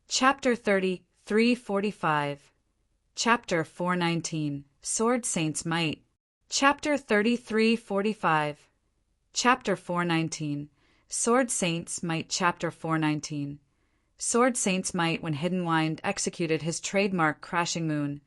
Chapter 3345. Chapter 419. Sword Saint's Might. Chapter 3345. Chapter 419. Sword Saint's Might. Chapter 419. Sword Saint's Might. When Hidden Wind executed his trademark crashing moon,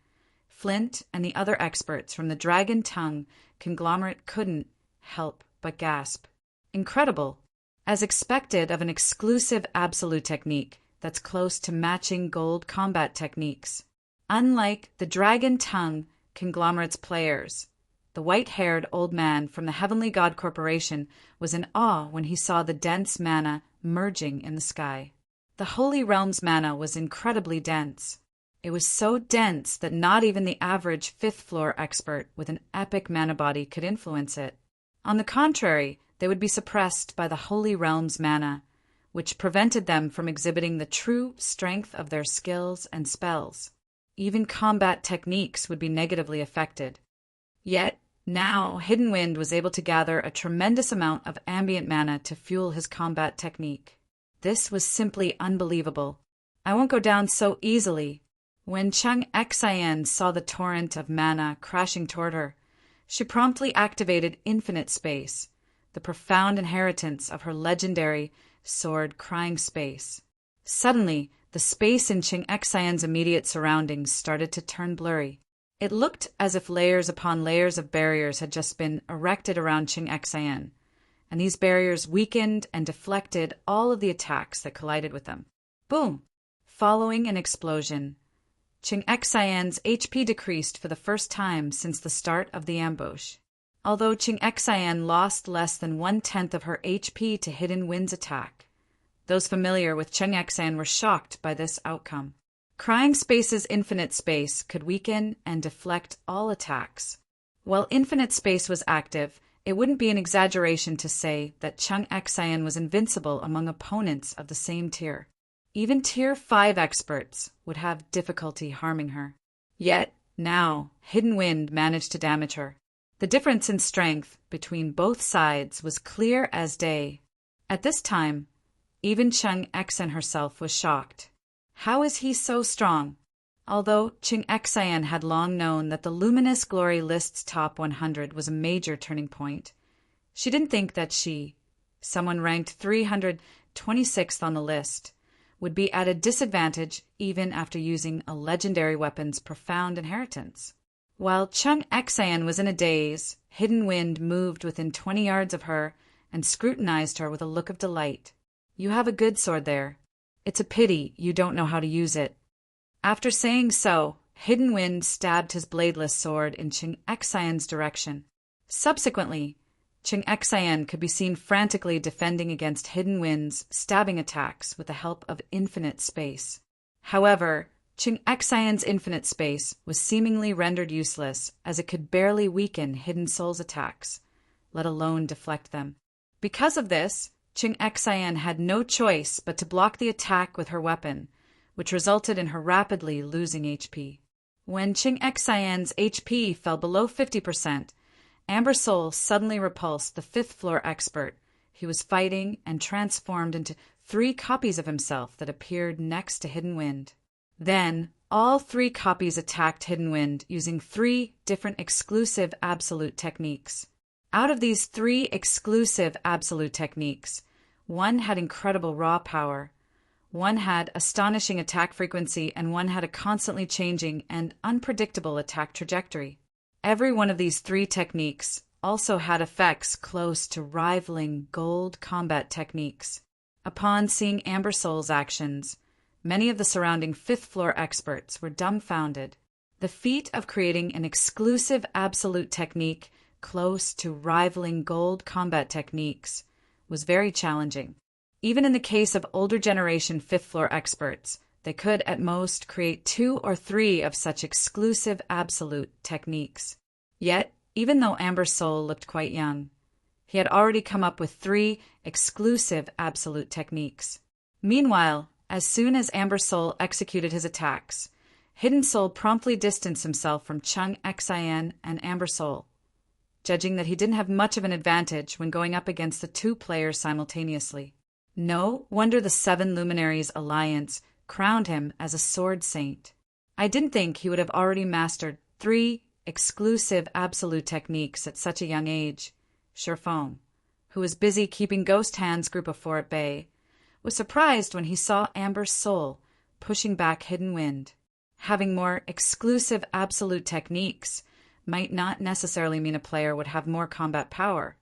Flint and the other experts from the Dragon Tongue conglomerate couldn't help but gasp. Incredible. As expected of an exclusive absolute technique that's close to matching gold combat techniques. Unlike the Dragon Tongue conglomerate's players, the white-haired old man from the Heavenly God Corporation was in awe when he saw the dense mana merging in the sky. The Holy Realm's mana was incredibly dense. It was so dense that not even the average fifth-floor expert with an epic mana body could influence it. On the contrary, they would be suppressed by the Holy Realm's mana, which prevented them from exhibiting the true strength of their skills and spells. Even combat techniques would be negatively affected. Yet, now, Hidden Wind was able to gather a tremendous amount of ambient mana to fuel his combat technique. This was simply unbelievable. I won't go down so easily. When Chung Xian saw the torrent of mana crashing toward her, she promptly activated Infinite Space, the profound inheritance of her legendary sword Crying Space. Suddenly, the space in Chung Xian's immediate surroundings started to turn blurry. It looked as if layers upon layers of barriers had just been erected around Chung Xian, and these barriers weakened and deflected all of the attacks that collided with them. Boom! Following an explosion, Chung Xian's HP decreased for the first time since the start of the ambush. Although Chung Xian lost less than 1/10 of her HP to Hidden Wind's attack, those familiar with Chung Xian were shocked by this outcome. Crying Space's Infinite Space could weaken and deflect all attacks. While Infinite Space was active, it wouldn't be an exaggeration to say that Chung Xian was invincible among opponents of the same tier. Even Tier 5 experts would have difficulty harming her. Yet, now, Hidden Wind managed to damage her. The difference in strength between both sides was clear as day. At this time, even Chung Xian herself was shocked. How is he so strong? Although Chung Xian had long known that the Luminous Glory list's top 100 was a major turning point, she didn't think that she, someone ranked 326th on the list, would be at a disadvantage even after using a legendary weapon's profound inheritance. While Chung Xian was in a daze, Hidden Wind moved within 20 yards of her and scrutinized her with a look of delight. "You have a good sword there. It's a pity you don't know how to use it." After saying so, Hidden Wind stabbed his bladeless sword in Chung Xian's direction. Subsequently, Chung Xian could be seen frantically defending against Hidden Wind's stabbing attacks with the help of Infinite Space. However, Chung Xian's Infinite Space was seemingly rendered useless, as it could barely weaken Hidden Soul's attacks, let alone deflect them. Because of this, Chung Xian had no choice but to block the attack with her weapon, which resulted in her rapidly losing HP. When Chung Xian's HP fell below 50%, Amber Soul suddenly repulsed the fifth-floor expert he was fighting and transformed into 3 copies of himself that appeared next to Hidden Wind. Then, all 3 copies attacked Hidden Wind using 3 different exclusive absolute techniques. Out of these 3 exclusive absolute techniques, one had incredible raw power, one had astonishing attack frequency, and one had a constantly changing and unpredictable attack trajectory. Every one of these 3 techniques also had effects close to rivaling gold combat techniques. Upon seeing Amber Soul's actions, many of the surrounding fifth-floor experts were dumbfounded. The feat of creating an exclusive absolute technique close to rivaling gold combat techniques was very challenging. Even in the case of older generation fifth-floor experts, they could at most create 2 or 3 of such exclusive absolute techniques. Yet, even though Amber Soul looked quite young, he had already come up with 3 exclusive absolute techniques. Meanwhile, as soon as Amber Soul executed his attacks, Hidden Soul promptly distanced himself from Chung Xian and Amber Soul, judging that he didn't have much of an advantage when going up against the 2 players simultaneously. No wonder the 7 Luminaries Alliance crowned him as a sword saint. I didn't think he would have already mastered 3 exclusive absolute techniques at such a young age. Sherfong, who was busy keeping Ghost Hand's group of 4 at bay, was surprised when he saw Amber's soul pushing back Hidden Wind. Having more exclusive absolute techniques might not necessarily mean a player would have more combat power,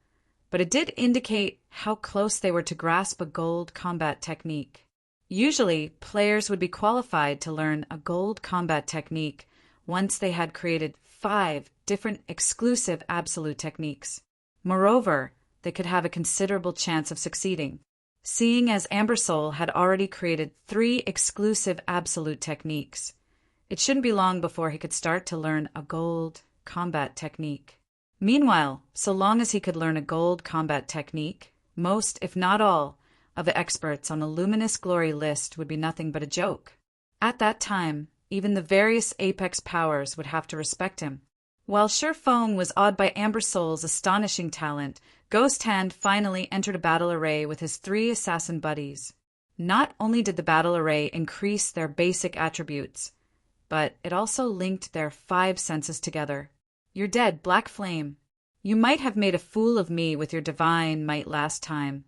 but it did indicate how close they were to grasp a gold combat technique. Usually, players would be qualified to learn a gold combat technique once they had created 5 different exclusive absolute techniques. Moreover, they could have a considerable chance of succeeding. Seeing as Ambersoul had already created 3 exclusive absolute techniques, it shouldn't be long before he could start to learn a gold combat technique. Meanwhile, so long as he could learn a gold combat technique, most, if not all, of the experts on the Luminous Glory list would be nothing but a joke. At that time, even the various Apex powers would have to respect him. While Sherfong was awed by Ambersoul's astonishing talent, Ghost Hand finally entered a battle array with his 3 assassin buddies. Not only did the battle array increase their basic attributes, but it also linked their 5 senses together. You're dead, Black Flame. You might have made a fool of me with your divine might last time,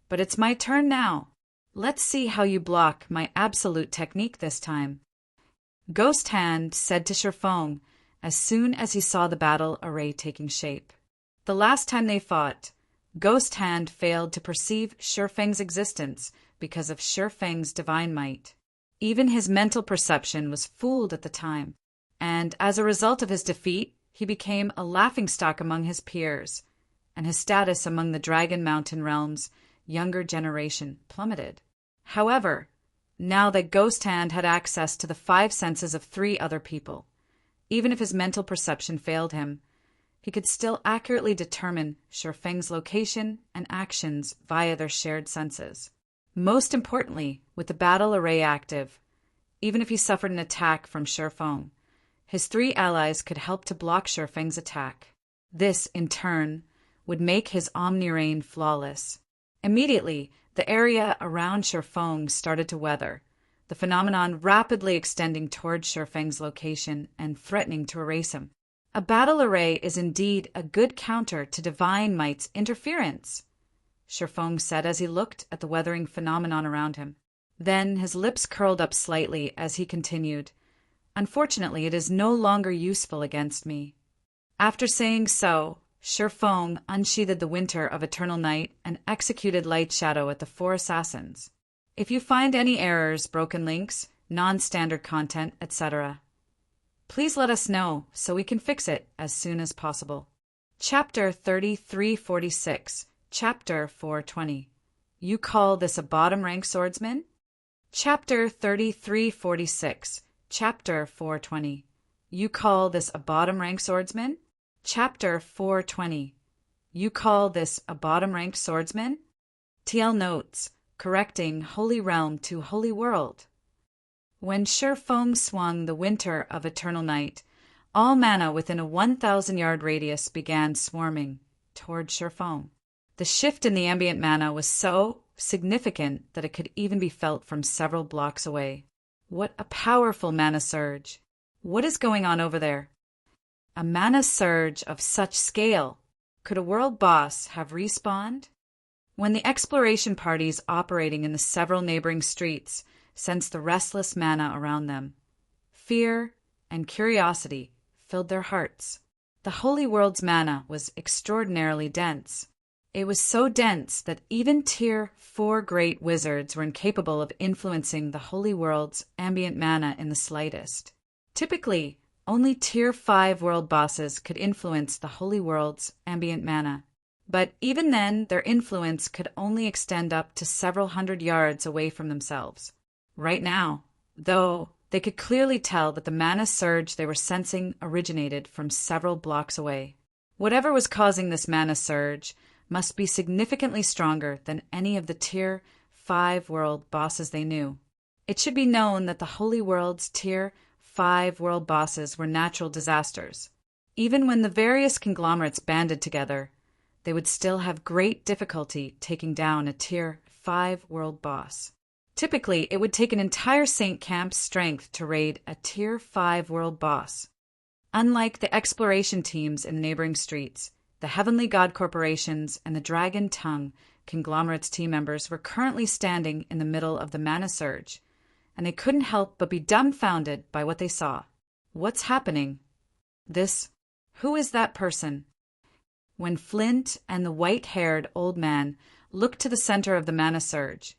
but it's my turn now. Let's see how you block my absolute technique this time. Ghost Hand said to Sherfong as soon as he saw the battle array taking shape. The last time they fought, Ghost Hand failed to perceive Sherfeng's existence because of Sherfeng's divine might. Even his mental perception was fooled at the time, and as a result of his defeat, he became a laughingstock among his peers, and his status among the Dragon Mountain Realm's younger generation plummeted. However, now that Ghost Hand had access to the 5 senses of 3 other people, even if his mental perception failed him, he could still accurately determine Sherfeng's location and actions via their shared senses. Most importantly, with the battle array active, even if he suffered an attack from Sherfeng, his 3 allies could help to block Sherfeng's attack. This, in turn, would make his Omni-Rain flawless. Immediately, the area around Sherfeng started to weather, the phenomenon rapidly extending towards Sherfeng's location and threatening to erase him. A battle array is indeed a good counter to Divine Might's interference, Sherfeng said as he looked at the weathering phenomenon around him. Then his lips curled up slightly as he continued, "Unfortunately, it is no longer useful against me." After saying so, Sherfeng unsheathed the Winter of Eternal Night and executed Light Shadow at the 4 assassins. If you find any errors, broken links, non-standard content, etc., please let us know so we can fix it as soon as possible. Chapter 3346, Chapter 420. You call this a bottom-rank swordsman? Chapter 3346, Chapter 420. You call this a bottom-rank swordsman? Chapter 420. You call this a bottom-rank swordsman? TL notes, correcting Holy Realm to Holy World. When Sherfeng swung the Winter of Eternal Night, all mana within a 1,000-yard radius began swarming toward Sherfeng. The shift in the ambient mana was so significant that it could even be felt from several blocks away. What a powerful mana surge! What is going on over there? A mana surge of such scale. Could a world boss have respawned? When the exploration parties operating in the several neighboring streets sensed the restless mana around them, fear and curiosity filled their hearts. The Holy World's mana was extraordinarily dense. It was so dense that even Tier 4 great wizards were incapable of influencing the Holy World's ambient mana in the slightest. Typically, only Tier 5 world bosses could influence the Holy World's ambient mana. But even then, their influence could only extend up to several hundred yards away from themselves. Right now, though, they could clearly tell that the mana surge they were sensing originated from several blocks away. Whatever was causing this mana surge must be significantly stronger than any of the Tier 5 world bosses they knew. It should be known that the Holy World's Tier 5 world bosses were natural disasters. Even when the various conglomerates banded together, they would still have great difficulty taking down a Tier 5 world boss. Typically, it would take an entire Saint camp's strength to raid a Tier 5 world boss. Unlike the exploration teams in neighboring streets, the Heavenly God Corporations and the Dragon Tongue conglomerate's team members were currently standing in the middle of the mana surge, and they couldn't help but be dumbfounded by what they saw. What's happening? Who is that person? When Flint and the white-haired old man looked to the center of the mana surge,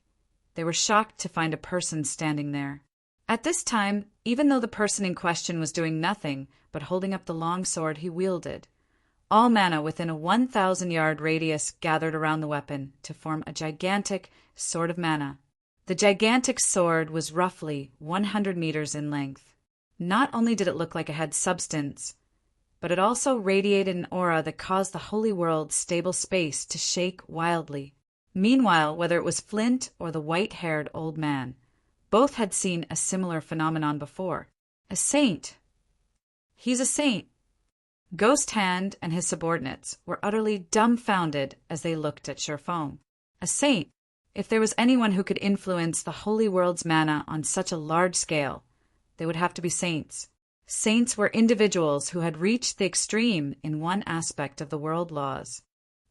they were shocked to find a person standing there. At this time, even though the person in question was doing nothing but holding up the long sword he wielded, all mana within a 1,000-yard radius gathered around the weapon to form a gigantic sword of mana. The gigantic sword was roughly 100 meters in length. Not only did it look like it had substance, but it also radiated an aura that caused the holy world's stable space to shake wildly. Meanwhile, whether it was Flint or the white-haired old man, both had seen a similar phenomenon before. A saint. He's a saint. Ghost Hand and his subordinates were utterly dumbfounded as they looked at Sherfong. A saint. If there was anyone who could influence the holy world's mana on such a large scale, they would have to be saints. Saints were individuals who had reached the extreme in one aspect of the world laws.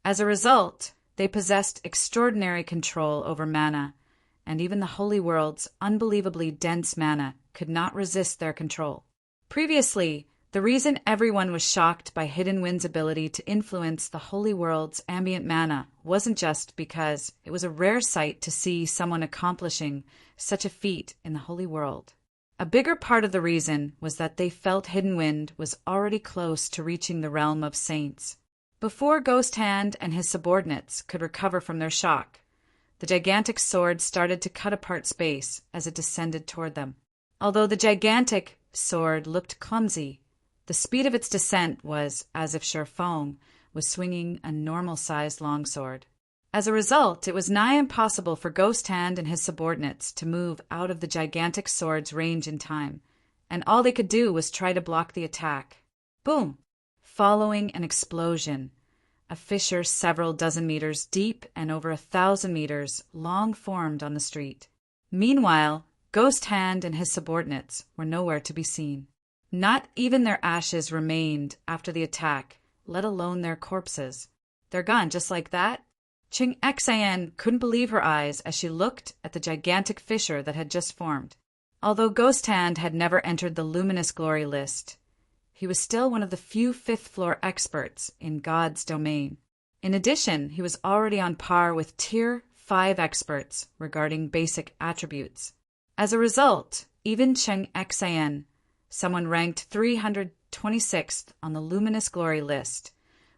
As a result, they possessed extraordinary control over mana, and even the holy world's unbelievably dense mana could not resist their control. Previously, the reason everyone was shocked by Hidden Wind's ability to influence the holy world's ambient mana wasn't just because it was a rare sight to see someone accomplishing such a feat in the holy world. A bigger part of the reason was that they felt Hidden Wind was already close to reaching the realm of saints. Before Ghost Hand and his subordinates could recover from their shock, the gigantic sword started to cut apart space as it descended toward them. Although the gigantic sword looked clumsy, the speed of its descent was as if Sherfong was swinging a normal-sized longsword. As a result, it was nigh impossible for Ghost Hand and his subordinates to move out of the gigantic sword's range in time, and all they could do was try to block the attack. Boom! Following an explosion, a fissure several dozen meters deep and over 1,000 meters long formed on the street. Meanwhile, Ghost Hand and his subordinates were nowhere to be seen. Not even their ashes remained after the attack, let alone their corpses. They're gone just like that? Ching Xian couldn't believe her eyes as she looked at the gigantic fissure that had just formed. Although Ghost Hand had never entered the Luminous Glory list, he was still one of the few fifth-floor experts in God's domain. In addition, he was already on par with Tier 5 experts regarding basic attributes. As a result, even Cheng Xian, someone ranked 326th on the Luminous Glory list,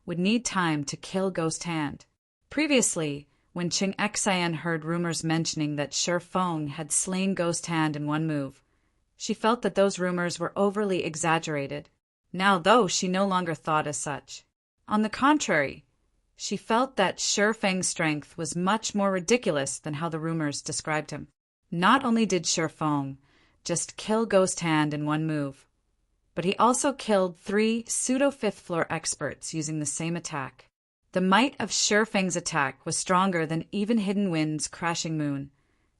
would need time to kill Ghost Hand. Previously, when Cheng Xian heard rumors mentioning that Sherfong had slain Ghost Hand in one move, she felt that those rumors were overly exaggerated. Now, though, she no longer thought as such. On the contrary, she felt that Sherfeng's strength was much more ridiculous than how the rumors described him. Not only did Sherfong just kill Ghost Hand in one move, but he also killed 3 pseudo-fifth-floor experts using the same attack. The might of Sherfeng's attack was stronger than even Hidden Wind's Crashing Moon,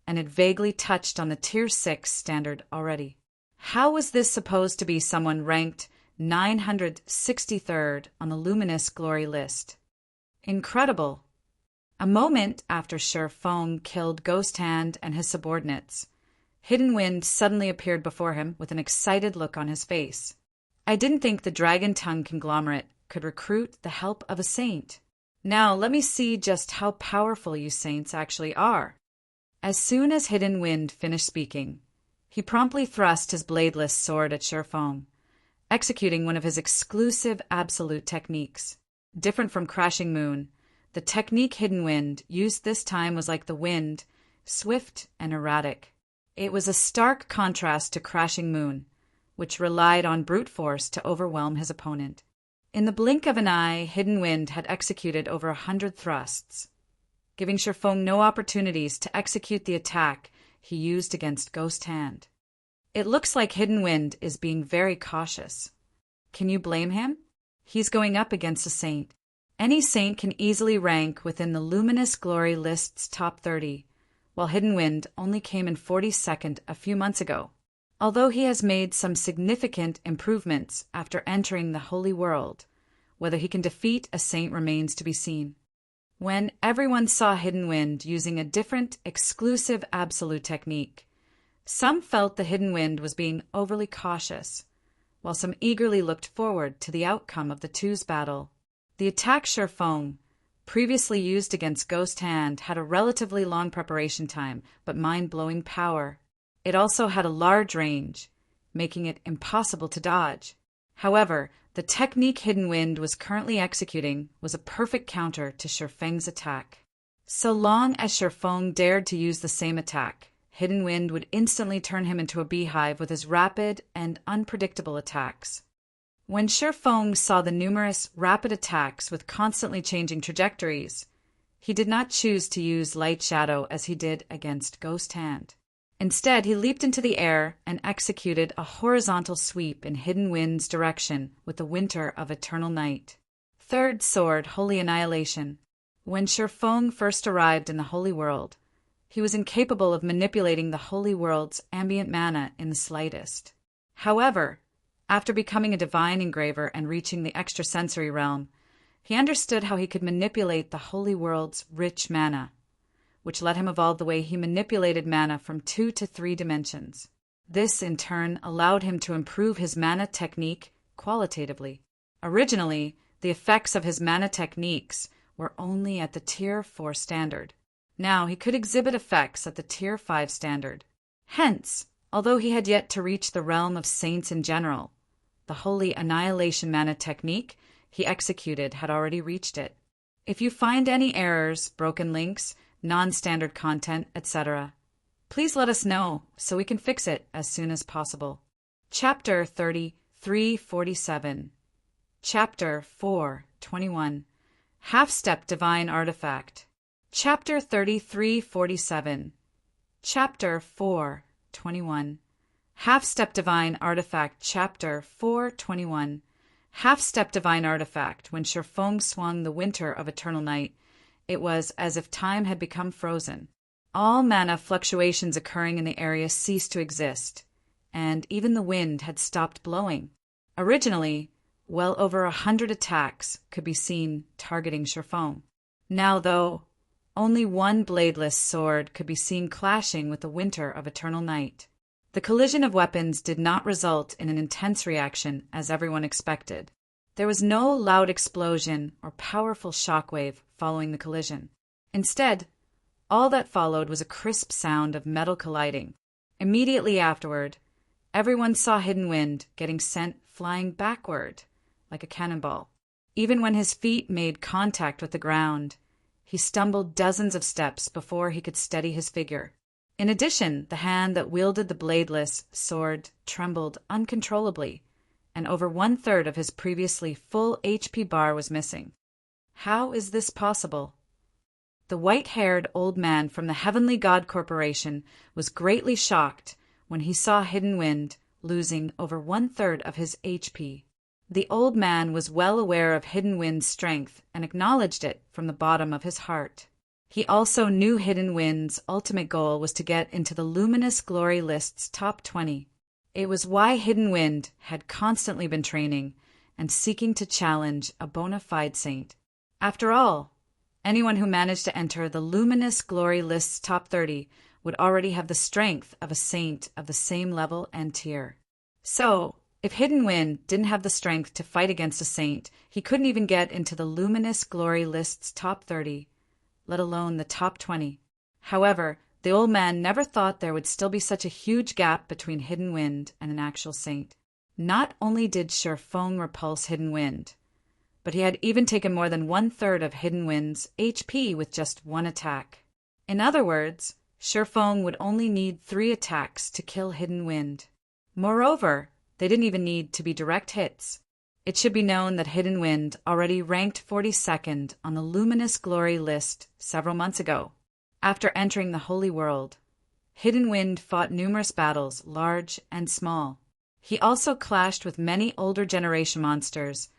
and it vaguely touched on the Tier 6 standard already. How was this supposed to be someone ranked 963rd on the Luminous Glory list? Incredible. A moment after Sherfong killed Ghost Hand and his subordinates, Hidden Wind suddenly appeared before him with an excited look on his face. I didn't think the Dragon Tongue conglomerate could recruit the help of a saint. Now let me see just how powerful you saints actually are. As soon as Hidden Wind finished speaking, he promptly thrust his bladeless sword at Sherfong, executing one of his exclusive absolute techniques. Different from Crashing Moon, the technique Hidden Wind used this time was like the wind, swift and erratic. It was a stark contrast to Crashing Moon, which relied on brute force to overwhelm his opponent. In the blink of an eye, Hidden Wind had executed over 100 thrusts, giving Sherfong no opportunities to execute the attack he used against Ghost Hand. It looks like Hidden Wind is being very cautious. Can you blame him? He's going up against a saint. Any saint can easily rank within the Luminous Glory list's top 30, while Hidden Wind only came in 42nd a few months ago. Although he has made some significant improvements after entering the Holy World, whether he can defeat a saint remains to be seen. When everyone saw Hidden Wind using a different, exclusive absolute technique, some felt the Hidden Wind was being overly cautious, while some eagerly looked forward to the outcome of the two's battle. The attack Sherfong, previously used against Ghost Hand, had a relatively long preparation time, but mind-blowing power. It also had a large range, making it impossible to dodge. However, the technique Hidden Wind was currently executing was a perfect counter to Sherfeng's attack. So long as Sherfong dared to use the same attack, Hidden Wind would instantly turn him into a beehive with his rapid and unpredictable attacks. When Sherfong saw the numerous rapid attacks with constantly changing trajectories, he did not choose to use Light Shadow as he did against Ghost Hand. Instead, he leaped into the air and executed a horizontal sweep in Hidden Wind's direction with the Winter of Eternal Night. Third Sword, Holy Annihilation. When Sherfong first arrived in the Holy World, he was incapable of manipulating the Holy World's ambient mana in the slightest. However, after becoming a divine engraver and reaching the extrasensory realm, he understood how he could manipulate the Holy World's rich mana, which let him evolve the way he manipulated mana from 2 to 3 dimensions. This, in turn, allowed him to improve his mana technique qualitatively. Originally, the effects of his mana techniques were only at the Tier 4 standard. Now he could exhibit effects at the Tier 5 standard. Hence, although he had yet to reach the realm of saints in general, the Holy Annihilation mana technique he executed had already reached it. If you find any errors, broken links, non-standard content, etc., please let us know so we can fix it as soon as possible. Chapter 3347. Chapter 421. Half-Step Divine Artifact. Chapter 3347. Chapter 421. Half-Step Divine Artifact. Chapter 421. Half-Step Divine Artifact. When Sherfong swung the Winter of Eternal Night, it was as if time had become frozen. All mana fluctuations occurring in the area ceased to exist, and even the wind had stopped blowing. Originally, well over 100 attacks could be seen targeting Sherfong. Now, though, only one bladeless sword could be seen clashing with the Winter of Eternal Night. The collision of weapons did not result in an intense reaction as everyone expected. There was no loud explosion or powerful shockwave following the collision. Instead, all that followed was a crisp sound of metal colliding. Immediately afterward, everyone saw Hidden Wind getting sent flying backward like a cannonball. Even when his feet made contact with the ground, he stumbled dozens of steps before he could steady his figure. In addition, the hand that wielded the bladeless sword trembled uncontrollably, and over 1/3 of his previously full HP bar was missing. How is this possible? The white-haired old man from the Heavenly God Corporation was greatly shocked when he saw Hidden Wind losing over 1/3 of his HP. The old man was well aware of Hidden Wind's strength and acknowledged it from the bottom of his heart. He also knew Hidden Wind's ultimate goal was to get into the Luminous Glory list's top 20. It was why Hidden Wind had constantly been training and seeking to challenge a bona fide saint. After all, anyone who managed to enter the Luminous Glory list's top 30 would already have the strength of a saint of the same level and tier. So, if Hidden Wind didn't have the strength to fight against a saint, he couldn't even get into the Luminous Glory list's top 30, let alone the top 20. However, the old man never thought there would still be such a huge gap between Hidden Wind and an actual saint. Not only did Sherfong repulse Hidden Wind, but he had even taken more than 1/3 of Hidden Wind's HP with just one attack. In other words, Sherfong would only need 3 attacks to kill Hidden Wind. Moreover, they didn't even need to be direct hits. It should be known that Hidden Wind already ranked 42nd on the Luminous Glory list several months ago. After entering the Holy World, Hidden Wind fought numerous battles, large and small. He also clashed with many older generation monsters,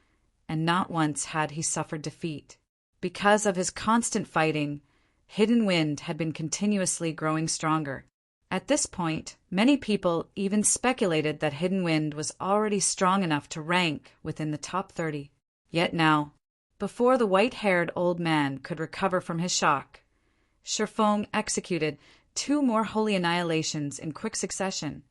and not once had he suffered defeat. Because of his constant fighting, Hidden Wind had been continuously growing stronger. At this point, many people even speculated that Hidden Wind was already strong enough to rank within the top 30. Yet now, before the white-haired old man could recover from his shock, Shifeng executed 2 more holy annihilations in quick succession,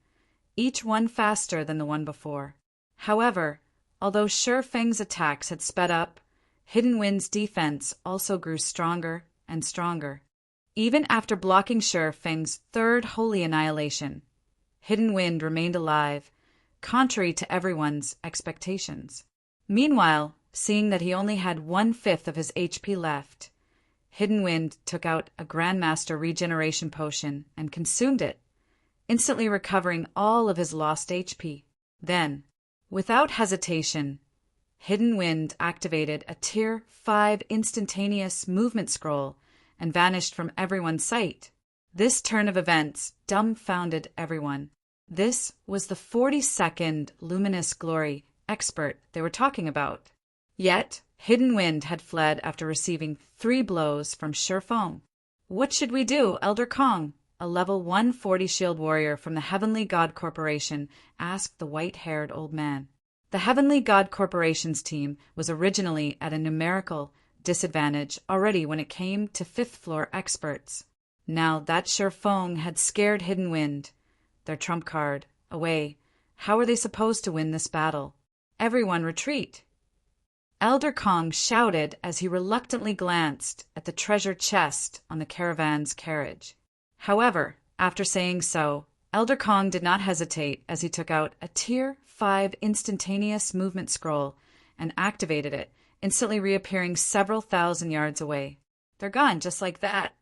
each one faster than the one before. However, although Shifeng's attacks had sped up, Hidden Wind's defense also grew stronger and stronger. Even after blocking Shifeng's 3rd holy annihilation, Hidden Wind remained alive, contrary to everyone's expectations. Meanwhile, seeing that he only had 1/5 of his HP left, Hidden Wind took out a Grandmaster regeneration potion and consumed it, instantly recovering all of his lost HP. Then, without hesitation, Hidden Wind activated a Tier 5 instantaneous movement scroll and vanished from everyone's sight. This turn of events dumbfounded everyone. This was the 42nd Luminous Glory expert they were talking about. Yet, Hidden Wind had fled after receiving 3 blows from Shifeng. "What should we do, Elder Kong?" a level 140 shield warrior from the Heavenly God Corporation asked the white-haired old man. The Heavenly God Corporation's team was originally at a numerical disadvantage already when it came to 5th floor experts. Now that Shifeng had scared Hidden Wind, their trump card, away, how were they supposed to win this battle? "Everyone retreat!" Elder Kong shouted as he reluctantly glanced at the treasure chest on the caravan's carriage. However, after saying so, Elder Kong did not hesitate as he took out a Tier 5 instantaneous movement scroll and activated it, instantly reappearing several thousand yards away. "They're gone just like that."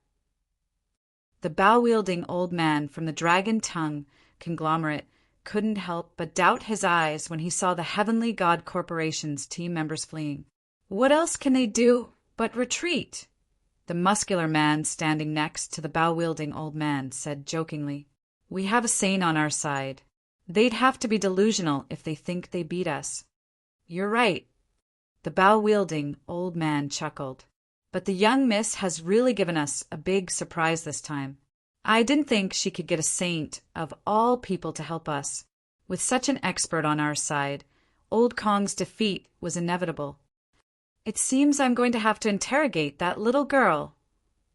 The bow-wielding old man from the Dragon Tongue conglomerate couldn't help but doubt his eyes when he saw the Heavenly God Corporation's team members fleeing. "What else can they do but retreat?" The muscular man standing next to the bow-wielding old man said jokingly. "We have a Saint on our side. They'd have to be delusional if they think they beat us." "You're right." The bow-wielding old man chuckled. "But the young miss has really given us a big surprise this time. I didn't think she could get a Saint of all people to help us. With such an expert on our side, Old Kong's defeat was inevitable." "It seems I'm going to have to interrogate that little girl,"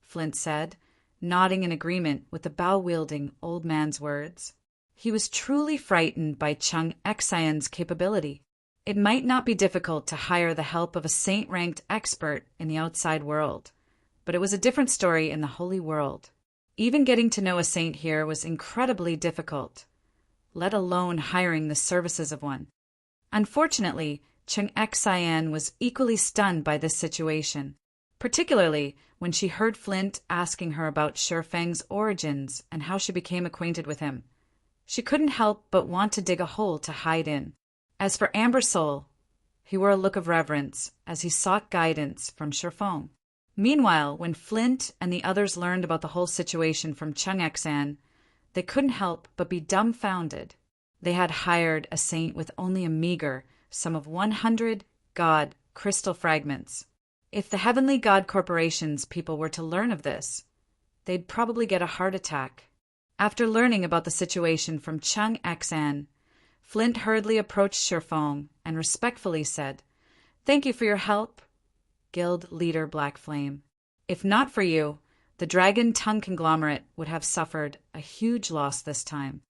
Flint said, nodding in agreement with the bow-wielding old man's words. He was truly frightened by Chung Xian's capability. It might not be difficult to hire the help of a Saint-ranked expert in the outside world, but it was a different story in the Holy World. Even getting to know a Saint here was incredibly difficult, let alone hiring the services of one. Unfortunately, Chung Xian was equally stunned by this situation, particularly when she heard Flint asking her about Shifeng's origins and how she became acquainted with him. She couldn't help but want to dig a hole to hide in. As for Amber Soul, he wore a look of reverence as he sought guidance from Shifeng. Meanwhile, when Flint and the others learned about the whole situation from Chung Xian, they couldn't help but be dumbfounded. They had hired a Saint with only a meager sum of 100 God crystal fragments. If the Heavenly God Corporation's people were to learn of this, they'd probably get a heart attack. After learning about the situation from Chung Xian, Flint hurriedly approached Shifeng and respectfully said, "Thank you for your help, Guild Leader Black Flame. If not for you, the Dragon Tongue conglomerate would have suffered a huge loss this time."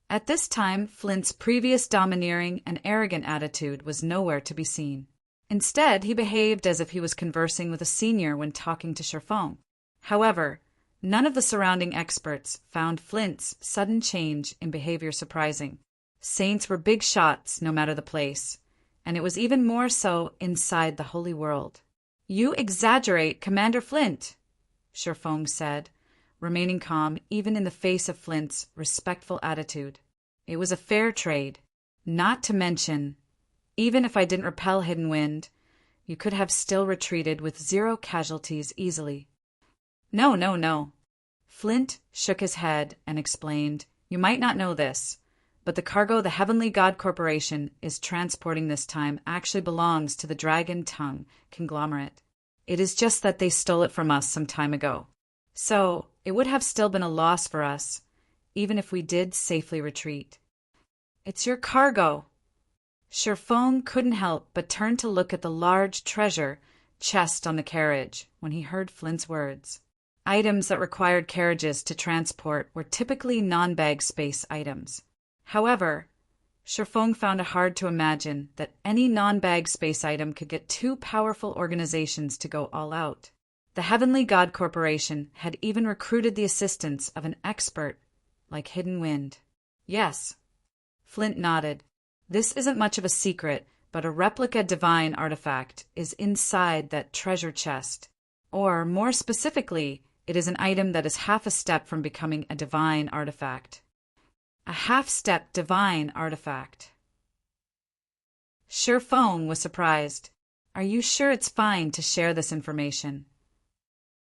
At this time, Flint's previous domineering and arrogant attitude was nowhere to be seen. Instead, he behaved as if he was conversing with a senior when talking to Shifeng. However, none of the surrounding experts found Flint's sudden change in behavior surprising. Saints were big shots no matter the place, and it was even more so inside the Holy World. "You exaggerate, Commander Flint," Shifeng said, remaining calm even in the face of Flint's respectful attitude. "It was a fair trade. Not to mention, even if I didn't repel Hidden Wind, you could have still retreated with 0 casualties easily." No. Flint shook his head and explained, "You might not know this, but the cargo the Heavenly God Corporation is transporting this time actually belongs to the Dragon Tongue conglomerate. It is just that they stole it from us some time ago. So, it would have still been a loss for us, even if we did safely retreat. It's your cargo. Sherfong couldn't help but turn to look at the large treasure chest on the carriage when he heard Flint's words. Items that required carriages to transport were typically non-bag space items. However, Sherfong found it hard to imagine that any non-bag space item could get two powerful organizations to go all out. The Heavenly God Corporation had even recruited the assistance of an expert like Hidden Wind. Yes. Flint nodded. This isn't much of a secret, but a replica divine artifact is inside that treasure chest. Or, more specifically, it is an item that is half a step from becoming a divine artifact. A half-step divine artifact. Sherfong was surprised. Are you sure it's fine to share this information?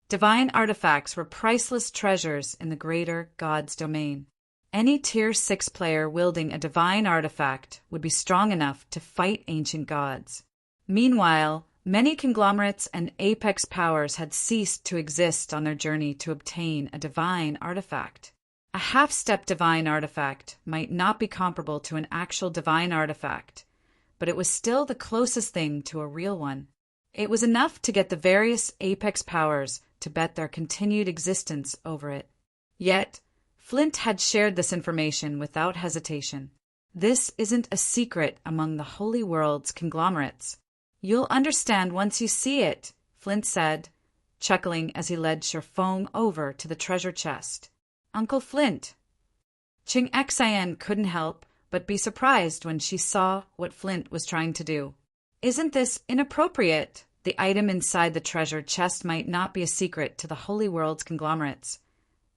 Divine artifacts were priceless treasures in the greater God's domain. Any Tier 6 player wielding a divine artifact would be strong enough to fight ancient gods. Meanwhile, many conglomerates and apex powers had ceased to exist on their journey to obtain a divine artifact. A half-step divine artifact might not be comparable to an actual divine artifact, but it was still the closest thing to a real one. It was enough to get the various apex powers to bet their continued existence over it. Yet, Flint had shared this information without hesitation. This isn't a secret among the Holy World's conglomerates. You'll understand once you see it, Flint said, chuckling as he led Sherfong over to the treasure chest. Uncle Flint. Ching Xian couldn't help but be surprised when she saw what Flint was trying to do. Isn't this inappropriate? The item inside the treasure chest might not be a secret to the Holy World's conglomerates,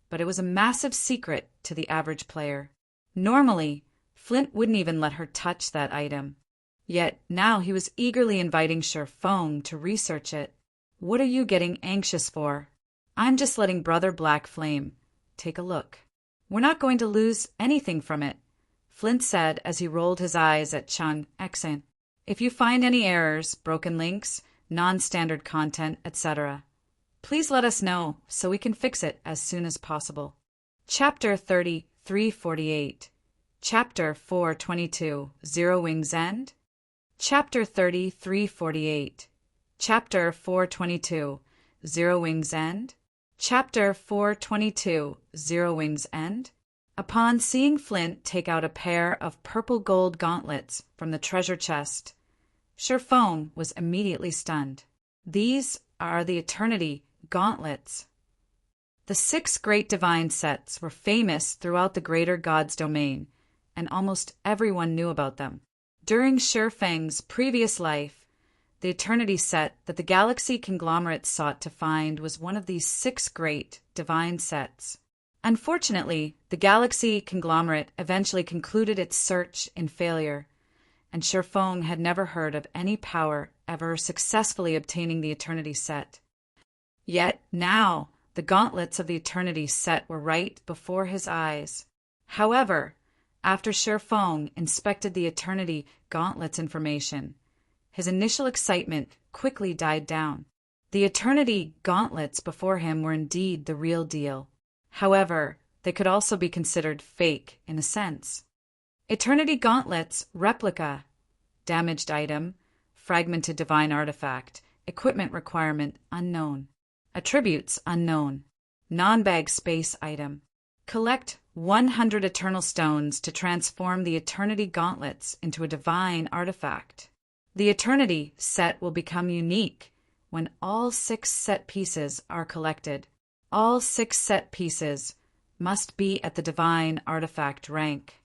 but it was a massive secret to the average player. Normally, Flint wouldn't even let her touch that item. Yet now he was eagerly inviting Sherfong to research it. What are you getting anxious for? I'm just letting Brother Black Flame take a look. We're not going to lose anything from it, Flint said as he rolled his eyes at Chang Xian. If you find any errors, broken links, non-standard content, etc., please let us know so we can fix it as soon as possible. Chapter 3348. Chapter 422. Zero Wings End. Chapter 3348. Chapter 422. Zero Wings End. Chapter 422. Zero Wings End. Upon seeing Flint take out a pair of purple gold gauntlets from the treasure chest, Sherfong was immediately stunned. These are the Eternity Gauntlets. The 6 great divine sets were famous throughout the greater God's domain, and almost everyone knew about them. During Sherfang's previous life, the Eternity set that the galaxy conglomerate sought to find was one of these 6 great divine sets. Unfortunately, the galaxy conglomerate eventually concluded its search in failure, and Sherfong had never heard of any power ever successfully obtaining the Eternity set. Yet now, the gauntlets of the Eternity set were right before his eyes. However, after Sherfong inspected the Eternity gauntlets information, his initial excitement quickly died down. The Eternity gauntlets before him were indeed the real deal. However, they could also be considered fake in a sense. Eternity gauntlets, replica, damaged item, fragmented divine artifact, equipment requirement unknown, attributes unknown, non-bag space item. Collect 100 eternal stones to transform the Eternity gauntlets into a divine artifact. The Eternity set will become unique when all 6 set pieces are collected. All 6 set pieces must be at the divine artifact rank.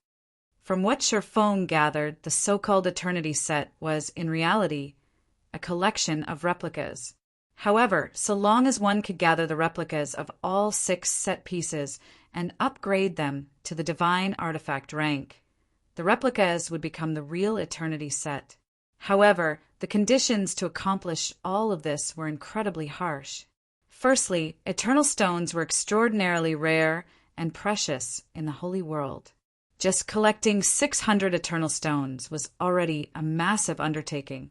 From what Sherfong gathered, the so-called Eternity set was, in reality, a collection of replicas. However, so long as one could gather the replicas of all 6 set pieces and upgrade them to the divine artifact rank, the replicas would become the real Eternity set. However, the conditions to accomplish all of this were incredibly harsh. Firstly, eternal stones were extraordinarily rare and precious in the Holy World. Just collecting 600 eternal stones was already a massive undertaking.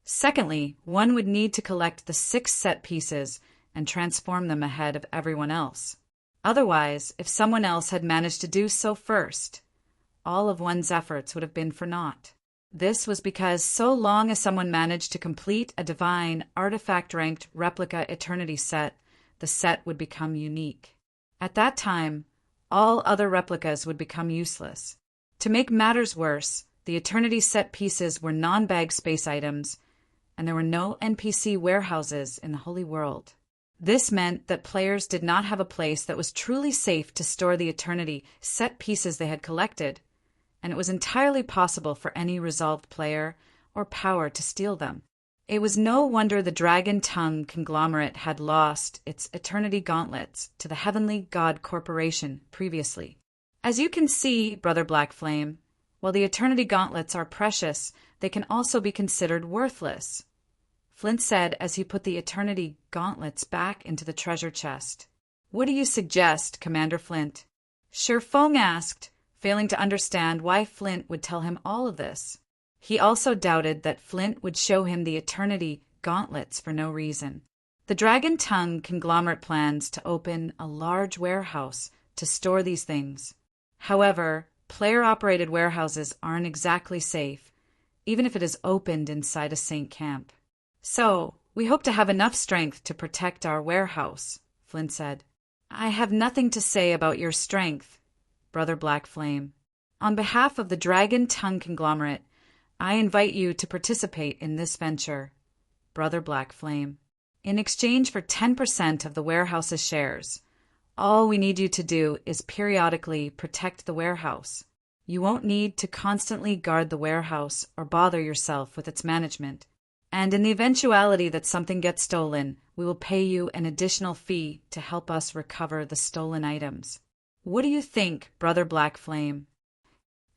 Secondly, one would need to collect the 6 set pieces and transform them ahead of everyone else. Otherwise, if someone else had managed to do so first, all of one's efforts would have been for naught. This was because so long as someone managed to complete a divine, artifact-ranked replica Eternity set, the set would become unique. At that time, all other replicas would become useless. To make matters worse, the Eternity set pieces were non-bag space items, and there were no NPC warehouses in the Holy World. This meant that players did not have a place that was truly safe to store the Eternity set pieces they had collected, and it was entirely possible for any resolved player or power to steal them. It was no wonder the Dragon Tongue conglomerate had lost its Eternity gauntlets to the Heavenly God Corporation previously. As you can see, Brother Black Flame, while the Eternity gauntlets are precious, they can also be considered worthless, Flint said as he put the Eternity gauntlets back into the treasure chest. What do you suggest, Commander Flint? Sher Fong asked, failing to understand why Flint would tell him all of this. He also doubted that Flint would show him the Eternity gauntlets for no reason. The Dragon Tongue conglomerate plans to open a large warehouse to store these things. However, player-operated warehouses aren't exactly safe, even if it is opened inside a Saint camp. So, we hope to have enough strength to protect our warehouse, Flint said. I have nothing to say about your strength, Brother Black Flame. On behalf of the Dragon Tongue conglomerate, I invite you to participate in this venture, Brother Black Flame. In exchange for 10% of the warehouse's shares, all we need you to do is periodically protect the warehouse. You won't need to constantly guard the warehouse or bother yourself with its management. And in the eventuality that something gets stolen, we will pay you an additional fee to help us recover the stolen items. What do you think, Brother Black Flame?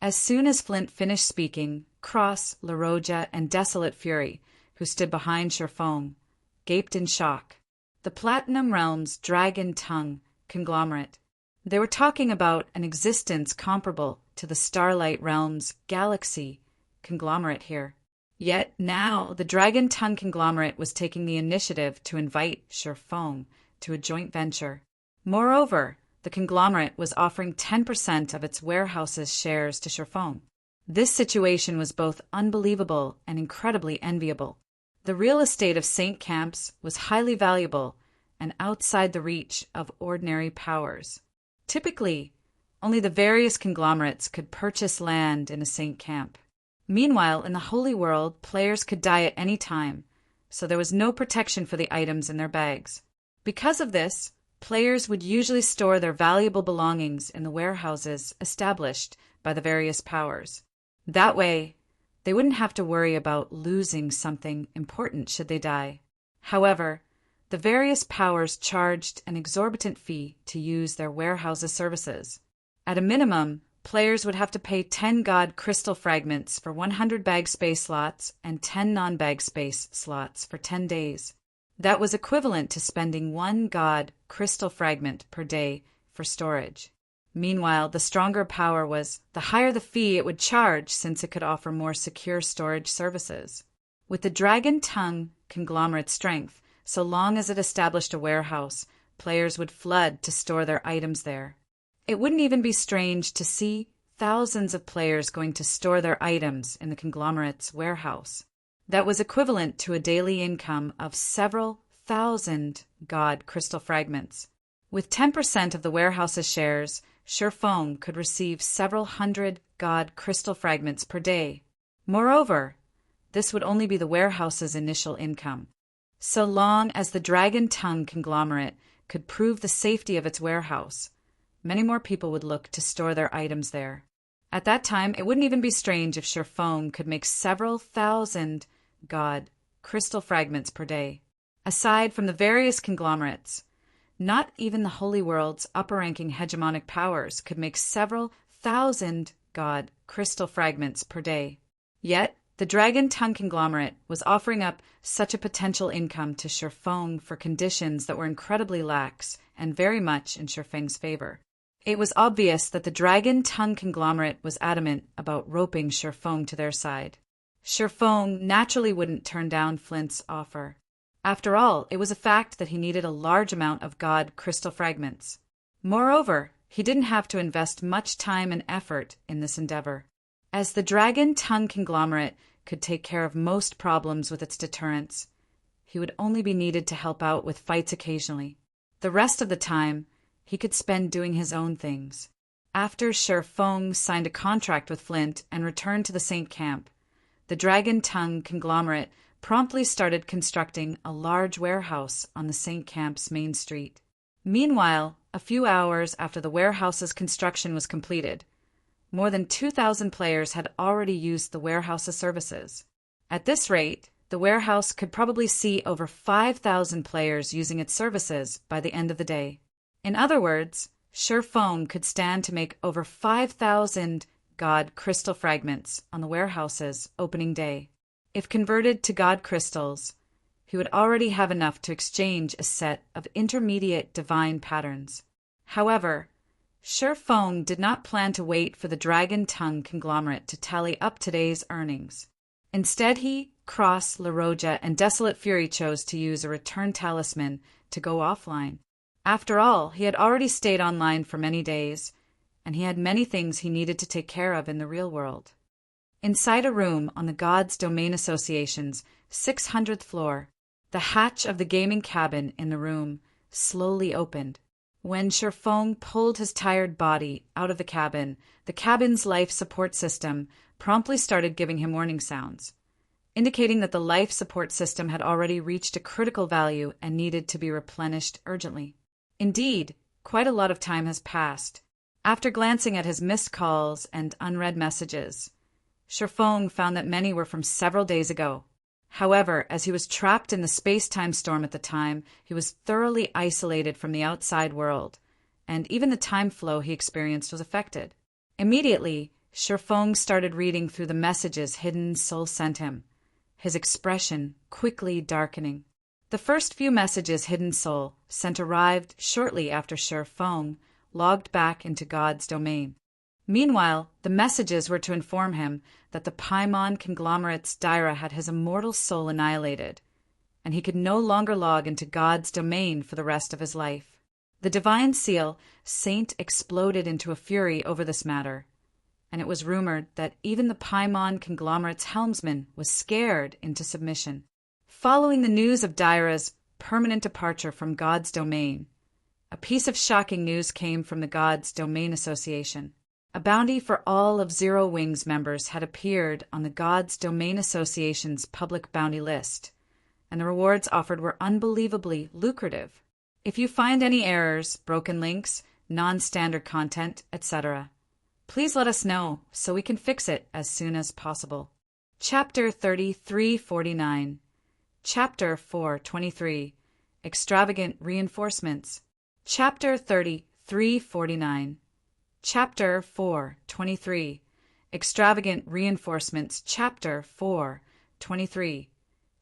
As soon as Flint finished speaking, Cross, LaRoja, and Desolate Fury, who stood behind Sher Fong, gaped in shock. The Platinum Realm's Dragon Tongue conglomerate. They were talking about an existence comparable to the Starlight Realm's Galaxy conglomerate here. Yet now the Dragon Tongue conglomerate was taking the initiative to invite Sher Fong to a joint venture. Moreover, the conglomerate was offering 10% of its warehouse's shares to Sher Fong. This situation was both unbelievable and incredibly enviable. The real estate of Saint Camps was highly valuable and outside the reach of ordinary powers. Typically, only the various conglomerates could purchase land in a Saint Camp. Meanwhile, in the Holy World, players could die at any time, so there was no protection for the items in their bags. Because of this, players would usually store their valuable belongings in the warehouses established by the various powers. That way, they wouldn't have to worry about losing something important should they die. However, the various powers charged an exorbitant fee to use their warehouses' services. At a minimum, players would have to pay 10 God crystal fragments for 100 bag space slots and 10 non-bag space slots for 10 days. That was equivalent to spending 1 God crystal fragment per day for storage. Meanwhile, the stronger power was the higher the fee it would charge since it could offer more secure storage services. With the Dragon Tongue conglomerate strength, so long as it established a warehouse, players would flood to store their items there. It wouldn't even be strange to see thousands of players going to store their items in the conglomerate's warehouse. That was equivalent to a daily income of several thousand God crystal fragments. With 10% of the warehouse's shares, Sher Fong could receive several hundred God crystal fragments per day. Moreover, this would only be the warehouse's initial income. So long as the Dragon Tongue conglomerate could prove the safety of its warehouse, many more people would look to store their items there. At that time, it wouldn't even be strange if Sher Fong could make several thousand God crystal fragments per day. Aside from the various conglomerates, not even the Holy World's upper-ranking hegemonic powers could make several thousand God crystal fragments per day. Yet, the Dragon Tongue conglomerate was offering up such a potential income to Sher Fong for conditions that were incredibly lax and very much in Sher Feng's favor. It was obvious that the Dragon Tongue conglomerate was adamant about roping Sher Fong to their side. Sherfong naturally wouldn't turn down Flint's offer. After all, it was a fact that he needed a large amount of God crystal fragments. Moreover, he didn't have to invest much time and effort in this endeavor, as the Dragon Tongue conglomerate could take care of most problems with its deterrence. He would only be needed to help out with fights occasionally. The rest of the time, he could spend doing his own things. After Sherfong signed a contract with Flint and returned to the Saint Camp, the Dragon Tongue conglomerate promptly started constructing a large warehouse on the Saint Camp's main street. Meanwhile, a few hours after the warehouse's construction was completed, more than 2,000 players had already used the warehouse's services. At this rate, the warehouse could probably see over 5,000 players using its services by the end of the day. In other words, Sherfong could stand to make over 5,000 God crystal fragments on the warehouse's opening day. If converted to God crystals, he would already have enough to exchange a set of intermediate divine patterns. However, Sherfong did not plan to wait for the Dragon Tongue conglomerate to tally up today's earnings. Instead, he, Cross, LaRoja, and Desolate Fury chose to use a return talisman to go offline. After all, he had already stayed online for many days, and he had many things he needed to take care of in the real world. Inside a room on the Gods Domain Association's 600th floor, the hatch of the gaming cabin in the room slowly opened. When Sherfong pulled his tired body out of the cabin's life support system promptly started giving him warning sounds, indicating that the life support system had already reached a critical value and needed to be replenished urgently. Indeed, quite a lot of time has passed. After glancing at his missed calls and unread messages, Sherfong found that many were from several days ago. However, as he was trapped in the space-time storm at the time, he was thoroughly isolated from the outside world, and even the time flow he experienced was affected. Immediately, Sherfong started reading through the messages Hidden Soul sent him, his expression quickly darkening. The first few messages Hidden Soul sent arrived shortly after Sherfong logged back into God's domain. Meanwhile, the messages were to inform him that the Paimon conglomerate's Daira had his immortal soul annihilated, and he could no longer log into God's domain for the rest of his life. The Divine Seal, Saint, exploded into a fury over this matter, and it was rumored that even the Paimon conglomerate's helmsman was scared into submission. Following the news of Daira's permanent departure from God's domain, a piece of shocking news came from the God's Domain Association. A bounty for all of Zero Wing's members had appeared on the God's Domain Association's public bounty list, and the rewards offered were unbelievably lucrative. If you find any errors, broken links, non-standard content, etc., please let us know so we can fix it as soon as possible. Chapter 3349. Chapter 423. Extravagant Reinforcements. Chapter 3349. Chapter 423. Extravagant Reinforcements. Chapter 423.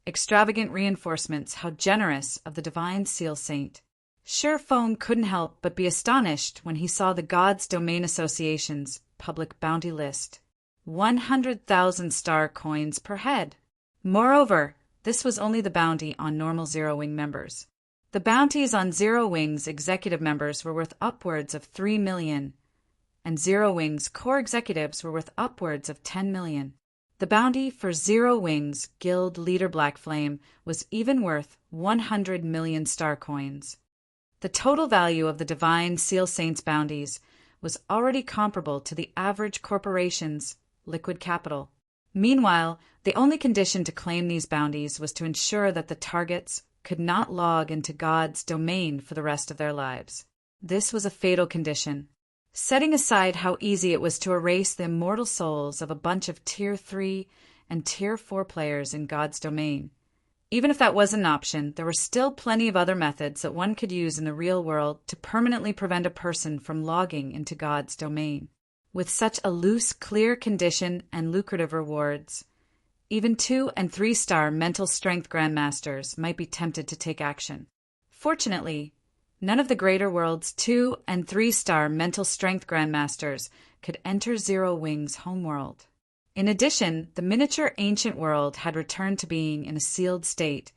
Extravagant Reinforcements. How generous of the Divine Seal Saint. Sherfong couldn't help but be astonished when he saw the God's Domain Association's public bounty list. 100,000 star coins per head. Moreover, this was only the bounty on normal Zero Wing members. The bounties on Zero Wing's executive members were worth upwards of 3 million, and Zero Wing's core executives were worth upwards of 10 million. The bounty for Zero Wing's guild leader Black Flame was even worth 100 million star coins. The total value of the Divine Seal Saints bounties was already comparable to the average corporation's liquid capital. Meanwhile, the only condition to claim these bounties was to ensure that the targets could not log into God's domain for the rest of their lives. This was a fatal condition. Setting aside how easy it was to erase the immortal souls of a bunch of Tier 3 and Tier 4 players in God's domain, even if that was an option, there were still plenty of other methods that one could use in the real world to permanently prevent a person from logging into God's domain. With such a loose, clear condition and lucrative rewards, even 2- and 3-star mental strength grandmasters might be tempted to take action. Fortunately, none of the greater world's 2- and 3-star mental strength grandmasters could enter Zero Wing's homeworld. In addition, the miniature ancient world had returned to being in a sealed state,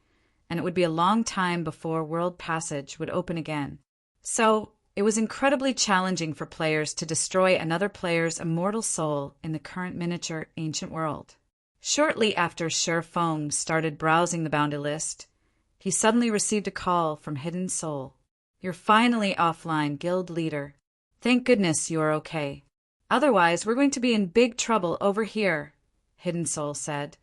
and it would be a long time before world passage would open again. So, it was incredibly challenging for players to destroy another player's immortal soul in the current miniature ancient world. Shortly after Shi Feng started browsing the bounty list, he suddenly received a call from Hidden Soul. "You're finally offline, guild leader. Thank goodness you are okay. Otherwise, we're going to be in big trouble over here," Hidden Soul said,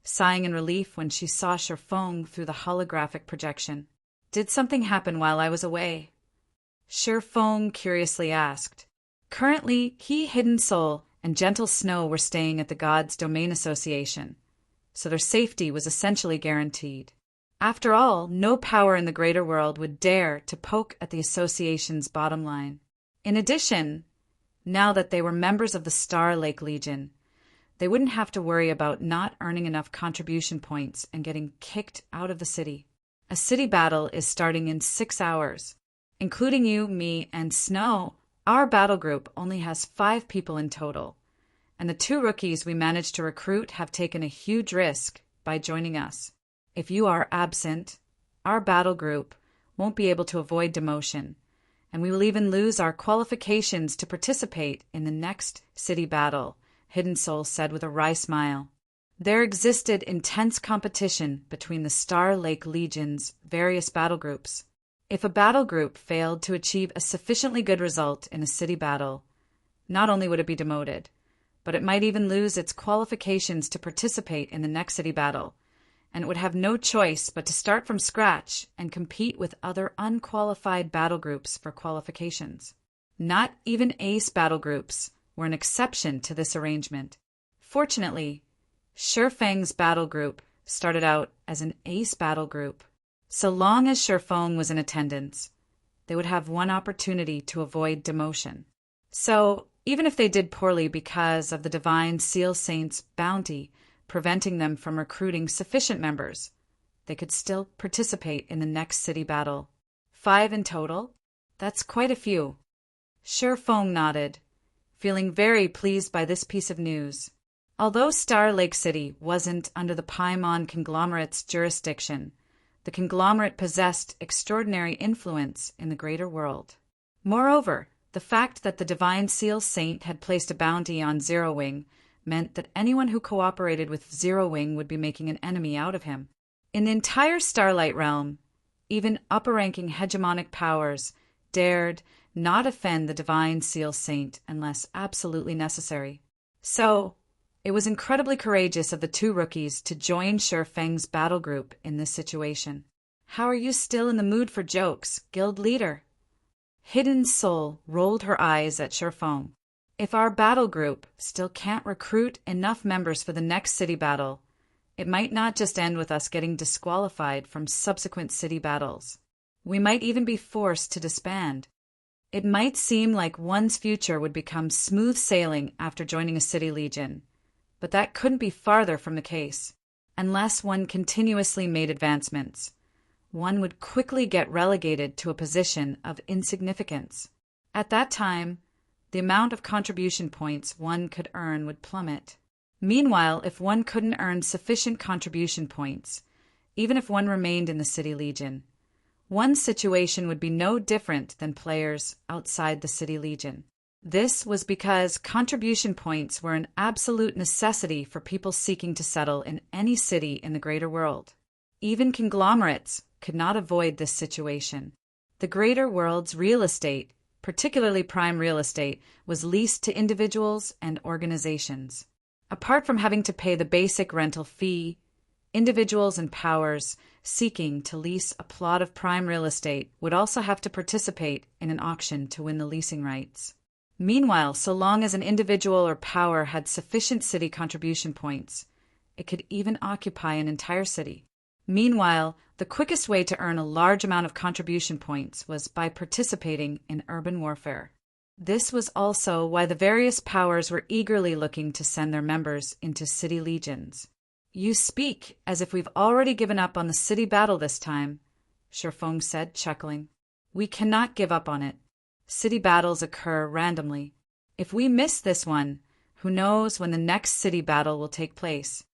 sighing in relief when she saw Shi Feng through the holographic projection. "Did something happen while I was away?" Shi Feng curiously asked. Currently, he, Hidden Soul, and Gentle Snow were staying at the Gods' Domain Association, so their safety was essentially guaranteed. After all, no power in the greater world would dare to poke at the association's bottom line. In addition, now that they were members of the Star Lake Legion, they wouldn't have to worry about not earning enough contribution points and getting kicked out of the city. A city battle is starting in 6 hours. Including you, me, and Snow, our battle group only has 5 people in total, and the 2 rookies we managed to recruit have taken a huge risk by joining us. If you are absent, our battle group won't be able to avoid demotion, and we will even lose our qualifications to participate in the next city battle, Hidden Soul said with a wry smile. There existed intense competition between the Star Lake Legion's various battle groups. If a battle group failed to achieve a sufficiently good result in a city battle, not only would it be demoted, but it might even lose its qualifications to participate in the next city battle, and it would have no choice but to start from scratch and compete with other unqualified battle groups for qualifications. Not even ace battle groups were an exception to this arrangement. Fortunately, Shi Feng's battle group started out as an ace battle group. So long as Shi Feng was in attendance, they would have one opportunity to avoid demotion. So, even if they did poorly because of the Divine Seal Saint's bounty preventing them from recruiting sufficient members, they could still participate in the next city battle. 5 in total? That's quite a few. Shi Feng nodded, feeling very pleased by this piece of news. Although Star Lake City wasn't under the Paimon conglomerate's jurisdiction, the conglomerate possessed extraordinary influence in the greater world. Moreover, the fact that the Divine Seal Saint had placed a bounty on Zero Wing meant that anyone who cooperated with Zero Wing would be making an enemy out of him. In the entire Starlight Realm, even upper-ranking hegemonic powers dared not offend the Divine Seal Saint unless absolutely necessary. So, it was incredibly courageous of the 2 rookies to join Shi Feng's battle group in this situation. "How are you still in the mood for jokes, guild leader?" Hidden Soul rolled her eyes at Shi Feng. "If our battle group still can't recruit enough members for the next city battle, it might not just end with us getting disqualified from subsequent city battles. We might even be forced to disband. It might seem like one's future would become smooth sailing after joining a city legion, but that couldn't be farther from the case. Unless one continuously made advancements, one would quickly get relegated to a position of insignificance. At that time, the amount of contribution points one could earn would plummet. Meanwhile, if one couldn't earn sufficient contribution points, even if one remained in the City Legion, one's situation would be no different than players outside the City Legion. This was because contribution points were an absolute necessity for people seeking to settle in any city in the greater world. Even conglomerates could not avoid this situation. The greater world's real estate, particularly prime real estate, was leased to individuals and organizations. Apart from having to pay the basic rental fee, individuals and powers seeking to lease a plot of prime real estate would also have to participate in an auction to win the leasing rights. Meanwhile, so long as an individual or power had sufficient city contribution points, it could even occupy an entire city. Meanwhile, the quickest way to earn a large amount of contribution points was by participating in urban warfare. This was also why the various powers were eagerly looking to send their members into city legions. "You speak as if we've already given up on the city battle this time," Shi Feng said, chuckling. "We cannot give up on it. City battles occur randomly. If we miss this one, Who knows when the next city battle will take place?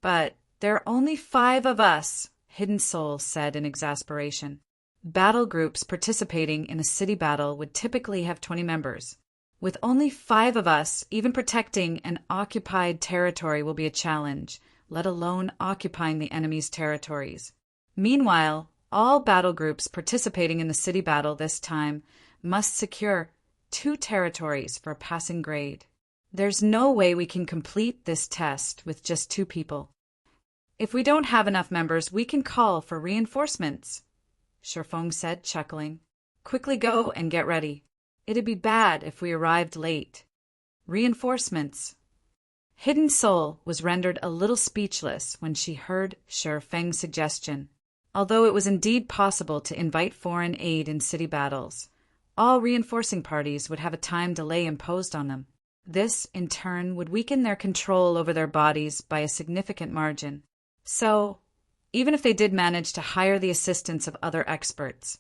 But there are only 5 of us, Hidden Soul said in exasperation. Battle groups participating in a city battle would typically have 20 members. With only 5 of us, even protecting an occupied territory will be a challenge, let alone occupying the enemy's territories. Meanwhile, all battle groups participating in the city battle this time must secure 2 territories for a passing grade. There's no way we can complete this test with just 2 people. If we don't have enough members, we can call for reinforcements, Sherfong said, chuckling. Quickly go and get ready. It'd be bad if we arrived late. Reinforcements. Hidden Soul was rendered a little speechless when she heard Sherfeng's suggestion. Although it was indeed possible to invite foreign aid in city battles, all reinforcing parties would have a time delay imposed on them. This, in turn, would weaken their control over their bodies by a significant margin. So, even if they did manage to hire the assistance of other experts,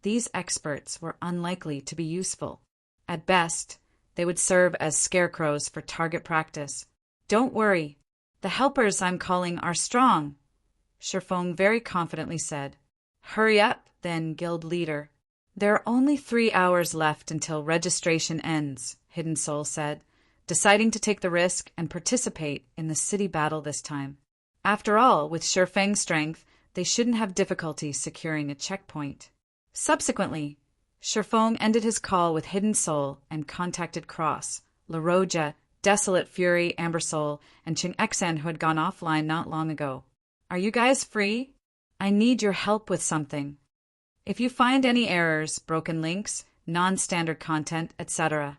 these experts were unlikely to be useful. At best, they would serve as scarecrows for target practice. Don't worry, the helpers I'm calling are strong, Sherfong very confidently said. Hurry up, then, guild leader. There are only 3 hours left until registration ends, Hidden Soul said, deciding to take the risk and participate in the city battle this time. After all, with Sherfeng's strength, they shouldn't have difficulty securing a checkpoint. Subsequently, Sherfong ended his call with Hidden Soul and contacted Cross, La Roja, Desolate Fury, Amber Soul, and Ching Xen, who had gone offline not long ago. Are you guys free? I need your help with something. If you find any errors, broken links, non-standard content, etc.,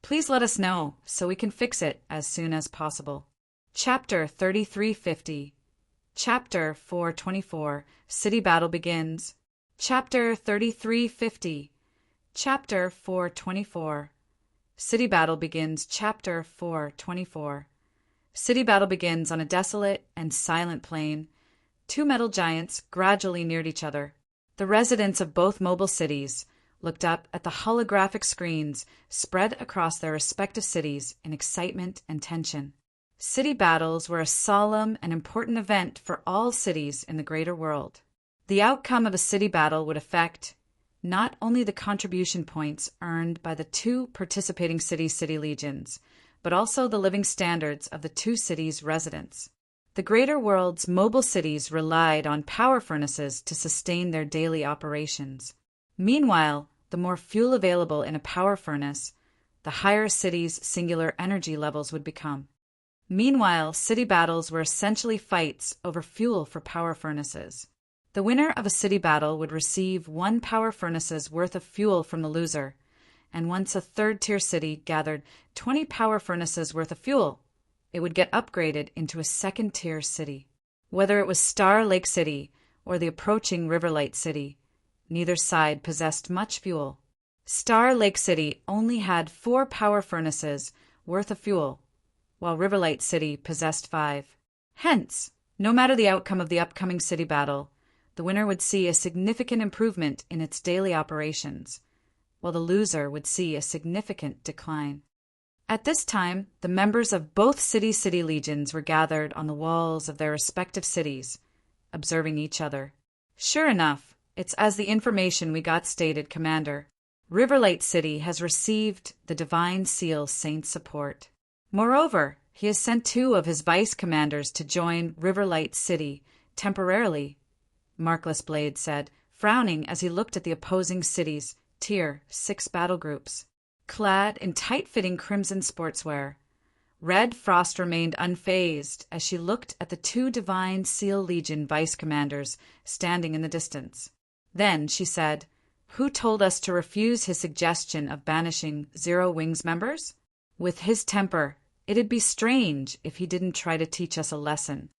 please let us know so we can fix it as soon as possible. Chapter 3350. Chapter 424. City Battle Begins. Chapter 3350. Chapter 424. City Battle Begins. Chapter 424. City battle begins on a desolate and silent plain. 2 metal giants gradually neared each other. The residents of both mobile cities looked up at the holographic screens spread across their respective cities in excitement and tension. City battles were a solemn and important event for all cities in the greater world. The outcome of a city battle would affect not only the contribution points earned by the 2 participating city legions, but also the living standards of the 2 cities' residents. The greater world's mobile cities relied on power furnaces to sustain their daily operations. Meanwhile, the more fuel available in a power furnace, the higher a city's singular energy levels would become. Meanwhile, city battles were essentially fights over fuel for power furnaces. The winner of a city battle would receive 1 power furnace's worth of fuel from the loser, and once a 3rd-tier city gathered 20 power furnaces worth of fuel, it would get upgraded into a 2nd-tier city. Whether it was Star Lake City or the approaching Riverlight City, neither side possessed much fuel. Star Lake City only had 4 power furnaces worth of fuel, while Riverlight City possessed 5. Hence, no matter the outcome of the upcoming city battle, the winner would see a significant improvement in its daily operations, while the loser would see a significant decline. At this time, the members of both city legions were gathered on the walls of their respective cities, observing each other. Sure enough, it's as the information we got stated, Commander. Riverlight City has received the Divine Seal Saint's support. Moreover, he has sent 2 of his vice commanders to join Riverlight City temporarily, Markless Blade said, frowning as he looked at the opposing cities' Tier 6 battle groups. Clad in tight-fitting crimson sportswear, Red Frost remained unfazed as she looked at the 2 Divine Seal Legion vice commanders standing in the distance. Then she said, "Who told us to refuse his suggestion of banishing Zero Wings members? With his temper, it'd be strange if he didn't try to teach us a lesson."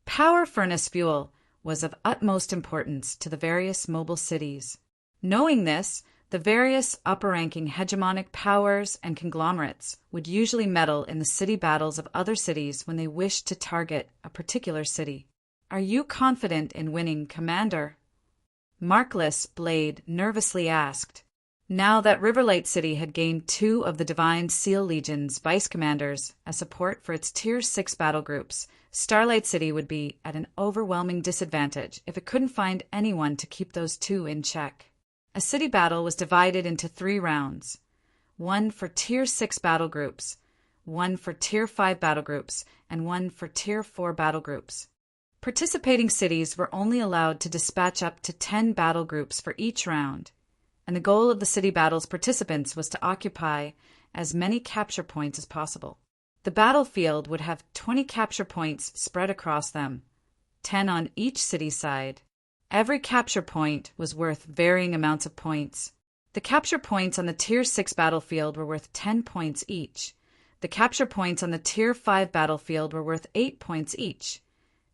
Power furnace fuel was of utmost importance to the various mobile cities. Knowing this, the various upper-ranking hegemonic powers and conglomerates would usually meddle in the city battles of other cities when they wished to target a particular city. "Are you confident in winning, Commander?" Markless Blade nervously asked. Now that Riverlight City had gained 2 of the Divine Seal Legion's vice commanders as support for its Tier 6 battle groups, Starlight City would be at an overwhelming disadvantage if it couldn't find anyone to keep those 2 in check. A city battle was divided into 3 rounds, 1 for Tier 6 battle groups, 1 for Tier 5 battle groups, and 1 for Tier 4 battle groups. Participating cities were only allowed to dispatch up to 10 battle groups for each round, and the goal of the city battle's participants was to occupy as many capture points as possible. The battlefield would have 20 capture points spread across them, 10 on each city side. Every capture point was worth varying amounts of points. The capture points on the Tier 6 battlefield were worth 10 points each. The capture points on the Tier 5 battlefield were worth 8 points each,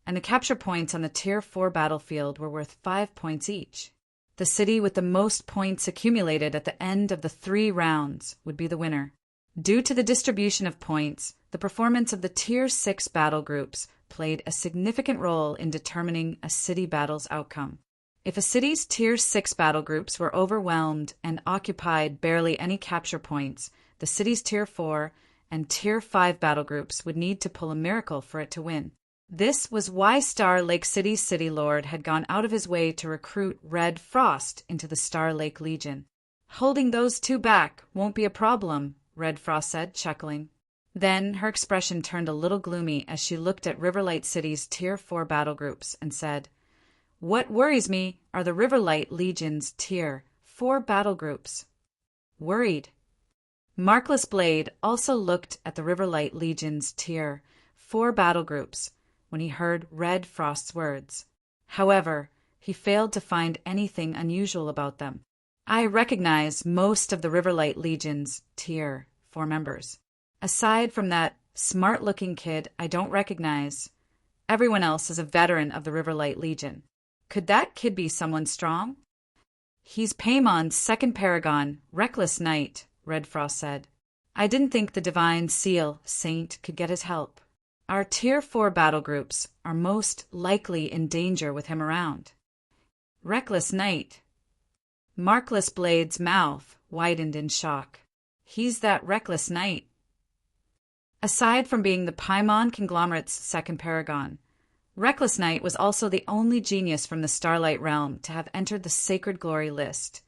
and the capture points on the Tier 4 battlefield were worth 5 points each. The city with the most points accumulated at the end of the 3 rounds would be the winner. Due to the distribution of points, the performance of the Tier 6 battle groups played a significant role in determining a city battle's outcome. If a city's Tier 6 battle groups were overwhelmed and occupied barely any capture points, the city's Tier 4 and Tier 5 battle groups would need to pull a miracle for it to win. This was why Star Lake City's City Lord had gone out of his way to recruit Red Frost into the Star Lake Legion. "Holding those 2 back won't be a problem," Red Frost said, chuckling. Then her expression turned a little gloomy as she looked at Riverlight City's Tier 4 battle groups and said, "What worries me are the Riverlight Legion's Tier 4 battle groups." Worried? Markless Blade also looked at the Riverlight Legion's Tier 4 battle groups when he heard Red Frost's words. However, he failed to find anything unusual about them. "I recognize most of the Riverlight Legion's Tier 4 members. Aside from that smart-looking kid I don't recognize, everyone else is a veteran of the Riverlight Legion. Could that kid be someone strong?" "He's Paymon's second paragon, Reckless Knight," Red Frost said. "I didn't think the Divine Seal Saint could get his help. Our Tier 4 battle groups are most likely in danger with him around." "Reckless Knight?" Markless Blade's mouth widened in shock. "He's that Reckless Knight." Aside from being the Paimon conglomerate's second paragon, Reckless Knight was also the only genius from the Starlight Realm to have entered the Sacred Glory list,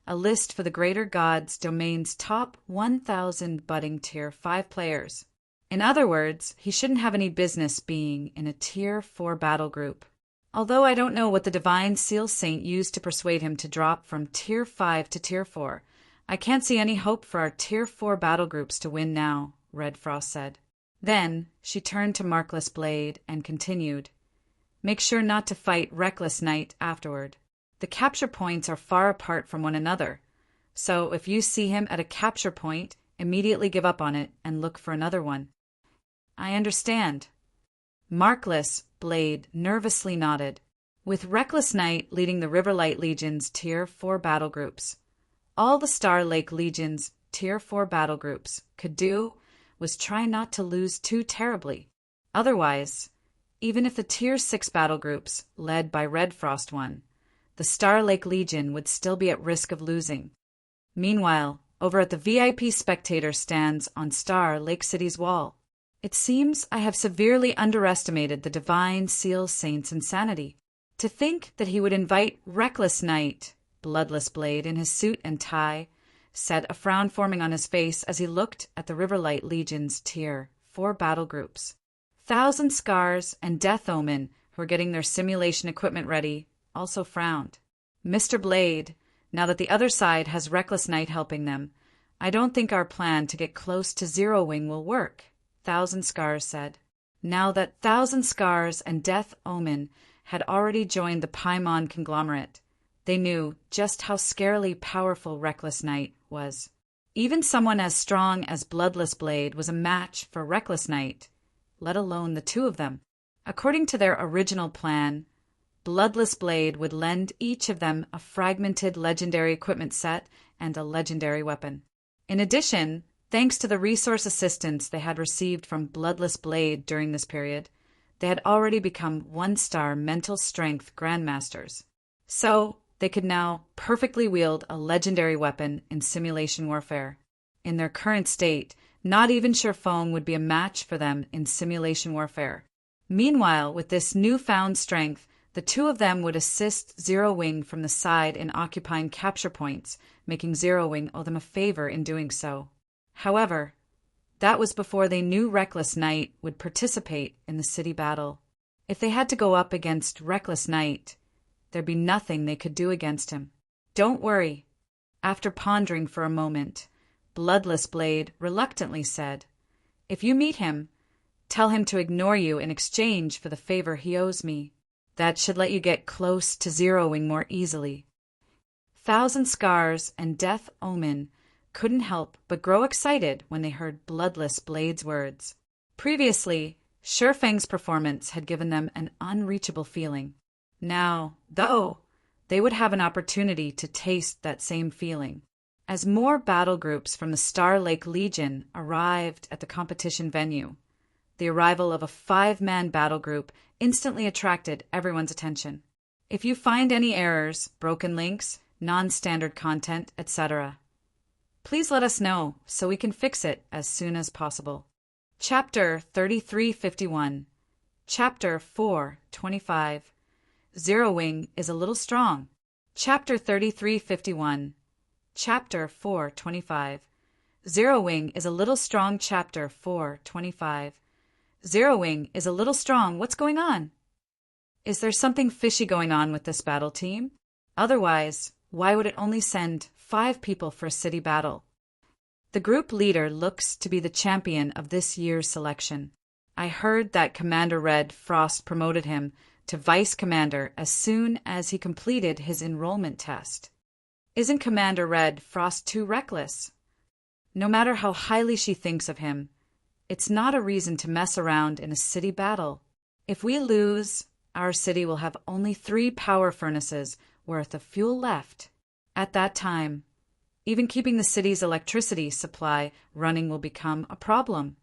a list for the Greater Gods domain's top 1,000 budding Tier 5 players. In other words, he shouldn't have any business being in a Tier 4 battle group. Although I don't know what the Divine Seal Saint used to persuade him to drop from Tier 5 to Tier 4, I can't see any hope for our Tier 4 battle groups to win now, Red Frost said. Then she turned to Markless Blade and continued, "Make sure not to fight Reckless Knight afterward. The capture points are far apart from one another, so if you see him at a capture point, immediately give up on it and look for another one." "I understand." Markless Blade nervously nodded. With Reckless Knight leading the Riverlight Legion's Tier 4 battle groups, all the Star Lake Legion's Tier 4 battle groups could do was try not to lose too terribly. Otherwise, even if the Tier 6 battle groups, led by Red Frost, won, the Star Lake Legion would still be at risk of losing. Meanwhile, over at the VIP spectator stands on Star Lake City's wall, "It seems I have severely underestimated the Divine Seal Saint's insanity. To think that he would invite Reckless Knight, Bloodless Blade, in his suit and tie," said, a frown forming on his face as he looked at the Riverlight Legion's Tier 4 battle groups. Thousand Scars and Death Omen, who were getting their simulation equipment ready, also frowned. "Mr. Blade, now that the other side has Reckless Knight helping them, I don't think our plan to get close to Zero Wing will work," Thousand Scars said. Now that Thousand Scars and Death Omen had already joined the Paimon conglomerate, they knew just how scarily powerful Reckless Knight was. Even someone as strong as Bloodless Blade was a match for Reckless Knight, let alone the 2 of them. According to their original plan, Bloodless Blade would lend each of them a fragmented legendary equipment set and a legendary weapon. In addition, thanks to the resource assistance they had received from Bloodless Blade during this period, they had already become 1-star mental strength grandmasters. So, They could now perfectly wield a legendary weapon in simulation warfare. In their current state, not even Sherfeng would be a match for them in simulation warfare. Meanwhile, with this newfound strength, the two of them would assist Zero Wing from the side in occupying capture points, making Zero Wing owe them a favor in doing so. However, that was before they knew Reckless Knight would participate in the city battle. If they had to go up against Reckless Knight, there'd be nothing they could do against him. Don't worry. After pondering for a moment, Bloodless Blade reluctantly said, "If you meet him, tell him to ignore you in exchange for the favor he owes me. That should let you get close to Zero Wing more easily." Thousand Scars and Death Omen couldn't help but grow excited when they heard Bloodless Blade's words. Previously, Sherfeng's performance had given them an unreachable feeling. Now, though, they would have an opportunity to taste that same feeling. As more battle groups from the Star Lake Legion arrived at the competition venue, the arrival of a 5-man battle group instantly attracted everyone's attention. If you find any errors, broken links, non-standard content, etc., please let us know so we can fix it as soon as possible. Chapter 3351. Chapter 425. Zero Wing is a little strong. Chapter 3351. Chapter 425. Zero Wing is a little strong. Chapter 425. Zero Wing is a little strong. What's going on? Is there something fishy going on with this battle team? Otherwise, why would it only send 5 people for a city battle? The group leader looks to be the champion of this year's selection. I heard that Commander Red Frost promoted him to Vice Commander as soon as he completed his enrollment test. Isn't Commander Red Frost too reckless? No matter how highly she thinks of him, it's not a reason to mess around in a city battle. If we lose, our city will have only 3 power furnaces worth of fuel left. At that time, even keeping the city's electricity supply running will become a problem.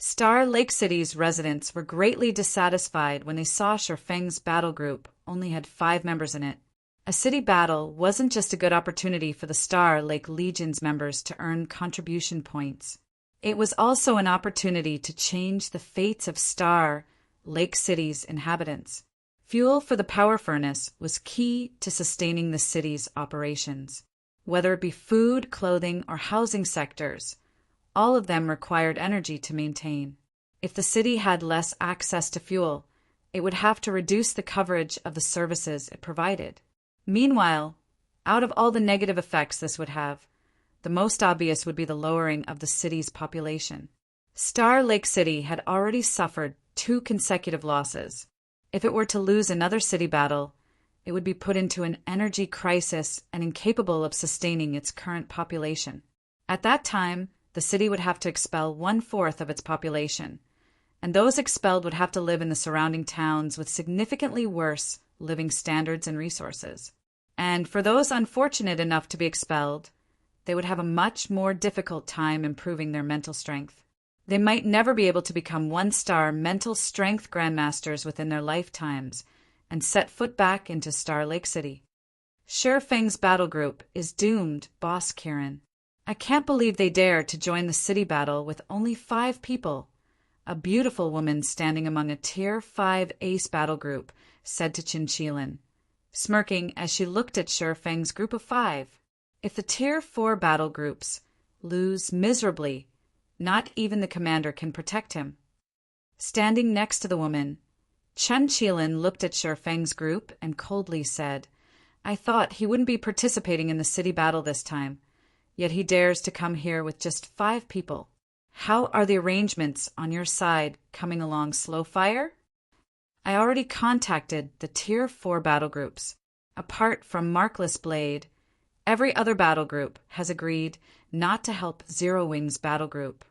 Star Lake City's residents were greatly dissatisfied when they saw Sherfeng's battle group only had 5 members in it. A city battle wasn't just a good opportunity for the Star Lake Legion's members to earn contribution points. It was also an opportunity to change the fates of Star Lake City's inhabitants. Fuel for the power furnace was key to sustaining the city's operations. Whether it be food, clothing, or housing sectors, all of them required energy to maintain. If the city had less access to fuel, it would have to reduce the coverage of the services it provided. Meanwhile, out of all the negative effects this would have, the most obvious would be the lowering of the city's population. Star Lake City had already suffered 2 consecutive losses. If it were to lose another city battle, it would be put into an energy crisis and incapable of sustaining its current population. At that time, the city would have to expel 1/4 of its population, and those expelled would have to live in the surrounding towns with significantly worse living standards and resources. And for those unfortunate enough to be expelled, they would have a much more difficult time improving their mental strength. They might never be able to become 1-star mental strength grandmasters within their lifetimes and set foot back into Star Lake City. Sherfeng's battle group is doomed, Boss Kirin. I can't believe they dare to join the city battle with only 5 people. A beautiful woman standing among a Tier 5 ace battle group said to Chinchilin, smirking as she looked at Sherfeng's group of 5. If the Tier 4 battle groups lose miserably, not even the commander can protect him. Standing next to the woman, Chinchilin looked at Sherfeng's group and coldly said, "I thought he wouldn't be participating in the city battle this time, yet he dares to come here with just 5 people. How are the arrangements on your side coming along, slow fire?" I already contacted the Tier 4 battle groups. Apart from Markless Blade, every other battle group has agreed not to help Zero Wing's battle group.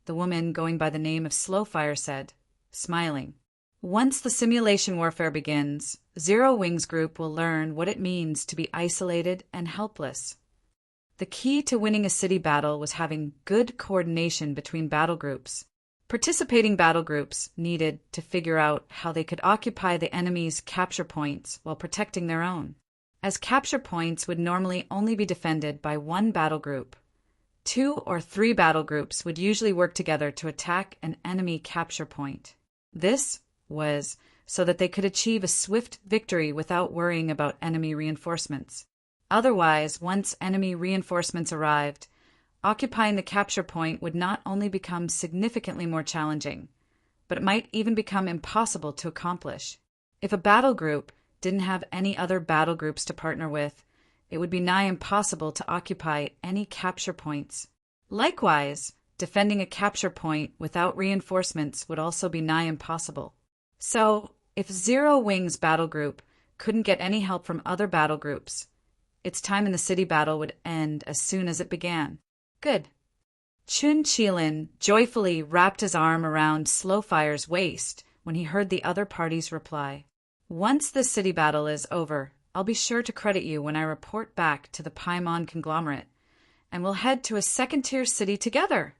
The woman going by the name of Slowfire said, smiling, "Once the simulation warfare begins, Zero Wing's group will learn what it means to be isolated and helpless." The key to winning a city battle was having good coordination between battle groups. Participating battle groups needed to figure out how they could occupy the enemy's capture points while protecting their own. as capture points would normally only be defended by one battle group. 2 or 3 battle groups would usually work together to attack an enemy capture point. This was so that they could achieve a swift victory without worrying about enemy reinforcements. Otherwise, once enemy reinforcements arrived, occupying the capture point would not only become significantly more challenging, but it might even become impossible to accomplish. If a battle group didn't have any other battle groups to partner with, it would be nigh impossible to occupy any capture points. Likewise, defending a capture point without reinforcements would also be nigh impossible. So, if Zero Wing's battle group couldn't get any help from other battle groups, its time in the city battle would end as soon as it began. Good. Chun Qilin joyfully wrapped his arm around Slowfire's waist when he heard the other party's reply. Once the city battle is over, I'll be sure to credit you when I report back to the Paimon conglomerate, and we'll head to a second-tier city together.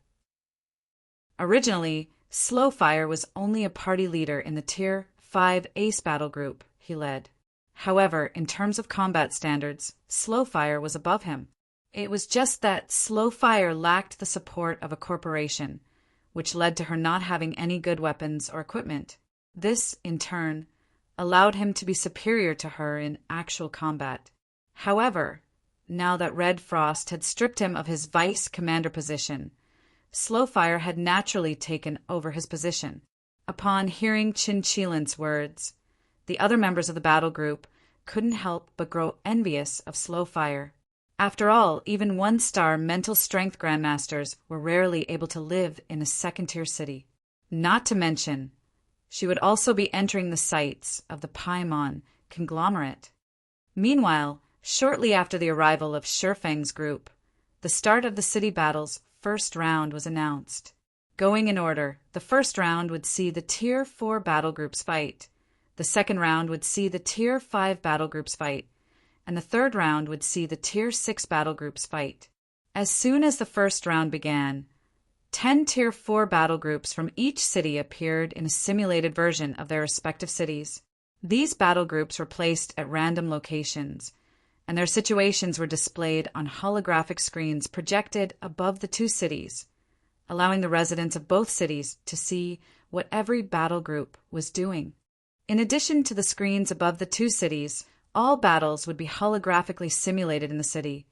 Originally, Slowfire was only a party leader in the Tier 5 Ace battle group he led. However, in terms of combat standards, Slowfire was above him. It was just that Slowfire lacked the support of a corporation, which led to her not having any good weapons or equipment. This, in turn, allowed him to be superior to her in actual combat. However, now that Red Frost had stripped him of his vice commander position, Slowfire had naturally taken over his position. Upon hearing Chun Qilin's words, the other members of the battle group couldn't help but grow envious of Slowfire. After all, even 1-star mental strength grandmasters were rarely able to live in a second-tier city. Not to mention, she would also be entering the sights of the Paimon conglomerate. Meanwhile, shortly after the arrival of Shifeng's group, the start of the city battle's first round was announced. Going in order, the first round would see the Tier 4 battle groups fight, the second round would see the Tier 5 battle groups fight, and the third round would see the Tier 6 battle groups fight. As soon as the first round began, 10 Tier 4 battle groups from each city appeared in a simulated version of their respective cities. These battle groups were placed at random locations, and their situations were displayed on holographic screens projected above the 2 cities, allowing the residents of both cities to see what every battle group was doing. In addition to the screens above the 2 cities, all battles would be holographically simulated in the city,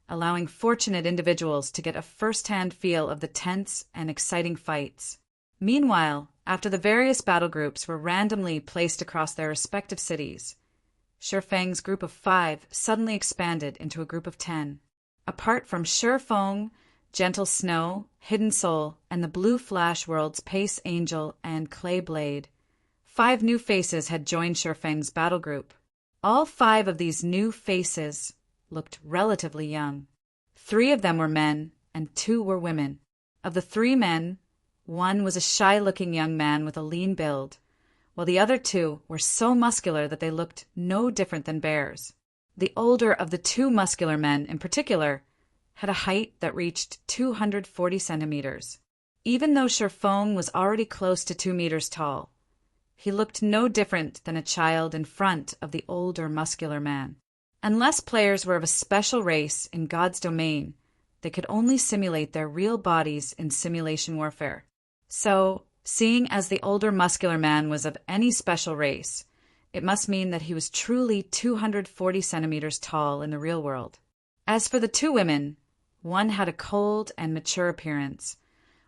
allowing fortunate individuals to get a first-hand feel of the tense and exciting fights. Meanwhile, after the various battle groups were randomly placed across their respective cities, Shifeng's group of 5 suddenly expanded into a group of 10. Apart from Shifeng, Gentle Snow, Hidden Soul, and the Blue Flash World's Pace Angel and Clay Blade, 5 new faces had joined Shifeng's battle group. All 5 of these new faces looked relatively young. 3 of them were men, and 2 were women. Of the 3 men, 1 was a shy-looking young man with a lean build, while the other 2 were so muscular that they looked no different than bears. The older of the 2 muscular men, in particular, had a height that reached 240 centimeters. Even though Shifeng was already close to 2 meters tall, he looked no different than a child in front of the older muscular man. Unless players were of a special race in God's domain, they could only simulate their real bodies in simulation warfare. So, seeing as the older muscular man was of any special race, it must mean that he was truly 240 centimeters tall in the real world. As for the 2 women, one had a cold and mature appearance,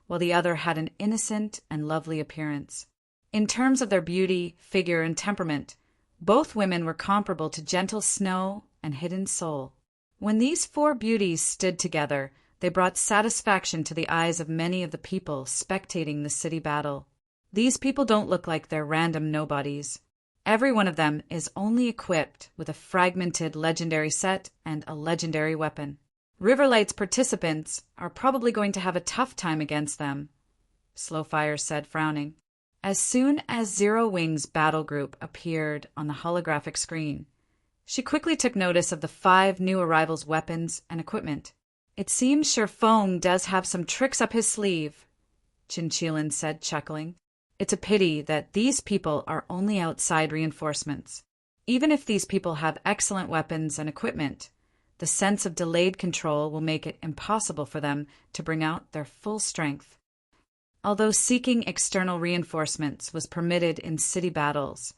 while the other had an innocent and lovely appearance. In terms of their beauty, figure, and temperament, both women were comparable to Gentle Snow and Hidden Soul. When these 4 beauties stood together, they brought satisfaction to the eyes of many of the people spectating the city battle. These people don't look like they're random nobodies. Every one of them is only equipped with a fragmented legendary set and a legendary weapon. Riverlight's participants are probably going to have a tough time against them, Slowfire said, frowning. As soon as Zero Wing's battle group appeared on the holographic screen, she quickly took notice of the 5 new arrivals' weapons and equipment. It seems Shifeng does have some tricks up his sleeve, Chun Qilin said, chuckling. It's a pity that these people are only outside reinforcements. Even if these people have excellent weapons and equipment, the sense of delayed control will make it impossible for them to bring out their full strength. Although seeking external reinforcements was permitted in city battles,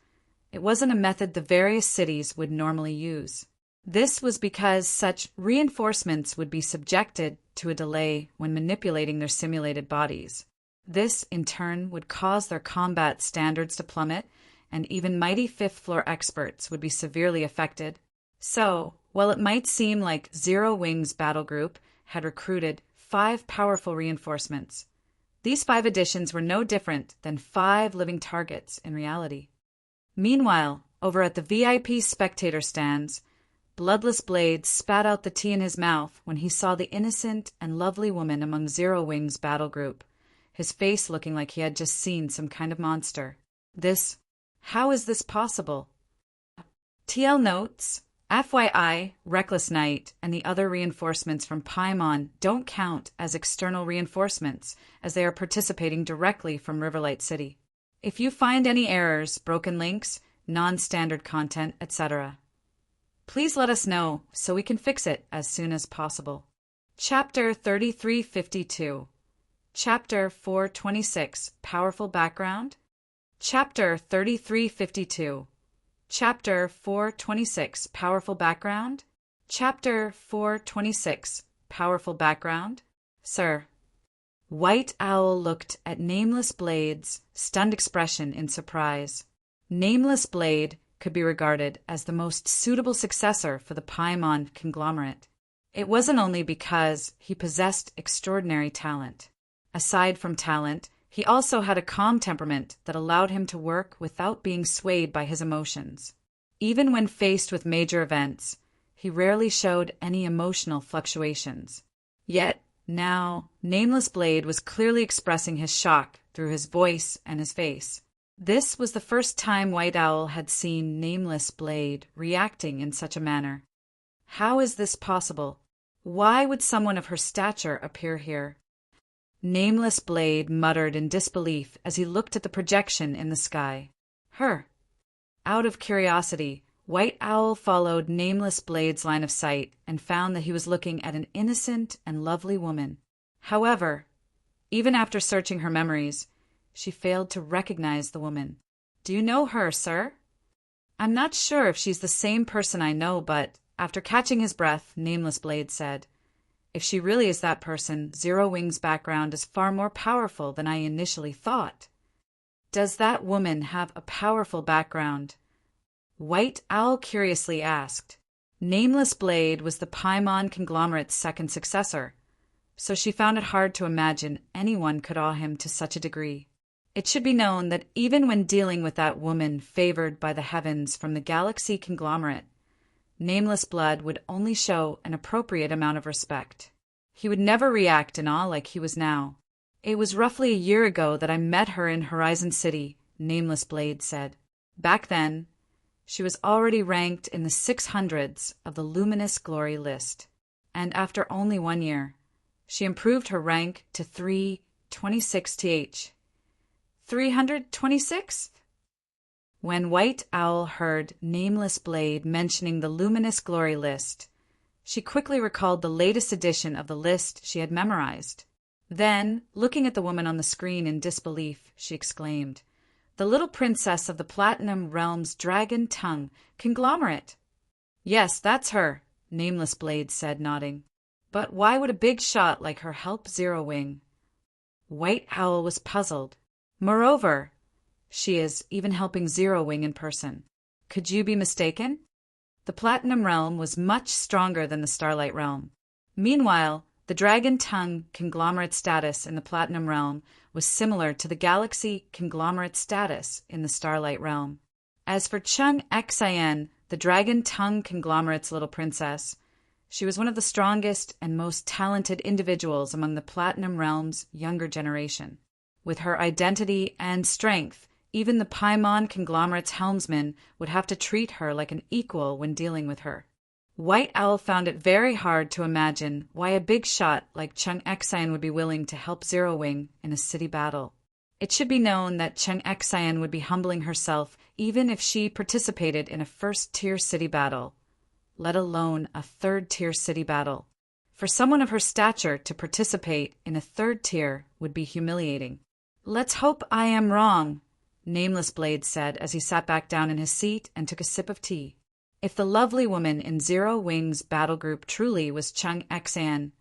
it wasn't a method the various cities would normally use. This was because such reinforcements would be subjected to a delay when manipulating their simulated bodies. This, in turn, would cause their combat standards to plummet, and even mighty fifth-floor experts would be severely affected. So, while it might seem like Zero Wing's battle group had recruited 5 powerful reinforcements, these 5 additions were no different than 5 living targets in reality. Meanwhile, over at the VIP spectator stands, Bloodless Blade spat out the tea in his mouth when he saw the innocent and lovely woman among Zero Wing's battle group, his face looking like he had just seen some kind of monster. How is this possible? TL notes, FYI, Reckless Knight and the other reinforcements from Paimon don't count as external reinforcements, as they are participating directly from Riverlight City. If you find any errors, broken links, non-standard content, etc., please let us know so we can fix it as soon as possible. Chapter 3352. Chapter 426, Powerful Background. Chapter 3352. Chapter 426, Powerful Background. Chapter 426, Powerful Background. Sir. White Owl looked at Nameless Blade's stunned expression in surprise. Nameless Blade could be regarded as the most suitable successor for the Paimon conglomerate. It wasn't only because he possessed extraordinary talent. Aside from talent, he also had a calm temperament that allowed him to work without being swayed by his emotions. Even when faced with major events, he rarely showed any emotional fluctuations. Yet, now, Nameless Blade was clearly expressing his shock through his voice and his face. This was the first time White Owl had seen Nameless Blade reacting in such a manner. How is this possible? Why would someone of her stature appear here? Nameless Blade muttered in disbelief as he looked at the projection in the sky. Her. Out of curiosity, White Owl followed Nameless Blade's line of sight and found that he was looking at an innocent and lovely woman. However, even after searching her memories, she failed to recognize the woman. Do you know her, sir? I'm not sure if she's the same person I know, but after catching his breath, Nameless Blade said, if she really is that person, Zero Wing's background is far more powerful than I initially thought. Does that woman have a powerful background? White Owl curiously asked. Nameless Blade was the Paimon conglomerate's second successor, so she found it hard to imagine anyone could awe him to such a degree. It should be known that even when dealing with that woman favored by the heavens from the galaxy conglomerate, Nameless Blood would only show an appropriate amount of respect. He would never react in awe like he was now. It was roughly a year ago that I met her in Horizon City, Nameless Blade said. Back then, she was already ranked in the 600s of the Luminous Glory list, and after only 1 year, she improved her rank to 326th. 326? When White Owl heard Nameless Blade mentioning the Luminous Glory list, she quickly recalled the latest edition of the list she had memorized. Then, looking at the woman on the screen in disbelief, she exclaimed, the little princess of the Platinum Realm's Dragon Tongue conglomerate. Yes, that's her, Nameless Blade said, nodding. But why would a big shot like her help Zero Wing? White Owl was puzzled. Moreover, she is even helping Zero Wing in person. Could you be mistaken? The Platinum Realm was much stronger than the Starlight Realm. Meanwhile, the Dragon Tongue conglomerate status in the Platinum Realm was similar to the Galaxy conglomerate status in the Starlight Realm. As for Chung Xin, the Dragon Tongue conglomerate's little princess, she was one of the strongest and most talented individuals among the Platinum Realm's younger generation. With her identity and strength, even the Paimon conglomerate's helmsman would have to treat her like an equal when dealing with her. White Owl found it very hard to imagine why a big shot like Chung Xin would be willing to help Zero Wing in a city battle. It should be known that Cheng Xian would be humbling herself even if she participated in a first-tier city battle, let alone a third-tier city battle. For someone of her stature to participate in a third tier would be humiliating. "Let's hope I am wrong," Nameless Blade said as he sat back down in his seat and took a sip of tea. If the lovely woman in Zero Wings battle group truly was Cheng Xian,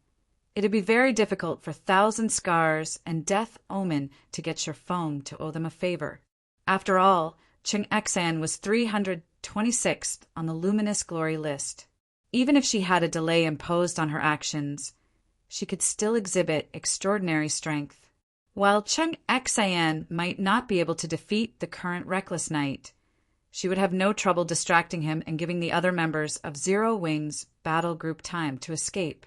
it'd be very difficult for Thousand Scars and Death Omen to get your foam to owe them a favor. After all, Cheng Xian was 326th on the Luminous Glory list. Even if she had a delay imposed on her actions, she could still exhibit extraordinary strength. While Cheng Xian might not be able to defeat the current Reckless Knight, she would have no trouble distracting him and giving the other members of Zero Wings battle group time to escape.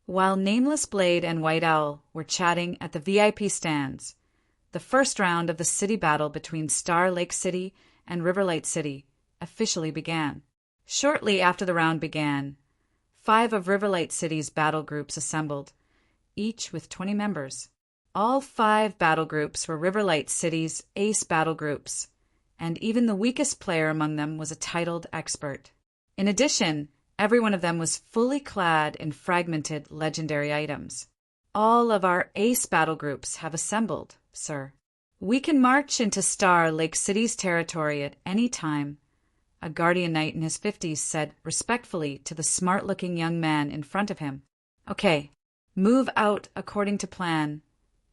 While Nameless Blade and White Owl were chatting at the VIP stands, the first round of the city battle between Star Lake City and Riverlight City officially began. Shortly after the round began, 5 of Riverlight City's battle groups assembled, each with 20 members. All 5 battle groups were Riverlight City's ace battle groups, and even the weakest player among them was a titled expert. In addition, every one of them was fully clad in fragmented legendary items. "All of our ace battle groups have assembled, sir. We can march into Star Lake City's territory at any time," a Guardian Knight in his 50s said respectfully to the smart-looking young man in front of him. "Okay, move out according to plan,"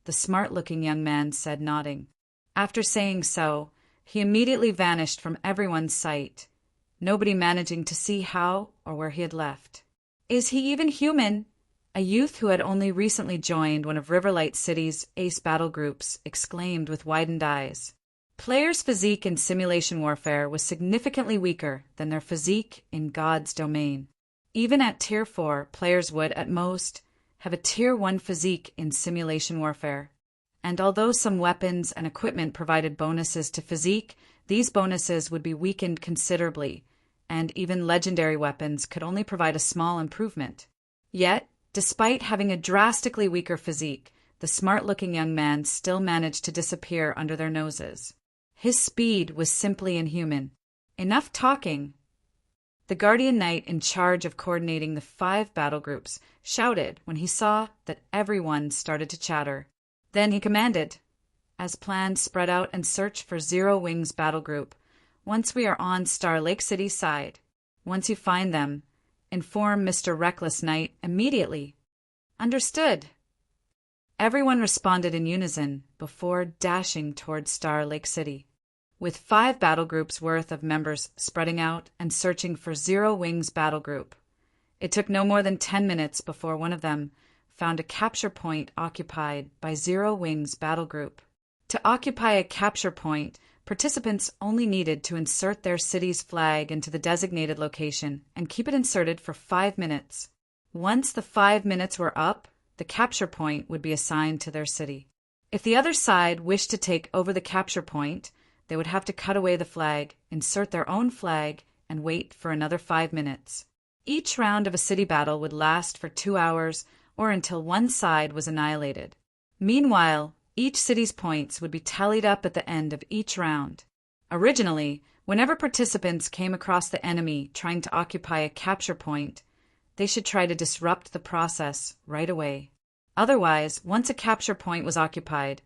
the smart-looking young man said, nodding. After saying so, he immediately vanished from everyone's sight, nobody managing to see how or where he had left. "Is he even human?" A youth who had only recently joined one of Riverlight City's ace battle groups exclaimed with widened eyes. Players' physique in simulation warfare was significantly weaker than their physique in God's domain. Even at Tier 4, players would, at most, have a Tier 1 physique in simulation warfare. And although some weapons and equipment provided bonuses to physique, these bonuses would be weakened considerably, and even legendary weapons could only provide a small improvement. Yet, despite having a drastically weaker physique, the smart-looking young man still managed to disappear under their noses. His speed was simply inhuman. Enough talking. The Guardian Knight in charge of coordinating the 5 battle groups shouted when he saw that everyone started to chatter. Then he commanded, "As planned, spread out and search for Zero Wings battle group. Once we are on Star Lake City's side. Once you find them, inform Mr. Reckless Knight immediately." "Understood." Everyone responded in unison before dashing toward Star Lake City. With 5 battle groups worth of members spreading out and searching for Zero Wings battle group, it took no more than 10 minutes before one of them found a capture point occupied by Zero Wings battle group. To occupy a capture point, participants only needed to insert their city's flag into the designated location and keep it inserted for 5 minutes. Once the 5 minutes were up, the capture point would be assigned to their city. If the other side wished to take over the capture point, they would have to cut away the flag, insert their own flag, and wait for another 5 minutes. Each round of a city battle would last for 2 hours or until one side was annihilated. Meanwhile, each city's points would be tallied up at the end of each round. Originally, whenever participants came across the enemy trying to occupy a capture point, they should try to disrupt the process right away. Otherwise, once a capture point was occupied,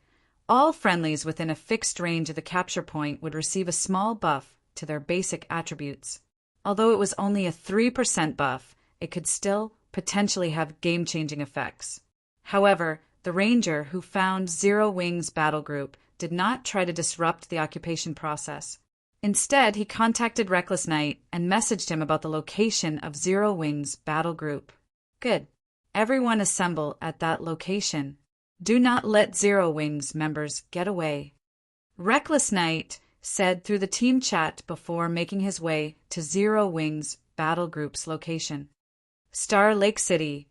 all friendlies within a fixed range of the capture point would receive a small buff to their basic attributes. Although it was only a 3% buff, it could still potentially have game-changing effects. However, the ranger who found Zero Wings battle group did not try to disrupt the occupation process. Instead, he contacted Reckless Knight and messaged him about the location of Zero Wings battle group. "Good. Everyone assemble at that location. Do not let Zero Wings members get away." Reckless Knight said through the team chat before making his way to Zero Wings battle group's location. Star Lake City,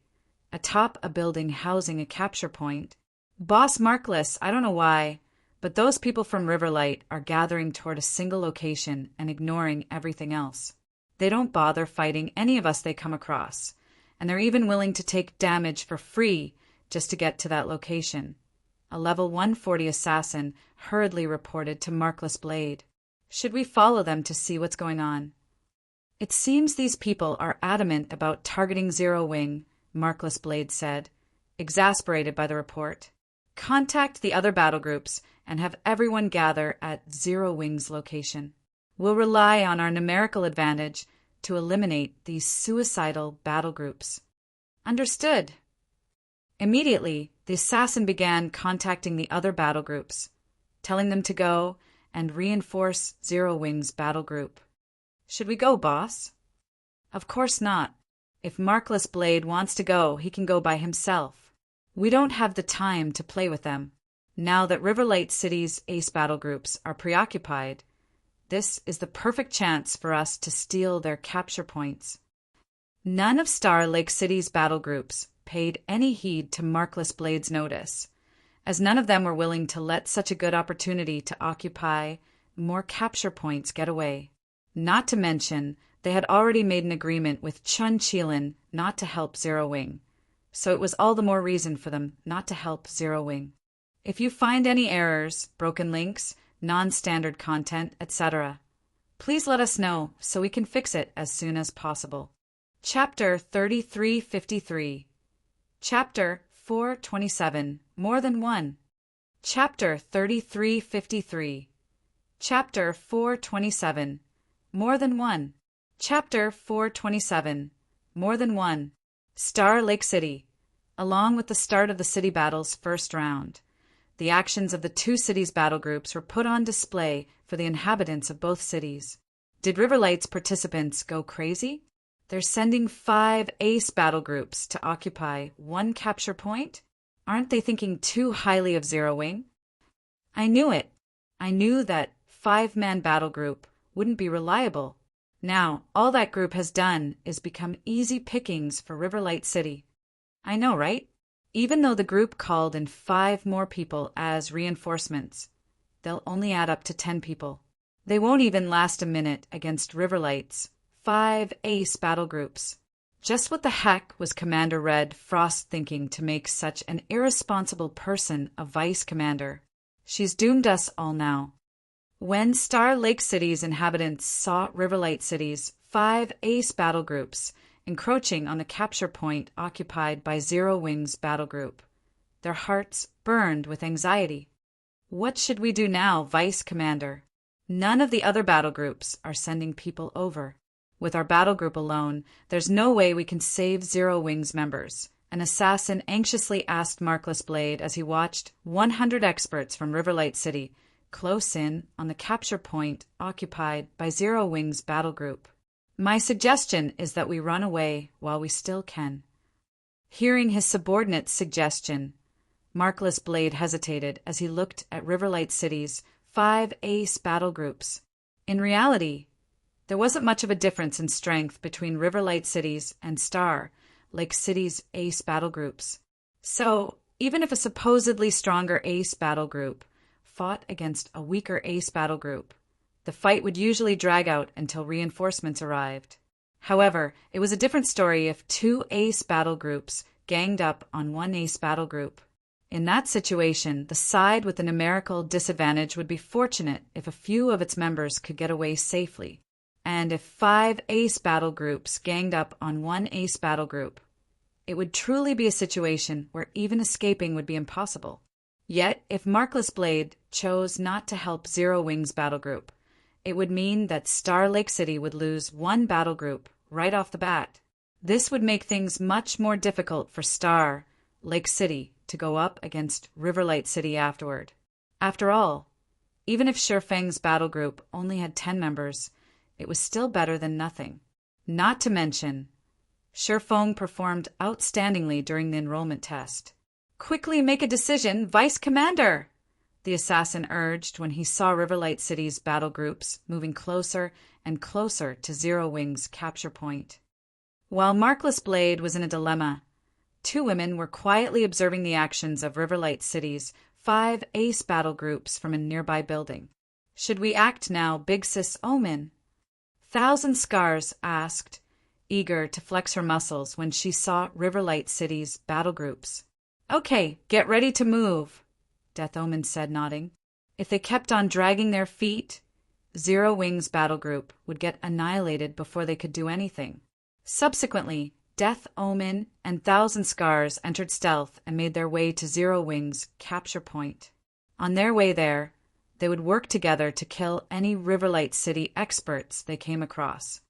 atop a building housing a capture point. "Boss Markless, I don't know why, but those people from Riverlight are gathering toward a single location and ignoring everything else. They don't bother fighting any of us they come across, and they're even willing to take damage for free just to get to that location. a level 140 assassin hurriedly reported to Markless Blade. Should we follow them to see what's going on? It seems these people are adamant about targeting Zero Wing, Markless Blade said, exasperated by the report. Contact the other battle groups and have everyone gather at Zero Wing's location. We'll rely on our numerical advantage to eliminate these suicidal battle groups. Understood. Immediately, the assassin began contacting the other battle groups, telling them to go and reinforce Zero Wing's battle group. Should we go, boss? Of course not. If Markless Blade wants to go, he can go by himself. We don't have the time to play with them. Now that Riverlight City's ace battle groups are preoccupied, this is the perfect chance for us to steal their capture points. None of Star Lake City's battle groups paid any heed to Markless Blade's notice, as none of them were willing to let such a good opportunity to occupy more capture points get away. Not to mention, they had already made an agreement with Chun Chilin not to help Zero Wing, so it was all the more reason for them not to help Zero Wing. If you find any errors, broken links, non-standard content, etc., please let us know so we can fix it as soon as possible. Chapter 3353. Chapter 427. More than one. Chapter 3353. Chapter 427. More than one. Chapter 427. More than one. Star Lake City. Along with the start of the city battle's first round, the actions of the two cities' battle groups were put on display for the inhabitants of both cities. Did Riverlight's participants go crazy? They're sending 5 ace battle groups to occupy 1 capture point? Aren't they thinking too highly of Zero Wing? I knew it. I knew that 5-man battle group wouldn't be reliable. Now, all that group has done is become easy pickings for Riverlight City. I know, right? Even though the group called in 5 more people as reinforcements, they'll only add up to 10 people. They won't even last a minute against Riverlight's 5 ace battle groups. Just what the heck was Commander Red Frost thinking to make such an irresponsible person a vice commander? She's doomed us all now. When Star Lake City's inhabitants saw Riverlight City's 5 ace battle groups encroaching on the capture point occupied by Zero Wing's battle group, their hearts burned with anxiety. What should we do now, Vice Commander? None of the other battle groups are sending people over. With our battle group alone, there's no way we can save Zero Wing's members, an assassin anxiously asked Markless Blade as he watched 100 experts from Riverlight City close in on the capture point occupied by Zero Wing's battle group. My suggestion is that we run away while we still can. Hearing his subordinate's suggestion, Markless Blade hesitated as he looked at Riverlight City's 5 ace battle groups. In reality, there wasn't much of a difference in strength between Riverlight City's and Star Lake City's ace battle groups. So, even if a supposedly stronger ace battle group fought against a weaker ace battle group, the fight would usually drag out until reinforcements arrived. However, it was a different story if 2 ace battle groups ganged up on 1 ace battle group. In that situation, the side with the numerical disadvantage would be fortunate if a few of its members could get away safely. And if 5 ace battle groups ganged up on 1 ace battle group, it would truly be a situation where even escaping would be impossible. Yet, if Markless Blade chose not to help Zero Wing's battle group, it would mean that Star Lake City would lose 1 battle group right off the bat. This would make things much more difficult for Star Lake City to go up against Riverlight City afterward. After all, even if Shifeng's battle group only had 10 members, it was still better than nothing. Not to mention, Shifeng performed outstandingly during the enrollment test. Quickly make a decision, Vice Commander! The assassin urged when he saw Riverlight City's battle groups moving closer and closer to Zero Wing's capture point. While Markless Blade was in a dilemma, 2 women were quietly observing the actions of Riverlight City's 5 ace battle groups from a nearby building. Should we act now, Big Sis Omin? Thousand Scars asked, eager to flex her muscles when she saw Riverlight City's battle groups. Okay, get ready to move. Death Omen said, nodding. If they kept on dragging their feet, Zero Wing's battle group would get annihilated before they could do anything. Subsequently, Death Omen and Thousand Scars entered stealth and made their way to Zero Wing's capture point. On their way there, they would work together to kill any Riverlight City experts they came across.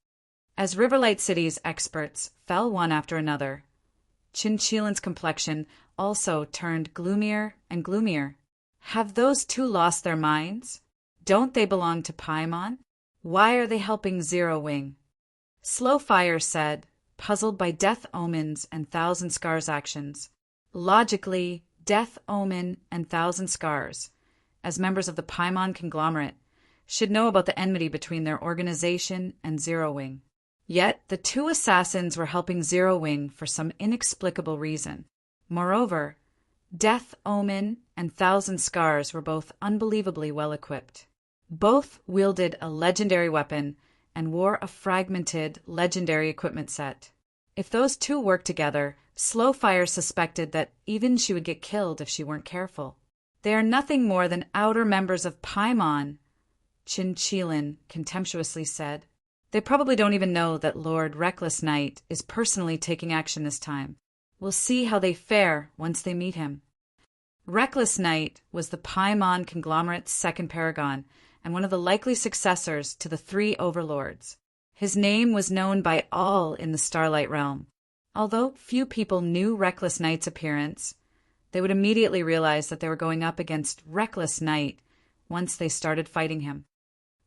As Riverlight City's experts fell one after another, Chinchilin's complexion also turned gloomier and gloomier. Have those two lost their minds? Don't they belong to Paimon? Why are they helping Zero Wing? Slowfire said, puzzled by Death Omen's and Thousand Scars' actions. Logically, Death Omen and Thousand Scars, as members of the Paimon conglomerate, should know about the enmity between their organization and Zero Wing. Yet, the two assassins were helping Zero Wing for some inexplicable reason. Moreover, Death Omen and Thousand Scars were both unbelievably well-equipped. Both wielded a legendary weapon and wore a fragmented legendary equipment set. If those two worked together, Slowfire suspected that even she would get killed if she weren't careful. They are nothing more than outer members of Paimon, Chinchilin contemptuously said. They probably don't even know that Lord Reckless Knight is personally taking action this time. We'll see how they fare once they meet him. Reckless Knight was the Paimon conglomerate's second paragon and one of the likely successors to the three overlords. His name was known by all in the Starlight Realm. Although few people knew Reckless Knight's appearance, they would immediately realize that they were going up against Reckless Knight once they started fighting him.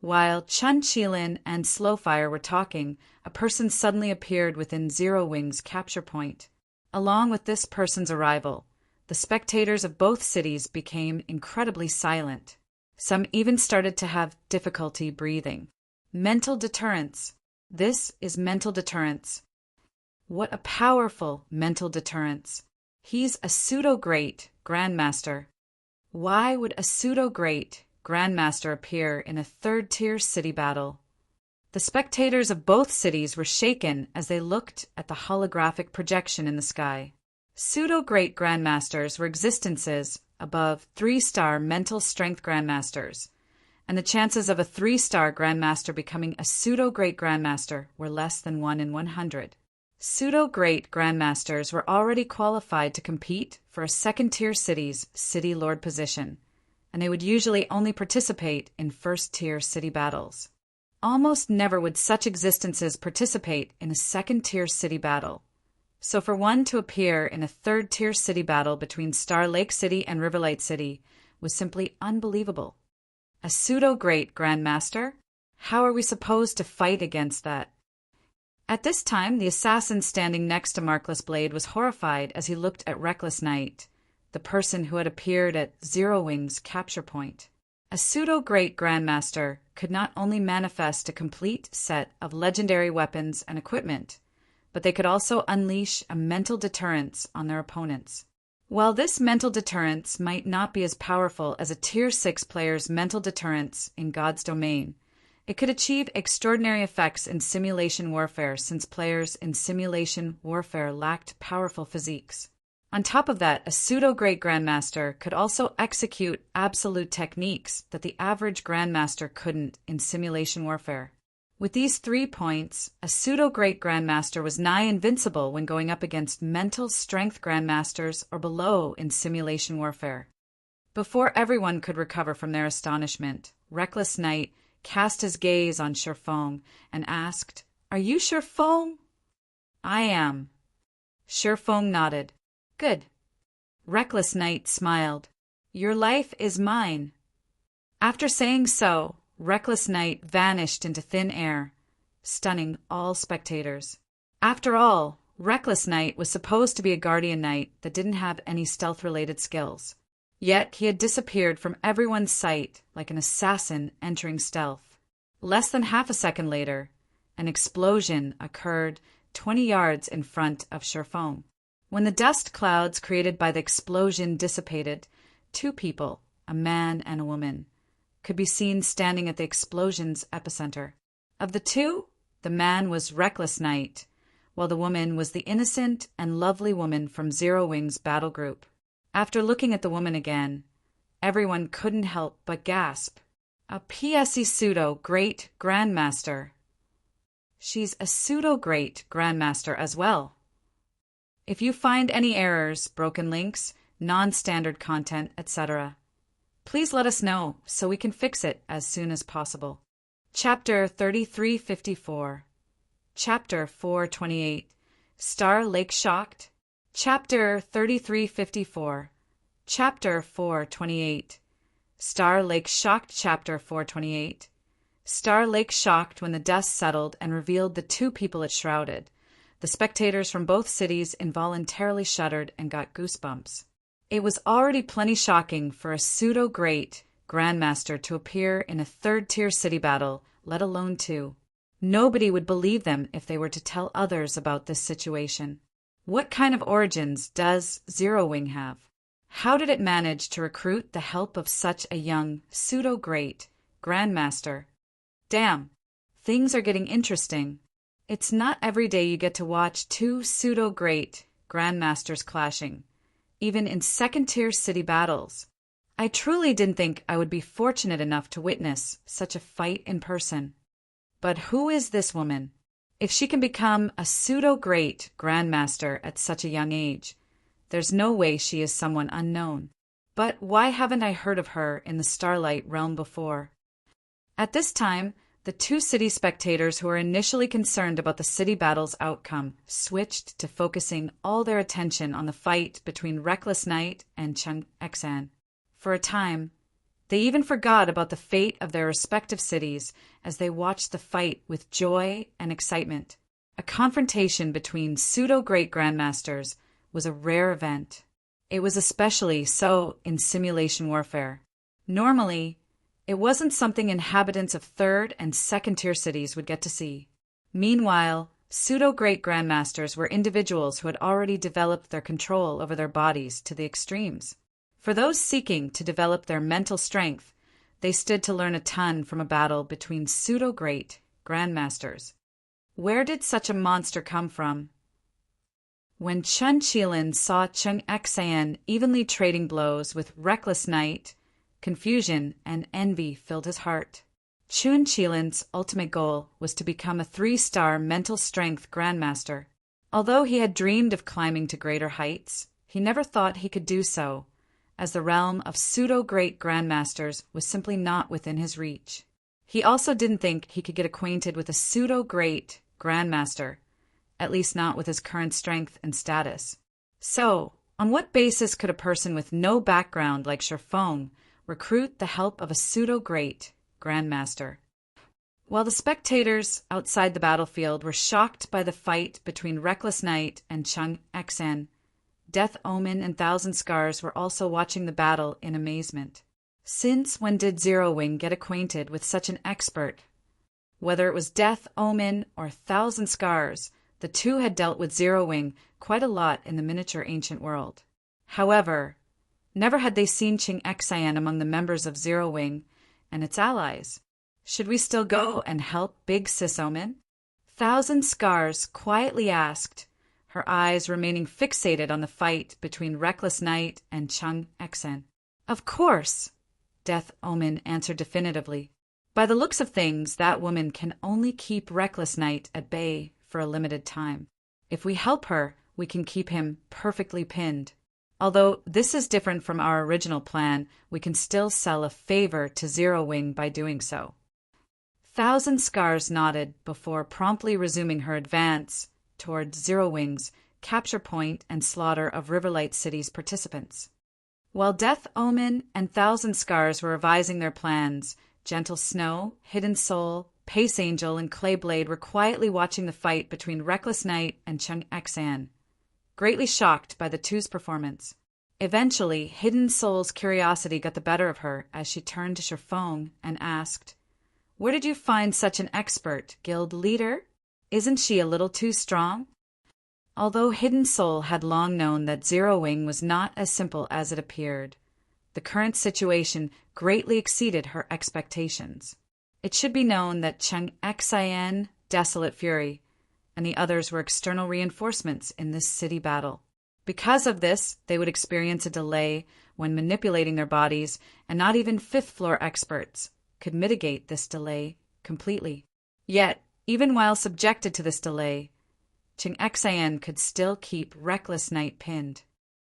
While Chunchilin and Slowfire were talking, a person suddenly appeared within Zero Wing's capture point. Along with this person's arrival, the spectators of both cities became incredibly silent. Some even started to have difficulty breathing. Mental deterrence. This is mental deterrence. What a powerful mental deterrence. He's a pseudo-great Grandmaster. Why would a pseudo-great Grandmaster appear in a third-tier city battle? The spectators of both cities were shaken as they looked at the holographic projection in the sky. Pseudo-great Grandmasters were existences above 3-star mental strength Grandmasters, and the chances of a 3-star Grandmaster becoming a pseudo-great Grandmaster were less than 1 in 100. Pseudo-great Grandmasters were already qualified to compete for a second-tier city's City Lord position, and they would usually only participate in first-tier city battles. Almost never would such existences participate in a second-tier city battle. So for one to appear in a third-tier city battle between Star Lake City and Riverlight City was simply unbelievable. A pseudo-great Grandmaster? How are we supposed to fight against that? At this time, the assassin standing next to Markless Blade was horrified as he looked at Reckless Knight, the person who had appeared at Zero Wing's capture point. A pseudo-great Grandmaster could not only manifest a complete set of legendary weapons and equipment, but they could also unleash a mental deterrence on their opponents. While this mental deterrence might not be as powerful as a Tier 6 player's mental deterrence in God's Domain, it could achieve extraordinary effects in simulation warfare since players in simulation warfare lacked powerful physiques. On top of that, a pseudo-great Grandmaster could also execute absolute techniques that the average Grandmaster couldn't in simulation warfare. With these 3 points, a pseudo-great Grandmaster was nigh invincible when going up against mental strength Grandmasters or below in simulation warfare. Before everyone could recover from their astonishment, Reckless Knight cast his gaze on Sherfong and asked, "Are you Sherfong?" "I am." Sherfong nodded. "Good." Reckless Knight smiled. "Your life is mine." After saying so, Reckless Knight vanished into thin air, stunning all spectators. After all, Reckless Knight was supposed to be a Guardian Knight that didn't have any stealth-related skills. Yet he had disappeared from everyone's sight like an assassin entering stealth. Less than half a second later, an explosion occurred 20 yards in front of Sherfong. When the dust clouds created by the explosion dissipated, 2 people, a man and a woman, could be seen standing at the explosion's epicenter. Of the 2, the man was Reckless Knight, while the woman was the innocent and lovely woman from Zero Wing's battle group. After looking at the woman again, Everyone couldn't help but gasp. A PSE pseudo-great grandmaster. She's a pseudo-great grandmaster as well. If you find any errors, broken links, non-standard content, etc., please let us know so we can fix it as soon as possible. Chapter 3354. Chapter 428. Star Lake Shocked. Chapter 3354. Chapter 428. Star Lake Shocked. Chapter 428. Star Lake shocked when the dust settled and revealed the two people it shrouded. The spectators from both cities involuntarily shuddered and got goosebumps. It was already plenty shocking for a pseudo-great grandmaster to appear in a third-tier city battle, let alone two. Nobody would believe them if they were to tell others about this situation. What kind of origins does Zero Wing have? How did it manage to recruit the help of such a young pseudo-great grandmaster? Damn, things are getting interesting. It's not every day you get to watch two pseudo-great grandmasters clashing, even in second-tier city battles. I truly didn't think I would be fortunate enough to witness such a fight in person. But who is this woman? If she can become a pseudo-great grandmaster at such a young age, there's no way she is someone unknown. But why haven't I heard of her in the Starlight realm before? At this time, the two city spectators who were initially concerned about the city battle's outcome switched to focusing all their attention on the fight between Reckless Knight and Chung Xan. For a time, they even forgot about the fate of their respective cities as they watched the fight with joy and excitement. A confrontation between pseudo-great grandmasters was a rare event. It was especially so in simulation warfare. Normally, it wasn't something inhabitants of third- and second-tier cities would get to see. Meanwhile, pseudo-great grandmasters were individuals who had already developed their control over their bodies to the extremes. For those seeking to develop their mental strength, they stood to learn a ton from a battle between pseudo-great grandmasters. Where did such a monster come from? When Chun Qilin saw Chung Xan evenly trading blows with Reckless Knight, confusion and envy filled his heart. Chun Qilin's ultimate goal was to become a 3-star mental strength grandmaster. Although he had dreamed of climbing to greater heights, he never thought he could do so, as the realm of pseudo-great grandmasters was simply not within his reach. He also didn't think he could get acquainted with a pseudo-great grandmaster, at least not with his current strength and status. So, on what basis could a person with no background like Shifeng recruit the help of a pseudo-great grandmaster? While the spectators outside the battlefield were shocked by the fight between Reckless Knight and Chung Xan, Death Omen and Thousand Scars were also watching the battle in amazement. Since when did Zero Wing get acquainted with such an expert? Whether it was Death Omen or Thousand Scars, the two had dealt with Zero Wing quite a lot in the miniature ancient world. However, never had they seen Chung Xan among the members of Zero Wing and its allies. Should we still go and help Big Sis Omen? Thousand Scars quietly asked, her eyes remaining fixated on the fight between Reckless Knight and Chung Xan. Of course, Death Omen answered definitively. By the looks of things, that woman can only keep Reckless Knight at bay for a limited time. If we help her, we can keep him perfectly pinned. Although this is different from our original plan, we can still sell a favor to Zero Wing by doing so. Thousand Scars nodded before promptly resuming her advance toward Zero Wing's capture point and slaughter of Riverlight City's participants. While Death Omen and Thousand Scars were revising their plans, Gentle Snow, Hidden Soul, Pace Angel, and Clayblade were quietly watching the fight between Reckless Knight and Chung Xan, greatly shocked by the two's performance. Eventually, Hidden Soul's curiosity got the better of her as she turned to Shifeng and asked, "Where did you find such an expert, guild leader? Isn't she a little too strong?" Although Hidden Soul had long known that Zero Wing was not as simple as it appeared, the current situation greatly exceeded her expectations. It should be known that Chung Xan, Desolate Fury, and the others were external reinforcements in this city battle. Because of this, they would experience a delay when manipulating their bodies, and not even fifth-floor experts could mitigate this delay completely. Yet, even while subjected to this delay, Ching Xian could still keep Reckless Knight pinned.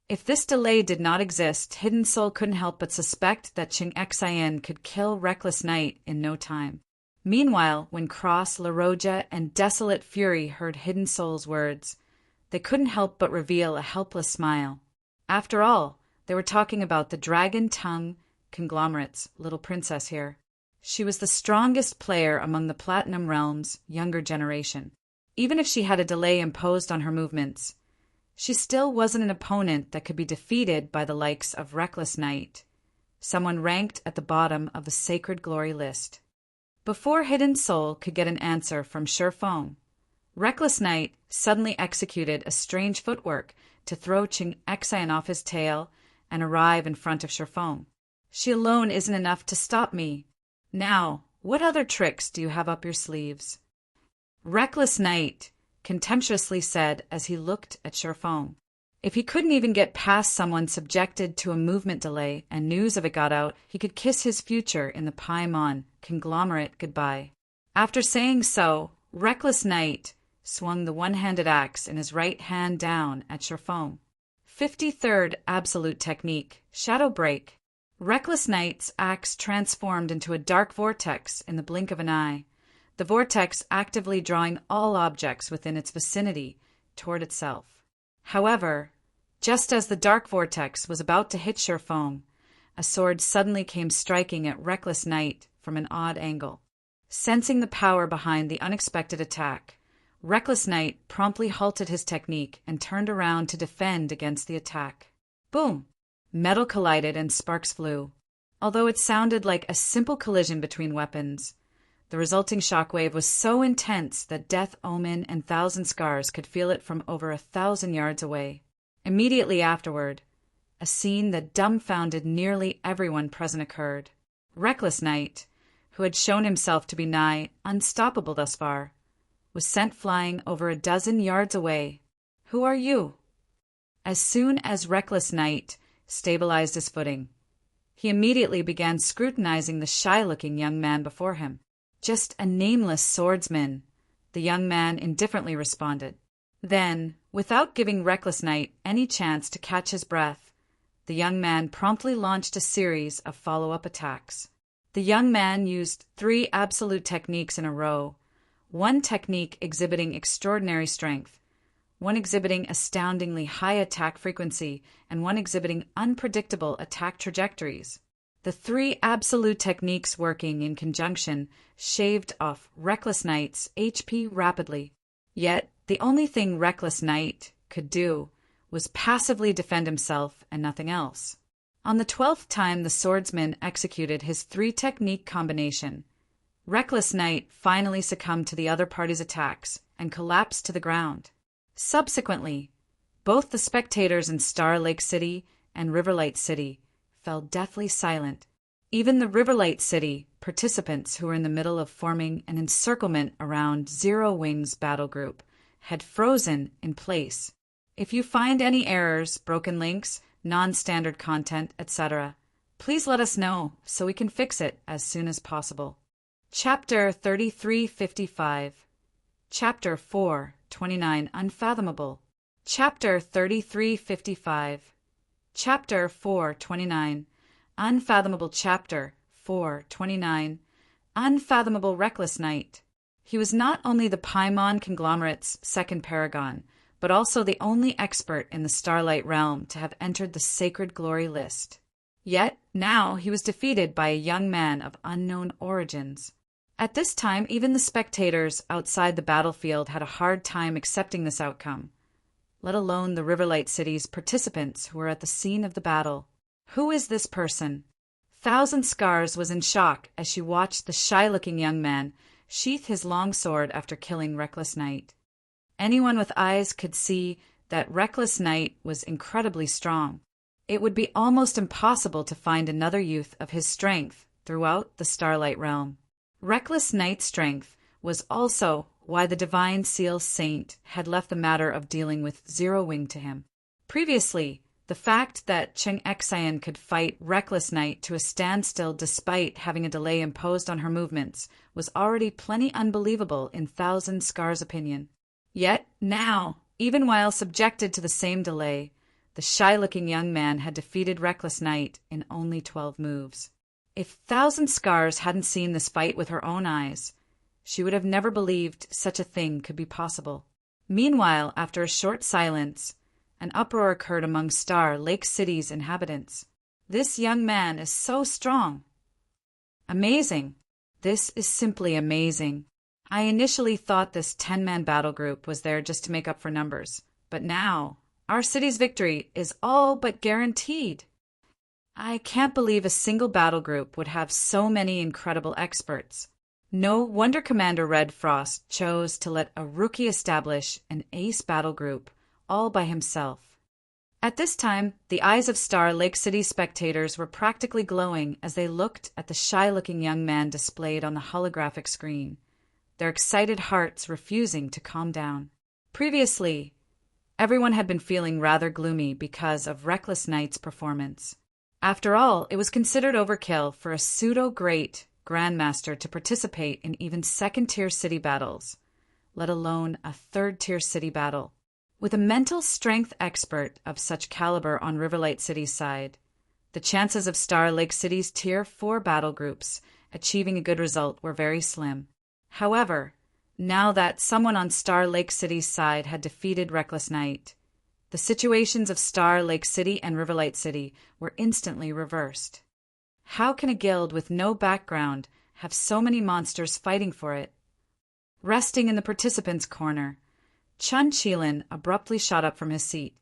If this delay did not exist, Hidden Soul couldn't help but suspect that Ching Xian could kill Reckless Knight in no time. Meanwhile, when Cross, LaRoja, and Desolate Fury heard Hidden Soul's words, they couldn't help but reveal a helpless smile. After all, they were talking about the Dragon Tongue conglomerate's little princess here. She was the strongest player among the Platinum Realm's younger generation. Even if she had a delay imposed on her movements, she still wasn't an opponent that could be defeated by the likes of Reckless Knight, someone ranked at the bottom of the Sacred Glory list. Before Hidden Soul could get an answer from Shifeng, Reckless Knight suddenly executed a strange footwork to throw Ching Xian off his tail and arrive in front of Shifeng. She alone isn't enough to stop me. Now, what other tricks do you have up your sleeves? Reckless Knight contemptuously said as he looked at Shifeng. If he couldn't even get past someone subjected to a movement delay and news of it got out, he could kiss his future in the Paimon conglomerate goodbye. After saying so, Reckless Knight swung the one-handed axe in his right hand down at Shifeng. 53rd Absolute Technique, Shadow Break. Reckless Knight's axe transformed into a dark vortex in the blink of an eye, the vortex actively drawing all objects within its vicinity toward itself. However, just as the dark vortex was about to hit Shifeng, a sword suddenly came striking at Reckless Knight from an odd angle. Sensing the power behind the unexpected attack, Reckless Knight promptly halted his technique and turned around to defend against the attack. Boom! Metal collided and sparks flew. Although it sounded like a simple collision between weapons, the resulting shockwave was so intense that Death Omen and Thousand Scars could feel it from over 1,000 yards away. Immediately afterward, a scene that dumbfounded nearly everyone present occurred. Reckless Knight, who had shown himself to be nigh unstoppable thus far, was sent flying over 12 yards away. Who are you? As soon as Reckless Knight stabilized his footing, he immediately began scrutinizing the shy-looking young man before him. Just a nameless swordsman, the young man indifferently responded. Then, without giving Reckless Knight any chance to catch his breath, the young man promptly launched a series of follow-up attacks. The young man used 3 absolute techniques in a row, one technique exhibiting extraordinary strength, one exhibiting astoundingly high attack frequency, and one exhibiting unpredictable attack trajectories. The 3 absolute techniques working in conjunction shaved off Reckless Knight's HP rapidly. Yet, the only thing Reckless Knight could do was passively defend himself and nothing else. On the 12th time the swordsman executed his 3-technique combination, Reckless Knight finally succumbed to the other party's attacks and collapsed to the ground. Subsequently, both the spectators in Star Lake City and Riverlight City fell deathly silent. Even the Riverlight City participants who were in the middle of forming an encirclement around Zero Wing's battle group had frozen in place. If you find any errors, broken links, non-standard content, etc., please let us know so we can fix it as soon as possible. Chapter 3355. Chapter 429 Unfathomable. Chapter 3355. Chapter 429 Unfathomable. Chapter 429 Unfathomable. Reckless Knight. He was not only the Paimon conglomerate's second paragon, but also the only expert in the Starlight Realm to have entered the Sacred Glory list. Yet, now he was defeated by a young man of unknown origins. At this time, even the spectators outside the battlefield had a hard time accepting this outcome, let alone the Riverlight City's participants who were at the scene of the battle. Who is this person? Thousand Scars was in shock as she watched the shy-looking young man sheath his long sword after killing Reckless Knight. Anyone with eyes could see that Reckless Knight was incredibly strong. It would be almost impossible to find another youth of his strength throughout the Starlight Realm. Reckless Knight's strength was also why the Divine Seal Saint had left the matter of dealing with Zero Wing to him. Previously, The fact that Cheng Xian could fight Reckless Knight to a standstill despite having a delay imposed on her movements was already plenty unbelievable in Thousand Scar's opinion. Yet now, even while subjected to the same delay, the shy-looking young man had defeated Reckless Knight in only 12 moves. If Thousand Scars hadn't seen this fight with her own eyes, she would have never believed such a thing could be possible. Meanwhile, after a short silence, an uproar occurred among Star Lake City's inhabitants. This young man is so strong. Amazing. This is simply amazing. I initially thought this 10-man battle group was there just to make up for numbers, but now our city's victory is all but guaranteed. I can't believe a single battle group would have so many incredible experts. No wonder Commander Red Frost chose to let a rookie establish an ace battle group all by himself. At this time, the eyes of Star Lake City spectators were practically glowing as they looked at the shy-looking young man displayed on the holographic screen, their excited hearts refusing to calm down. Previously, everyone had been feeling rather gloomy because of Reckless Knight's performance. After all, it was considered overkill for a pseudo-great Grandmaster to participate in even second-tier city battles, let alone a third-tier city battle. With a mental strength expert of such caliber on Riverlight City's side, the chances of Star Lake City's Tier 4 battle groups achieving a good result were very slim. However, now that someone on Star Lake City's side had defeated Reckless Knight, the situations of Star Lake City and Riverlight City were instantly reversed. How can a guild with no background have so many monsters fighting for it? Resting in the participants' corner, Chun Qilin abruptly shot up from his seat,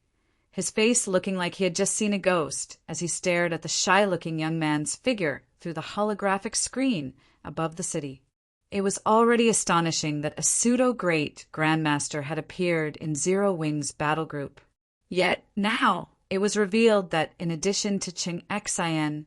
his face looking like he had just seen a ghost as he stared at the shy-looking young man's figure through the holographic screen above the city. It was already astonishing that a pseudo-great Grandmaster had appeared in Zero Wing's battle group. Yet now it was revealed that in addition to Cheng Xian,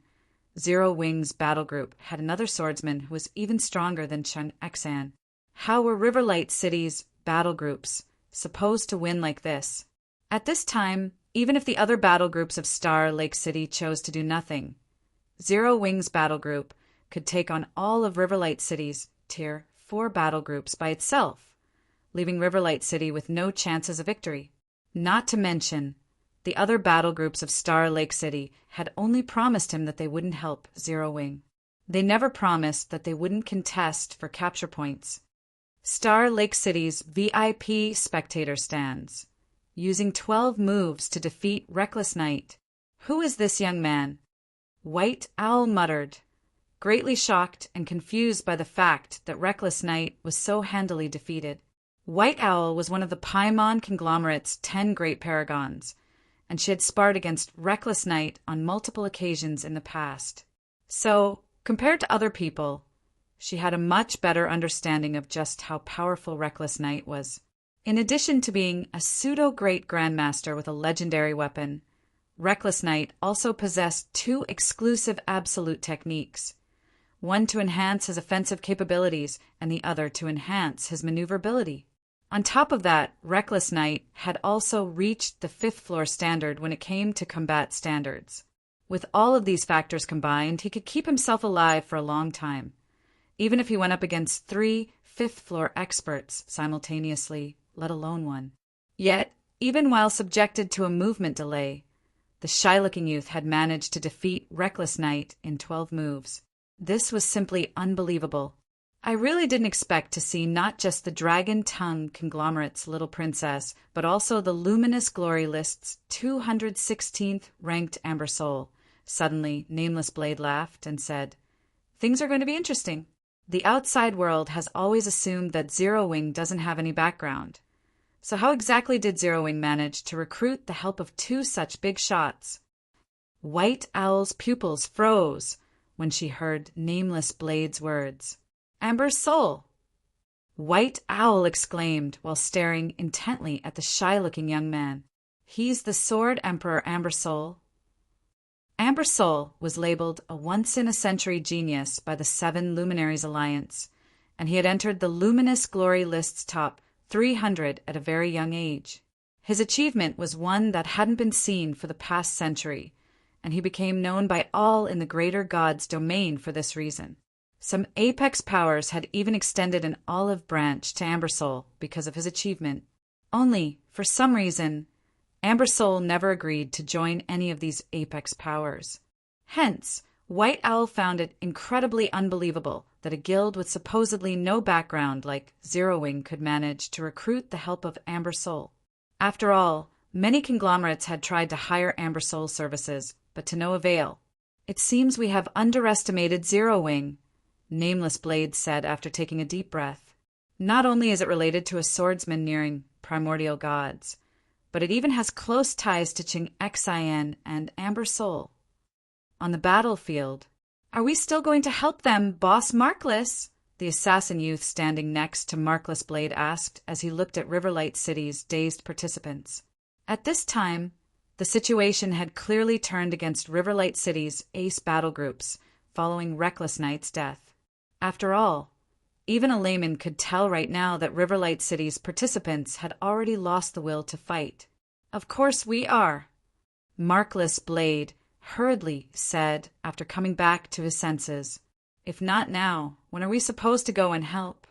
Zero Wing's battle group had another swordsman who was even stronger than Cheng Xian. How were Riverlight City's battle groups supposed to win like this? At this time, even if the other battle groups of Star Lake City chose to do nothing, Zero Wing's battle group could take on all of Riverlight City's Tier 4 battle groups by itself, leaving Riverlight City with no chances of victory. Not to mention, the other battle groups of Star Lake City had only promised him that they wouldn't help Zero Wing. They never promised that they wouldn't contest for capture points. Star Lake City's VIP spectator stands, using 12 moves to defeat Reckless Knight. Who is this young man? White Owl muttered, greatly shocked and confused by the fact that Reckless Knight was so handily defeated. White Owl was one of the Paimon conglomerate's 10 great paragons, and she had sparred against Reckless Knight on multiple occasions in the past. So, compared to other people, she had a much better understanding of just how powerful Reckless Knight was. In addition to being a pseudo-great Grandmaster with a legendary weapon, Reckless Knight also possessed 2 exclusive absolute techniques, one to enhance his offensive capabilities and the other to enhance his maneuverability. On top of that, Reckless Knight had also reached the 5th floor standard when it came to combat standards. With all of these factors combined, he could keep himself alive for a long time, even if he went up against 3 5th floor experts simultaneously, let alone one. Yet, even while subjected to a movement delay, the shy-looking youth had managed to defeat Reckless Knight in 12 moves. This was simply unbelievable. I really didn't expect to see not just the Dragon Tongue conglomerate's little princess, but also the Luminous Glory List's 216th ranked Amber Soul. Suddenly, Nameless Blade laughed and said, "Things are going to be interesting." The outside world has always assumed that Zero Wing doesn't have any background. So how exactly did Zero Wing manage to recruit the help of 2 such big shots? White Owl's pupils froze when she heard Nameless Blade's words. "Amber's soul!" White Owl exclaimed while staring intently at the shy-looking young man. "He's the Sword Emperor Amber Soul." Amber Soul was labeled a once-in-a-century genius by the 7 Luminaries Alliance, and he had entered the Luminous Glory List's top 300 at a very young age. His achievement was one that hadn't been seen for the past century, and he became known by all in the greater god's domain for this reason. Some apex powers had even extended an olive branch to Ambersoul because of his achievement. Only, for some reason, Ambersoul never agreed to join any of these apex powers. Hence, White Owl found it incredibly unbelievable that a guild with supposedly no background like Zero Wing could manage to recruit the help of Ambersoul. After all, many conglomerates had tried to hire Ambersoul's services, but to no avail. "It seems we have underestimated Zero Wing," Nameless Blade said after taking a deep breath. "Not only is it related to a swordsman nearing primordial gods, but it even has close ties to Ching Xian and Ambersoul. On the battlefield, are we still going to help them, Boss Markless?" the assassin youth standing next to Markless Blade asked as he looked at Riverlight City's dazed participants. At this time, the situation had clearly turned against Riverlight City's ace battle groups following Reckless Knight's death. After all, even a layman could tell right now that Riverlight City's participants had already lost the will to fight. "Of course we are," Markless Blade hurriedly said after coming back to his senses. "If not now, when are we supposed to go and help?"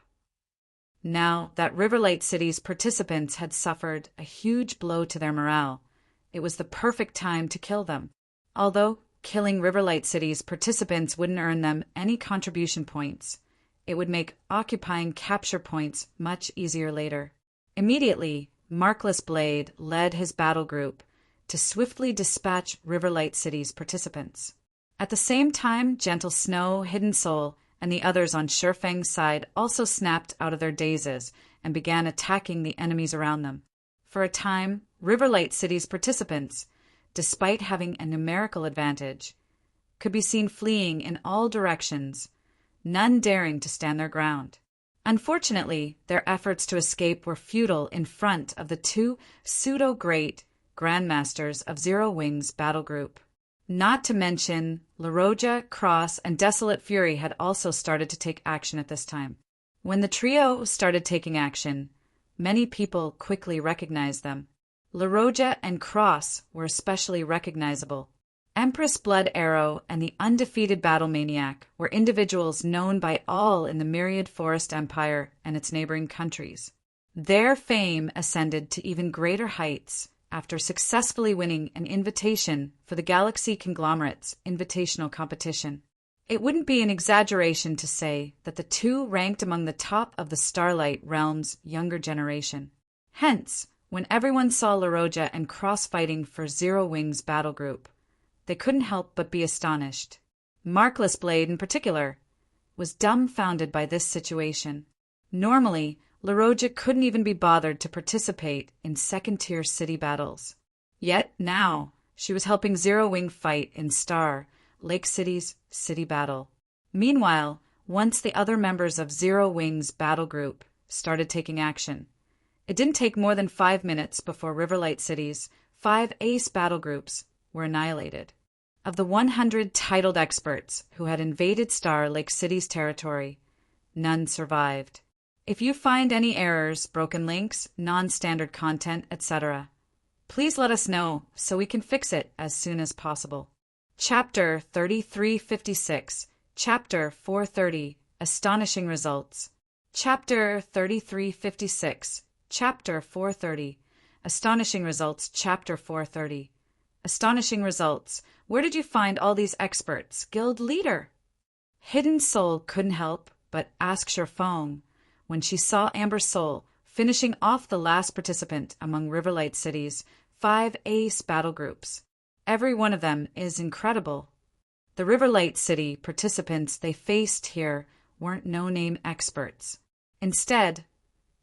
Now that Riverlight City's participants had suffered a huge blow to their morale, it was the perfect time to kill them. Although killing Riverlight City's participants wouldn't earn them any contribution points, it would make occupying capture points much easier later. Immediately, Markless Blade led his battle group to swiftly dispatch Riverlight City's participants. At the same time, Gentle Snow, Hidden Soul, and the others on Shurfeng's side also snapped out of their dazes and began attacking the enemies around them. For a time, Riverlight City's participants, despite having a numerical advantage, could be seen fleeing in all directions, none daring to stand their ground. Unfortunately, their efforts to escape were futile in front of the two pseudo-great Grandmasters of Zero Wing's battle group. Not to mention, LaRoja, Cross, and Desolate Fury had also started to take action at this time. When the trio started taking action, many people quickly recognized them. LaRoja and Cross were especially recognizable. Empress Blood Arrow and the undefeated Battle Maniac were individuals known by all in the Myriad Forest Empire and its neighboring countries. Their fame ascended to even greater heights after successfully winning an invitation for the Galaxy Conglomerate's invitational competition. It wouldn't be an exaggeration to say that the two ranked among the top of the Starlight Realm's younger generation. Hence, when everyone saw LaRoja and Cross fighting for Zero Wing's battle group, they couldn't help but be astonished. Markless Blade, in particular, was dumbfounded by this situation. Normally, LaRoja couldn't even be bothered to participate in second-tier city battles. Yet now, she was helping Zero Wing fight in Star, Lake City's city battle. Meanwhile, once the other members of Zero Wing's battle group started taking action, it didn't take more than 5 minutes before Riverlight City's 5 ace battle groups were annihilated. Of the 100 titled experts who had invaded Star Lake City's territory, none survived. If you find any errors, broken links, non-standard content, etc., please let us know so we can fix it as soon as possible. Chapter 3356, Chapter 430, Astonishing Results. Chapter 3356, Chapter 430, Astonishing Results, Chapter 430. Astonishing Results. Where did you find all these experts, guild leader? Hidden Soul couldn't help but ask Shurfeng when she saw Ambersoul finishing off the last participant among Riverlight City's 5 ace battle groups. Every one of them is incredible. The Riverlight City participants they faced here weren't no-name experts. Instead,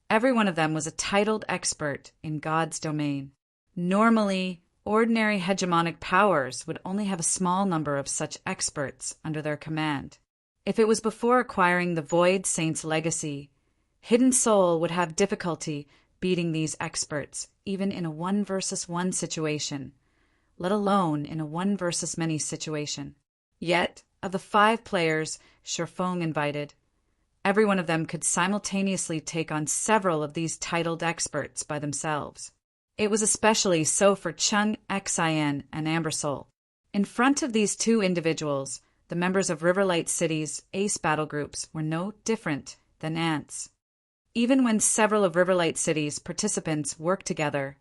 every one of them was a titled expert in God's domain. Normally, ordinary hegemonic powers would only have a small number of such experts under their command. If it was before acquiring the Void Saint's legacy, Hidden Soul would have difficulty beating these experts, even in a 1 versus 1 situation, let alone in a 1 versus many situation. Yet, of the 5 players Shurfeng invited, every one of them could simultaneously take on several of these titled experts by themselves. It was especially so for Chung Xin and Amber Soul. In front of these two individuals, the members of Riverlight City's ace battle groups were no different than ants. Even when several of Riverlight City's participants worked together,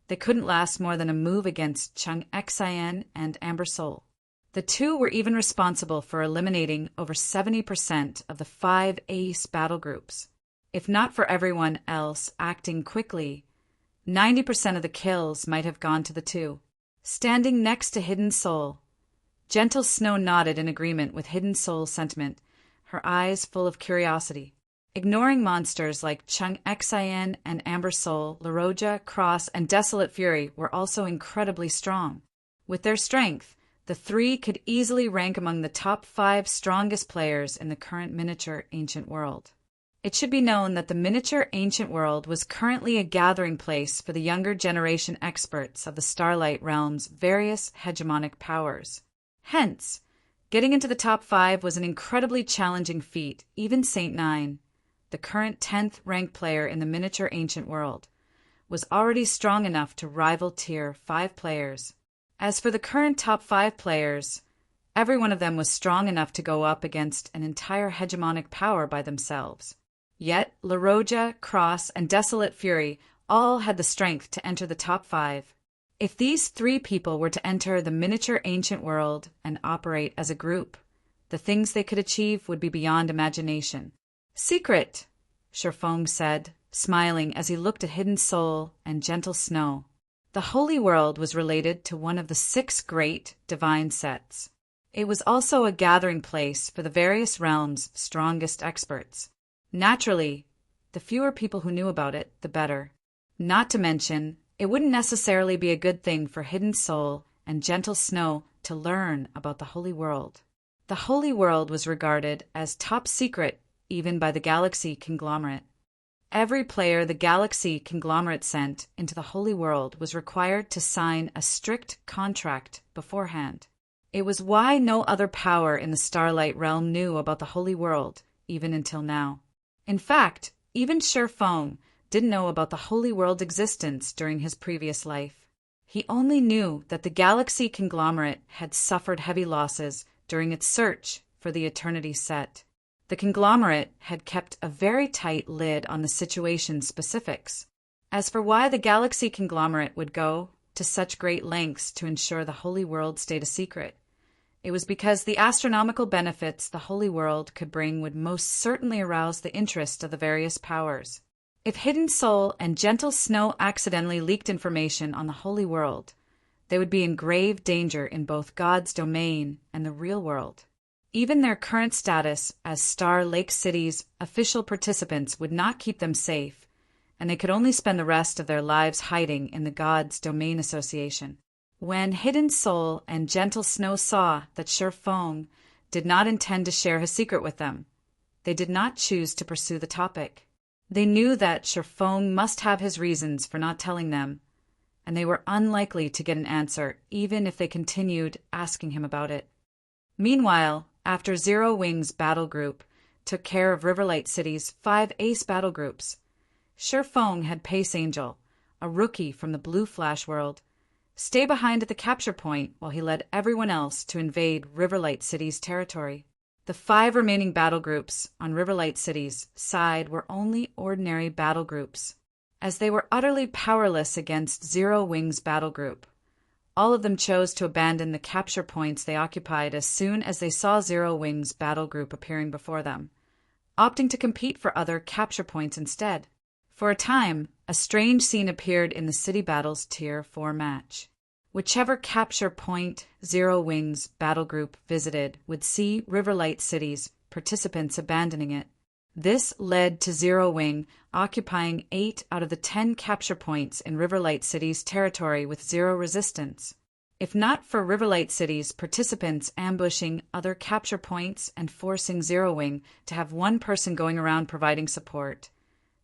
they couldn't last more than a move against Chung Xin and Amber Soul. The two were even responsible for eliminating over 70% of the 5 ace battle groups. If not for everyone else acting quickly, 90% of the kills might have gone to the two. Standing next to Hidden Soul, Gentle Snow nodded in agreement with Hidden Soul's sentiment, her eyes full of curiosity. Ignoring monsters like Chung Xin and Amber Soul, Laroja, Cross, and Desolate Fury were also incredibly strong. With their strength, the three could easily rank among the top 5 strongest players in the current miniature ancient world. It should be known that the miniature ancient world was currently a gathering place for the younger generation experts of the Starlight Realm's various hegemonic powers. Hence, getting into the top 5 was an incredibly challenging feat. Even Saint Nine, the current 10th ranked player in the miniature ancient world, was already strong enough to rival tier 5 players. As for the current top 5 players, every one of them was strong enough to go up against an entire hegemonic power by themselves. Yet, Laroja, Cross, and Desolate Fury all had the strength to enter the top 5. If these 3 people were to enter the miniature ancient world and operate as a group, the things they could achieve would be beyond imagination. "Secret," Sherfong said, smiling as he looked at Hidden Soul and Gentle Snow. The Holy World was related to one of the 6 great divine sets. It was also a gathering place for the various realms' strongest experts. Naturally, the fewer people who knew about it, the better. Not to mention, it wouldn't necessarily be a good thing for Hidden Soul and Gentle Snow to learn about the Holy World. The Holy World was regarded as top secret even by the Galaxy Conglomerate. Every player the Galaxy Conglomerate sent into the Holy World was required to sign a strict contract beforehand. It was why no other power in the Starlight Realm knew about the Holy World, even until now. In fact, even Sherfong didn't know about the Holy World's existence during his previous life. He only knew that the Galaxy Conglomerate had suffered heavy losses during its search for the Eternity Set. The conglomerate had kept a very tight lid on the situation's specifics. As for why the Galaxy Conglomerate would go to such great lengths to ensure the Holy World stayed a secret, it was because the astronomical benefits the Holy World could bring would most certainly arouse the interest of the various powers. If Hidden Soul and Gentle Snow accidentally leaked information on the Holy World, they would be in grave danger in both God's domain and the real world. Even their current status as Star Lake City's official participants would not keep them safe, and they could only spend the rest of their lives hiding in the God's Domain Association. When Hidden Soul and Gentle Snow saw that Sherfong did not intend to share his secret with them, they did not choose to pursue the topic. They knew that Sherfong must have his reasons for not telling them, and they were unlikely to get an answer even if they continued asking him about it. Meanwhile, after Zero Wing's battle group took care of Riverlight City's 5 ace battle groups, Sherfong had Pace Angel, a rookie from the Blue Flash world, stay behind at the capture point while he led everyone else to invade Riverlight City's territory. The 5 remaining battle groups on Riverlight City's side were only ordinary battle groups, as they were utterly powerless against Zero Wing's battle group. All of them chose to abandon the capture points they occupied as soon as they saw Zero Wing's battle group appearing before them, opting to compete for other capture points instead. For a time, a strange scene appeared in the City Battles Tier 4 match. Whichever capture point Zero Wing's battle group visited would see Riverlight City's participants abandoning it. This led to Zero Wing occupying 8 out of the 10 capture points in Riverlight City's territory with zero resistance. If not for Riverlight City's participants ambushing other capture points and forcing Zero Wing to have one person going around providing support,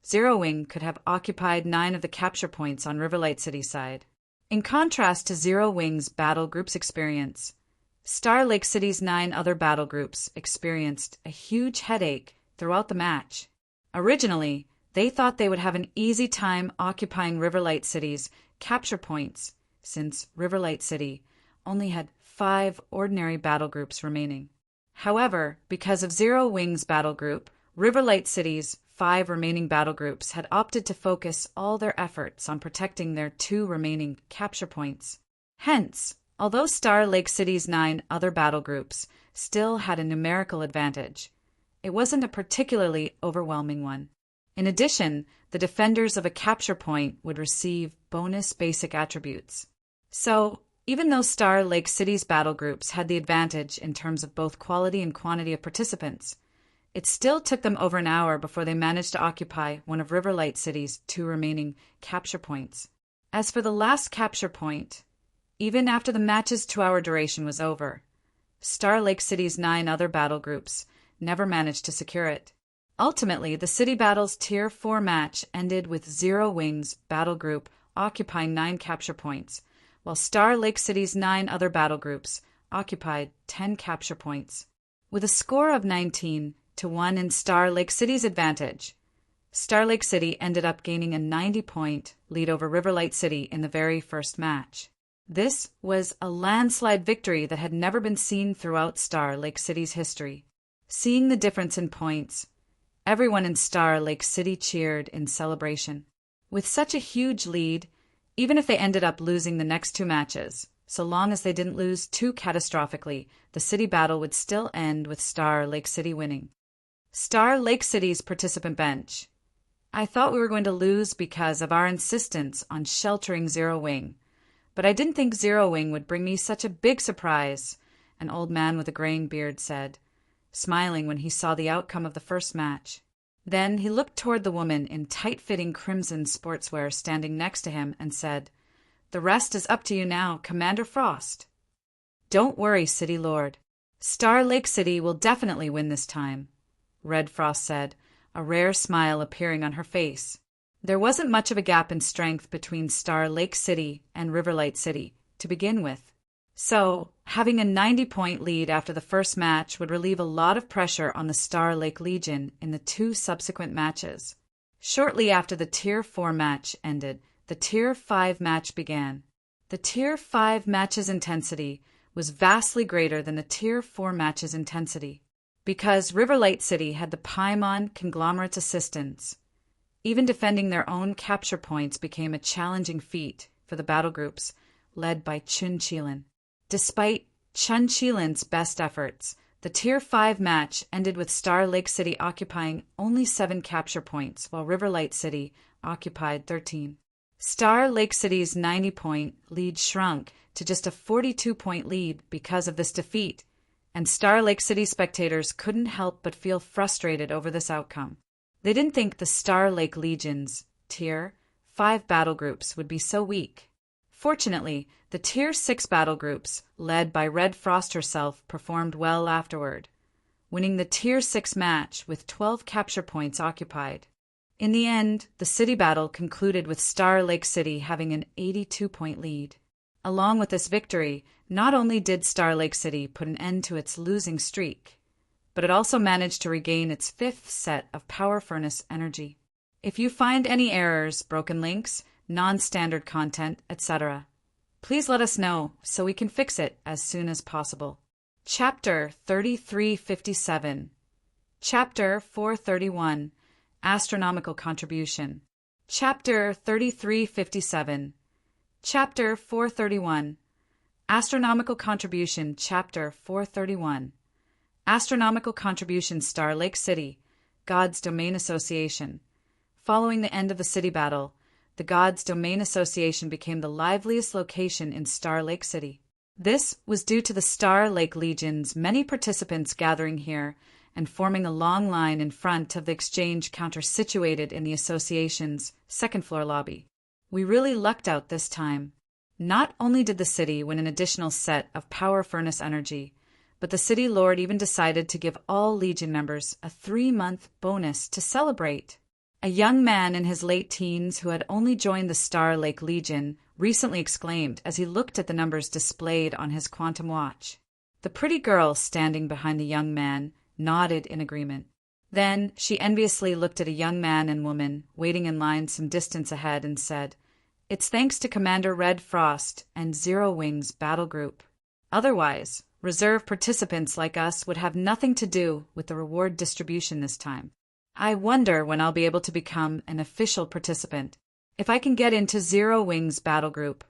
Zero Wing could have occupied 9 of the capture points on Riverlight City's side. In contrast to Zero Wing's battle group's experience, Star Lake City's 9 other battle groups experienced a huge headache throughout the match. Originally, They thought they would have an easy time occupying Riverlight City's capture points, since Riverlight City only had 5 ordinary battle groups remaining. However, because of Zero Wing's battle group, Riverlight City's 5 remaining battle groups had opted to focus all their efforts on protecting their 2 remaining capture points. Hence, although Star Lake City's 9 other battle groups still had a numerical advantage, it wasn't a particularly overwhelming one. In addition, the defenders of a capture point would receive bonus basic attributes. So, even though Star Lake City's battle groups had the advantage in terms of both quality and quantity of participants, it still took them over an hour before they managed to occupy one of Riverlight City's 2 remaining capture points. As for the last capture point, even after the match's 2-hour duration was over, Star Lake City's 9 other battle groups never managed to secure it. Ultimately, the City Battle's Tier 4 match ended with Zero Wing's battle group occupying 9 capture points, while Star Lake City's 9 other battle groups occupied 10 capture points. With a score of 19-1 in Star Lake City's advantage, Star Lake City ended up gaining a 90-point lead over Riverlight City in the very first match. This was a landslide victory that had never been seen throughout Star Lake City's history. Seeing the difference in points, everyone in Star Lake City cheered in celebration. With such a huge lead, even if they ended up losing the next 2 matches, so long as they didn't lose too catastrophically, the city battle would still end with Star Lake City winning. Star Lake City's participant bench. I thought we were going to lose because of our insistence on sheltering Zero Wing, but I didn't think Zero Wing would bring me such a big surprise, an old man with a graying beard said, smiling when he saw the outcome of the first match. Then he looked toward the woman in tight-fitting crimson sportswear standing next to him and said, "The rest is up to you now, Commander Frost." "Don't worry, City Lord. Star Lake City will definitely win this time," Red Frost said, a rare smile appearing on her face. There wasn't much of a gap in strength between Star Lake City and Riverlight City to begin with. So, having a 90-point lead after the first match would relieve a lot of pressure on the Star Lake Legion in the 2 subsequent matches. Shortly after the Tier 4 match ended, the Tier 5 match began. The Tier 5 match's intensity was vastly greater than the Tier 4 match's intensity. Because Riverlight City had the Paimon conglomerate's assistance, even defending their own capture points became a challenging feat for the battle groups led by Chun Chilin. Despite Chun Chilin's best efforts, the Tier 5 match ended with Star Lake City occupying only 7 capture points, while Riverlight City occupied 13. Star Lake City's 90-point lead shrunk to just a 42-point lead because of this defeat, and Star Lake City spectators couldn't help but feel frustrated over this outcome. They didn't think the Star Lake Legion's Tier 5 battle groups would be so weak. Fortunately, the Tier 6 battle groups, led by Red Frost herself, performed well afterward, winning the Tier 6 match with 12 capture points occupied. In the end, the city battle concluded with Star Lake City having an 82-point lead. Along with this victory, not only did Star Lake City put an end to its losing streak, but it also managed to regain its 5th set of Power Furnace energy. If you find any errors, broken links, non-standard content, etc., please let us know so we can fix it as soon as possible. Chapter 3357. Chapter 431. Astronomical Contribution. Chapter 3357. Chapter 431. Astronomical Contribution. Chapter 431. Astronomical Contribution. Star Lake City, God's Domain Association. Following the end of the city battle, the God's Domain Association became the liveliest location in Star Lake City. This was due to the Star Lake Legion's many participants gathering here and forming a long line in front of the exchange counter situated in the association's second-floor lobby. We really lucked out this time. Not only did the city win an additional set of Power Furnace energy, but the City Lord even decided to give all Legion members a 3-month bonus to celebrate. A young man in his late teens who had only joined the Star Lake Legion recently exclaimed as he looked at the numbers displayed on his quantum watch. The pretty girl standing behind the young man nodded in agreement. Then she enviously looked at a young man and woman waiting in line some distance ahead and said, "It's thanks to Commander Red Frost and Zero Wings Battle Group. Otherwise, reserve participants like us would have nothing to do with the reward distribution this time. I wonder when I'll be able to become an official participant. If I can get into Zero Wings Battle Group,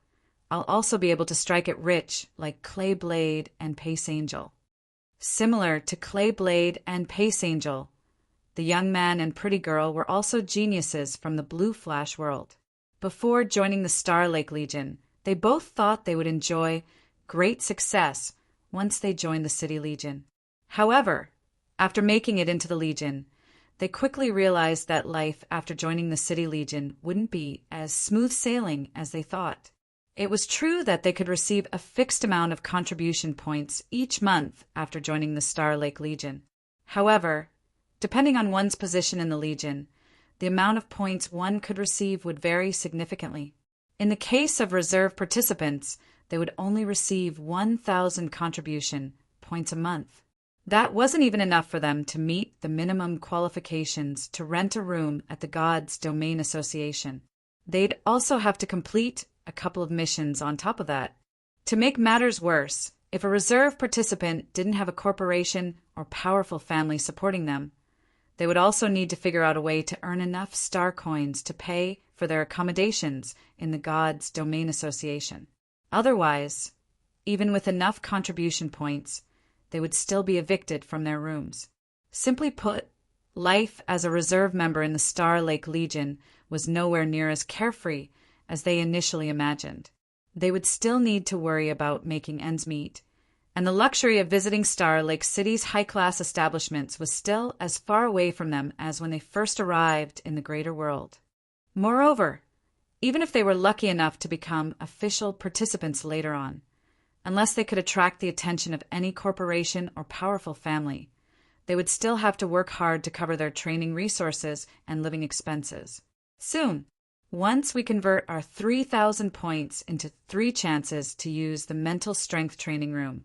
I'll also be able to strike it rich like Clay Blade and Pace Angel." Similar to Clay Blade and Pace Angel, the young man and pretty girl were also geniuses from the Blue Flash world. Before joining the Star Lake Legion, they both thought they would enjoy great success once they joined the City Legion. However, after making it into the Legion, they quickly realized that life after joining the City Legion wouldn't be as smooth sailing as they thought. It was true that they could receive a fixed amount of contribution points each month after joining the Star Lake Legion. However, depending on one's position in the Legion, the amount of points one could receive would vary significantly. In the case of reserve participants, they would only receive 1,000 contribution points a month. That wasn't even enough for them to meet the minimum qualifications to rent a room at the Gods Domain Association. They'd also have to complete a couple of missions on top of that. To make matters worse, if a reserve participant didn't have a corporation or powerful family supporting them, they would also need to figure out a way to earn enough star coins to pay for their accommodations in the Gods Domain Association. Otherwise, even with enough contribution points, they would still be evicted from their rooms. Simply put, life as a reserve member in the Star Lake Legion was nowhere near as carefree as they initially imagined. They would still need to worry about making ends meet, and the luxury of visiting Star Lake City's high-class establishments was still as far away from them as when they first arrived in the greater world. Moreover, even if they were lucky enough to become official participants later on, unless they could attract the attention of any corporation or powerful family, they would still have to work hard to cover their training resources and living expenses. Soon, once we convert our 3,000 points into 3 chances to use the mental strength training room,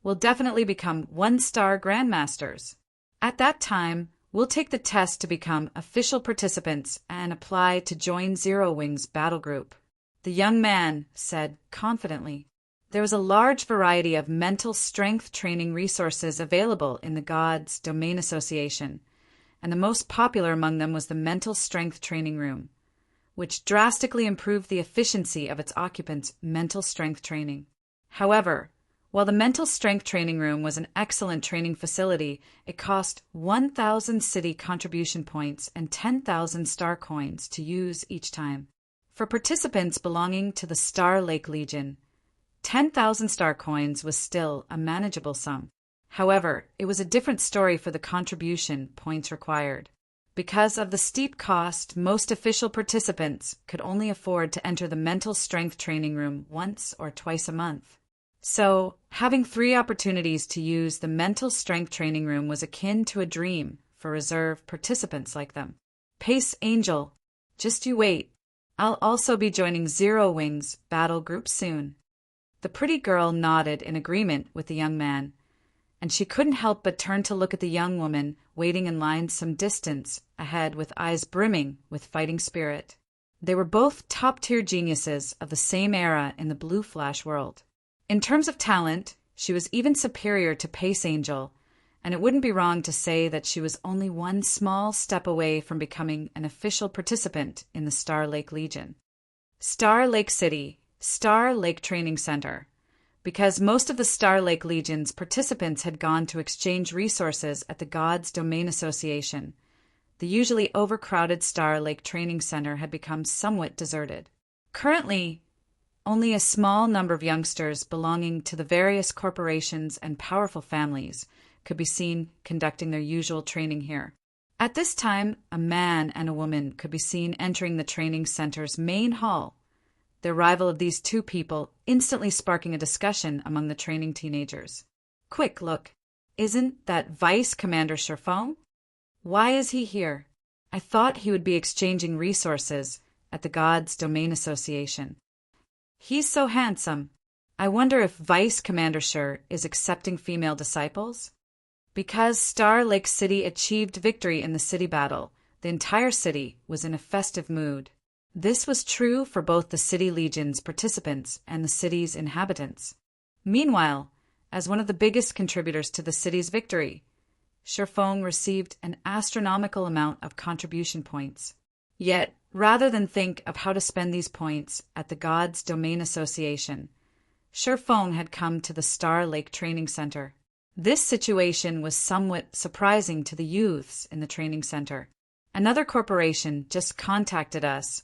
we'll definitely become 1-star grandmasters. At that time, we'll take the test to become official participants and apply to join Zero Wings Battle Group. The young man said confidently. There was a large variety of mental strength training resources available in the Gods Domain Association, and the most popular among them was the Mental Strength Training Room, which drastically improved the efficiency of its occupants' mental strength training. However, while the Mental Strength Training Room was an excellent training facility, it cost 1,000 city contribution points and 10,000 star coins to use each time. For participants belonging to the Star Lake Legion, 10,000 star coins was still a manageable sum. However, it was a different story for the contribution points required. Because of the steep cost, most official participants could only afford to enter the mental strength training room once or twice a month. So, having 3 opportunities to use the mental strength training room was akin to a dream for reserve participants like them. Pace Angel, just you wait. I'll also be joining Zero Wings Battle Group soon. The pretty girl nodded in agreement with the young man, and she couldn't help but turn to look at the young woman waiting in line some distance ahead with eyes brimming with fighting spirit. They were both top-tier geniuses of the same era in the Blue Flash world. In terms of talent, she was even superior to Pace Angel, and it wouldn't be wrong to say that she was only one small step away from becoming an official participant in the Star Lake Legion. Star Lake City, Star Lake Training Center. Because most of the Star Lake Legion's participants had gone to exchange resources at the Gods Domain Association, the usually overcrowded Star Lake Training Center had become somewhat deserted. Currently, only a small number of youngsters belonging to the various corporations and powerful families could be seen conducting their usual training here. At this time, a man and a woman could be seen entering the training center's main hall, the arrival of these 2 people instantly sparking a discussion among the training teenagers. Quick, look. Isn't that Vice Commander Sherfone? Why is he here? I thought he would be exchanging resources at the Gods Domain Association. He's so handsome. I wonder if Vice Commander Sher is accepting female disciples? Because Star Lake City achieved victory in the city battle, the entire city was in a festive mood. This was true for both the City Legion's participants and the city's inhabitants. Meanwhile, as one of the biggest contributors to the city's victory, Shifeng received an astronomical amount of contribution points. Yet, rather than think of how to spend these points at the God's Domain Association, Shifeng had come to the Star Lake Training Center. This situation was somewhat surprising to the youths in the training center. Another corporation just contacted us,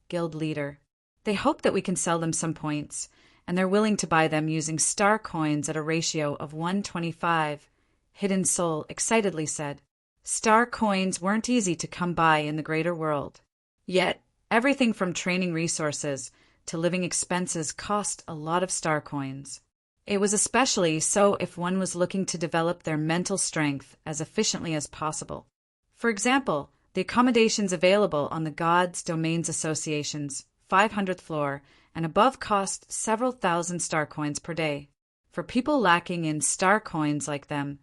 guild leader. They hope that we can sell them some points, and they're willing to buy them using star coins at a ratio of 125, Hidden Soul excitedly said. Star coins weren't easy to come by in the greater world. Yet, everything from training resources to living expenses cost a lot of star coins. It was especially so if one was looking to develop their mental strength as efficiently as possible. For example, the accommodations available on the God's Domains Association's 500th floor and above cost several thousand star coins per day. For people lacking in star coins like them,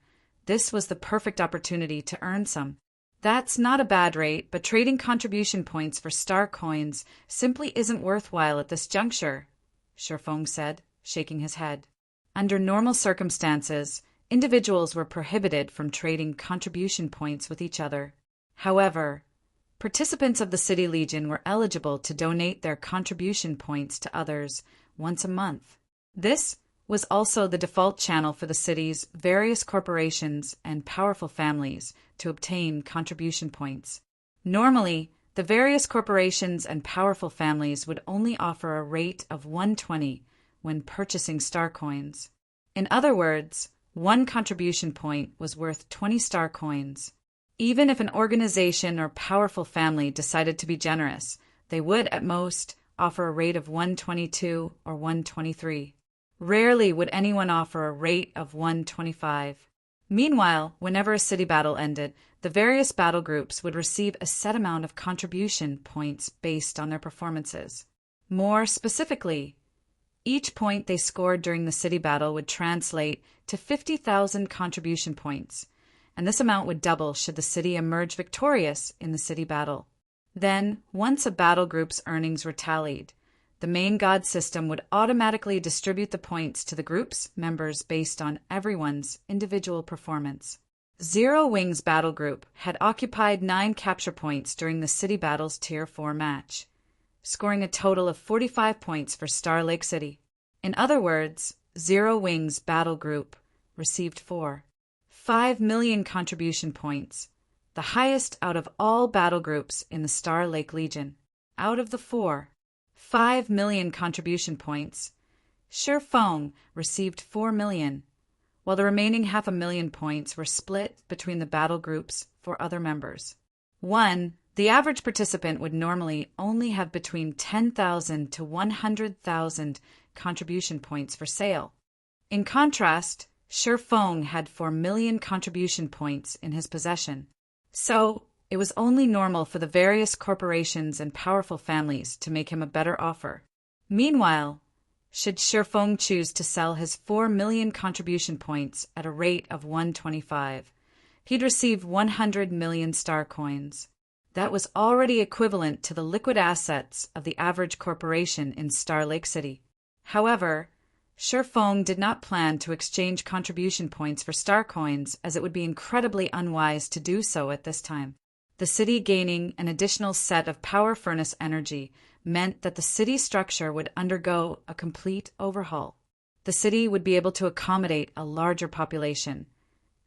this was the perfect opportunity to earn some. That's not a bad rate, but trading contribution points for star coins simply isn't worthwhile at this juncture, Shifeng said, shaking his head. Under normal circumstances, individuals were prohibited from trading contribution points with each other. However, participants of the City Legion were eligible to donate their contribution points to others once a month. This was also the default channel for the city's various corporations and powerful families to obtain contribution points. Normally, the various corporations and powerful families would only offer a rate of 120 when purchasing star coins. In other words, one contribution point was worth 20 star coins. Even if an organization or powerful family decided to be generous, they would, at most, offer a rate of 122 or 123. Rarely would anyone offer a rate of 125. Meanwhile, whenever a city battle ended, the various battle groups would receive a set amount of contribution points based on their performances. More specifically, each point they scored during the city battle would translate to 50,000 contribution points, and this amount would double should the city emerge victorious in the city battle. Then, once a battle group's earnings were tallied, the main god system would automatically distribute the points to the group's members based on everyone's individual performance. Zero Wings Battle Group had occupied 9 capture points during the city battle's Tier 4 match, scoring a total of 45 points for Star Lake City. In other words, Zero Wings Battle Group received 5 million contribution points, the highest out of all battle groups in the Star Lake Legion. Out of the 5 million contribution points, Shifeng received 4 million, while the remaining 500,000 points were split between the battle groups for other members. The average participant would normally only have between 10,000 to 100,000 contribution points for sale. In contrast, Shifeng had 4 million contribution points in his possession. So, it was only normal for the various corporations and powerful families to make him a better offer. Meanwhile, should Shifeng choose to sell his 4 million contribution points at a rate of 125, he'd receive 100 million star coins. That was already equivalent to the liquid assets of the average corporation in Star Lake City. However, Shifeng did not plan to exchange contribution points for star coins, as it would be incredibly unwise to do so at this time. The city gaining an additional set of power furnace energy meant that the city structure would undergo a complete overhaul. The city would be able to accommodate a larger population,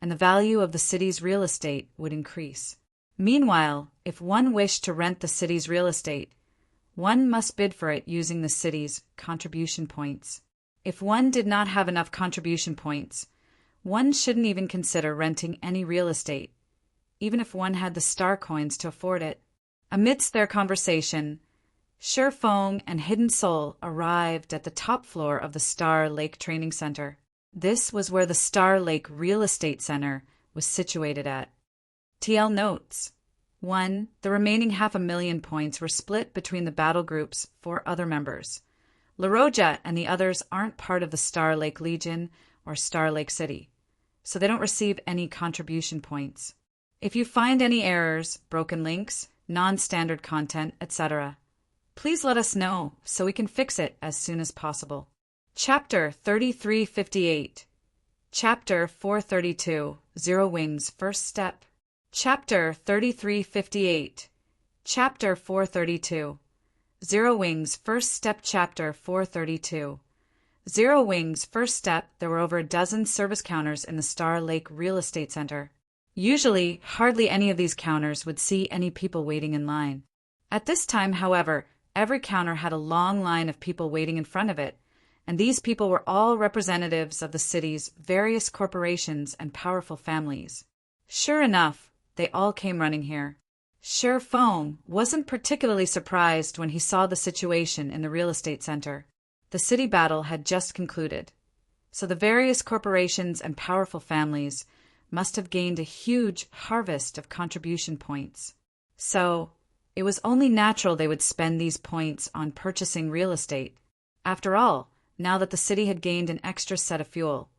and the value of the city's real estate would increase. Meanwhile, if one wished to rent the city's real estate, one must bid for it using the city's contribution points. If one did not have enough contribution points, one shouldn't even consider renting any real estate, even if one had the star coins to afford it. Amidst their conversation, Shifeng and Hidden Soul arrived at the top floor of the Star Lake Training Center. This was where the Star Lake Real Estate Center was situated at. TL notes: 1. The remaining 500,000 points were split between the battle groups for other members. La Roja and the others aren't part of the Star Lake Legion or Star Lake City. so they don't receive any contribution points. If you find any errors, broken links, non-standard content, etc., please let us know so we can fix it as soon as possible. Chapter 3358. Chapter 432, Zero Wings First Step. Chapter 3358. Chapter 432. Zero Wings First Step. Chapter 432. Zero Wings First Step. There were over a dozen service counters in the Star Lake Real Estate Center. Usually, hardly any of these counters would see any people waiting in line. At this time, however, every counter had a long line of people waiting in front of it, and these people were all representatives of the city's various corporations and powerful families. Sure enough, they all came running here. Sher Fong wasn't particularly surprised when he saw the situation in the real estate center. The city battle had just concluded, so the various corporations and powerful families must have gained a huge harvest of contribution points. So, it was only natural they would spend these points on purchasing real estate. After all, now that the city had gained an extra set of fuel,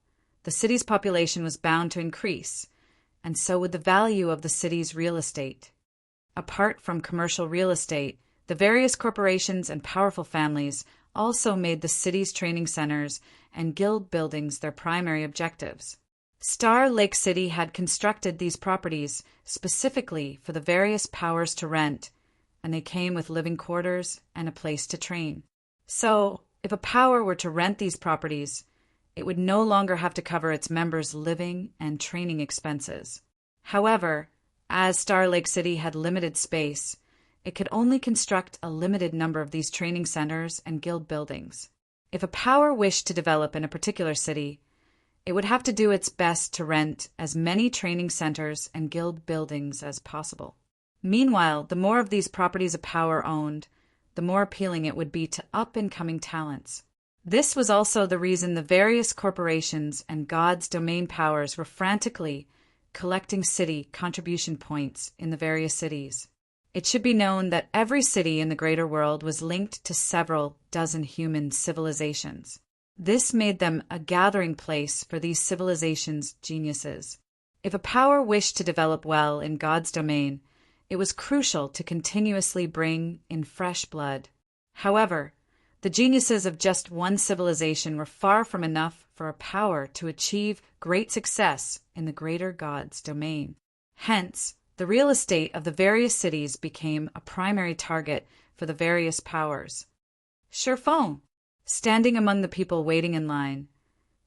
the city's population was bound to increase, and so would the value of the city's real estate. Apart from commercial real estate, the various corporations and powerful families also made the city's training centers and guild buildings their primary objectives. Star Lake City had constructed these properties specifically for the various powers to rent, and they came with living quarters and a place to train. So, if a power were to rent these properties, it would no longer have to cover its members' living and training expenses. However, as Star Lake City had limited space, it could only construct a limited number of these training centers and guild buildings. If a power wished to develop in a particular city, it would have to do its best to rent as many training centers and guild buildings as possible. Meanwhile, the more of these properties a power owned, the more appealing it would be to up-and-coming talents. This was also the reason the various corporations and God's domain powers were frantically collecting city contribution points in the various cities. It should be known that every city in the greater world was linked to several dozen human civilizations. This made them a gathering place for these civilizations' geniuses. If a power wished to develop well in God's domain, it was crucial to continuously bring in fresh blood. However, the geniuses of just one civilization were far from enough for a power to achieve great success in the greater God's domain. Hence, the real estate of the various cities became a primary target for the various powers. Sher Fong, standing among the people waiting in line,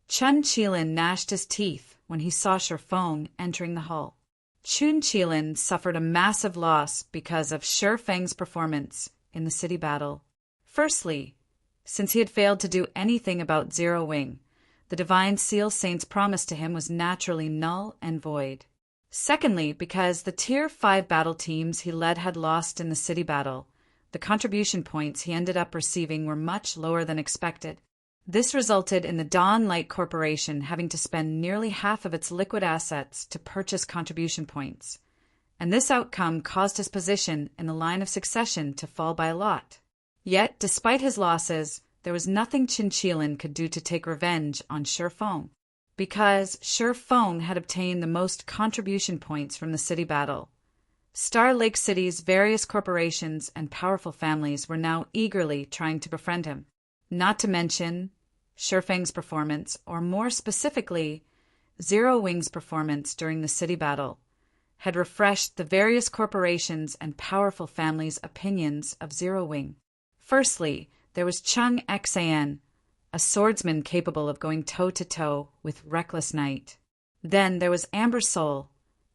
Chun Qilin gnashed his teeth when he saw Sher Fong entering the hall. Chun Qilin suffered a massive loss because of Sher Feng's performance in the city battle. Firstly, since he had failed to do anything about Zero Wing, the Divine Seal Saint's promise to him was naturally null and void. Secondly, because the Tier 5 battle teams he led had lost in the city battle, the contribution points he ended up receiving were much lower than expected. This resulted in the Dawn Light Corporation having to spend nearly half of its liquid assets to purchase contribution points, and this outcome caused his position in the line of succession to fall by a lot. Yet, despite his losses, there was nothing Chun Qilin could do to take revenge on Sher Fong, because Sher Fong had obtained the most contribution points from the city battle. Star Lake City's various corporations and powerful families were now eagerly trying to befriend him. Not to mention Sher Feng's performance, or more specifically, Zero Wing's performance during the city battle, had refreshed the various corporations and powerful families' opinions of Zero Wing. Firstly, there was Chung Xan, a swordsman capable of going toe-to-toe with Reckless Knight. Then there was Amber Soul,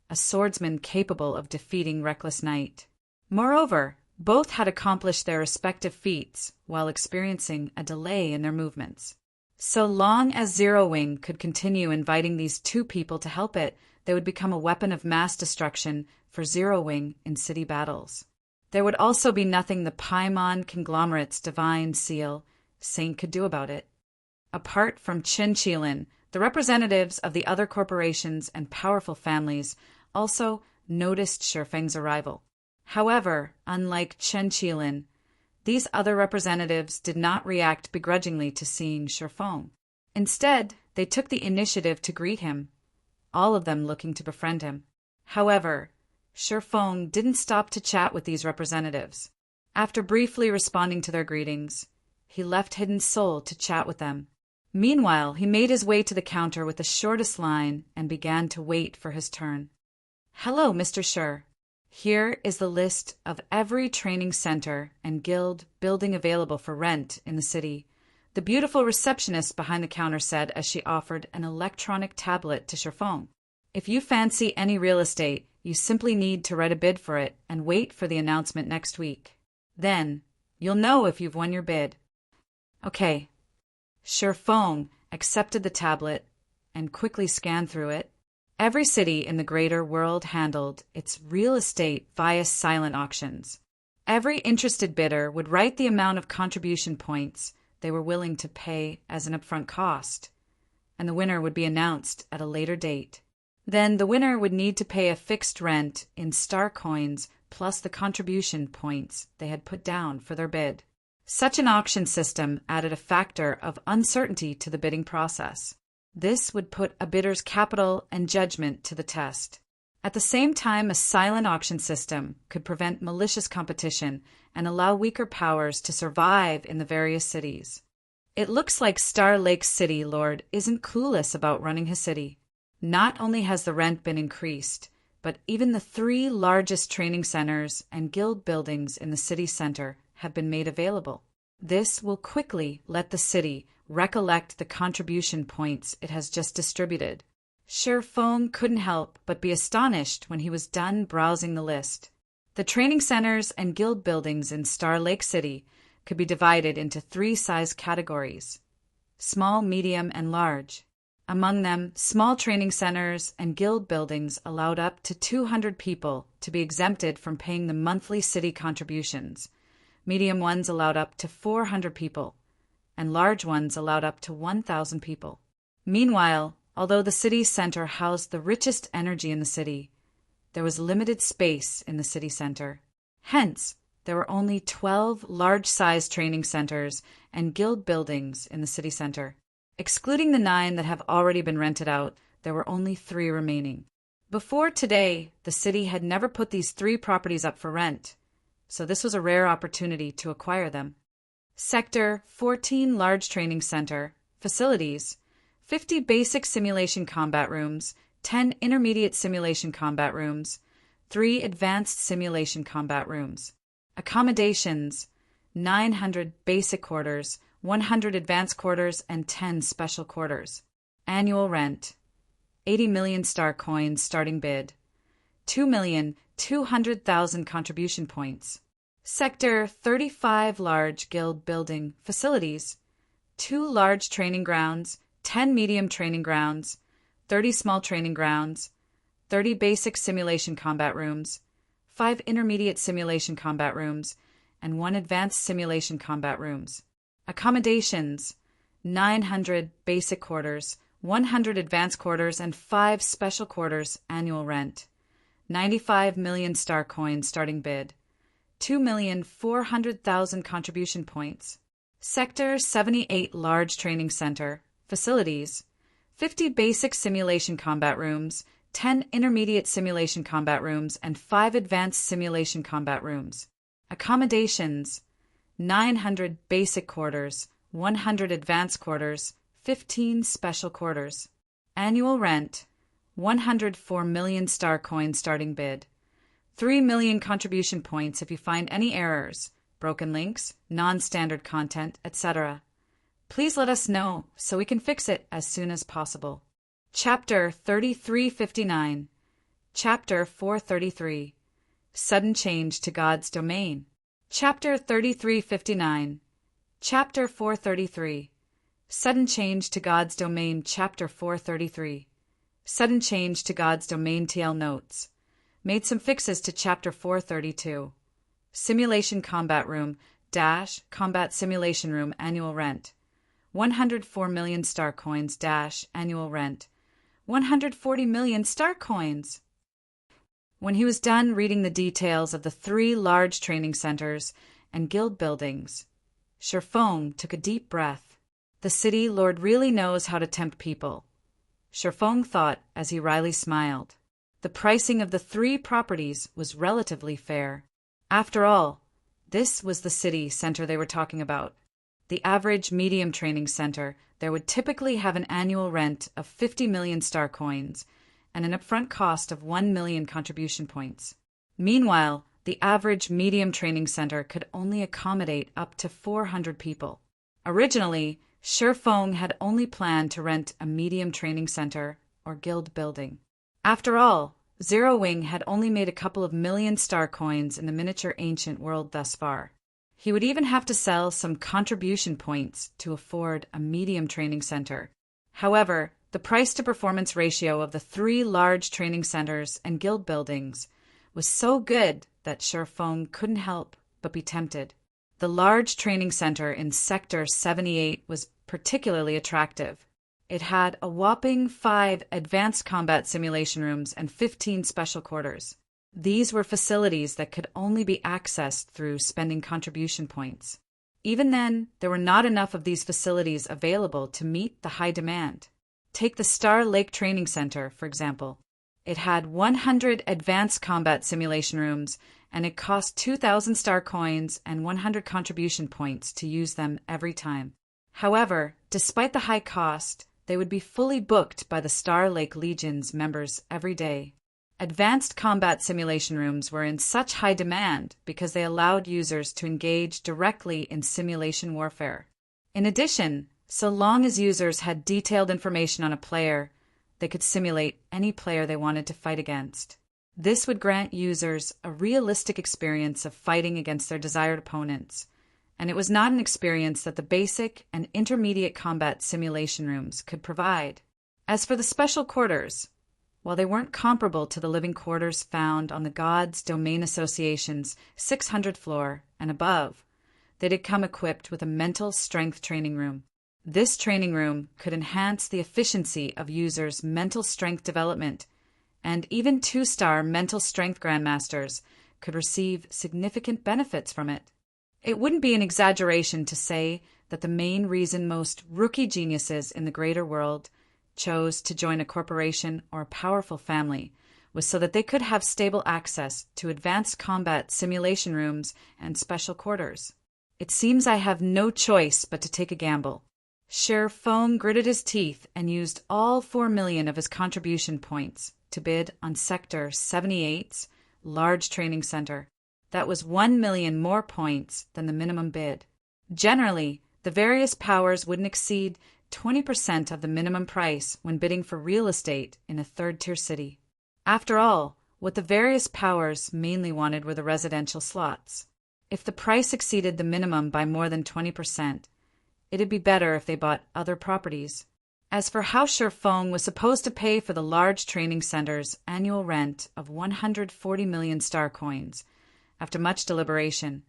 a swordsman capable of defeating Reckless Knight. Moreover, both had accomplished their respective feats while experiencing a delay in their movements. So long as Zero Wing could continue inviting these two people to help it, they would become a weapon of mass destruction for Zero Wing in city battles. There would also be nothing the Paimon Conglomerate's Divine Seal Saint could do about it. Apart from Chun Qilin, the representatives of the other corporations and powerful families also noticed Sher Feng's arrival. However, unlike Chun Qilin, these other representatives did not react begrudgingly to seeing Sher Fong. Instead, they took the initiative to greet him, all of them looking to befriend him. However, Shifeng didn't stop to chat with these representatives. After briefly responding to their greetings, he left Hidden Soul to chat with them. Meanwhile, he made his way to the counter with the shortest line and began to wait for his turn. "Hello, Mr. Shi. Here is the list of every training center and guild building available for rent in the city," the beautiful receptionist behind the counter said as she offered an electronic tablet to Shifeng. "If you fancy any real estate, you simply need to write a bid for it and wait for the announcement next week. Then, you'll know if you've won your bid." Okay. Shifeng accepted the tablet and quickly scanned through it. Every city in the greater world handled its real estate via silent auctions. Every interested bidder would write the amount of contribution points they were willing to pay as an upfront cost, and the winner would be announced at a later date. Then the winner would need to pay a fixed rent in star coins plus the contribution points they had put down for their bid. Such an auction system added a factor of uncertainty to the bidding process. This would put a bidder's capital and judgment to the test. At the same time, a silent auction system could prevent malicious competition and allow weaker powers to survive in the various cities. It looks like Star Lake City Lord isn't clueless about running his city. Not only has the rent been increased, but even the 3 largest training centers and guild buildings in the city center have been made available. This will quickly let the city recollect the contribution points it has just distributed. Shifeng couldn't help but be astonished when he was done browsing the list. The training centers and guild buildings in Star Lake City could be divided into 3 size categories: small, medium, and large. Among them, small training centers and guild buildings allowed up to 200 people to be exempted from paying the monthly city contributions. Medium ones allowed up to 400 people, and large ones allowed up to 1,000 people. Meanwhile, although the city center housed the richest energy in the city, there was limited space in the city center. Hence, there were only 12 large-sized training centers and guild buildings in the city center. Excluding the 9 that have already been rented out, there were only 3 remaining. Before today, the city had never put these 3 properties up for rent, so this was a rare opportunity to acquire them. Sector 14 Large Training Center, Facilities, 50 Basic Simulation Combat Rooms, 10 Intermediate Simulation Combat Rooms, 3 Advanced Simulation Combat Rooms. Accommodations, 900 Basic Quarters, 100 Advanced Quarters, and 10 Special Quarters. Annual rent, 80 million star coins starting bid, 2,200,000 contribution points. Sector 35 Large Guild Building Facilities, 2 large training grounds, 10 medium training grounds, 30 small training grounds, 30 basic simulation combat rooms, 5 intermediate simulation combat rooms, and 1 advanced simulation combat rooms. Accommodations, 900 basic quarters, 100 advanced quarters, and 5 special quarters. Annual rent, 95 million star coins starting bid, 2,400,000 contribution points. Sector 78 Large Training Center, Facilities, 50 basic simulation combat rooms, 10 intermediate simulation combat rooms, and 5 advanced simulation combat rooms. Accommodations, 900 basic quarters, 100 advanced quarters, 15 special quarters. Annual rent, 104 million star coins starting bid, 3 million contribution points if you find any errors, broken links, non-standard content, etc. Please let us know so we can fix it as soon as possible. Chapter 3359, Chapter 433, Sudden Change to God's Domain. Chapter 3359, Chapter 433, Sudden Change to God's Domain. Chapter 433, Sudden Change to God's Domain. TL Notes. Made some fixes to Chapter 432. Simulation Combat Room dash Combat Simulation Room. Annual rent, 104 million star coins dash Annual rent, 140 million star coins. When he was done reading the details of the 3 large training centers and guild buildings, Shifeng took a deep breath. The city lord really knows how to tempt people. Sherfong thought as he wryly smiled. The pricing of the 3 properties was relatively fair. After all, this was the city center they were talking about. The average medium training center there would typically have an annual rent of 50 million star coins and an upfront cost of 1 million contribution points. Meanwhile, the average medium training center could only accommodate up to 400 people. Originally, Sherfong had only planned to rent a medium training center or guild building. After all, Zero Wing had only made a couple of million star coins in the miniature ancient world thus far. He would even have to sell some contribution points to afford a medium training center. However, the price-to-performance ratio of the 3 large training centers and guild buildings was so good that Sherfong couldn't help but be tempted. The large training center in Sector 78 was particularly attractive. It had a whopping 5 advanced combat simulation rooms and 15 special quarters. These were facilities that could only be accessed through spending contribution points. Even then, there were not enough of these facilities available to meet the high demand. Take the Star Lake Training Center, for example. It had 100 advanced combat simulation rooms, and it cost 2,000 star coins and 100 contribution points to use them every time. However, despite the high cost, they would be fully booked by the Star Lake Legion's members every day. Advanced combat simulation rooms were in such high demand because they allowed users to engage directly in simulation warfare. In addition, so long as users had detailed information on a player, they could simulate any player they wanted to fight against. This would grant users a realistic experience of fighting against their desired opponents, and it was not an experience that the basic and intermediate combat simulation rooms could provide. As for the special quarters, while they weren't comparable to the living quarters found on the Gods Domain Association's 600th floor and above, they did come equipped with a mental strength training room. This training room could enhance the efficiency of users' mental strength development, and even 2-star mental strength grandmasters could receive significant benefits from it. It wouldn't be an exaggeration to say that the main reason most rookie geniuses in the greater world chose to join a corporation or a powerful family was so that they could have stable access to advanced combat simulation rooms and special quarters. It seems I have no choice but to take a gamble. Sherfong gritted his teeth and used all 4 million of his contribution points to bid on Sector 78's large training center. That was 1 million more points than the minimum bid. Generally, the various powers wouldn't exceed 20% of the minimum price when bidding for real estate in a third-tier city. After all, what the various powers mainly wanted were the residential slots. If the price exceeded the minimum by more than 20%, it'd be better if they bought other properties. As for how Sherfong was supposed to pay for the large training center's annual rent of 140 million star coins, after much deliberation,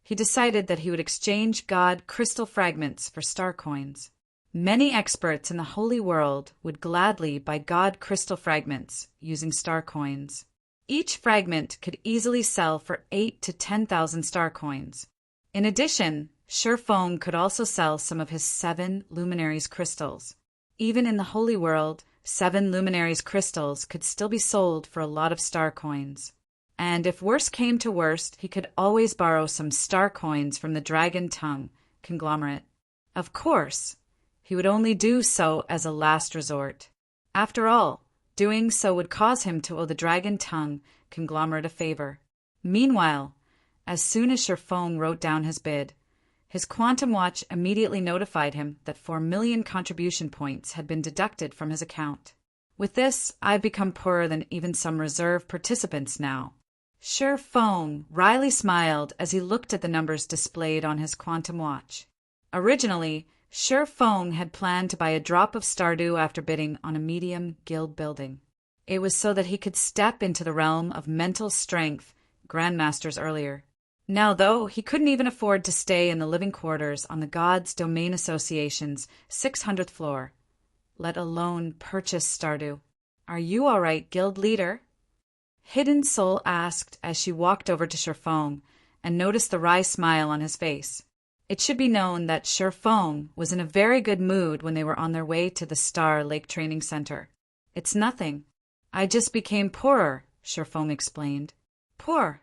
he decided that he would exchange God crystal fragments for star coins. Many experts in the Holy World would gladly buy God crystal fragments using star coins. Each fragment could easily sell for 8 to 10,000 star coins. In addition, Sherfong could also sell some of his 7 Luminaries crystals. Even in the Holy World, 7 Luminaries crystals could still be sold for a lot of star coins. And if worst came to worst, he could always borrow some star coins from the Dragon Tongue conglomerate. Of course, he would only do so as a last resort. After all, doing so would cause him to owe the Dragon Tongue conglomerate a favor. Meanwhile, as soon as Sherfong wrote down his bid, his quantum watch immediately notified him that 4 million contribution points had been deducted from his account. With this, I've become poorer than even some reserve participants now. Sherfong wryly smiled as he looked at the numbers displayed on his quantum watch. Originally, Sherfong had planned to buy a drop of Stardew after bidding on a medium guild building. It was so that he could step into the realm of mental strength grandmasters earlier. Now, though, he couldn't even afford to stay in the living quarters on the Gods Domain Association's 600th floor, let alone purchase Stardew. "Are you all right, guild leader?" Hidden Soul asked as she walked over to Sherfong and noticed the wry smile on his face. It should be known that Shifeng was in a very good mood when they were on their way to the Star Lake Training Center. It's nothing. I just became poorer, Shifeng explained. Poor.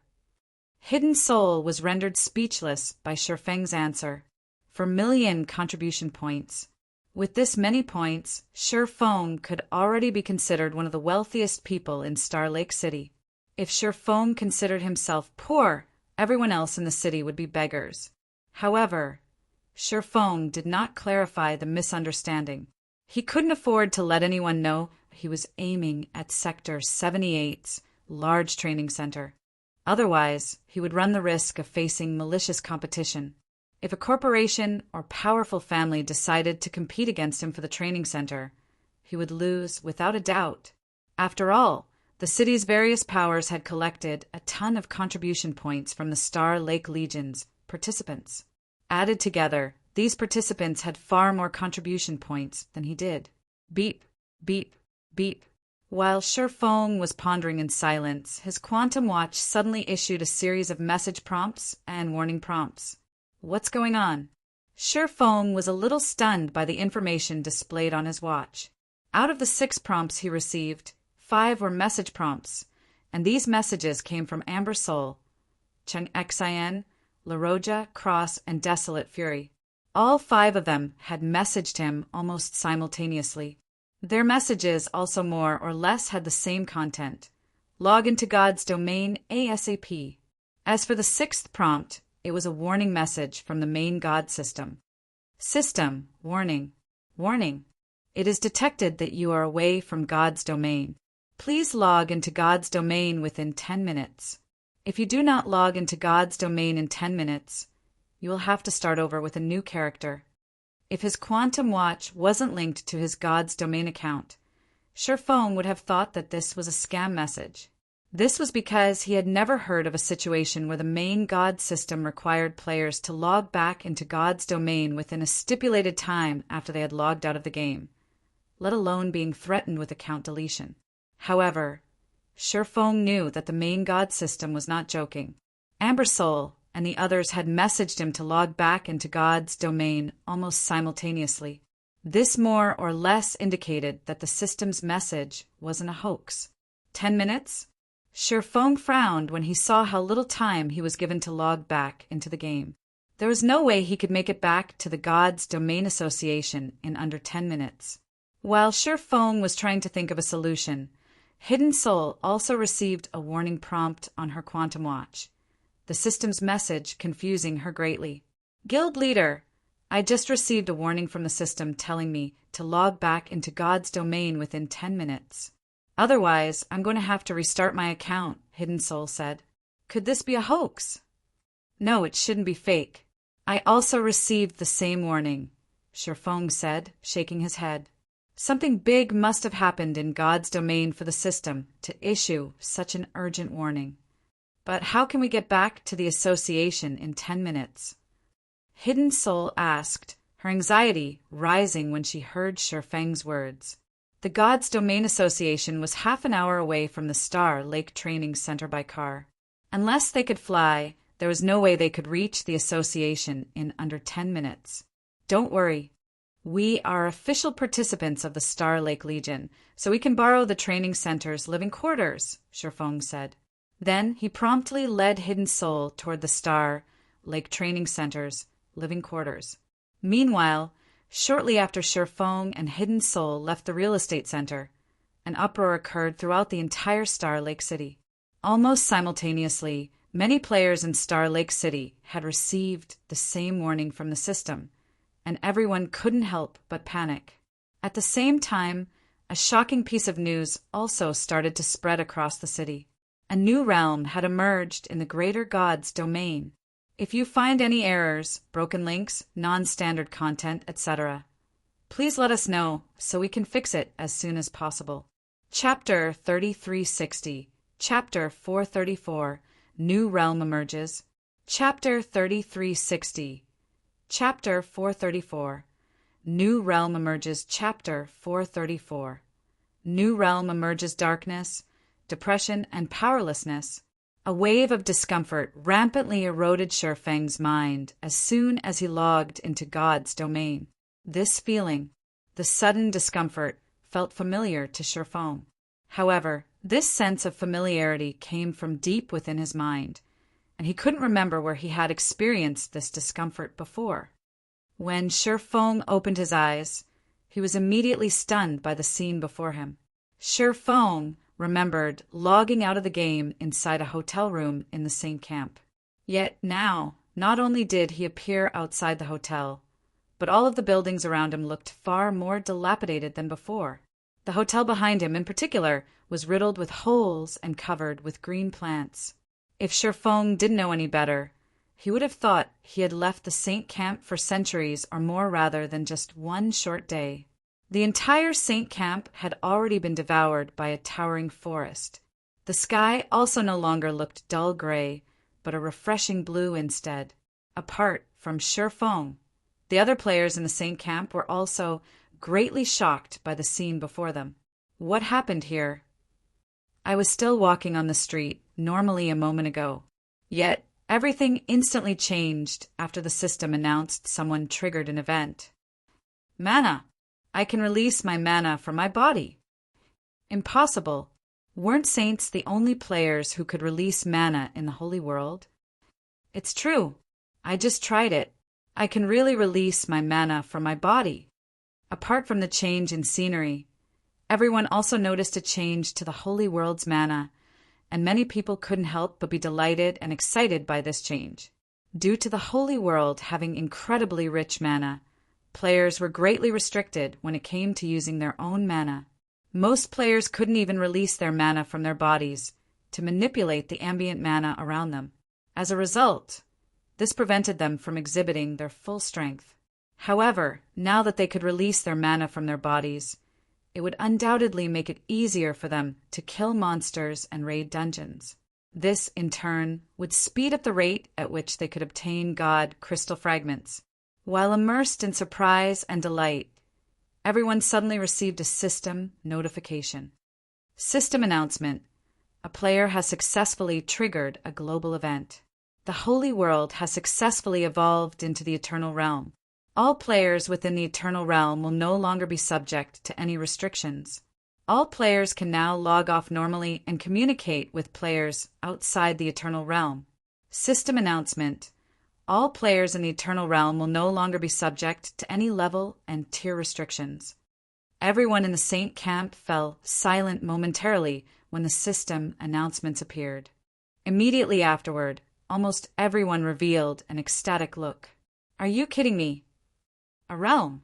Hidden Soul was rendered speechless by Shifeng's answer. For million contribution points. With this many points, Shifeng could already be considered one of the wealthiest people in Star Lake City. If Shifeng considered himself poor, everyone else in the city would be beggars. However, Shifeng did not clarify the misunderstanding. He couldn't afford to let anyone know he was aiming at Sector 78's large training center. Otherwise, he would run the risk of facing malicious competition. If a corporation or powerful family decided to compete against him for the training center, he would lose without a doubt. After all, the city's various powers had collected a ton of contribution points from the Star Lake Legion's participants. Added together, these participants had far more contribution points than he did. Beep, beep, beep. While Shifeng was pondering in silence, his quantum watch suddenly issued a series of message prompts and warning prompts. What's going on? Shifeng was a little stunned by the information displayed on his watch. Out of the 6 prompts he received, 5 were message prompts, and these messages came from Amber Soul, Cheng Xian, La Roja, Cross, and Desolate Fury. All 5 of them had messaged him almost simultaneously. Their messages also more or less had the same content. Log into God's domain ASAP. As for the 6th prompt, it was a warning message from the main God system. System, warning, warning. It is detected that you are away from God's domain. Please log into God's domain within 10 minutes. If you do not log into God's domain in 10 minutes, you will have to start over with a new character. If his quantum watch wasn't linked to his God's domain account, Shifeng would have thought that this was a scam message. This was because he had never heard of a situation where the main God system required players to log back into God's domain within a stipulated time after they had logged out of the game, let alone being threatened with account deletion. However, Shifeng knew that the main God system was not joking. Amber Soul and the others had messaged him to log back into God's domain almost simultaneously. This more or less indicated that the system's message wasn't a hoax. 10 minutes? Shifeng frowned when he saw how little time he was given to log back into the game. There was no way he could make it back to the God's Domain Association in under 10 minutes. While Shifeng was trying to think of a solution, Hidden Soul also received a warning prompt on her quantum watch, the system's message confusing her greatly. Guild Leader, I just received a warning from the system telling me to log back into God's domain within 10 minutes. Otherwise, I'm going to have to restart my account, Hidden Soul said. Could this be a hoax? No, it shouldn't be fake. I also received the same warning, Shifeng said, shaking his head. Something big must have happened in God's domain for the system to issue such an urgent warning. But how can we get back to the association in 10 minutes? Hidden Soul asked, her anxiety rising when she heard Shifeng's words. The God's Domain Association was half an hour away from the Star Lake Training Center by car. Unless they could fly, there was no way they could reach the association in under 10 minutes. Don't worry. We are official participants of the Star Lake Legion, so we can borrow the training center's living quarters, Shifeng said. Then he promptly led Hidden Soul toward the Star Lake Training Center's living quarters. Meanwhile, shortly after Shifeng and Hidden Soul left the real estate center, an uproar occurred throughout the entire Star Lake City. Almost simultaneously, many players in Star Lake City had received the same warning from the system, and everyone couldn't help but panic. At the same time, a shocking piece of news also started to spread across the city. A new realm had emerged in the Greater God's domain. If you find any errors, broken links, non-standard content, etc., please let us know so we can fix it as soon as possible. Chapter 3360, Chapter 434, New Realm Emerges. Chapter 3360, Chapter 434, New Realm Emerges. Chapter 434, New Realm Emerges. Darkness, depression, and powerlessness. A wave of discomfort rampantly eroded Shifeng's mind as soon as he logged into God's domain. This feeling, the sudden discomfort, felt familiar to Shifeng. However, this sense of familiarity came from deep within his mind, and he couldn't remember where he had experienced this discomfort before. When Shifeng opened his eyes, he was immediately stunned by the scene before him. Shifeng remembered logging out of the game inside a hotel room in the Saint camp. Yet now, not only did he appear outside the hotel, but all of the buildings around him looked far more dilapidated than before. The hotel behind him, in particular, was riddled with holes and covered with green plants. If Shifeng didn't know any better, he would have thought he had left the Saint camp for centuries or more rather than just one short day. The entire Saint camp had already been devoured by a towering forest. The sky also no longer looked dull gray, but a refreshing blue instead. Apart from Shifeng, the other players in the Saint camp were also greatly shocked by the scene before them. What happened here? I was still walking on the street, normally a moment ago. Yet, everything instantly changed after the system announced someone triggered an event. Mana! I can release my mana from my body. Impossible. Weren't saints the only players who could release mana in the holy world? It's true. I just tried it. I can really release my mana from my body. Apart from the change in scenery, everyone also noticed a change to the holy world's mana, and many people couldn't help but be delighted and excited by this change. Due to the holy world having incredibly rich mana, players were greatly restricted when it came to using their own mana. Most players couldn't even release their mana from their bodies to manipulate the ambient mana around them. As a result, this prevented them from exhibiting their full strength. However, now that they could release their mana from their bodies, it would undoubtedly make it easier for them to kill monsters and raid dungeons. This, in turn, would speed up the rate at which they could obtain God crystal fragments. While immersed in surprise and delight, everyone suddenly received a system notification. System announcement. A player has successfully triggered a global event. The holy world has successfully evolved into the Eternal Realm. All players within the Eternal Realm will no longer be subject to any restrictions. All players can now log off normally and communicate with players outside the Eternal Realm. System announcement. All players in the Eternal Realm will no longer be subject to any level and tier restrictions. Everyone in the Saint camp fell silent momentarily when the system announcements appeared. Immediately afterward, almost everyone revealed an ecstatic look. Are you kidding me? A realm.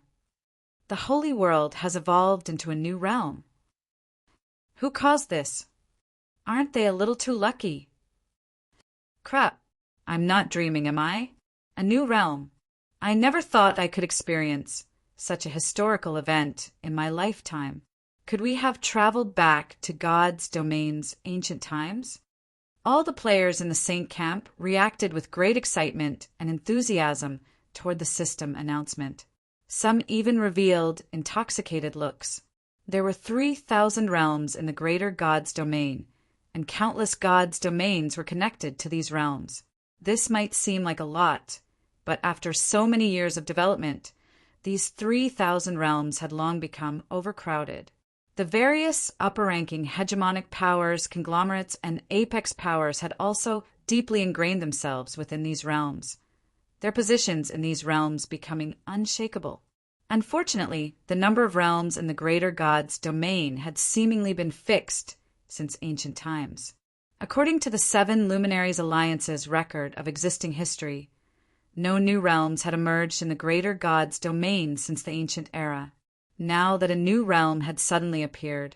The holy world has evolved into a new realm. Who caused this? Aren't they a little too lucky? Crap. I'm not dreaming, am I? A new realm. I never thought I could experience such a historical event in my lifetime. Could we have traveled back to God's domain's ancient times? All the players in the Saint camp reacted with great excitement and enthusiasm toward the system announcement. Some even revealed intoxicated looks. There were 3,000 realms in the greater God's domain, and countless God's domains were connected to these realms. This might seem like a lot, but after so many years of development, these 3,000 realms had long become overcrowded. The various upper-ranking hegemonic powers, conglomerates, and apex powers had also deeply ingrained themselves within these realms, their positions in these realms becoming unshakable. Unfortunately, the number of realms in the greater God's domain had seemingly been fixed since ancient times. According to the 7 Luminaries Alliance's record of existing history, no new realms had emerged in the greater God's domain since the ancient era. Now that a new realm had suddenly appeared,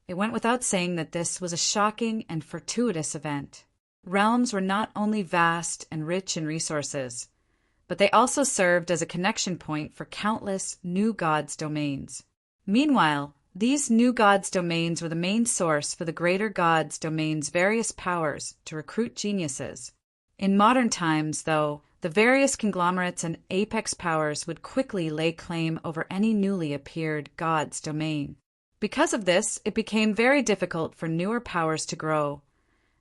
it went without saying that this was a shocking and fortuitous event. Realms were not only vast and rich in resources, but they also served as a connection point for countless new God's domains. Meanwhile, these new God's domains were the main source for the greater God's domain's various powers to recruit geniuses. In modern times, though, the various conglomerates and apex powers would quickly lay claim over any newly appeared God's domain. Because of this, it became very difficult for newer powers to grow,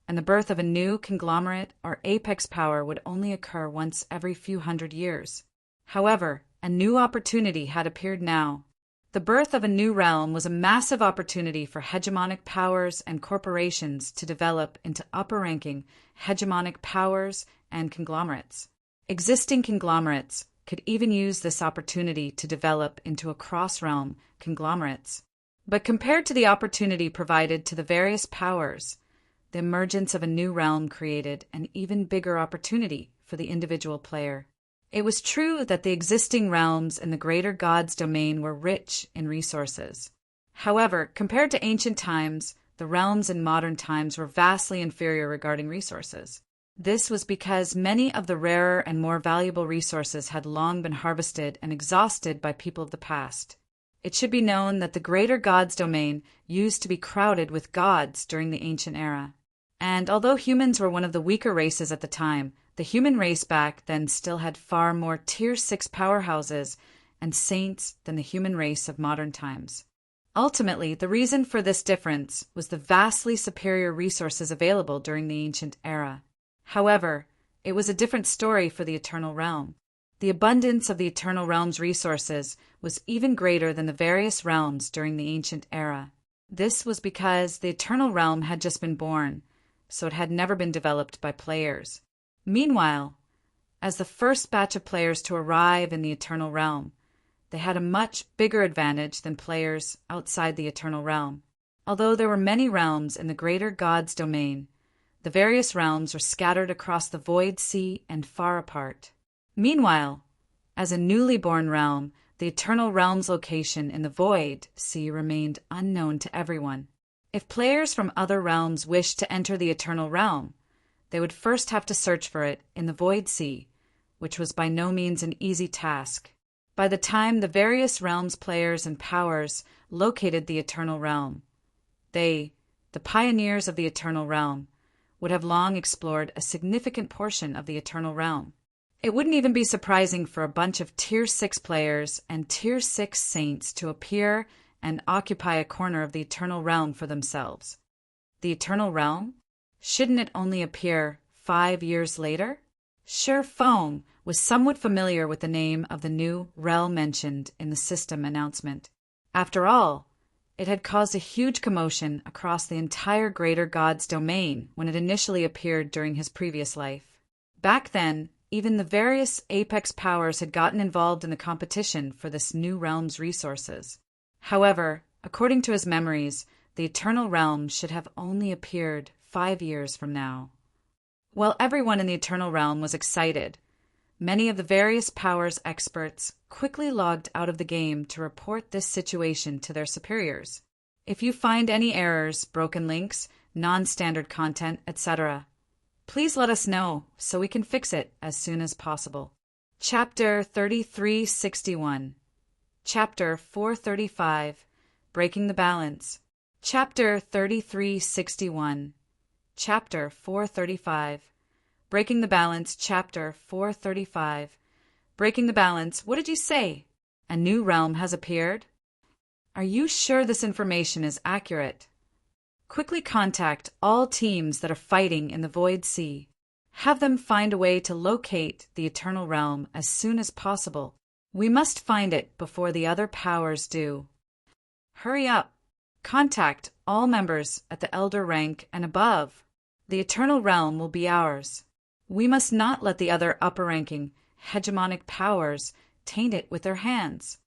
and the birth of a new conglomerate or apex power would only occur once every few hundred years. However, a new opportunity had appeared now. The birth of a new realm was a massive opportunity for hegemonic powers and corporations to develop into upper-ranking hegemonic powers and conglomerates. Existing conglomerates could even use this opportunity to develop into a cross-realm conglomerates. But compared to the opportunity provided to the various powers, the emergence of a new realm created an even bigger opportunity for the individual player. It was true that the existing realms in the greater god's domain were rich in resources. However, compared to ancient times, the realms in modern times were vastly inferior regarding resources. This was because many of the rarer and more valuable resources had long been harvested and exhausted by people of the past. It should be known that the greater god's domain used to be crowded with gods during the ancient era. And although humans were one of the weaker races at the time, the human race back then still had far more Tier 6 powerhouses and saints than the human race of modern times. Ultimately, the reason for this difference was the vastly superior resources available during the ancient era. However, it was a different story for the Eternal Realm. The abundance of the Eternal Realm's resources was even greater than the various realms during the ancient era. This was because the Eternal Realm had just been born, so it had never been developed by players. Meanwhile, as the first batch of players to arrive in the Eternal Realm, they had a much bigger advantage than players outside the Eternal Realm. Although there were many realms in the greater god's domain, the various realms were scattered across the void sea and far apart. Meanwhile, as a newly born realm, the Eternal Realm's location in the void sea remained unknown to everyone. If players from other realms wished to enter the Eternal Realm, they would first have to search for it in the void sea, which was by no means an easy task. By the time the various realms' players and powers located the Eternal Realm, they, the pioneers of the Eternal Realm, would have long explored a significant portion of the Eternal Realm. It wouldn't even be surprising for a bunch of Tier 6 players and Tier 6 saints to appear and occupy a corner of the Eternal Realm for themselves. The Eternal Realm? Shouldn't it only appear 5 years later? Sure, Foam was somewhat familiar with the name of the new realm mentioned in the system announcement. After all, it had caused a huge commotion across the entire greater god's domain when it initially appeared during his previous life. Back then, even the various apex powers had gotten involved in the competition for this new realm's resources. However, according to his memories, the Eternal Realm should have only appeared 5 years from now. While everyone in the Eternal Realm was excited, many of the various powers experts quickly logged out of the game to report this situation to their superiors. If you find any errors, broken links, non-standard content, etc., please let us know so we can fix it as soon as possible. Chapter 3361. Chapter 435. Breaking the Balance. Chapter 3361. Chapter 435. Breaking the Balance. Chapter 435. Breaking the Balance. What did you say? A new realm has appeared? Are you sure this information is accurate? Quickly contact all teams that are fighting in the Void Sea. Have them find a way to locate the Eternal Realm as soon as possible. We must find it before the other powers do. Hurry up. Contact all members at the Elder rank and above. The Eternal Realm will be ours. We must not let the other upper-ranking, hegemonic powers taint it with their hands.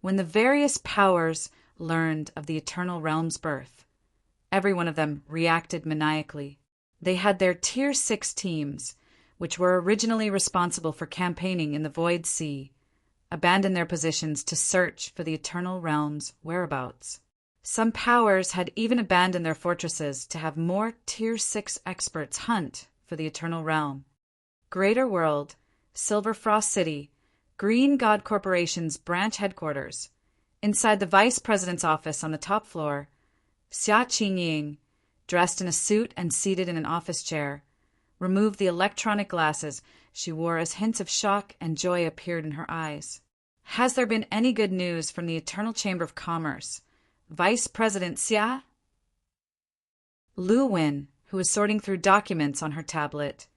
When the various powers learned of the Eternal Realm's birth, every one of them reacted maniacally. They had their Tier 6 teams, which were originally responsible for campaigning in the Void Sea, abandon their positions to search for the Eternal Realm's whereabouts. Some powers had even abandoned their fortresses to have more Tier 6 experts hunt for the Eternal Realm. Greater World, Silverfrost City, Green God Corporation's branch headquarters. Inside the Vice President's office on the top floor, Xia Qingying, dressed in a suit and seated in an office chair, removed the electronic glasses she wore as hints of shock and joy appeared in her eyes. Has there been any good news from the Eternal Chamber of Commerce? Vice President Xia? Lu Wen, who was sorting through documents on her tablet,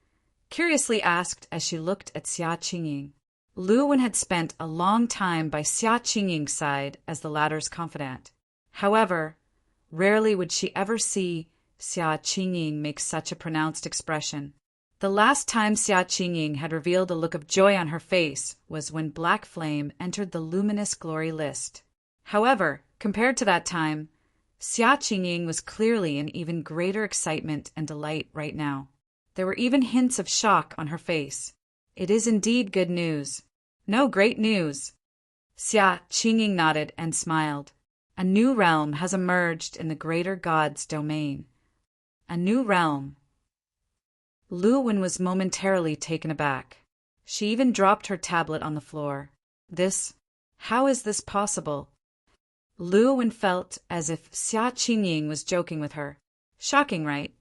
curiously asked as she looked at Xia Qingying. Lu Wen had spent a long time by Xia Qingying's side as the latter's confidant. However, rarely would she ever see Xia Qingying make such a pronounced expression. The last time Xia Qingying had revealed a look of joy on her face was when Black Flame entered the luminous glory list. However, compared to that time, Xia Qingying was clearly in even greater excitement and delight right now. There were even hints of shock on her face. It is indeed good news. No, great news. Xia Qingying nodded and smiled. A new realm has emerged in the greater god's domain. A new realm. Lu Wen was momentarily taken aback. She even dropped her tablet on the floor. How is this possible? Lu Wen felt as if Xia Qingying was joking with her. Shocking, right?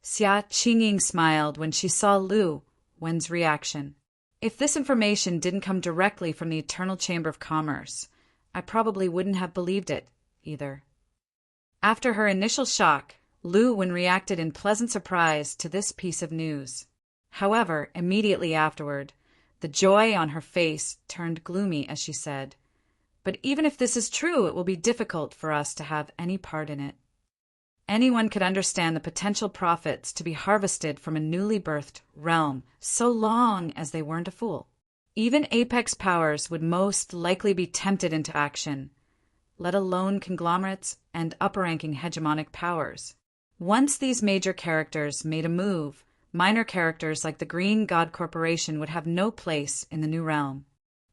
Xia Qingying smiled when she saw Lu Wen's reaction. If this information didn't come directly from the Eternal Chamber of Commerce, I probably wouldn't have believed it, either. After her initial shock, Lu Wen reacted in pleasant surprise to this piece of news. However, immediately afterward, the joy on her face turned gloomy as she said, "But even if this is true, it will be difficult for us to have any part in it." Anyone could understand the potential profits to be harvested from a newly birthed realm, so long as they weren't a fool. Even apex powers would most likely be tempted into action, let alone conglomerates and upper-ranking hegemonic powers. Once these major characters made a move, minor characters like the Green God Corporation would have no place in the new realm.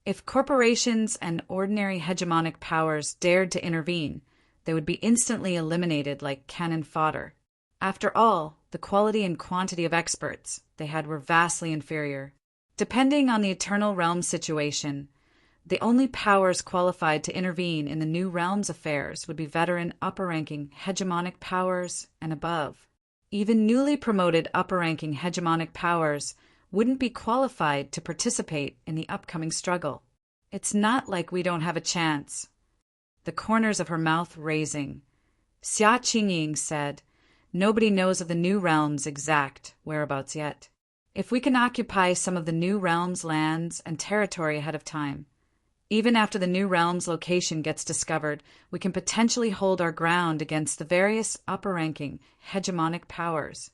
If corporations and ordinary hegemonic powers dared to intervene, they would be instantly eliminated like cannon fodder. After all, the quality and quantity of experts they had were vastly inferior. Depending on the Eternal Realm situation, the only powers qualified to intervene in the new realm's affairs would be veteran upper-ranking hegemonic powers and above. Even newly promoted upper-ranking hegemonic powers wouldn't be qualified to participate in the upcoming struggle. It's not like we don't have a chance. The corners of her mouth raising, Xia Qingying said, "Nobody knows of the new realm's exact whereabouts yet. If we can occupy some of the new realm's lands and territory ahead of time, even after the new realm's location gets discovered, we can potentially hold our ground against the various upper-ranking hegemonic powers."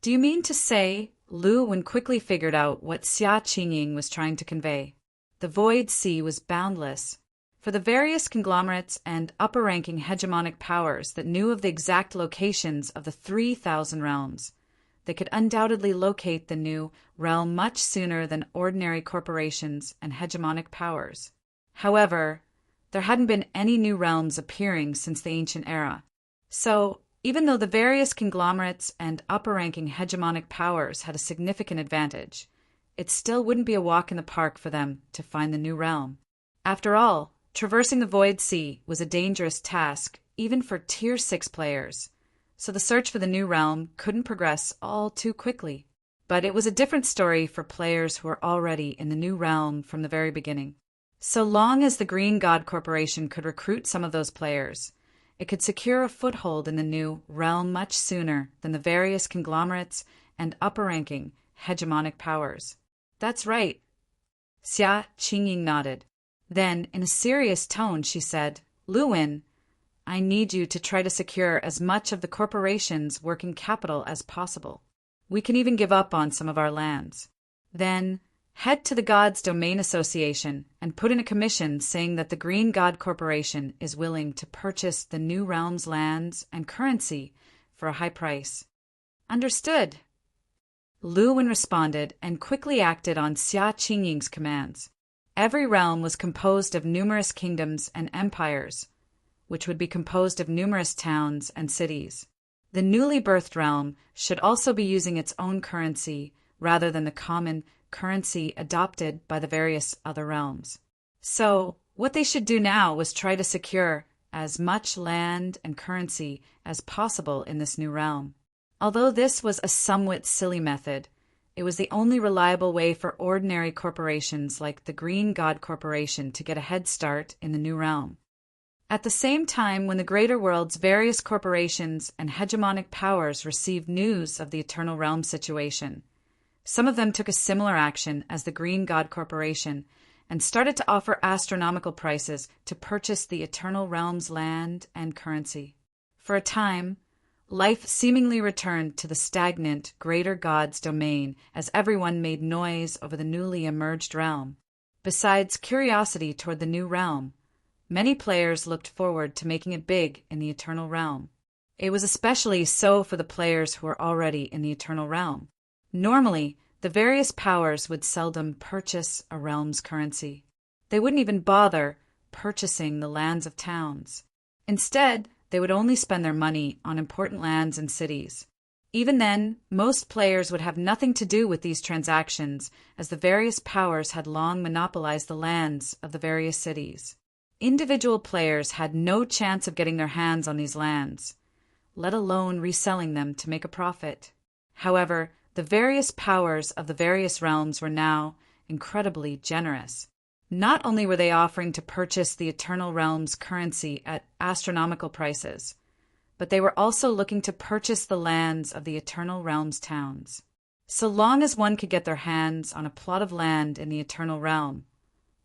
Do you mean to say? Lu Wen quickly figured out what Xia Qingying was trying to convey. The void sea was boundless. For the various conglomerates and upper-ranking hegemonic powers that knew of the exact locations of the 3,000 realms, they could undoubtedly locate the new realm much sooner than ordinary corporations and hegemonic powers. However, there hadn't been any new realms appearing since the ancient era. So, even though the various conglomerates and upper-ranking hegemonic powers had a significant advantage, it still wouldn't be a walk in the park for them to find the new realm. After all, traversing the Void Sea was a dangerous task, even for Tier 6 players, so the search for the new realm couldn't progress all too quickly. But it was a different story for players who were already in the new realm from the very beginning. So long as the Green God Corporation could recruit some of those players, it could secure a foothold in the new realm much sooner than the various conglomerates and upper-ranking hegemonic powers. That's right. Xia Qingying nodded. Then, in a serious tone, she said, "Lu Wen, I need you to try to secure as much of the corporation's working capital as possible. We can even give up on some of our lands. Then, head to the God's Domain Association and put in a commission saying that the Green God Corporation is willing to purchase the new realm's lands and currency for a high price." "Understood." Lu Wen responded and quickly acted on Xia Qingying's commands. Every realm was composed of numerous kingdoms and empires, which would be composed of numerous towns and cities. The newly birthed realm should also be using its own currency rather than the common currency adopted by the various other realms. So, what they should do now was try to secure as much land and currency as possible in this new realm. Although this was a somewhat silly method, it was the only reliable way for ordinary corporations like the Green God Corporation to get a head start in the new realm. At the same time, when the greater world's various corporations and hegemonic powers received news of the Eternal Realm situation, some of them took a similar action as the Green God Corporation and started to offer astronomical prices to purchase the Eternal Realm's land and currency. For a time, life seemingly returned to the stagnant Greater God's domain as everyone made noise over the newly emerged realm. Besides curiosity toward the new realm, many players looked forward to making it big in the Eternal Realm. It was especially so for the players who were already in the Eternal Realm. Normally, the various powers would seldom purchase a realm's currency. They wouldn't even bother purchasing the lands of towns. Instead, they would only spend their money on important lands and cities. Even then, most players would have nothing to do with these transactions, as the various powers had long monopolized the lands of the various cities. Individual players had no chance of getting their hands on these lands, let alone reselling them to make a profit. However, the various powers of the various realms were now incredibly generous. Not only were they offering to purchase the Eternal Realm's currency at astronomical prices, but they were also looking to purchase the lands of the Eternal Realm's towns. So long as one could get their hands on a plot of land in the Eternal Realm,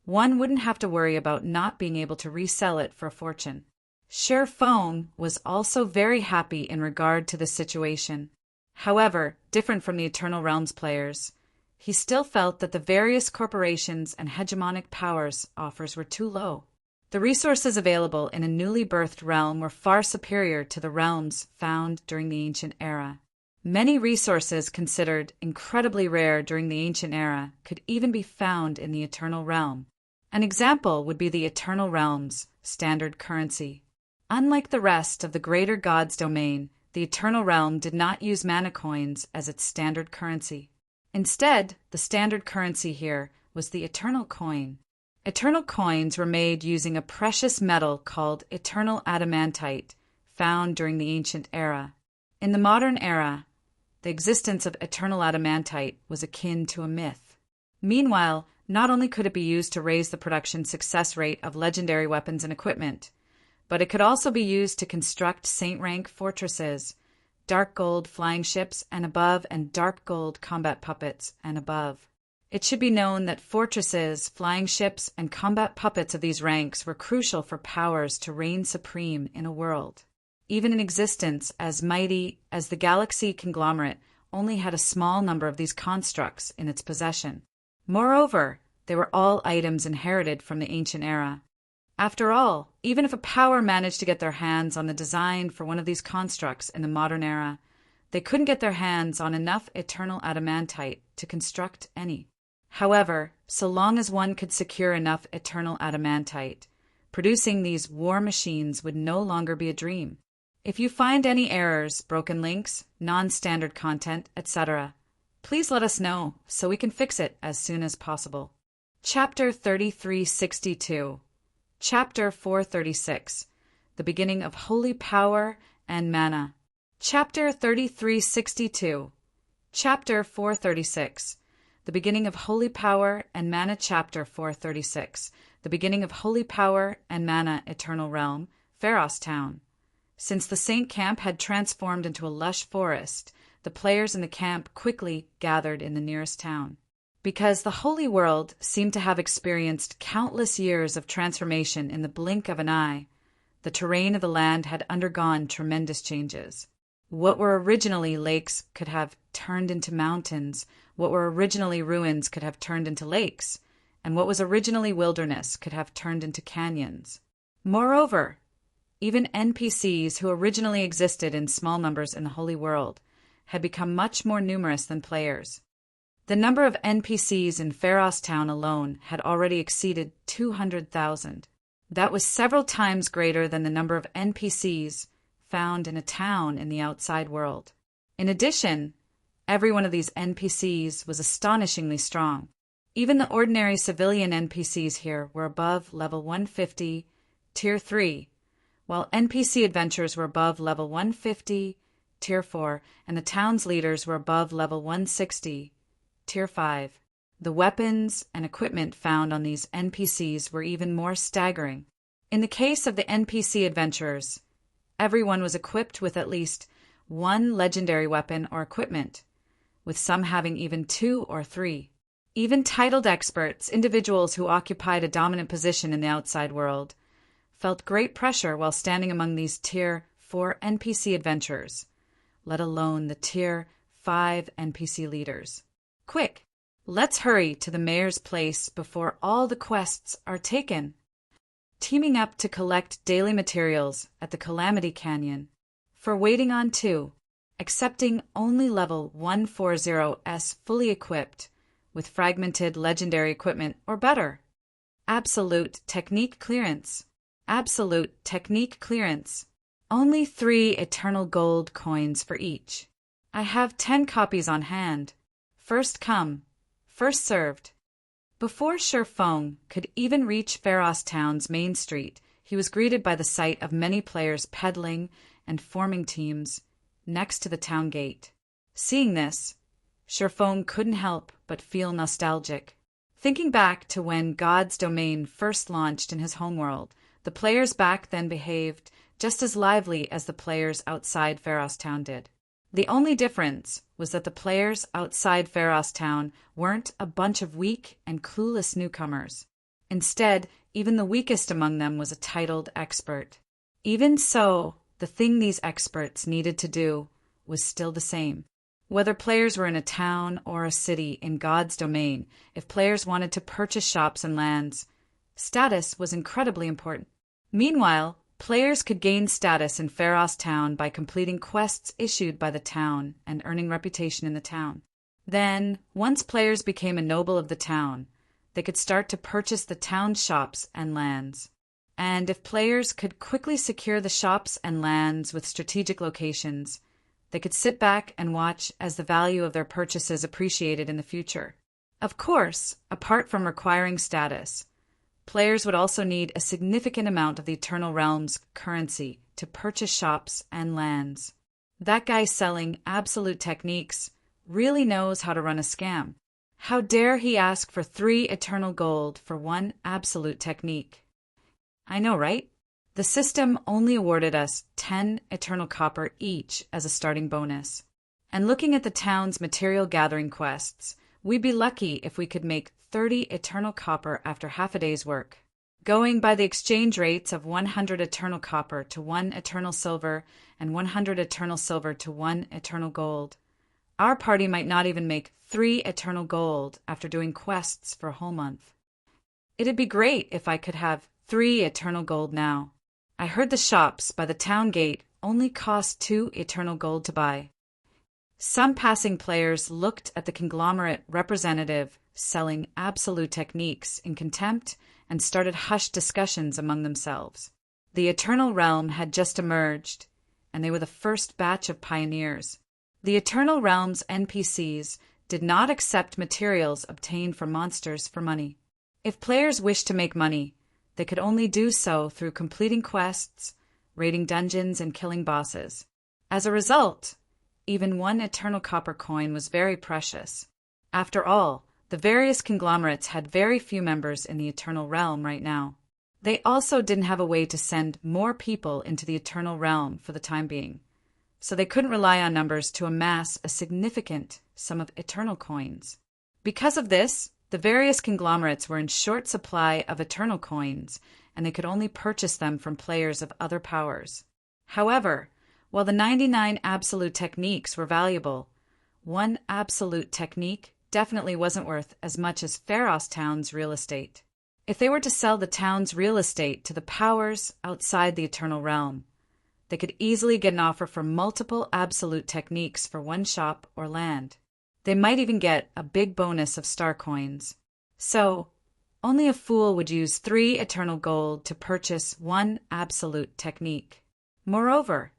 one wouldn't have to worry about not being able to resell it for a fortune. Sher Fong was also very happy in regard to this situation. However, different from the Eternal Realms players, he still felt that the various corporations and hegemonic powers' offers were too low. The resources available in a newly birthed realm were far superior to the realms found during the Ancient Era. Many resources considered incredibly rare during the Ancient Era could even be found in the Eternal Realm. An example would be the Eternal Realm's standard currency. Unlike the rest of the Greater God's domain, the Eternal Realm did not use mana coins as its standard currency. Instead, the standard currency here was the Eternal Coin. Eternal coins were made using a precious metal called Eternal Adamantite, found during the Ancient Era. In the modern era, the existence of Eternal Adamantite was akin to a myth. Meanwhile, not only could it be used to raise the production success rate of legendary weapons and equipment, but it could also be used to construct saint-rank fortresses, dark gold flying ships and above, and dark gold combat puppets and above. It should be known that fortresses, flying ships, and combat puppets of these ranks were crucial for powers to reign supreme in a world. Even in existence as mighty as the galaxy conglomerate only had a small number of these constructs in its possession. Moreover, they were all items inherited from the Ancient Era. After all, even if a power managed to get their hands on the design for one of these constructs in the modern era, they couldn't get their hands on enough Eternal Adamantite to construct any. However, so long as one could secure enough Eternal Adamantite, producing these war machines would no longer be a dream. If you find any errors, broken links, non-standard content, etc., please let us know so we can fix it as soon as possible. Chapter 3362. Chapter 436. The Beginning of Holy Power and Mana. Chapter 3362. Chapter 436. The Beginning of Holy Power and Mana. Chapter 436. The Beginning of Holy Power and Mana. Eternal Realm, Pharos Town. Since the Saint Camp had transformed into a lush forest, the players in the camp quickly gathered in the nearest town. Because the Holy World seemed to have experienced countless years of transformation in the blink of an eye, the terrain of the land had undergone tremendous changes. What were originally lakes could have turned into mountains, what were originally ruins could have turned into lakes, and what was originally wilderness could have turned into canyons. Moreover, even NPCs who originally existed in small numbers in the Holy World had become much more numerous than players. The number of NPCs in Pharos Town alone had already exceeded 200,000. That was several times greater than the number of NPCs found in a town in the outside world. In addition, every one of these NPCs was astonishingly strong. Even the ordinary civilian NPCs here were above level 150, Tier 3, while NPC adventurers were above level 150, Tier 4, and the town's leaders were above level 160, Tier 5. The weapons and equipment found on these NPCs were even more staggering. In the case of the NPC adventurers, everyone was equipped with at least one legendary weapon or equipment, with some having even 2 or 3. Even titled experts, individuals who occupied a dominant position in the outside world, felt great pressure while standing among these Tier 4 NPC adventurers, let alone the Tier 5 NPC leaders. Quick, let's hurry to the mayor's place before all the quests are taken. Teaming up to collect daily materials at the Calamity Canyon. For waiting on 2, accepting only level 140s fully equipped with fragmented legendary equipment or better. Absolute technique clearance. Absolute technique clearance. Only 3 eternal gold coins for each. I have 10 copies on hand. First come, first served. Before Sherfong could even reach Pharos Town's main street, he was greeted by the sight of many players peddling and forming teams next to the town gate. Seeing this, Sherfong couldn't help but feel nostalgic. Thinking back to when God's Domain first launched in his homeworld, the players back then behaved just as lively as the players outside Pharos Town did. The only difference was that the players outside Pharos Town weren't a bunch of weak and clueless newcomers. Instead, even the weakest among them was a titled expert. Even so, the thing these experts needed to do was still the same. Whether players were in a town or a city in God's Domain, if players wanted to purchase shops and lands, status was incredibly important. Meanwhile, players could gain status in Pharos Town by completing quests issued by the town and earning reputation in the town. Then, once players became a noble of the town, they could start to purchase the town's shops and lands. And if players could quickly secure the shops and lands with strategic locations, they could sit back and watch as the value of their purchases appreciated in the future. Of course, apart from requiring status, players would also need a significant amount of the Eternal Realm's currency to purchase shops and lands. That guy selling absolute techniques really knows how to run a scam. How dare he ask for 3 eternal gold for 1 absolute technique? I know, right? The system only awarded us 10 eternal copper each as a starting bonus. And looking at the town's material gathering quests, we'd be lucky if we could make 30 eternal copper after half a day's work. Going by the exchange rates of 100 eternal copper to 1 eternal silver and 100 eternal silver to 1 eternal gold, our party might not even make 3 eternal gold after doing quests for a whole month. It'd be great if I could have 3 eternal gold now. I heard the shops by the town gate only cost 2 eternal gold to buy. Some passing players looked at the conglomerate representative selling absolute techniques in contempt and started hushed discussions among themselves. The Eternal Realm had just emerged, and they were the first batch of pioneers. The Eternal Realm's NPCs did not accept materials obtained from monsters for money. If players wished to make money, they could only do so through completing quests, raiding dungeons, and killing bosses. As a result, even 1 eternal copper coin was very precious. After all, the various conglomerates had very few members in the Eternal Realm right now. They also didn't have a way to send more people into the Eternal Realm for the time being, so they couldn't rely on numbers to amass a significant sum of eternal coins. Because of this, the various conglomerates were in short supply of eternal coins, and they could only purchase them from players of other powers. However, while the 99 absolute techniques were valuable, 1 absolute technique definitely wasn't worth as much as Pharos Town's real estate. If they were to sell the town's real estate to the powers outside the Eternal Realm, they could easily get an offer for multiple absolute techniques for 1 shop or land. They might even get a big bonus of star coins. So, only a fool would use 3 eternal gold to purchase 1 absolute technique. Moreover,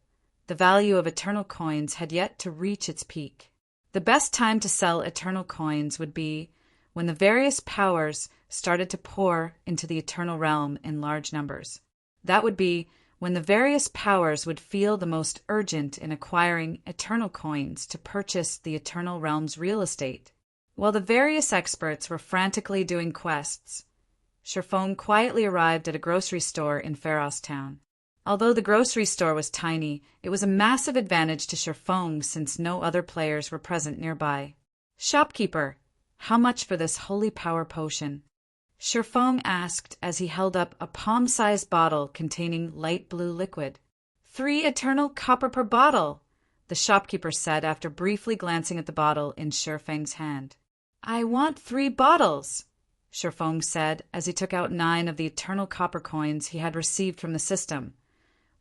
the value of eternal coins had yet to reach its peak. The best time to sell eternal coins would be when the various powers started to pour into the Eternal Realm in large numbers. That would be when the various powers would feel the most urgent in acquiring eternal coins to purchase the Eternal Realm's real estate. While the various experts were frantically doing quests, Sherfong quietly arrived at a grocery store in Pharos Town. Although the grocery store was tiny, it was a massive advantage to Sherfong since no other players were present nearby. "Shopkeeper, how much for this holy power potion?" Sherfong asked as he held up a palm-sized bottle containing light blue liquid. "3 eternal copper per bottle," the shopkeeper said after briefly glancing at the bottle in Sherfang's hand. "I want 3 bottles," Sherfong said as he took out 9 of the eternal copper coins he had received from the system,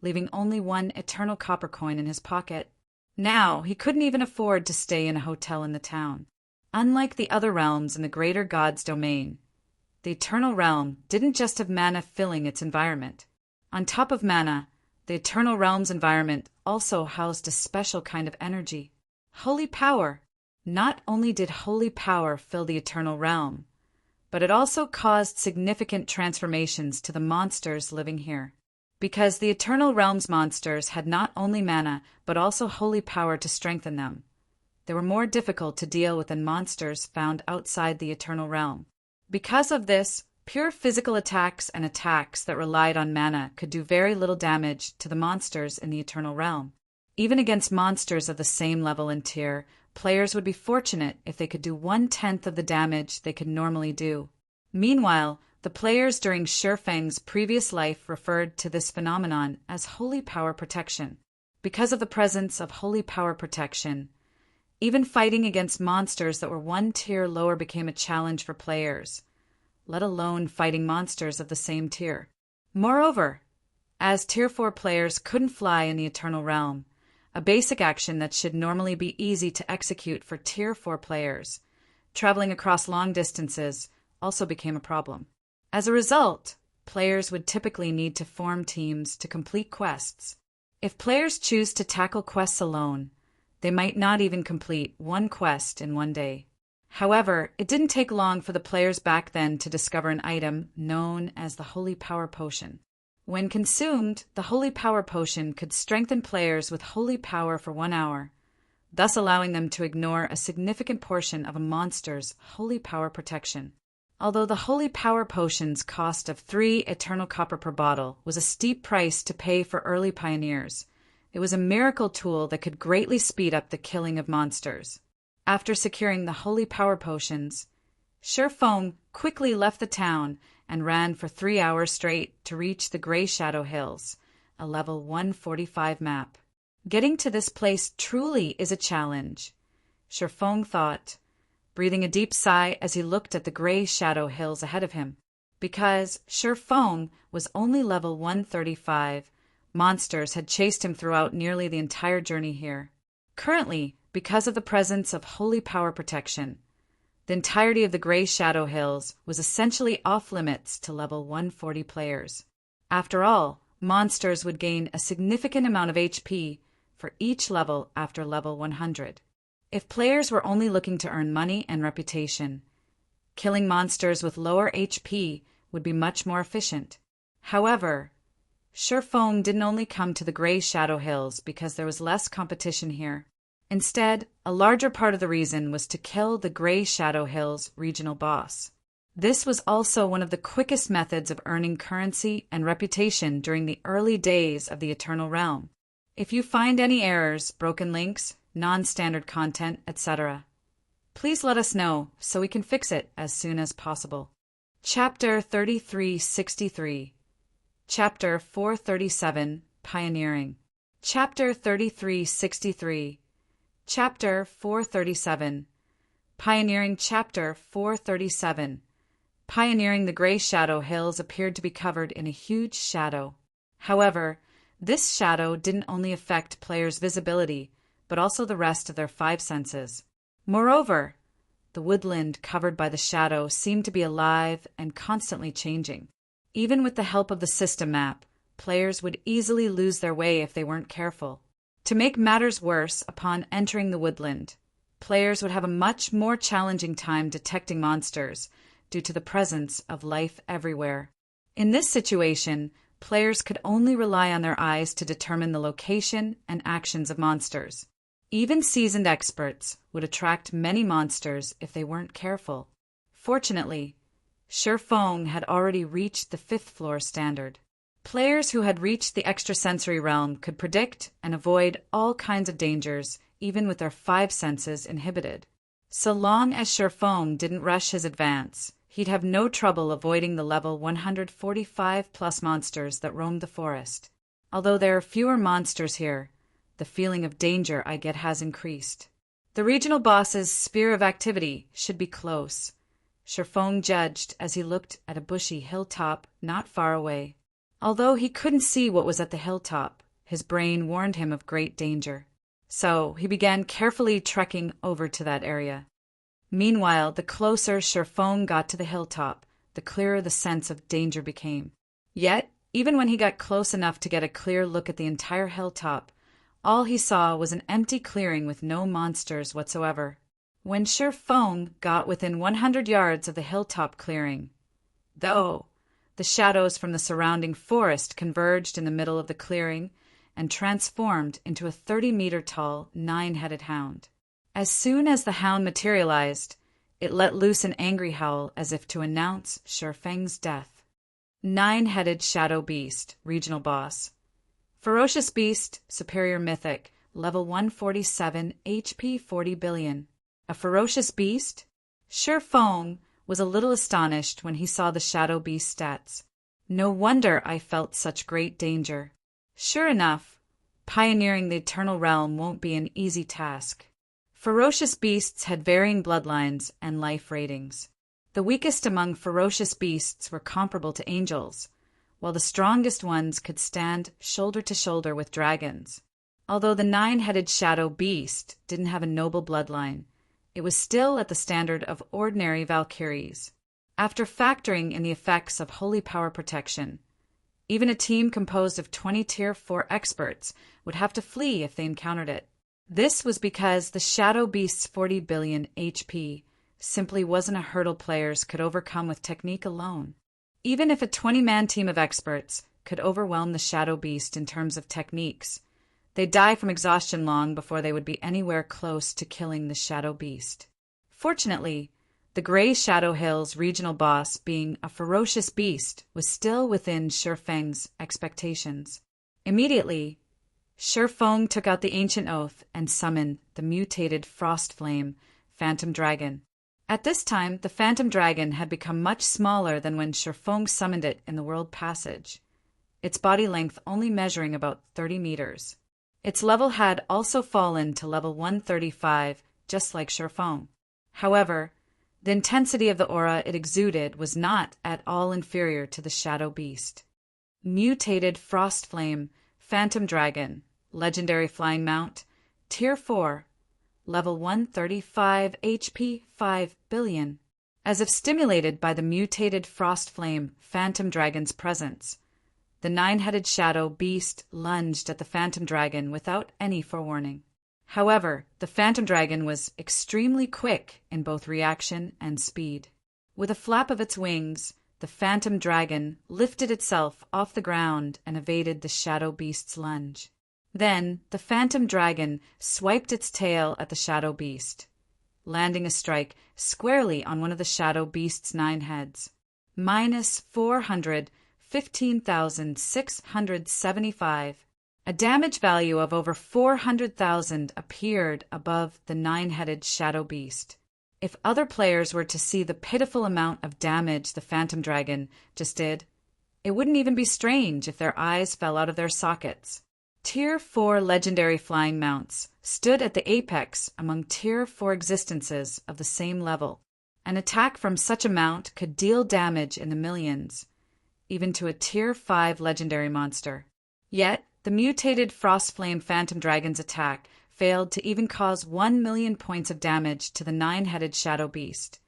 leaving only 1 eternal copper coin in his pocket. Now, he couldn't even afford to stay in a hotel in the town. Unlike the other realms in the greater god's domain, the Eternal Realm didn't just have mana filling its environment. On top of mana, the Eternal Realm's environment also housed a special kind of energy. Holy power. Not only did holy power fill the Eternal Realm, but it also caused significant transformations to the monsters living here. Because the Eternal Realm's monsters had not only mana, but also holy power to strengthen them, they were more difficult to deal with than monsters found outside the Eternal Realm. Because of this, pure physical attacks and attacks that relied on mana could do very little damage to the monsters in the Eternal Realm. Even against monsters of the same level and tier, players would be fortunate if they could do 1/10 of the damage they could normally do. Meanwhile, the players during Sherfang's previous life referred to this phenomenon as holy power protection. Because of the presence of holy power protection, even fighting against monsters that were 1 tier lower became a challenge for players, let alone fighting monsters of the same tier. Moreover, as Tier 4 players couldn't fly in the Eternal Realm, a basic action that should normally be easy to execute for Tier 4 players, traveling across long distances, also became a problem. As a result, players would typically need to form teams to complete quests. If players choose to tackle quests alone, they might not even complete 1 quest in 1 day. However, it didn't take long for the players back then to discover an item known as the Holy Power Potion. When consumed, the Holy Power Potion could strengthen players with holy power for 1 hour, thus allowing them to ignore a significant portion of a monster's holy power protection. Although the Holy Power Potion's cost of 3 eternal copper per bottle was a steep price to pay for early pioneers, it was a miracle tool that could greatly speed up the killing of monsters. After securing the Holy Power Potions, Sherfong quickly left the town and ran for 3 hours straight to reach the Grey Shadow Hills, a level 145 map. Getting to this place truly is a challenge, Sherfong thought, breathing a deep sigh as he looked at the Grey Shadow Hills ahead of him. Because Sherfong was only level 135, monsters had chased him throughout nearly the entire journey here. Currently, because of the presence of holy power protection, the entirety of the Grey Shadow Hills was essentially off-limits to level 140 players. After all, monsters would gain a significant amount of HP for each level after level 100. If players were only looking to earn money and reputation, killing monsters with lower HP would be much more efficient. However, Sherfong didn't only come to the Grey Shadow Hills because there was less competition here. Instead, a larger part of the reason was to kill the Grey Shadow Hills regional boss. This was also one of the quickest methods of earning currency and reputation during the early days of the Eternal Realm. If you find any errors, broken links, non-standard content, etc., please let us know so we can fix it as soon as possible. Chapter 3363. Chapter 437, Pioneering. Chapter 3363. Chapter 437. Pioneering. Chapter 437. Pioneering the Grey Shadow Hills appeared to be covered in a huge shadow. However, this shadow didn't only affect players' visibility, but also the rest of their 5 senses. Moreover, the woodland covered by the shadow seemed to be alive and constantly changing. Even with the help of the system map, players would easily lose their way if they weren't careful. To make matters worse, upon entering the woodland, players would have a much more challenging time detecting monsters due to the presence of life everywhere. In this situation, players could only rely on their eyes to determine the location and actions of monsters. Even seasoned experts would attract many monsters if they weren't careful. Fortunately, Feng had already reached the 5th floor standard. Players who had reached the extrasensory realm could predict and avoid all kinds of dangers, even with their 5 senses inhibited. So long as Feng didn't rush his advance, he'd have no trouble avoiding the level 145+ monsters that roamed the forest. Although there are fewer monsters here, the feeling of danger I get has increased. The regional boss's sphere of activity should be close, Feng judged as he looked at a bushy hilltop not far away. Although he couldn't see what was at the hilltop, his brain warned him of great danger. So he began carefully trekking over to that area. Meanwhile, the closer Feng got to the hilltop, the clearer the sense of danger became. Yet, even when he got close enough to get a clear look at the entire hilltop, all he saw was an empty clearing with no monsters whatsoever. When Feng got within 100 yards of the hilltop clearing, though, the shadows from the surrounding forest converged in the middle of the clearing and transformed into a 30-meter-tall, 9-headed hound. As soon as the hound materialized, it let loose an angry howl as if to announce Feng's death. 9-headed shadow beast, regional boss. Ferocious beast, superior mythic, level 147, HP 40 billion. A ferocious beast? Feng was a little astonished when he saw the shadow beast stats. No wonder I felt such great danger. Sure enough, pioneering the eternal realm won't be an easy task. Ferocious beasts had varying bloodlines and life ratings. The weakest among ferocious beasts were comparable to angels, while the strongest ones could stand shoulder to shoulder with dragons. Although the 9-headed shadow beast didn't have a noble bloodline, it was still at the standard of ordinary Valkyries. After factoring in the effects of holy power protection, even a team composed of 20 Tier 4 experts would have to flee if they encountered it. This was because the shadow beast's 40 billion HP simply wasn't a hurdle players could overcome with technique alone. Even if a 20-man team of experts could overwhelm the shadow beast in terms of techniques, they'd die from exhaustion long before they would be anywhere close to killing the shadow beast. Fortunately, the Grey Shadow Hills regional boss, being a ferocious beast, was still within Feng's expectations. Immediately, Feng took out the ancient oath and summoned the mutated frost flame phantom dragon. At this time, the phantom dragon had become much smaller than when Feng summoned it in the world passage, its body length only measuring about 30 meters. Its level had also fallen to level 135, just like Feng. However, the intensity of the aura it exuded was not at all inferior to the shadow beast. Mutated frost flame phantom dragon, legendary flying mount, Tier 4, level 135, HP 5 billion. As if stimulated by the mutated frost flame phantom dragon's presence, the 9-headed shadow beast lunged at the phantom dragon without any forewarning. However, the phantom dragon was extremely quick in both reaction and speed. With a flap of its wings, the phantom dragon lifted itself off the ground and evaded the shadow beast's lunge. Then, the phantom dragon swiped its tail at the shadow beast, landing a strike squarely on one of the shadow beast's 9 heads. Minus 415,675. A damage value of over 400,000 appeared above the 9-headed shadow beast. If other players were to see the pitiful amount of damage the phantom dragon just did, it wouldn't even be strange if their eyes fell out of their sockets. Tier 4 legendary flying mounts stood at the apex among Tier 4 existences of the same level. An attack from such a mount could deal damage in the millions, even to a Tier 5 legendary monster. Yet, the mutated Frostflame Phantom Dragon's attack failed to even cause 1 million points of damage to the 9-headed Shadow Beast,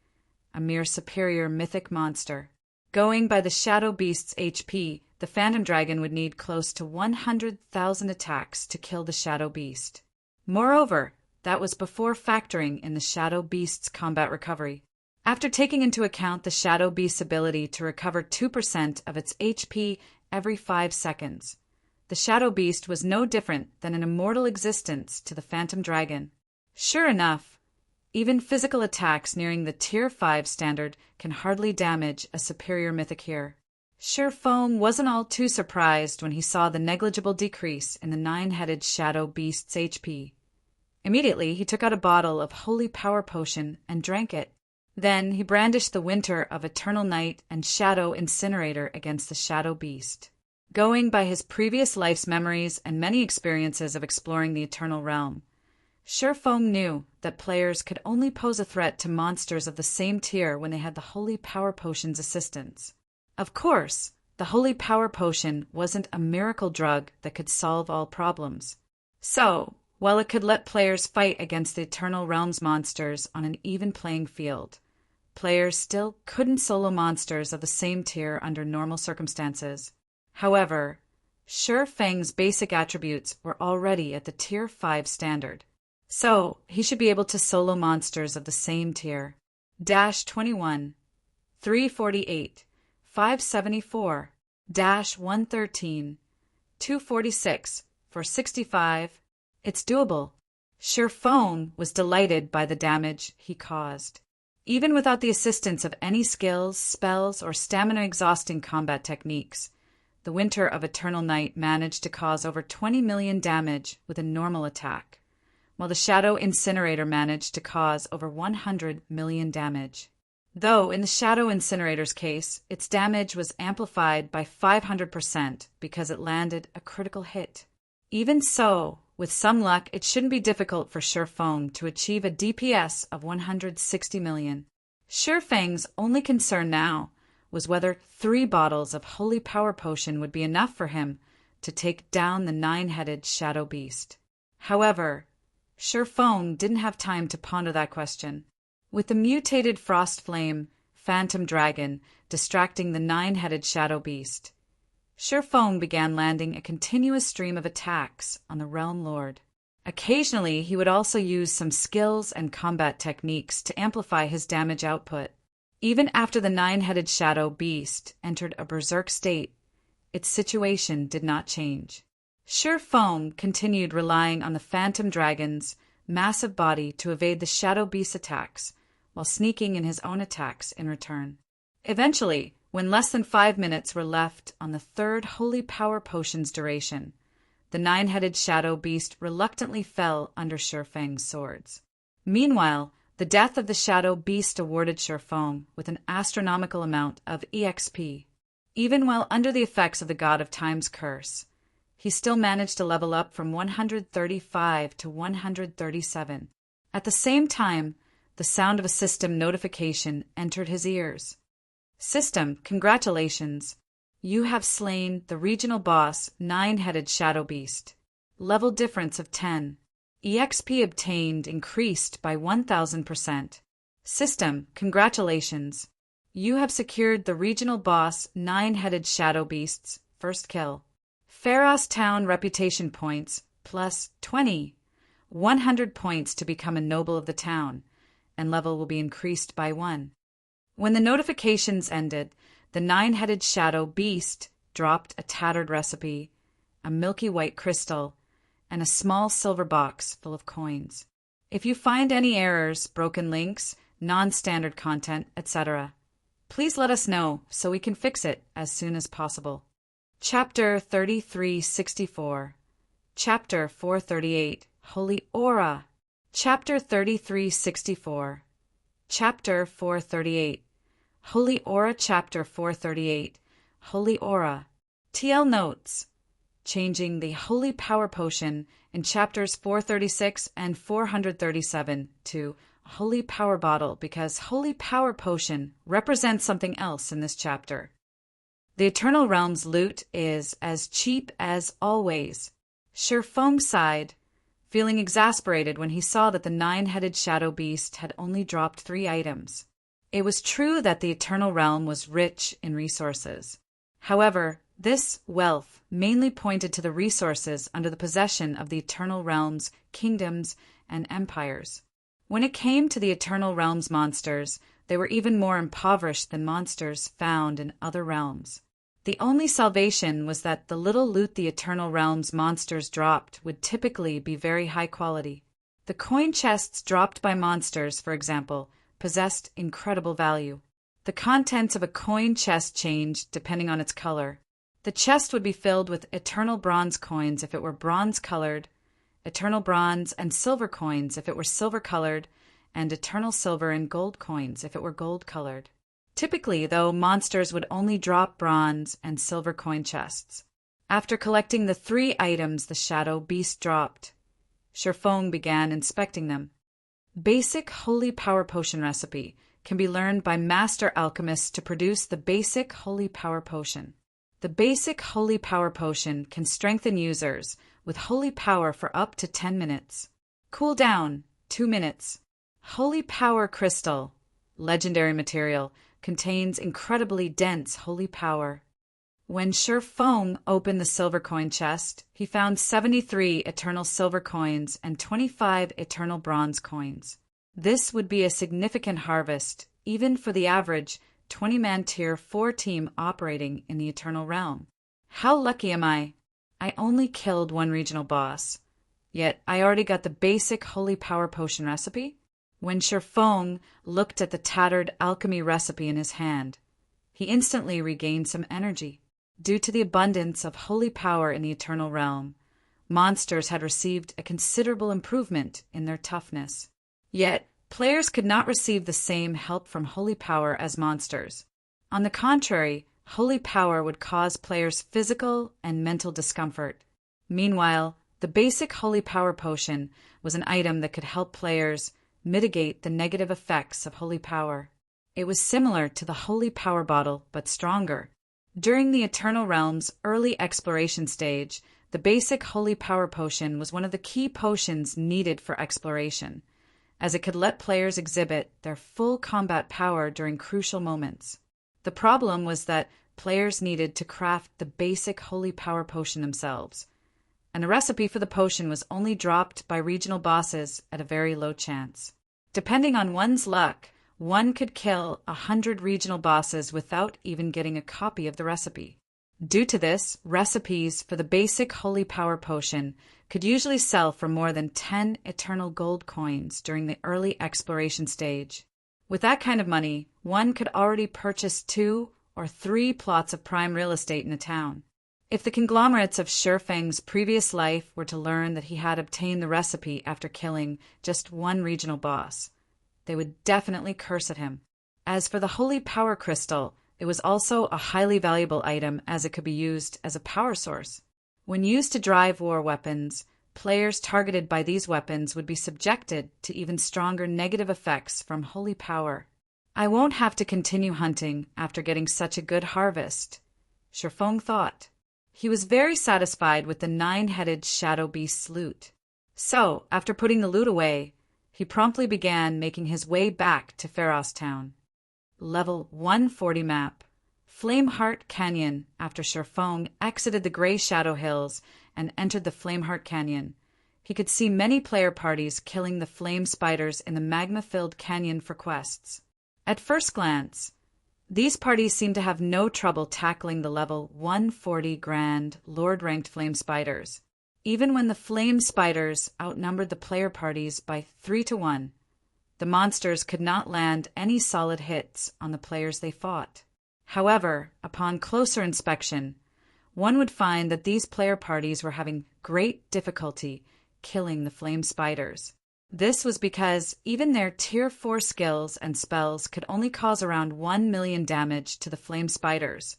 a mere superior mythic monster. Going by the Shadow Beast's HP, the Phantom Dragon would need close to 100,000 attacks to kill the Shadow Beast. Moreover, that was before factoring in the Shadow Beast's combat recovery. After taking into account the Shadow Beast's ability to recover 2% of its HP every 5 seconds, the Shadow Beast was no different than an immortal existence to the Phantom Dragon. Sure enough, even physical attacks nearing the Tier 5 standard can hardly damage a superior mythic here. Sure Feng wasn't all too surprised when he saw the negligible decrease in the nine-headed shadow beast's HP. Immediately, he took out a bottle of holy power potion and drank it. Then he brandished the winter of eternal night and shadow incinerator against the shadow beast. Going by his previous life's memories and many experiences of exploring the eternal realm, Sure Feng knew that players could only pose a threat to monsters of the same tier when they had the holy power potion's assistance. Of course, the holy power potion wasn't a miracle drug that could solve all problems. So, while it could let players fight against the eternal realm's monsters on an even playing field, players still couldn't solo monsters of the same tier under normal circumstances. However, Sure Feng's basic attributes were already at the Tier 5 standard, so he should be able to solo monsters of the same tier. 21, 348, 574, 113, 246, for 65. It's doable. Sure Feng was delighted by the damage he caused. Even without the assistance of any skills, spells, or stamina-exhausting combat techniques, the Winter of Eternal Night managed to cause over 20 million damage with a normal attack, while the Shadow Incinerator managed to cause over 100 million damage. Though in the Shadow Incinerator's case, its damage was amplified by 500% because it landed a critical hit. Even so, with some luck, it shouldn't be difficult for Sure Feng to achieve a DPS of 160 million. Sure Feng's only concern now was whether 3 bottles of Holy Power Potion would be enough for him to take down the nine-headed Shadow Beast. However, Sure Feng didn't have time to ponder that question. With the mutated Frost Flame Phantom Dragon distracting the nine-headed Shadow Beast, Sure Feng began landing a continuous stream of attacks on the Realm Lord. Occasionally, he would also use some skills and combat techniques to amplify his damage output. Even after the nine-headed Shadow Beast entered a berserk state, its situation did not change. Sure Feng continued relying on the Phantom Dragon's massive body to evade the Shadow Beast's attacks, while sneaking in his own attacks in return. Eventually, when less than 5 minutes were left on the third Holy Power Potion's duration, the nine-headed Shadow Beast reluctantly fell under Sure Feng's swords. Meanwhile, the death of the Shadow Beast awarded Sure Feng with an astronomical amount of EXP. Even while under the effects of the God of Time's curse, he still managed to level up from 135 to 137. At the same time, the sound of a system notification entered his ears. System, congratulations. You have slain the regional boss, nine-headed Shadow Beast. Level difference of 10. EXP obtained increased by 1000%. System, congratulations. You have secured the regional boss, nine-headed Shadow Beast's first kill. Pharos Town reputation points, plus 20. 100 points to become a noble of the town, and level will be increased by 1. When the notifications ended, the nine-headed Shadow Beast dropped a tattered recipe, a milky white crystal, and a small silver box full of coins. If you find any errors, broken links, non-standard content, etc., please let us know so we can fix it as soon as possible. Chapter 3364. Chapter 438. Holy Aura. Chapter 3364. Chapter 438. Holy Aura. Chapter 438. Holy Aura. TL Notes. Changing the Holy Power Potion in chapters 436 and 437 to Holy Power Bottle because Holy Power Potion represents something else in this chapter. The Eternal Realm's loot is as cheap as always. Sure Feng sighed, feeling exasperated when he saw that the nine-headed Shadow Beast had only dropped 3 items. It was true that the Eternal Realm was rich in resources. However, this wealth mainly pointed to the resources under the possession of the Eternal Realm's kingdoms and empires. When it came to the Eternal Realm's monsters, they were even more impoverished than monsters found in other realms. The only salvation was that the little loot the Eternal Realm's monsters dropped would typically be very high quality. The coin chests dropped by monsters, for example, possessed incredible value. The contents of a coin chest changed depending on its color. The chest would be filled with eternal bronze coins if it were bronze-colored, eternal bronze and silver coins if it were silver-colored, and eternal silver and gold coins if it were gold-colored. Typically, though, monsters would only drop bronze and silver coin chests. After collecting the 3 items the Shadow Beast dropped, Sherfong began inspecting them. Basic Holy Power Potion recipe can be learned by master alchemists to produce the Basic Holy Power Potion. The Basic Holy Power Potion can strengthen users with holy power for up to 10 minutes. Cool down, 2 minutes. Holy Power Crystal, legendary material, contains incredibly dense holy power. When Sherfong opened the silver coin chest, he found 73 eternal silver coins and 25 eternal bronze coins. This would be a significant harvest, even for the average 20-man Tier 4 team operating in the Eternal Realm. How lucky am I? I only killed 1 regional boss, yet I already got the basic Holy Power Potion recipe. When Sherfong looked at the tattered alchemy recipe in his hand, he instantly regained some energy. Due to the abundance of holy power in the Eternal Realm, monsters had received a considerable improvement in their toughness. Yet, players could not receive the same help from holy power as monsters. On the contrary, holy power would cause players physical and mental discomfort. Meanwhile, the basic Holy Power Potion was an item that could help players mitigate the negative effects of holy power. It was similar to the Holy Power Bottle, but stronger. During the Eternal Realm's early exploration stage, the basic Holy Power Potion was one of the key potions needed for exploration, as it could let players exhibit their full combat power during crucial moments. The problem was that players needed to craft the basic Holy Power Potion themselves, and a recipe for the potion was only dropped by regional bosses at a very low chance. Depending on one's luck, one could kill 100 regional bosses without even getting a copy of the recipe. Due to this, recipes for the basic Holy Power Potion could usually sell for more than 10 eternal gold coins during the early exploration stage. With that kind of money, one could already purchase 2 or 3 plots of prime real estate in a town. If the conglomerates of Sherfang's previous life were to learn that he had obtained the recipe after killing just 1 regional boss, they would definitely curse at him. As for the Holy Power Crystal, it was also a highly valuable item as it could be used as a power source. When used to drive war weapons, players targeted by these weapons would be subjected to even stronger negative effects from holy power. I won't have to continue hunting after getting such a good harvest, Sherfong thought. He was very satisfied with the 9-headed Shadow Beast's loot. So, after putting the loot away, he promptly began making his way back to Pharos Town. Level 140 map. Flameheart Canyon. After Sherfong exited the Grey Shadow Hills and entered the Flameheart Canyon, he could see many player parties killing the flame spiders in the magma-filled canyon for quests. At first glance, these parties seemed to have no trouble tackling the level 140 Grand Lord-ranked flame spiders. Even when the flame spiders outnumbered the player parties by 3-1, the monsters could not land any solid hits on the players they fought. However, upon closer inspection, one would find that these player parties were having great difficulty killing the flame spiders. This was because even their Tier 4 skills and spells could only cause around 1 million damage to the flame spiders,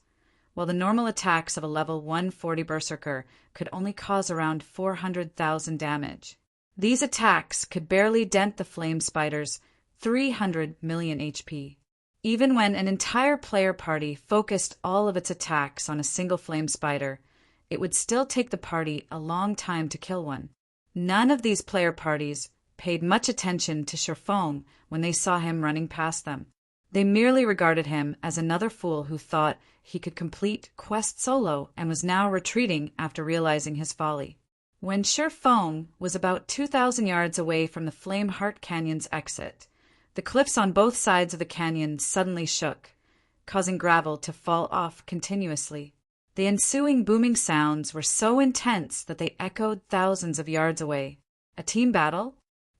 while the normal attacks of a level 140 Berserker could only cause around 400,000 damage. These attacks could barely dent the flame spider's 300 million HP. Even when an entire player party focused all of its attacks on a single flame spider, it would still take the party a long time to kill one. None of these player parties paid much attention to Sherfong when they saw him running past them. They merely regarded him as another fool who thought he could complete quest solo and was now retreating after realizing his folly. When Sherfong was about 2,000 yards away from the Flameheart Canyon's exit, the cliffs on both sides of the canyon suddenly shook, causing gravel to fall off continuously. The ensuing booming sounds were so intense that they echoed thousands of yards away. A team battle?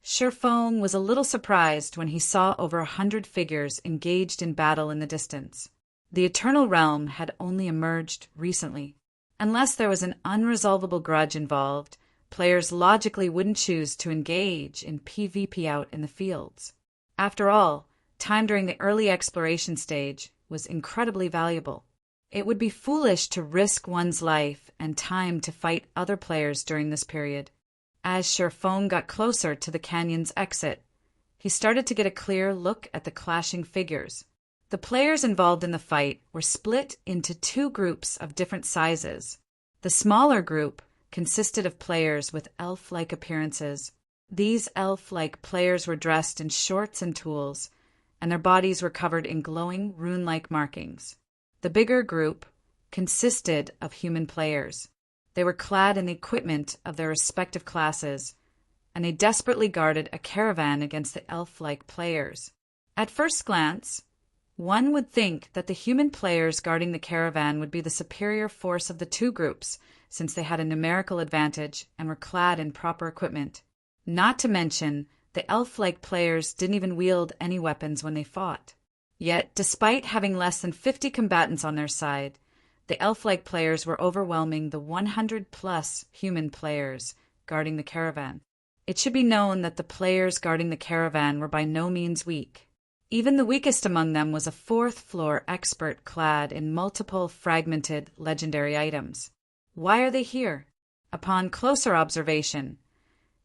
Feng was a little surprised when he saw over 100 figures engaged in battle in the distance. The Eternal Realm had only emerged recently. Unless there was an unresolvable grudge involved, players logically wouldn't choose to engage in PvP out in the fields. After all, time during the early exploration stage was incredibly valuable. It would be foolish to risk one's life and time to fight other players during this period. As Feng got closer to the canyon's exit, he started to get a clear look at the clashing figures. The players involved in the fight were split into two groups of different sizes. The smaller group consisted of players with elf-like appearances. These elf-like players were dressed in shorts and tools, and their bodies were covered in glowing rune-like markings. The bigger group consisted of human players. They were clad in the equipment of their respective classes, and they desperately guarded a caravan against the elf-like players. At first glance, one would think that the human players guarding the caravan would be the superior force of the two groups, since they had a numerical advantage and were clad in proper equipment. Not to mention, the elf-like players didn't even wield any weapons when they fought. Yet, despite having less than 50 combatants on their side, the elf-like players were overwhelming the 100-plus human players guarding the caravan. It should be known that the players guarding the caravan were by no means weak. Even the weakest among them was a fourth-floor expert clad in multiple fragmented legendary items. Why are they here? Upon closer observation,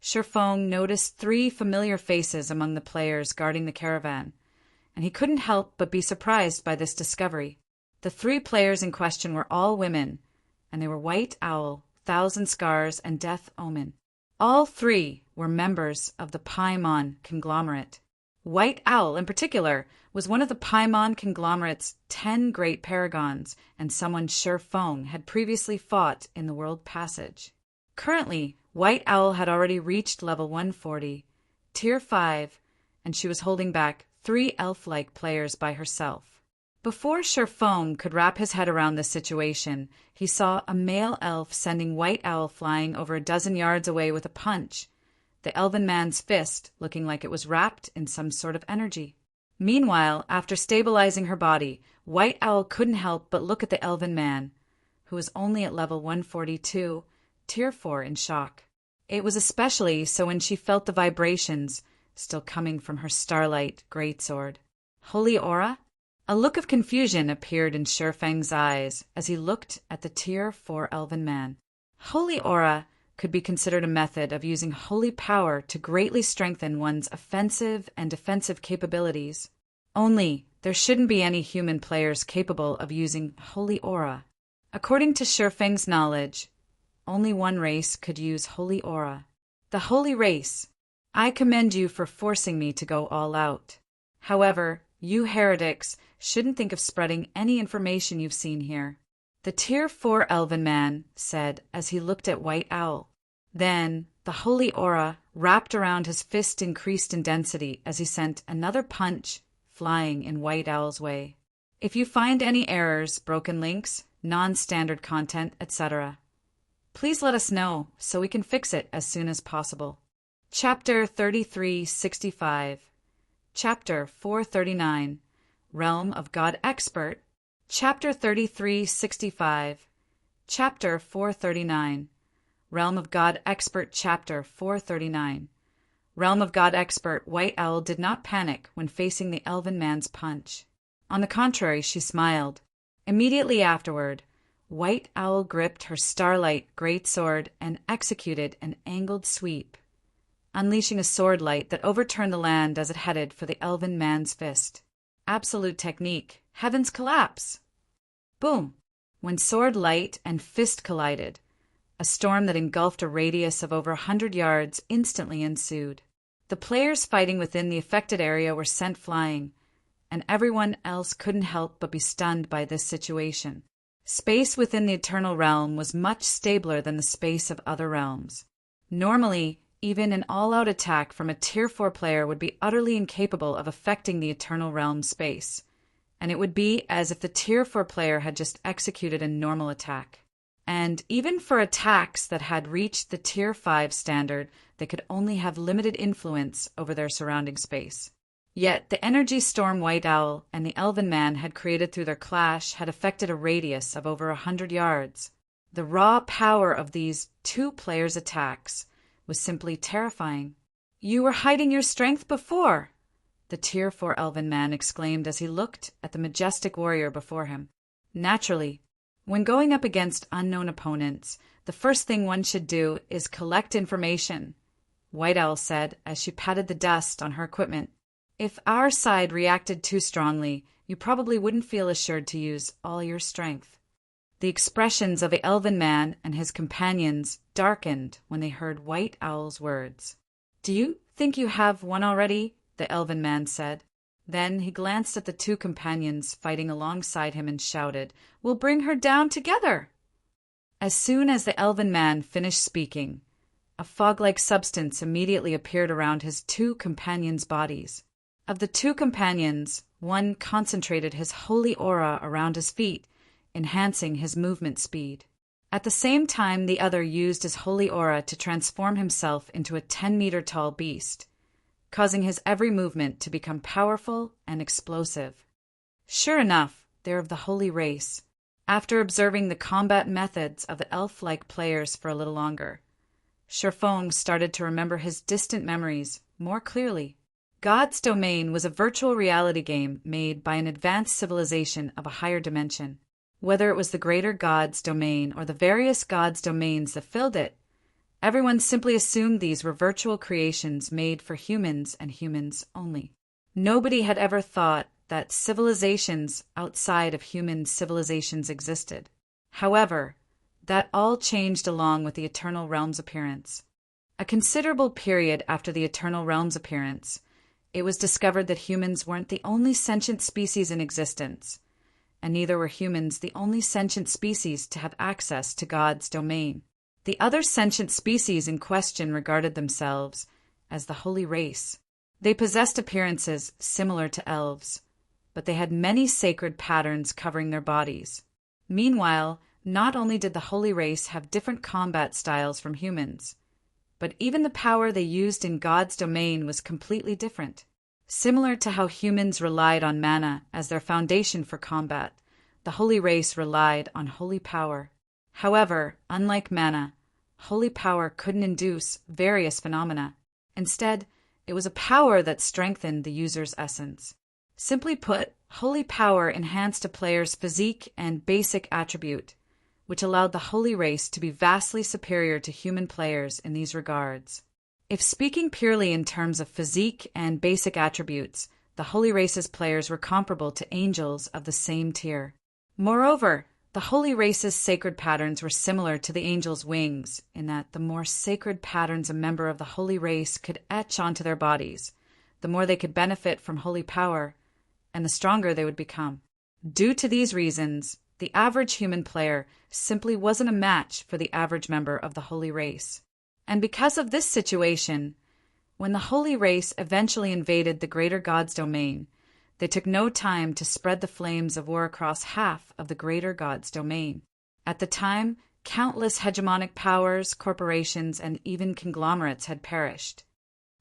Feng noticed 3 familiar faces among the players guarding the caravan, and he couldn't help but be surprised by this discovery. The 3 players in question were all women, and they were White Owl, Thousand Scars, and Death Omen. All 3 were members of the Paimon conglomerate. White Owl, in particular, was one of the Paimon conglomerate's 10 great paragons, and someone Feng had previously fought in the World Passage. Currently, White Owl had already reached level 140, Tier 5, and she was holding back 3 elf-like players by herself. Before Feng could wrap his head around this situation, he saw a male elf sending White Owl flying over a dozen yards away with a punch, the elven man's fist looking like it was wrapped in some sort of energy. Meanwhile, after stabilizing her body, White Owl couldn't help but look at the elven man, who was only at level 142, Tier 4, in shock. It was especially so when she felt the vibrations still coming from her starlight greatsword. Holy aura? A look of confusion appeared in Feng's eyes as he looked at the Tier 4 elven man. Holy aura could be considered a method of using holy power to greatly strengthen one's offensive and defensive capabilities. Only, there shouldn't be any human players capable of using holy aura. According to Feng's knowledge, only one race could use holy aura. The holy race. I commend you for forcing me to go all out. However, you heretics shouldn't think of spreading any information you've seen here, the Tier 4 elven man said as he looked at White Owl. Then, the holy aura wrapped around his fist increased in density as he sent another punch flying in White Owl's way. If you find any errors, broken links, non-standard content, etc., please let us know so we can fix it as soon as possible. Chapter 3365. Chapter 439. Realm of God Expert. Chapter 3365. Chapter 439. Realm of God Expert. Chapter 439. Realm of God Expert. White Owl did not panic when facing the elven man's punch. On the contrary, she smiled. Immediately afterward, White Owl gripped her starlight greatsword and executed an angled sweep, unleashing a sword light that overturned the land as it headed for the elven man's fist. Absolute technique. Heavens collapse. Boom. When sword light and fist collided, a storm that engulfed a radius of over 100 yards instantly ensued. The players fighting within the affected area were sent flying, and everyone else couldn't help but be stunned by this situation. Space within the Eternal Realm was much stabler than the space of other realms. Normally, even an all-out attack from a Tier 4 player would be utterly incapable of affecting the Eternal Realm space, and it would be as if the Tier 4 player had just executed a normal attack. and even for attacks that had reached the Tier 5 standard, they could only have limited influence over their surrounding space. Yet the energy storm White Owl and the Elven Man had created through their clash had affected a radius of over 100 yards. The raw power of these two players' attacks was simply terrifying. "You were hiding your strength before," the Tier 4 Elven Man exclaimed as he looked at the majestic warrior before him. Naturally, when going up against unknown opponents, the first thing one should do is collect information, White Owl said as she patted the dust on her equipment. "If our side reacted too strongly, you probably wouldn't feel assured to use all your strength." The expressions of the Elven Man and his companions darkened when they heard White Owl's words. "Do you think you have one already?" the Elven Man said. Then he glanced at the two companions fighting alongside him and shouted, "We'll bring her down together!" As soon as the Elven Man finished speaking, a fog-like substance immediately appeared around his two companions' bodies. Of the two companions, one concentrated his holy aura around his feet, enhancing his movement speed. At the same time, the other used his holy aura to transform himself into a 10-meter-tall beast, causing his every movement to become powerful and explosive. Sure enough, they're of the holy race. After observing the combat methods of the elf-like players for a little longer, Sherfong started to remember his distant memories more clearly. God's Domain was a virtual reality game made by an advanced civilization of a higher dimension. Whether it was the greater God's Domain or the various God's Domains that filled it, everyone simply assumed these were virtual creations made for humans and humans only. Nobody had ever thought that civilizations outside of human civilizations existed. However, that all changed along with the Eternal Realm's appearance. A considerable period after the Eternal Realm's appearance, it was discovered that humans weren't the only sentient species in existence, and neither were humans the only sentient species to have access to God's domain. The other sentient species in question regarded themselves as the holy race. They possessed appearances similar to elves, but they had many sacred patterns covering their bodies. Meanwhile, not only did the holy race have different combat styles from humans, but even the power they used in God's domain was completely different. Similar to how humans relied on mana as their foundation for combat, the holy race relied on holy power. However, unlike mana, holy power couldn't induce various phenomena. Instead, it was a power that strengthened the user's essence. Simply put, holy power enhanced a player's physique and basic attribute, which allowed the holy race to be vastly superior to human players in these regards. If speaking purely in terms of physique and basic attributes, the holy race's players were comparable to angels of the same tier. Moreover, the holy race's sacred patterns were similar to the angel's wings in that the more sacred patterns a member of the holy race could etch onto their bodies, the more they could benefit from holy power, and the stronger they would become. Due to these reasons, the average human player simply wasn't a match for the average member of the holy race. And because of this situation, when the holy race eventually invaded the greater God's domain, they took no time to spread the flames of war across half of the greater God's domain. At the time, countless hegemonic powers, corporations, and even conglomerates had perished.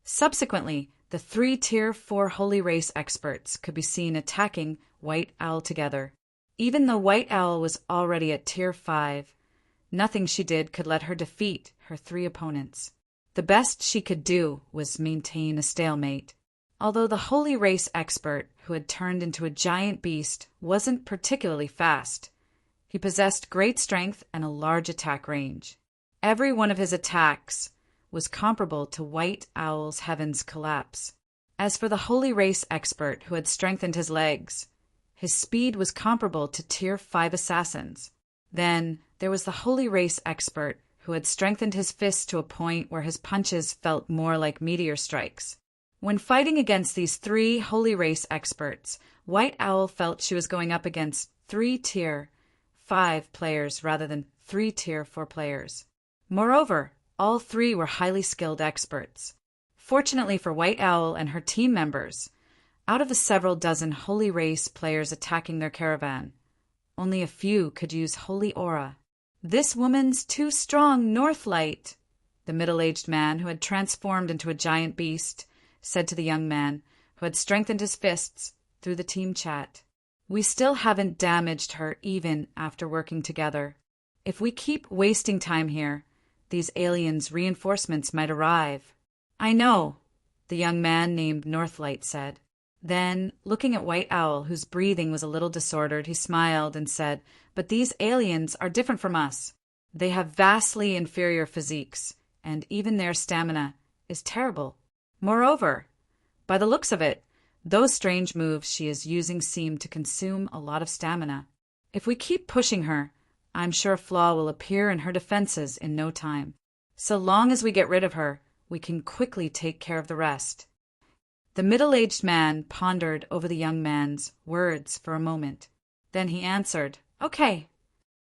Subsequently, the 3 Tier 4 holy race experts could be seen attacking White Owl together. Even though White Owl was already at Tier 5, nothing she did could let her defeat her 3 opponents. The best she could do was maintain a stalemate. Although the holy race expert, who had turned into a giant beast, wasn't particularly fast, he possessed great strength and a large attack range. Every one of his attacks was comparable to White Owl's heaven's collapse. As for the holy race expert who had strengthened his legs, his speed was comparable to Tier 5 assassins. Then there was the holy race expert who had strengthened his fists to a point where his punches felt more like meteor strikes. When fighting against these 3 holy race experts, White Owl felt she was going up against 3 Tier 5 players rather than 3 Tier 4 players. Moreover, all 3 were highly skilled experts. Fortunately for White Owl and her team members, out of the several dozen holy race players attacking their caravan, only a few could use holy aura. This woman's too strong, Northlight, the middle-aged man who had transformed into a giant beast said to the young man who had strengthened his fists through the team chat. We still haven't damaged her even after working together. If we keep wasting time here, these aliens' reinforcements might arrive. I know, the young man named Northlight said. Then, looking at White Owl, whose breathing was a little disordered, he smiled and said, But these aliens are different from us. They have vastly inferior physiques, and even their stamina is terrible. Moreover, by the looks of it, those strange moves she is using seem to consume a lot of stamina. If we keep pushing her, I'm sure a flaw will appear in her defenses in no time. So long as we get rid of her, we can quickly take care of the rest. The middle-aged man pondered over the young man's words for a moment. Then he answered, Okay.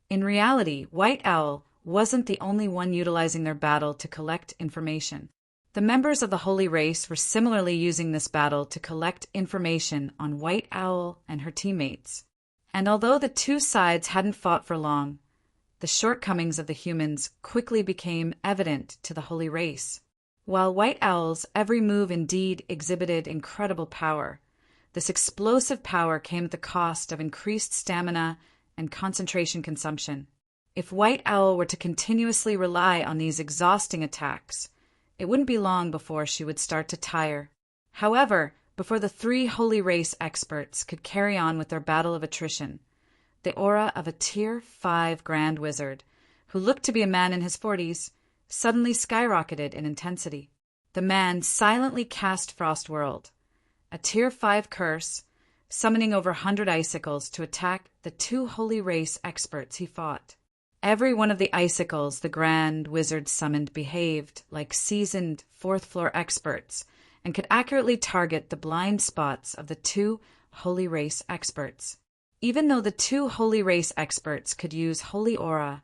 In reality, White Owl wasn't the only one utilizing their battle to collect information. The members of the Holy Race were similarly using this battle to collect information on White Owl and her teammates. And although the two sides hadn't fought for long, the shortcomings of the humans quickly became evident to the Holy Race. While White Owl's every move indeed exhibited incredible power, this explosive power came at the cost of increased stamina and concentration consumption. If White Owl were to continuously rely on these exhausting attacks, it wouldn't be long before she would start to tire. However, before the three Holy Race experts could carry on with their battle of attrition, the aura of a Tier 5 Grand Wizard, who looked to be a man in his 40s, suddenly skyrocketed in intensity. The man silently cast Frost World, a Tier 5 curse, summoning over 100 icicles to attack the two Holy Race experts he fought. Every one of the icicles the Grand Wizard summoned behaved like seasoned fourth-floor experts and could accurately target the blind spots of the two Holy Race experts. Even though the two Holy Race experts could use Holy Aura,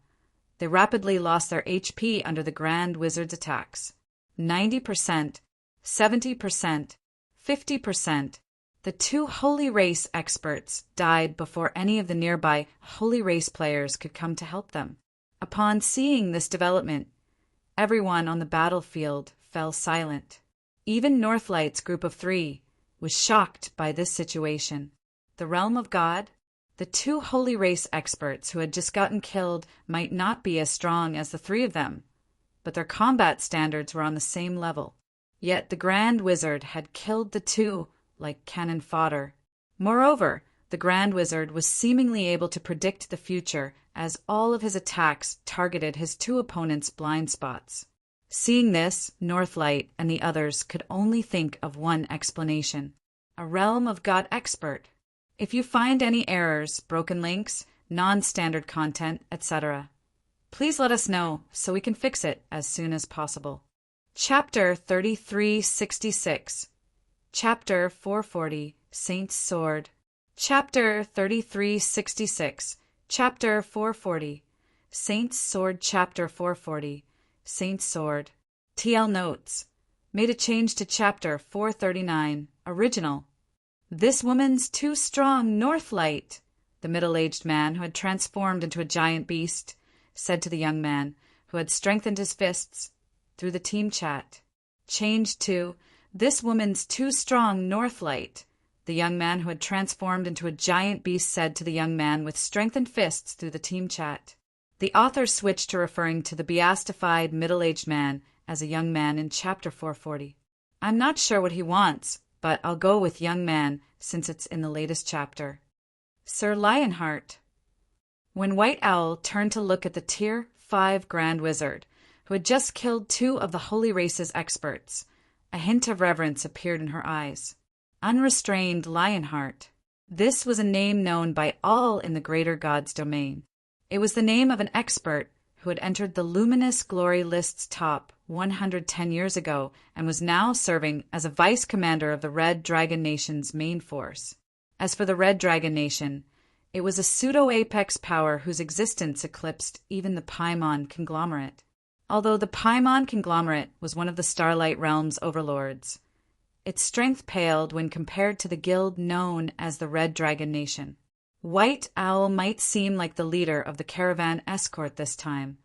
they rapidly lost their HP under the Grand Wizard's attacks. 90%, 70%, 50%. The two Holy Race experts died before any of the nearby Holy Race players could come to help them. Upon seeing this development, everyone on the battlefield fell silent. Even Northlight's group of three was shocked by this situation. The realm of God, the two Holy Race experts who had just gotten killed might not be as strong as the three of them, but their combat standards were on the same level. Yet the Grand Wizard had killed the two like cannon fodder. Moreover, the Grand Wizard was seemingly able to predict the future as all of his attacks targeted his two opponents' blind spots. Seeing this, Northlight and the others could only think of one explanation: a realm of God expert. If you find any errors, broken links, non-standard content, etc., please let us know so we can fix it as soon as possible. Chapter 3366. Chapter 440, Saint's Sword. Chapter 3366. Chapter 440, Saint's Sword. Chapter 440, Saint's Sword. TL Notes. Made a change to Chapter 439, Original. This woman's too strong, Northlight, the middle-aged man who had transformed into a giant beast said to the young man who had strengthened his fists through the team chat. Changed to, This woman's too strong, Northlight, the young man who had transformed into a giant beast said to the young man with strengthened fists through the team chat. The author switched to referring to the beastified middle-aged man as a young man in Chapter 440. I'm not sure what he wants, but I'll go with young man since it's in the latest chapter. Sir Lionheart. When White Owl turned to look at the Tier 5 Grand Wizard, who had just killed two of the Holy Race's experts, a hint of reverence appeared in her eyes. Unrestrained Lionheart. This was a name known by all in the greater God's domain. It was the name of an expert who had entered the Luminous Glory list's top 110 years ago and was now serving as a vice commander of the Red Dragon Nation's main force. As for the Red Dragon Nation, it was a pseudo-apex power whose existence eclipsed even the Paimon conglomerate. Although the Paimon conglomerate was one of the Starlight Realm's overlords, its strength paled when compared to the guild known as the Red Dragon Nation. White Owl might seem like the leader of the caravan escort this time,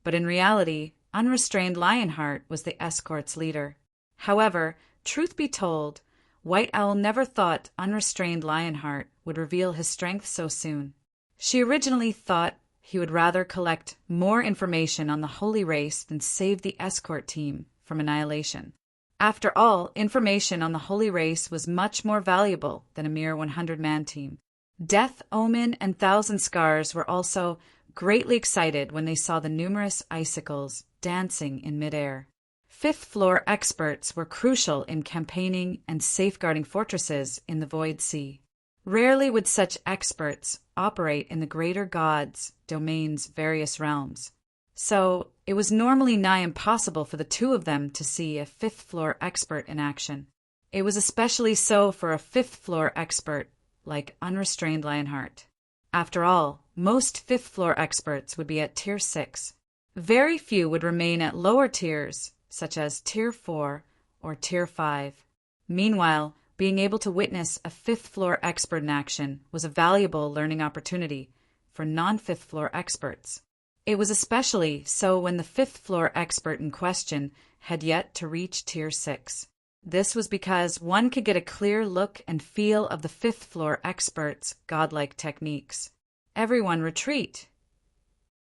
but in reality, unrestrained Lionheart was the escort's leader. However, truth be told, White Owl never thought unrestrained Lionheart would reveal his strength so soon. She originally thought he would rather collect more information on the holy race than save the escort team from annihilation. After all, information on the holy race was much more valuable than a mere 100-man team. Death, Omen, and Thousand Scars were also greatly excited when they saw the numerous icicles dancing in midair. Fifth-floor experts were crucial in campaigning and safeguarding fortresses in the Void Sea. Rarely would such experts operate in the greater gods' domain's various realms. So, it was normally nigh impossible for the two of them to see a fifth-floor expert in action. It was especially so for a fifth-floor expert like unrestrained Lionheart. After all, most fifth-floor experts would be at Tier 6. Very few would remain at lower tiers, such as Tier 4 or Tier 5. Meanwhile, being able to witness a fifth-floor expert in action was a valuable learning opportunity for non-fifth-floor experts. It was especially so when the fifth-floor expert in question had yet to reach Tier 6. This was because one could get a clear look and feel of the fifth-floor expert's godlike techniques. Everyone retreat.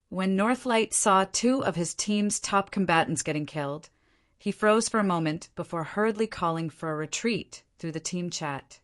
When Northlight saw two of his team's top combatants getting killed, he froze for a moment before hurriedly calling for a retreat through the team chat.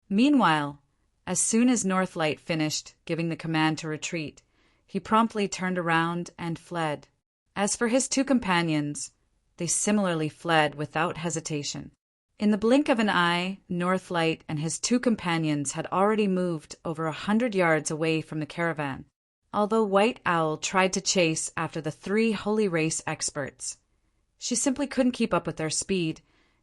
Meanwhile, as soon as Northlight finished giving the command to retreat, he promptly turned around and fled. As for his two companions, they similarly fled without hesitation. In the blink of an eye, Northlight and his two companions had already moved over 100 yards away from the caravan, although White Owl tried to chase after the three Holy Race experts. She simply couldn't keep up with their speed,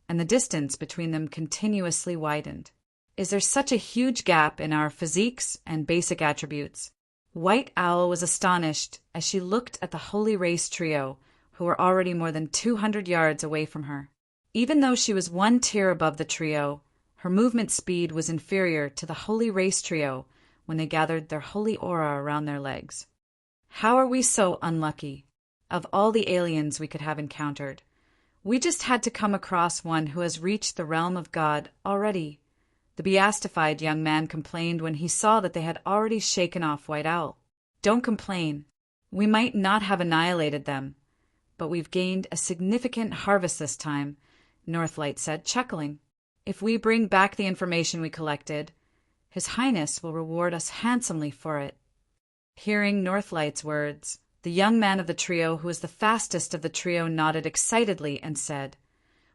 and the distance between them continuously widened. Is there such a huge gap in our physiques and basic attributes? White Owl was astonished as she looked at the Holy Race trio, who were already more than 200 yards away from her. Even though she was one tier above the trio, her movement speed was inferior to the Holy Race trio when they gathered their holy aura around their legs. How are we so unlucky? Of all the aliens we could have encountered, we just had to come across one who has reached the realm of God already. The beastified young man complained when he saw that they had already shaken off White Owl. Don't complain. We might not have annihilated them, but we've gained a significant harvest this time, Northlight said, chuckling. If we bring back the information we collected, His Highness will reward us handsomely for it. Hearing Northlight's words, the young man of the trio, who was the fastest of the trio, nodded excitedly and said,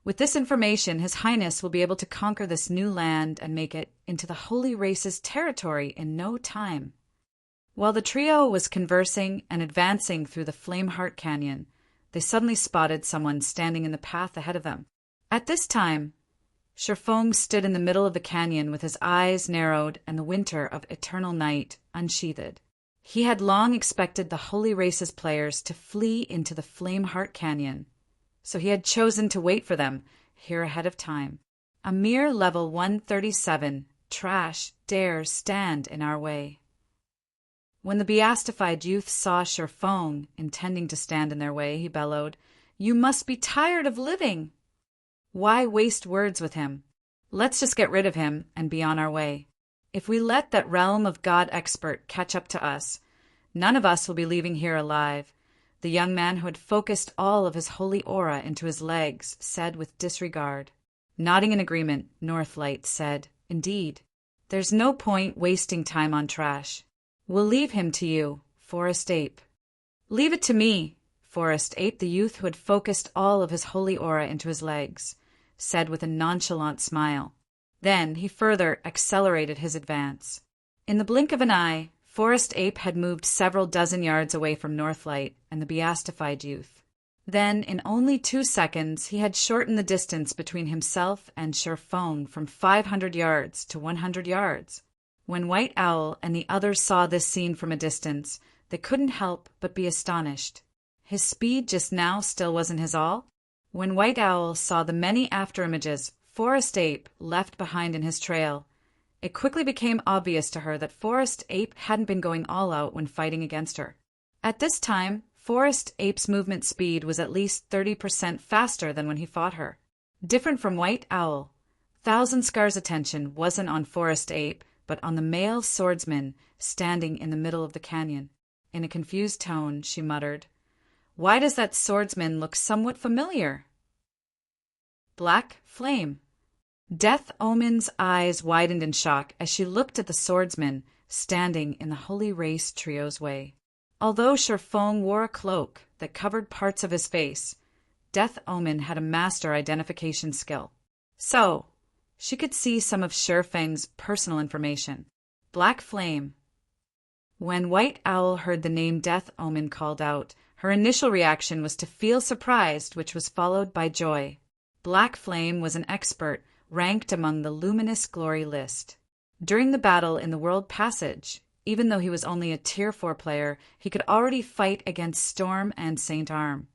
"With this information, His Highness will be able to conquer this new land and make it into the Holy Race's territory in no time." While the trio was conversing and advancing through the Flameheart Canyon, they suddenly spotted someone standing in the path ahead of them. At this time, Sherfong stood in the middle of the canyon with his eyes narrowed and the winter of eternal night unsheathed. He had long expected the Holy Race's players to flee into the Flameheart Canyon, so he had chosen to wait for them here ahead of time. A mere level 137 trash dares stand in our way. When the beastified youth saw Sherfong intending to stand in their way, he bellowed, "You must be tired of living! Why waste words with him? Let's just get rid of him and be on our way. If we let that realm of God expert catch up to us, none of us will be leaving here alive," the young man who had focused all of his holy aura into his legs said with disregard. Nodding in agreement, Northlight said, "Indeed. There's no point wasting time on trash. We'll leave him to you, Forest Ape." "Leave it to me," Forest Ape, the youth who had focused all of his holy aura into his legs, said with a nonchalant smile. Then he further accelerated his advance. In the blink of an eye, Forest Ape had moved several dozen yards away from Northlight and the beastified youth. Then, in only 2 seconds, he had shortened the distance between himself and Sherfong from 500 yards to 100 yards. When White Owl and the others saw this scene from a distance, they couldn't help but be astonished. His speed just now still wasn't his all? When White Owl saw the many afterimages Forest Ape left behind in his trail, It quickly became obvious to her that Forest Ape hadn't been going all out when fighting against her. At this time, Forest Ape's movement speed was at least 30% faster than when he fought her. Different from White Owl, Thousand Scar's attention wasn't on Forest Ape, but on the male swordsman standing in the middle of the canyon. In a confused tone, she muttered, "Why does that swordsman look somewhat familiar?" Black Flame. Death Omen's eyes widened in shock as she looked at the swordsman standing in the Holy Race Trio's way. Although Sherfong wore a cloak that covered parts of his face, Death Omen had a master identification skill. So, she could see some of Sherfang's personal information. Black Flame. When White Owl heard the name Death Omen called out, her initial reaction was to feel surprised, which was followed by joy. Black Flame was an expert ranked among the Luminous Glory list. During the battle in the World Passage, even though he was only a Tier 4 player, he could already fight against Storm and Saint Arm,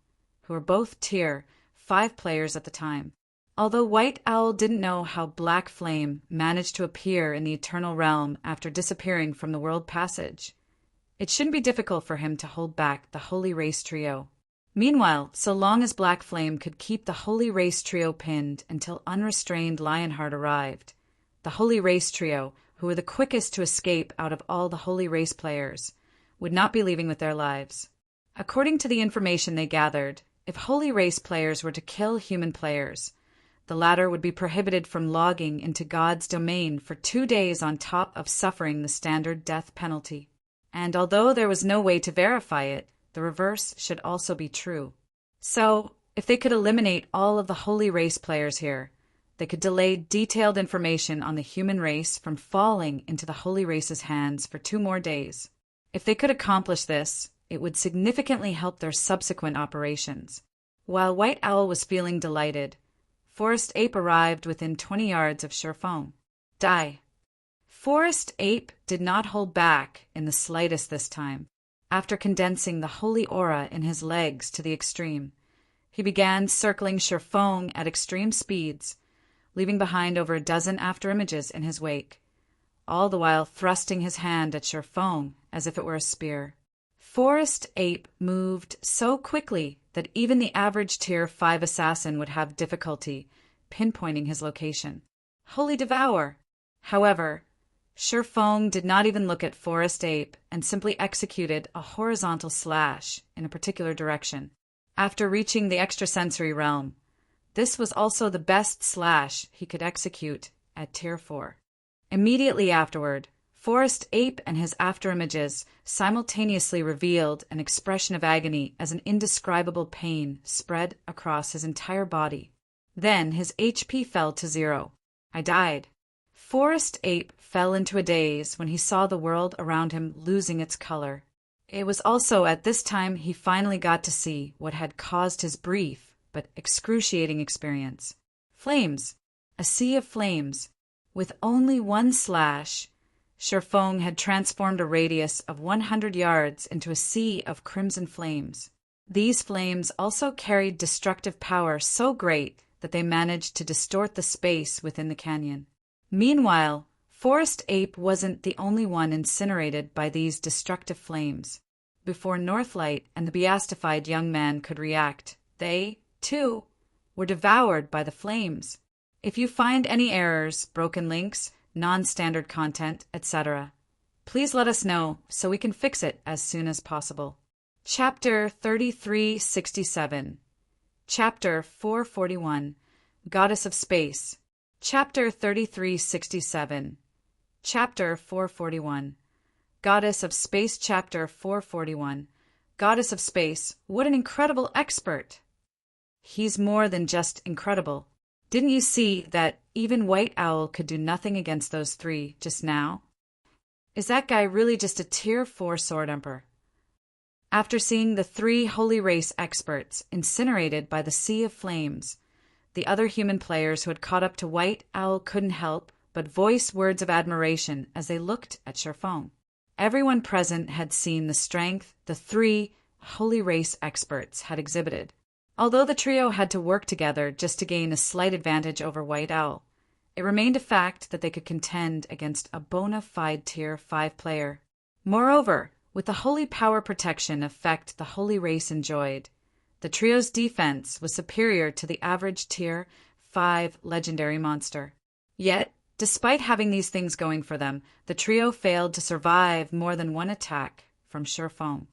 who were both Tier 5 players at the time. Although White Owl didn't know how Black Flame managed to appear in the Eternal Realm after disappearing from the World Passage, it shouldn't be difficult for him to hold back the Holy Race Trio. Meanwhile, so long as Black Flame could keep the Holy Race Trio pinned until unrestrained Lionheart arrived, the Holy Race Trio, who were the quickest to escape out of all the Holy Race players, would not be leaving with their lives. According to the information they gathered, if Holy Race players were to kill human players, the latter would be prohibited from logging into God's domain for 2 days on top of suffering the standard death penalty. And although there was no way to verify it, the reverse should also be true. So, if they could eliminate all of the Holy Race players here, they could delay detailed information on the human race from falling into the Holy Race's hands for 2 more days. If they could accomplish this, it would significantly help their subsequent operations. While White Owl was feeling delighted, Forest Ape arrived within 20 yards of Sherfong. Die. Forest Ape did not hold back in the slightest this time. After condensing the holy aura in his legs to the extreme, he began circling Sherfong at extreme speeds, leaving behind over a dozen afterimages in his wake, all the while thrusting his hand at Sherfong as if it were a spear. Forest Ape moved so quickly that even the average Tier 5 assassin would have difficulty pinpointing his location. Holy Devour! However, Sherfong did not even look at Forest Ape and simply executed a horizontal slash in a particular direction. After reaching the extrasensory realm, this was also the best slash he could execute at Tier 4. Immediately afterward, Forest Ape and his afterimages simultaneously revealed an expression of agony as an indescribable pain spread across his entire body. Then his HP fell to 0. I died. Forest Ape fell into a daze when he saw the world around him losing its color. It was also at this time he finally got to see what had caused his brief but excruciating experience. Flames. A sea of flames. With only one slash, Sherfong had transformed a radius of 100 yards into a sea of crimson flames. These flames also carried destructive power so great that they managed to distort the space within the canyon. Meanwhile, Forest Ape wasn't the only one incinerated by these destructive flames. Before Northlight and the beastified young man could react, they, too, were devoured by the flames. If you find any errors, broken links, non-standard content, etc., please let us know so we can fix it as soon as possible. Chapter 3367. Chapter 441. Goddess of Space. Chapter 3367. Chapter 441. Goddess of Space. Chapter 441. Goddess of Space. What an incredible expert! He's more than just incredible. Didn't you see that even White Owl could do nothing against those 3 just now? Is that guy really just a Tier 4 Sword Emperor? After seeing the 3 Holy Race experts incinerated by the Sea of Flames, the other human players who had caught up to White Owl couldn't help but voice words of admiration as they looked at Sherfong. Everyone present had seen the strength the 3 Holy Race experts had exhibited. Although the trio had to work together just to gain a slight advantage over White Owl, It remained a fact that they could contend against a bona fide Tier 5 player. Moreover, with the holy power protection effect the holy race enjoyed, the trio's defense was superior to the average Tier 5 legendary monster. Yet, despite having these things going for them, the trio failed to survive more than one attack from Sherfong.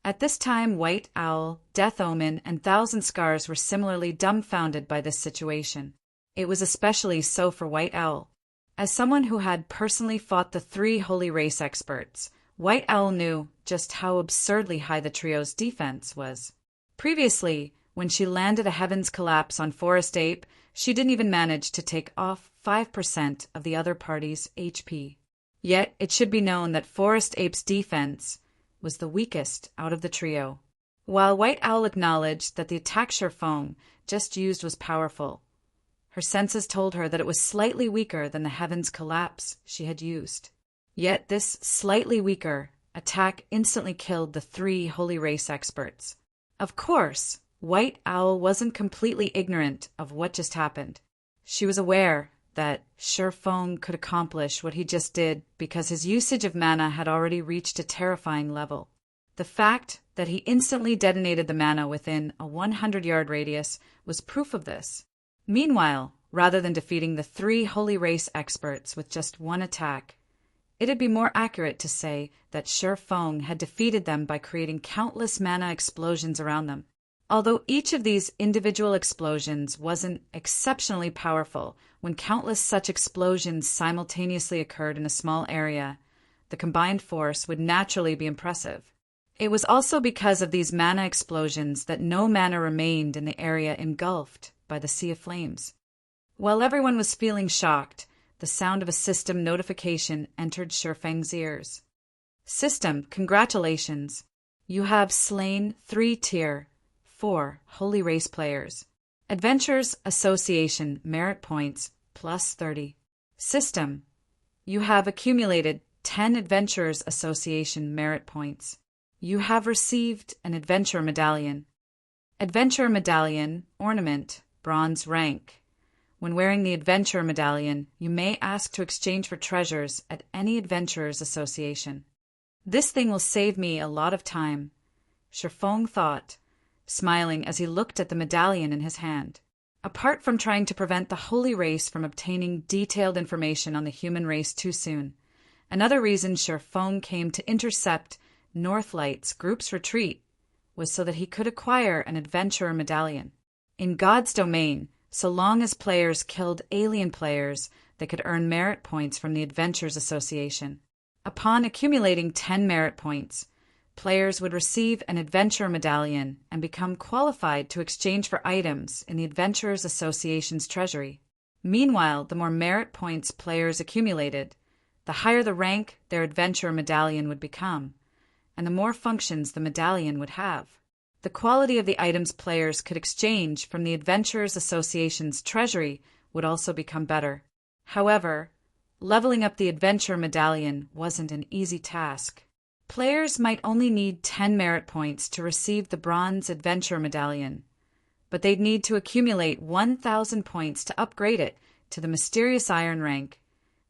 At this time, White Owl, Death Omen, and Thousand Scars were similarly dumbfounded by this situation. It was especially so for White Owl. As someone who had personally fought the 3 Holy Race experts, White Owl knew just how absurdly high the trio's defense was. Previously, when she landed a Heaven's Collapse on Forest Ape, she didn't even manage to take off 5% of the other party's HP. Yet, it should be known that Forest Ape's defense was the weakest out of the trio. While White Owl acknowledged that the attack Sherfong just used was powerful, her senses told her that it was slightly weaker than the Heaven's Collapse she had used. Yet this slightly weaker attack instantly killed the 3 Holy Race experts. Of course, White Owl wasn't completely ignorant of what just happened. She was aware that Sherfong could accomplish what he just did because his usage of mana had already reached a terrifying level. The fact that he instantly detonated the mana within a 100-yard radius was proof of this. Meanwhile, rather than defeating the 3 Holy Race experts with just one attack, it'd be more accurate to say that Sherfong had defeated them by creating countless mana explosions around them. Although each of these individual explosions wasn't exceptionally powerful, when countless such explosions simultaneously occurred in a small area, the combined force would naturally be impressive. It was also because of these mana explosions that no mana remained in the area engulfed by the Sea of Flames. While everyone was feeling shocked, the sound of a system notification entered Sherfang's ears. System, congratulations. You have slain 3 Tier 4 Holy Race players. Adventures Association merit points plus 30. System, you have accumulated 10 Adventurers Association merit points. You have received an Adventure Medallion. Adventure Medallion, ornament, bronze rank. When wearing the Adventure Medallion, you may ask to exchange for treasures at any Adventurers Association. This thing will save me a lot of time, Sherfong thought, smiling as he looked at the medallion in his hand. Apart from trying to prevent the Holy Race from obtaining detailed information on the human race too soon, another reason Sherfong came to intercept Northlight's group's retreat was so that he could acquire an Adventurer Medallion. In God's domain, so long as players killed alien players, they could earn merit points from the Adventurers Association. Upon accumulating 10 merit points, players would receive an Adventurer Medallion and become qualified to exchange for items in the Adventurers Association's treasury. Meanwhile, the more merit points players accumulated, the higher the rank their Adventurer Medallion would become, and the more functions the medallion would have. The quality of the items players could exchange from the Adventurers Association's treasury would also become better. However, leveling up the Adventurer Medallion wasn't an easy task. Players might only need 10 merit points to receive the Bronze Adventurer Medallion, but they'd need to accumulate 1,000 points to upgrade it to the Mysterious Iron rank,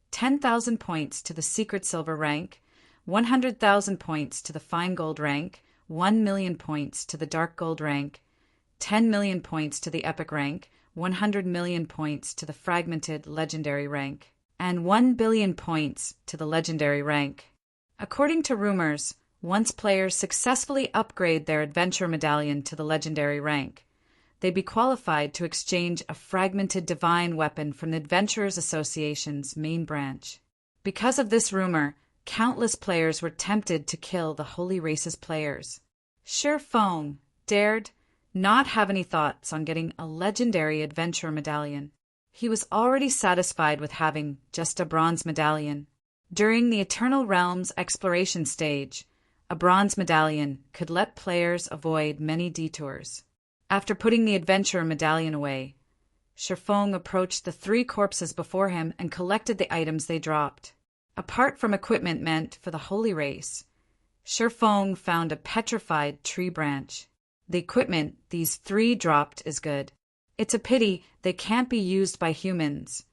10,000 points to the Secret Silver rank, 100,000 points to the Fine Gold rank, 1 million points to the Dark Gold rank, 10 million points to the Epic rank, 100 million points to the Fragmented Legendary rank, and 1 billion points to the Legendary rank. According to rumors, once players successfully upgrade their Adventure Medallion to the Legendary rank, they'd be qualified to exchange a Fragmented Divine weapon from the Adventurers Association's main branch. Because of this rumor, countless players were tempted to kill the Holy Race's players. Sherfong dared not have any thoughts on getting a legendary Adventure Medallion. He was already satisfied with having just a bronze medallion. During the Eternal Realms exploration stage, a bronze medallion could let players avoid many detours. After putting the Adventure Medallion away, Sherfong approached the 3 corpses before him and collected the items they dropped. Apart from equipment meant for the Holy Race, Sherfong found a petrified tree branch. The equipment these 3 dropped is good. It's a pity they can't be used by humans,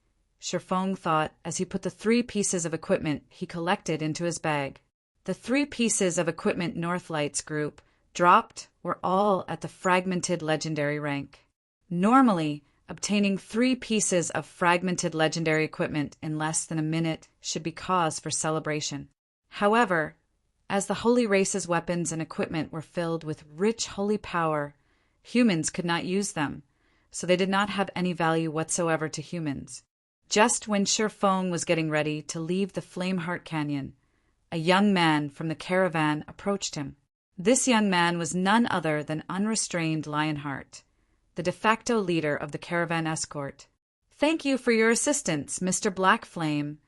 Shifeng thought as he put the 3 pieces of equipment he collected into his bag. The 3 pieces of equipment Northlights Group dropped were all at the fragmented legendary rank. Normally, obtaining 3 pieces of fragmented legendary equipment in less than a minute should be cause for celebration. However, as the holy race's weapons and equipment were filled with rich holy power, humans could not use them, so they did not have any value whatsoever to humans. Just when Shifeng was getting ready to leave the Flameheart Canyon, a young man from the caravan approached him. This young man was none other than Unrestrained Lionheart, the de facto leader of the caravan escort. "Thank you for your assistance, Mr. Black Flame,"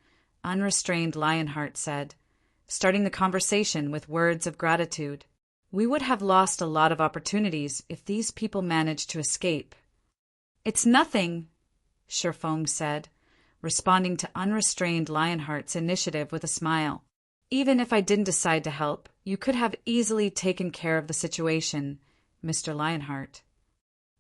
Unrestrained Lionheart said, starting the conversation with words of gratitude. "We would have lost a lot of opportunities if these people managed to escape." "It's nothing," Shifeng said, responding to Unrestrained Lionheart's initiative with a smile. "Even if I didn't decide to help, you could have easily taken care of the situation, Mr. Lionheart."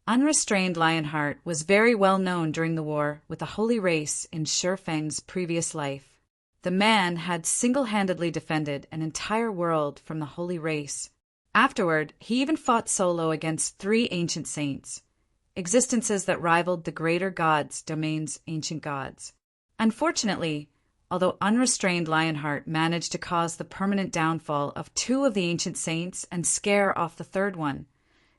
Unrestrained Lionheart was very well known during the war with the holy race in Shifeng's previous life. The man had single-handedly defended an entire world from the holy race. Afterward, he even fought solo against 3 ancient saints, existences that rivaled the greater gods' domain's ancient gods. Unfortunately, although Unrestrained Lionheart managed to cause the permanent downfall of 2 of the ancient saints and scare off the 3rd one,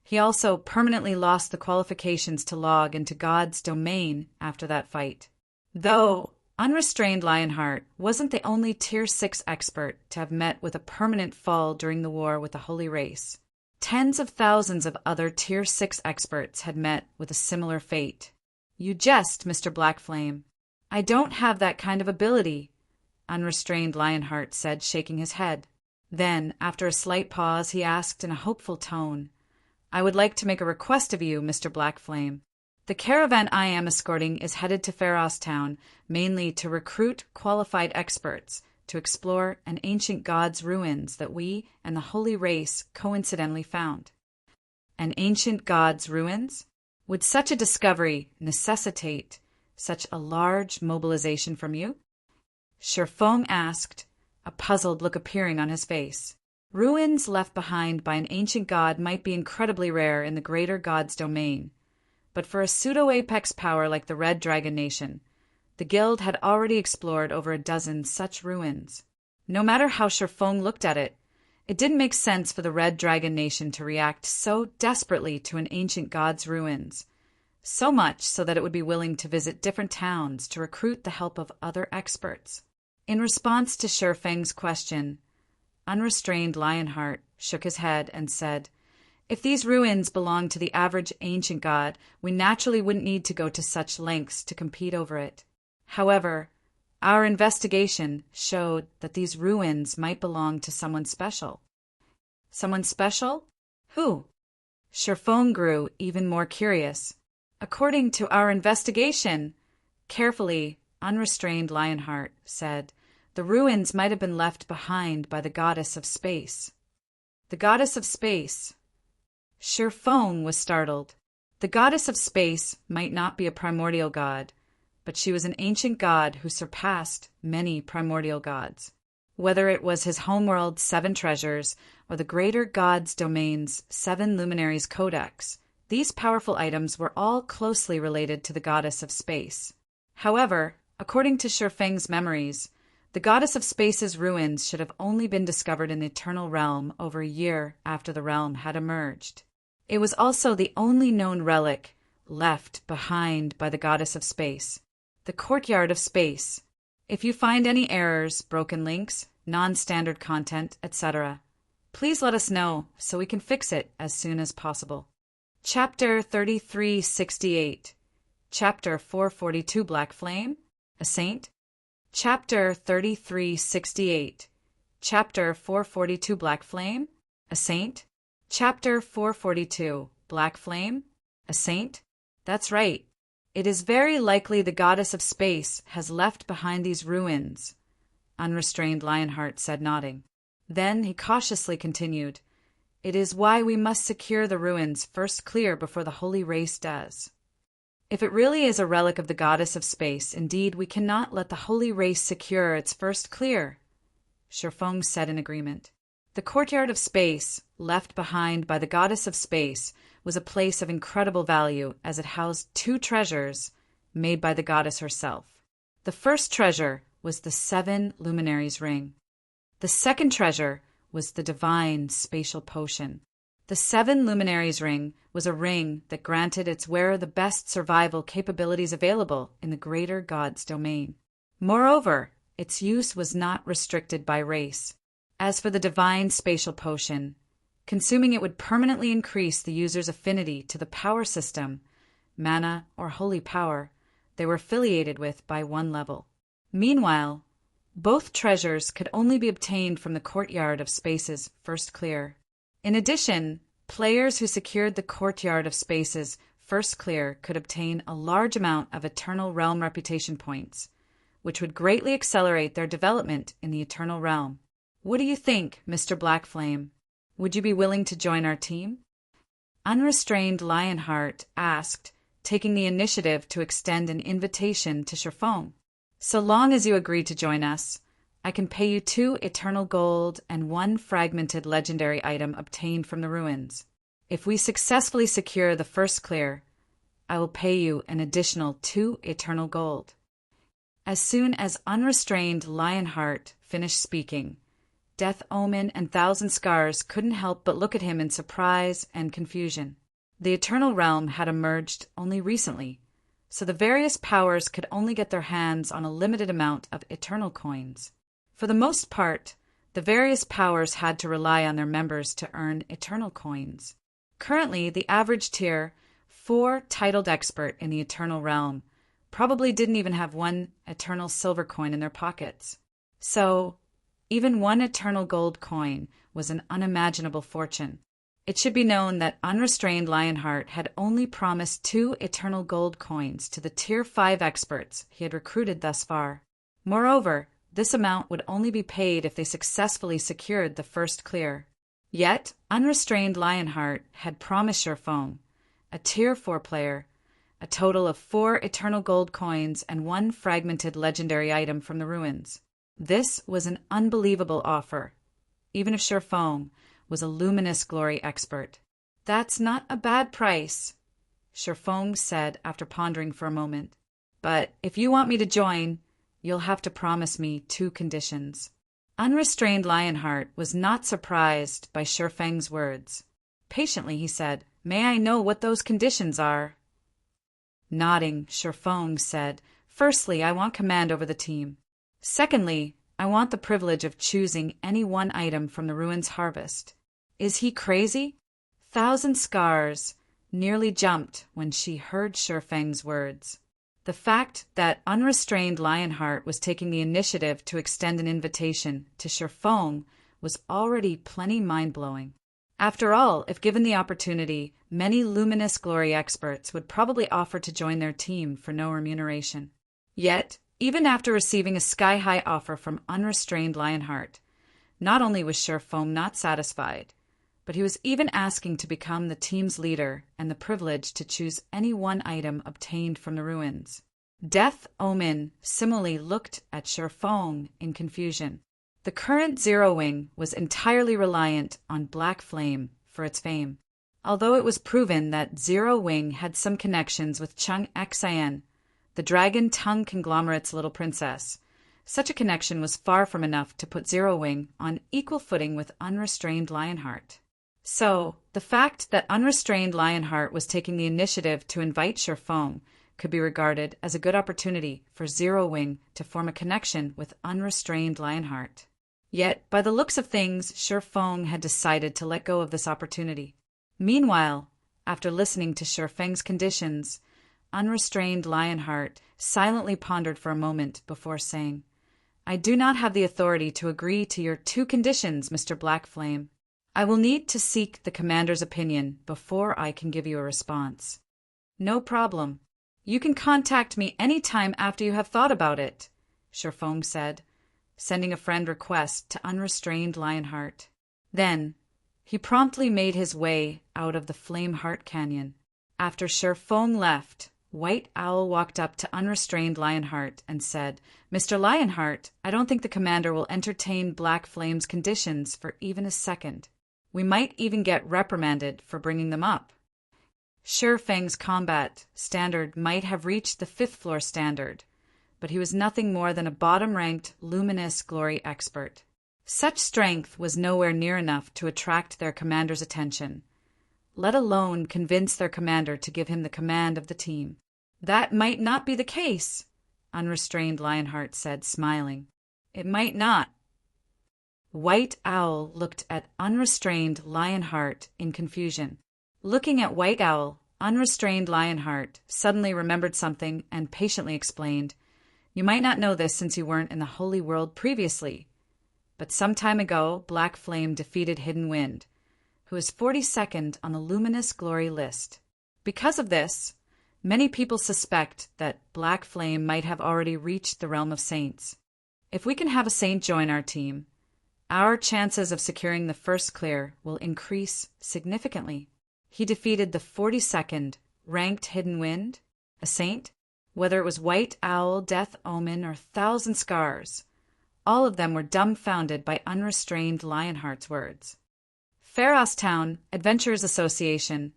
he also permanently lost the qualifications to log into God's domain after that fight. Though Unrestrained Lionheart wasn't the only Tier 6 expert to have met with a permanent fall during the war with the holy race. Tens of thousands of other Tier 6 experts had met with a similar fate. "You jest, Mr. Blackflame. I don't have that kind of ability," Unrestrained Lionheart said, shaking his head. Then, after a slight pause, he asked in a hopeful tone, "I would like to make a request of you, Mr. Blackflame. The caravan I am escorting is headed to Pharos Town, mainly to recruit qualified experts to explore an ancient god's ruins that we and the holy race coincidentally found." An ancient god's ruins? Would such a discovery necessitate such a large mobilization from you? Shifeng asked, a puzzled look appearing on his face. Ruins left behind by an ancient god might be incredibly rare in the greater god's domain, but for a pseudo-apex power like the Red Dragon Nation, the guild had already explored over a dozen such ruins. No matter how Shifeng looked at it, it didn't make sense for the Red Dragon Nation to react so desperately to an ancient god's ruins, so much so that it would be willing to visit different towns to recruit the help of other experts. In response to Shifeng's question, Unrestrained Lionheart shook his head and said, "If these ruins belonged to the average ancient god, we naturally wouldn't need to go to such lengths to compete over it. However, our investigation showed that these ruins might belong to someone special." "Someone special? Who?" Shifeng grew even more curious. "According to our investigation," carefully, Unrestrained Lionheart said, "the ruins might have been left behind by the goddess of space." "The goddess of space?" Shifeng was startled. The goddess of space might not be a primordial god, but she was an ancient god who surpassed many primordial gods. Whether it was his homeworld's 7 treasures or the greater god's domain's 7 luminaries codex, these powerful items were all closely related to the goddess of space. However, according to Shifeng's memories, the goddess of space's ruins should have only been discovered in the Eternal Realm over a year after the realm had emerged. It was also the only known relic left behind by the goddess of space, the courtyard of space. If you find any errors, broken links, non-standard content, etc., please let us know so we can fix it as soon as possible. Chapter 3368. Chapter 442 Black Flame? A Saint? Chapter 3368. Chapter 442 Black Flame? A Saint? Chapter 442 Black Flame? A Saint? That's right. It is very likely the goddess of space has left behind these ruins, Unrestrained Lionheart said, nodding. Then he cautiously continued, "It is why we must secure the ruins first clear before the holy race does." If it really is a relic of the goddess of space, indeed, we cannot let the holy race secure its first clear, Shifeng said in agreement. The courtyard of space, left behind by the goddess of space, was a place of incredible value as it housed two treasures made by the goddess herself. The first treasure was the 7 luminaries ring. The second treasure was the divine spatial potion. The 7 luminaries ring was a ring that granted its wearer the best survival capabilities available in the greater god's domain. Moreover, its use was not restricted by race. As for the divine spatial potion, consuming it would permanently increase the user's affinity to the power system, mana, or holy power they were affiliated with by 1 level. Meanwhile, both treasures could only be obtained from the courtyard of space's first clear. In addition, players who secured the courtyard of space's first clear could obtain a large amount of Eternal Realm reputation points, which would greatly accelerate their development in the Eternal Realm. What do you think, Mr. Blackflame? Would you be willing to join our team? Unrestrained Lionheart asked, taking the initiative to extend an invitation to Shifeng. So long as you agree to join us, I can pay you 2 eternal gold and 1 fragmented legendary item obtained from the ruins. If we successfully secure the first clear, I will pay you an additional 2 eternal gold. As soon as Unrestrained Lionheart finished speaking, Death Omen and Thousand Scars couldn't help but look at him in surprise and confusion. The Eternal Realm had emerged only recently, so the various powers could only get their hands on a limited amount of Eternal coins. For the most part, the various powers had to rely on their members to earn Eternal coins. Currently, the average tier 4 titled expert in the Eternal Realm probably didn't even have 1 Eternal silver coin in their pockets. So, even 1 Eternal gold coin was an unimaginable fortune. It should be known that Unrestrained Lionheart had only promised 2 Eternal gold coins to the Tier 5 experts he had recruited thus far. Moreover, this amount would only be paid if they successfully secured the first clear. Yet, Unrestrained Lionheart had promised Shifeng, a Tier 4 player, a total of 4 Eternal gold coins and 1 fragmented legendary item from the ruins. This was an unbelievable offer, even if Shifeng was a luminous glory expert. That's not a bad price, Shifeng said after pondering for a moment. But if you want me to join, you'll have to promise me 2 conditions. Unrestrained Lionheart was not surprised by Shifeng's words. Patiently he said, "May I know what those conditions are?" Nodding, Shifeng said, "Firstly, I want command over the team. Secondly, I want the privilege of choosing any 1 item from the ruins harvest." Is he crazy? Thousand Scars nearly jumped when she heard Shifeng's words. The fact that Unrestrained Lionheart was taking the initiative to extend an invitation to Shifeng was already plenty mind-blowing. After all, if given the opportunity, many luminous glory experts would probably offer to join their team for no remuneration. Yet, even after receiving a sky-high offer from Unrestrained Lionheart, not only was Shifeng not satisfied, but he was even asking to become the team's leader and the privilege to choose any 1 item obtained from the ruins. Death Omen similarly looked at Shifeng in confusion. The current Zero Wing was entirely reliant on Black Flame for its fame. Although it was proven that Zero Wing had some connections with Chung Xian, the dragon tongue conglomerate's little princess, such a connection was far from enough to put Zero Wing on equal footing with Unrestrained Lionheart. So, the fact that Unrestrained Lionheart was taking the initiative to invite Shifeng could be regarded as a good opportunity for Zero Wing to form a connection with Unrestrained Lionheart. Yet, by the looks of things, Shifeng had decided to let go of this opportunity. Meanwhile, after listening to Shifeng's conditions, Unrestrained Lionheart silently pondered for a moment before saying, "I do not have the authority to agree to your 2 conditions, Mr. Blackflame. I will need to seek the commander's opinion before I can give you a response." "No problem. You can contact me any time after you have thought about it," Shifeng said, sending a friend request to Unrestrained Lionheart. Then, he promptly made his way out of the Flame Heart Canyon. After Shifeng left, White Owl walked up to unrestrained Lionheart and said, "Mr. Lionheart, I don't think the commander will entertain Black Flame's conditions for even a second. We might even get reprimanded for bringing them up." Sure Fang's combat standard might have reached the 5th floor standard, but he was nothing more than a bottom-ranked luminous glory expert. Such strength was nowhere near enough to attract their commander's attention, let alone convince their commander to give him the command of the team. "That might not be the case," unrestrained Lionheart said, smiling. "It might not." White Owl looked at unrestrained Lionheart in confusion. Looking at White Owl, unrestrained Lionheart suddenly remembered something and patiently explained, "You might not know this since you weren't in the Holy World previously, but some time ago Black Flame defeated Hidden Wind, who is 42nd on the Luminous Glory list. Because of this, many people suspect that Black Flame might have already reached the realm of saints. If we can have a saint join our team, our chances of securing the first clear will increase significantly." He defeated the 42nd ranked Hidden Wind, a saint, whether it was White Owl, Death Omen, or Thousand Scars. All of them were dumbfounded by unrestrained Lionheart's words. "Pharos Town Adventurers Association,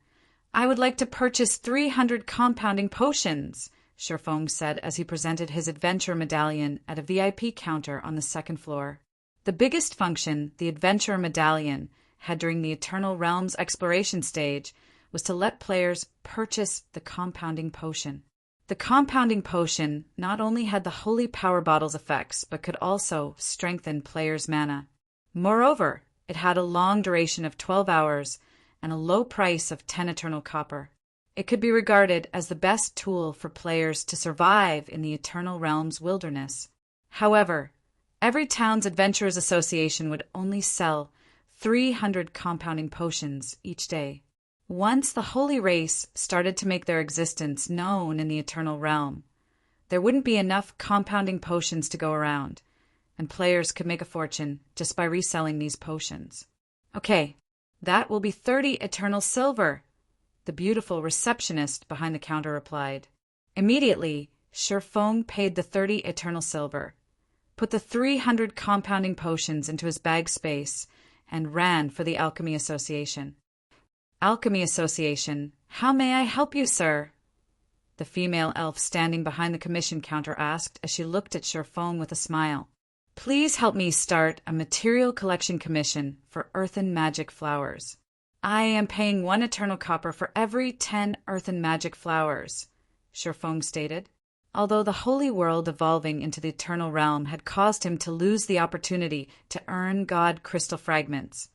I would like to purchase 300 compounding potions," Sherfong said as he presented his adventure medallion at a VIP counter on the 2nd floor. The biggest function the adventure medallion had during the Eternal Realms exploration stage was to let players purchase the compounding potion. The compounding potion not only had the Holy Power Bottle's effects, but could also strengthen players' mana. Moreover, it had a long duration of 12 hours and a low price of 10 eternal copper. It could be regarded as the best tool for players to survive in the Eternal Realms wilderness. However, every town's Adventurers Association would only sell 300 compounding potions each day. Once the Holy Race started to make their existence known in the Eternal Realm, there wouldn't be enough compounding potions to go around, and players could make a fortune just by reselling these potions. "Okay, that will be 30 eternal silver," the beautiful receptionist behind the counter replied. Immediately, Sherfong paid the 30 eternal silver, put the 300 compounding potions into his bag space, and ran for the Alchemy Association. "Alchemy Association, how may I help you, sir?" the female elf standing behind the commission counter asked as she looked at Sherfong with a smile. "Please help me start a material collection commission for earthen magic flowers. I am paying 1 eternal copper for every 10 earthen magic flowers," Sherfong stated. Although the holy world evolving into the Eternal Realm had caused him to lose the opportunity to earn God crystal fragments,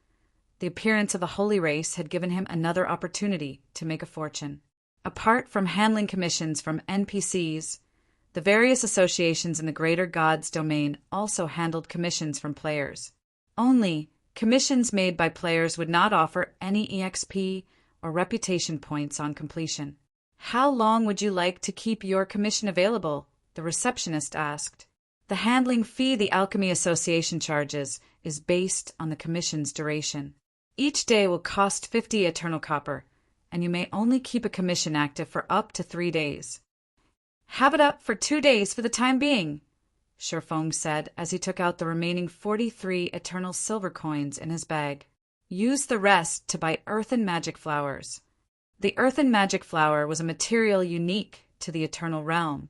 the appearance of the Holy Race had given him another opportunity to make a fortune. Apart from handling commissions from NPCs, the various associations in the Greater Gods domain also handled commissions from players. Only, commissions made by players would not offer any EXP or reputation points on completion. "How long would you like to keep your commission available?" the receptionist asked. "The handling fee the Alchemy Association charges is based on the commission's duration. Each day will cost 50 eternal copper, and you may only keep a commission active for up to 3 days." "Have it up for 2 days for the time being," Sherfong said as he took out the remaining 43 eternal silver coins in his bag. "Use the rest to buy earthen magic flowers." The earthen magic flower was a material unique to the Eternal Realm,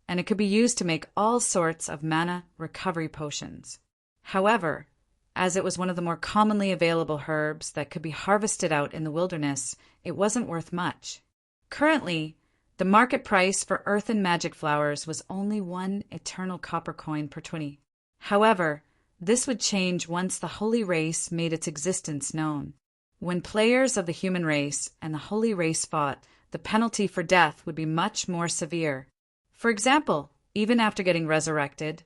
and it could be used to make all sorts of mana recovery potions. However, as it was one of the more commonly available herbs that could be harvested out in the wilderness, it wasn't worth much. Currently, the market price for earthen magic flowers was only 1 eternal copper coin per 20. However, this would change once the Holy Race made its existence known. When players of the human race and the Holy Race fought, the penalty for death would be much more severe. For example, even after getting resurrected,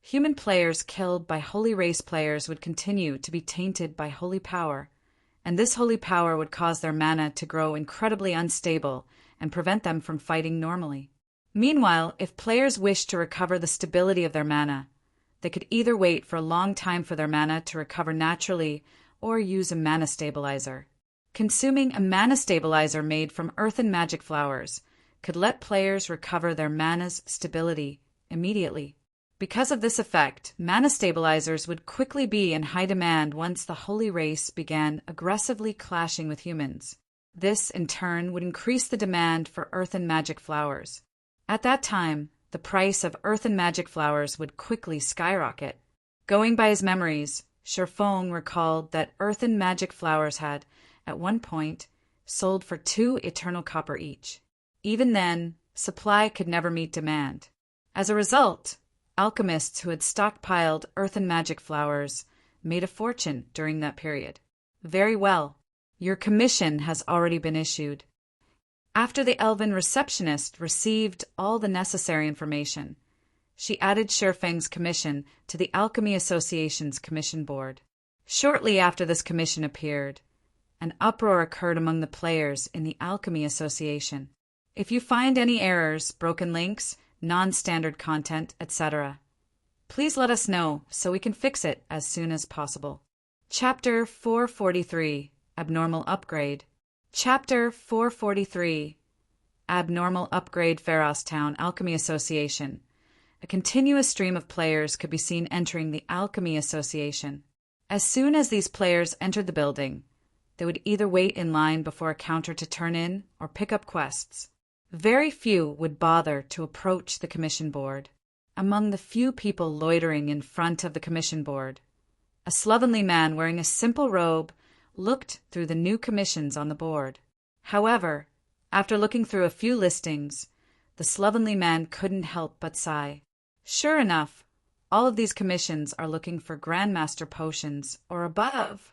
human players killed by Holy Race players would continue to be tainted by holy power, and this holy power would cause their mana to grow incredibly unstable and prevent them from fighting normally. Meanwhile, if players wished to recover the stability of their mana, they could either wait for a long time for their mana to recover naturally or use a mana stabilizer. Consuming a mana stabilizer made from earthen magic flowers could let players recover their mana's stability immediately. Because of this effect, mana stabilizers would quickly be in high demand once the holy race began aggressively clashing with humans. This, in turn, would increase the demand for earth and magic flowers. At that time, the price of earth and magic flowers would quickly skyrocket. Going by his memories, Sherfong recalled that earth and magic flowers had, at one point, sold for 2 eternal copper each. Even then, supply could never meet demand. As a result, alchemists who had stockpiled earth and magic flowers made a fortune during that period. Very well, your commission has already been issued. After the elven receptionist received all the necessary information, she added Sherfeng's commission to the Alchemy Association's commission board. Shortly after this commission appeared, an uproar occurred among the players in the Alchemy Association. If you find any errors, broken links, non-standard content, etc., please let us know so we can fix it as soon as possible. Chapter 443, Abnormal Upgrade. Chapter 443, Abnormal Upgrade. Pharos Town Alchemy Association. A continuous stream of players could be seen entering the Alchemy Association. As soon as these players entered the building, they would either wait in line before a counter to turn in or pick up quests. Very few would bother to approach the commission board. Among the few people loitering in front of the commission board, a slovenly man wearing a simple robe looked through the new commissions on the board. However, after looking through a few listings, the slovenly man couldn't help but sigh. Sure enough, all of these commissions are looking for Grandmaster potions or above.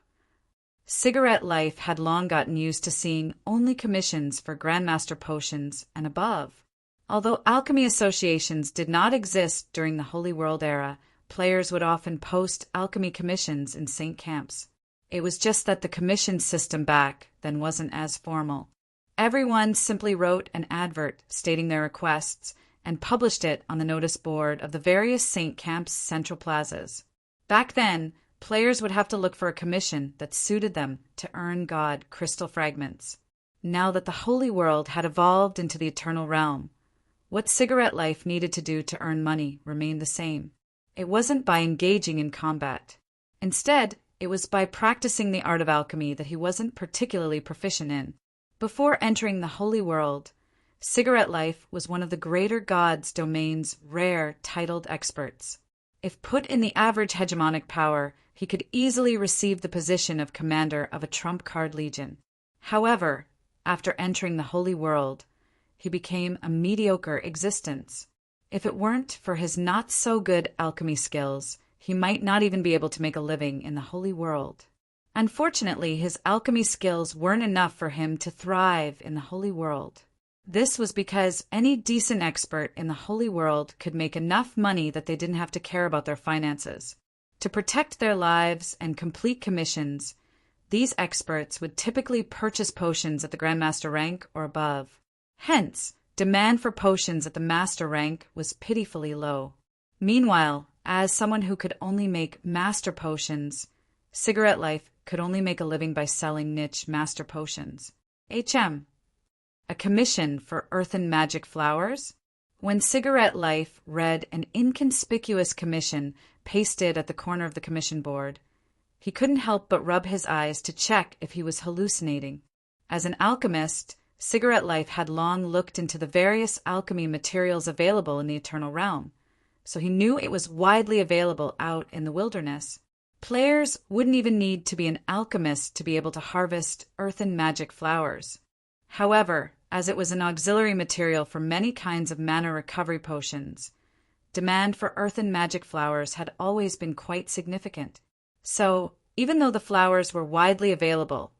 Cigarette Life had long gotten used to seeing only commissions for Grandmaster potions and above. Although alchemy associations did not exist during the Holy World era, players would often post alchemy commissions in Saint camps. It was just that the commission system back then wasn't as formal. Everyone simply wrote an advert stating their requests and published it on the notice board of the various Saint camps' central plazas. Back then, players would have to look for a commission that suited them to earn God crystal fragments. Now that the Holy World had evolved into the Eternal Realm, what Cigarette Life needed to do to earn money remained the same. It wasn't by engaging in combat. Instead, it was by practicing the art of alchemy that he wasn't particularly proficient in. Before entering the Holy World, Cigarette Life was one of the greater God's domain's rare titled experts. If put in the average hegemonic power, he could easily receive the position of commander of a trump card legion. However, after entering the Holy World, he became a mediocre existence. If it weren't for his not-so-good alchemy skills, he might not even be able to make a living in the Holy World. Unfortunately, his alchemy skills weren't enough for him to thrive in the Holy World. This was because any decent expert in the Holy World could make enough money that they didn't have to care about their finances. To protect their lives and complete commissions, these experts would typically purchase potions at the Grandmaster rank or above. Hence, demand for potions at the Master rank was pitifully low. Meanwhile, as someone who could only make Master potions, Cigarette Life could only make a living by selling niche Master potions. HM. A commission for earthen magic flowers? When Cigarette Life read an inconspicuous commission pasted at the corner of the commission board, he couldn't help but rub his eyes to check if he was hallucinating. As an alchemist, Cigarette Life had long looked into the various alchemy materials available in the Eternal Realm, so he knew it was widely available out in the wilderness. Players wouldn't even need to be an alchemist to be able to harvest earthen magic flowers. However, as it was an auxiliary material for many kinds of mana recovery potions, demand for earthen magic flowers had always been quite significant. So, even though the flowers were widely available,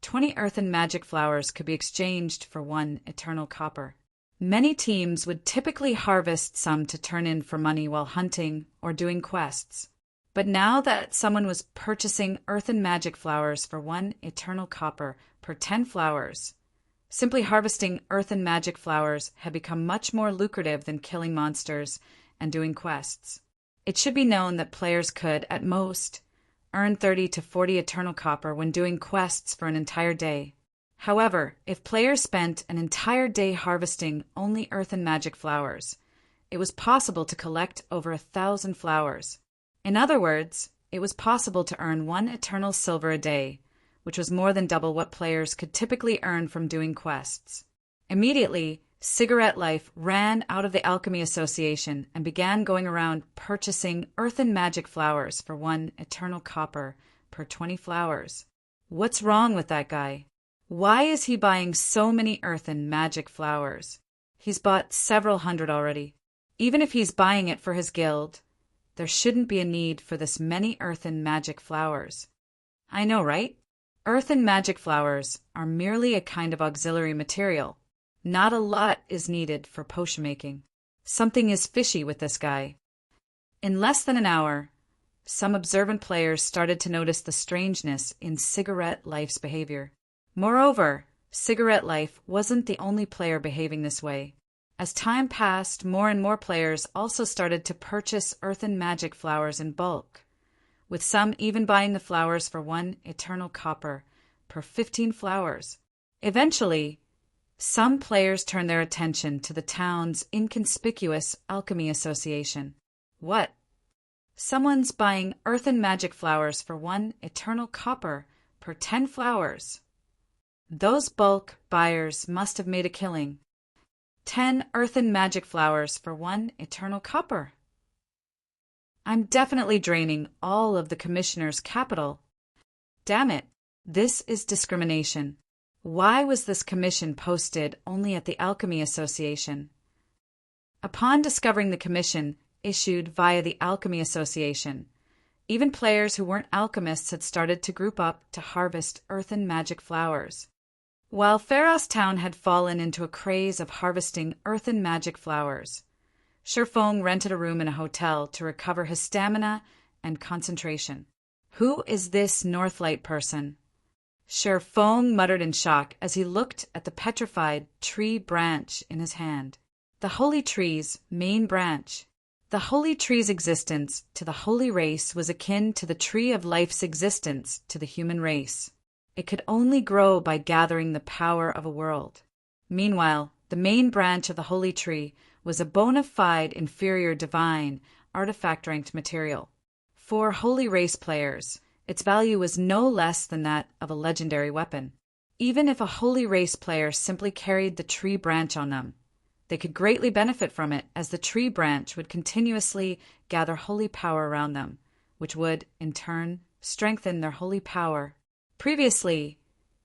20 earthen magic flowers could be exchanged for 1 eternal copper. Many teams would typically harvest some to turn in for money while hunting or doing quests. But now that someone was purchasing earthen magic flowers for 1 eternal copper per 10 flowers, simply harvesting earthen magic flowers had become much more lucrative than killing monsters and doing quests. It should be known that players could, at most, earn 30 to 40 eternal copper when doing quests for an entire day. However, if players spent an entire day harvesting only earth and magic flowers, it was possible to collect over 1,000 flowers. In other words, it was possible to earn 1 eternal silver a day, which was more than double what players could typically earn from doing quests. Immediately, Cigarette Life ran out of the Alchemy Association and began going around purchasing earth and magic flowers for 1 eternal copper per 20 flowers. What's wrong with that guy? Why is he buying so many earth and magic flowers? He's bought several hundred already. Even if he's buying it for his guild, there shouldn't be a need for this many earth and magic flowers. I know, right? Earth and magic flowers are merely a kind of auxiliary material. Not a lot is needed for potion making. Something is fishy with this guy. In less than an hour, some observant players started to notice the strangeness in Cigarette Life's behavior. Moreover, Cigarette Life wasn't the only player behaving this way. As time passed, more and more players also started to purchase earth and magic flowers in bulk, with some even buying the flowers for 1 eternal copper per 15 flowers. Eventually, some players turned their attention to the town's inconspicuous Alchemy Association. What? Someone's buying earth and magic flowers for 1 eternal copper per 10 flowers. Those bulk buyers must have made a killing. 10 earth and magic flowers for 1 eternal copper. I'm definitely draining all of the commissioner's capital. Damn it, this is discrimination. Why was this commission posted only at the Alchemy Association? Upon discovering the commission issued via the Alchemy Association, even players who weren't alchemists had started to group up to harvest earth and magic flowers. While Pharos Town had fallen into a craze of harvesting earth and magic flowers, Sherfong rented a room in a hotel to recover his stamina and concentration. Who is this Northlight person? Sherfong muttered in shock as he looked at the petrified tree branch in his hand. The holy tree's main branch. The holy tree's existence to the holy race was akin to the tree of life's existence to the human race. It could only grow by gathering the power of a world. Meanwhile, the main branch of the holy tree was a bona fide inferior divine artifact-ranked material. For holy race players, its value was no less than that of a legendary weapon. Even if a holy race player simply carried the tree branch on them, they could greatly benefit from it, as the tree branch would continuously gather holy power around them, which would, in turn, strengthen their holy power. Previously,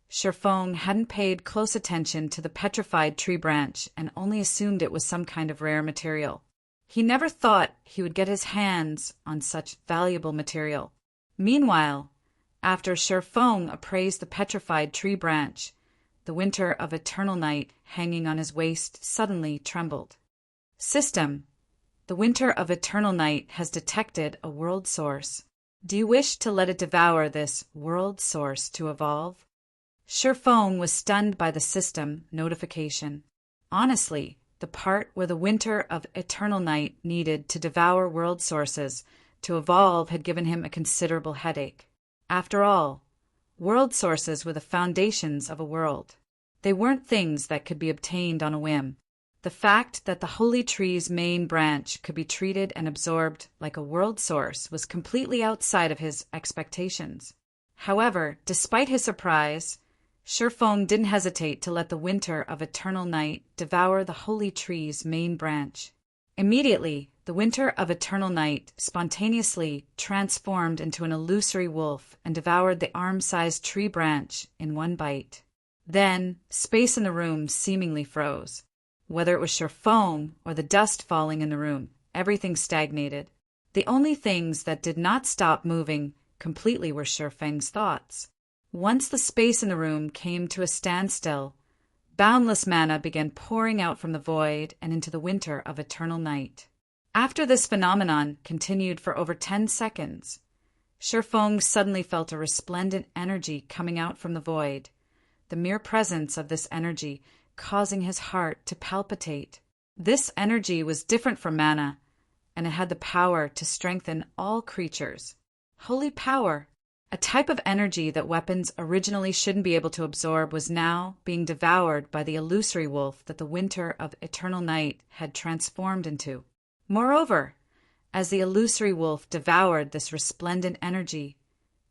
Sherfong hadn't paid close attention to the petrified tree branch and only assumed it was some kind of rare material. He never thought he would get his hands on such valuable material. Meanwhile, after Sherfong appraised the petrified tree branch, the winter of eternal night hanging on his waist suddenly trembled. System: the winter of eternal night has detected a world source. Do you wish to let it devour this world source to evolve? Sherfong was stunned by the system notification. Honestly, the part where the winter of eternal night needed to devour world sources to evolve had given him a considerable headache. After all, world sources were the foundations of a world. They weren't things that could be obtained on a whim. The fact that the holy tree's main branch could be treated and absorbed like a world source was completely outside of his expectations. However, despite his surprise, Sherfong didn't hesitate to let the winter of eternal night devour the holy tree's main branch. Immediately, the winter of eternal night spontaneously transformed into an illusory wolf and devoured the arm-sized tree branch in one bite. Then, space in the room seemingly froze. Whether it was Sherfong or the dust falling in the room, everything stagnated. The only things that did not stop moving completely were Sherfeng's thoughts. Once the space in the room came to a standstill, boundless mana began pouring out from the void and into the winter of eternal night. After this phenomenon continued for over 10 seconds, Sherfong suddenly felt a resplendent energy coming out from the void, the mere presence of this energy causing his heart to palpitate. This energy was different from mana, and it had the power to strengthen all creatures. Holy power! A type of energy that weapons originally shouldn't be able to absorb was now being devoured by the illusory wolf that the winter of eternal night had transformed into. Moreover, as the illusory wolf devoured this resplendent energy,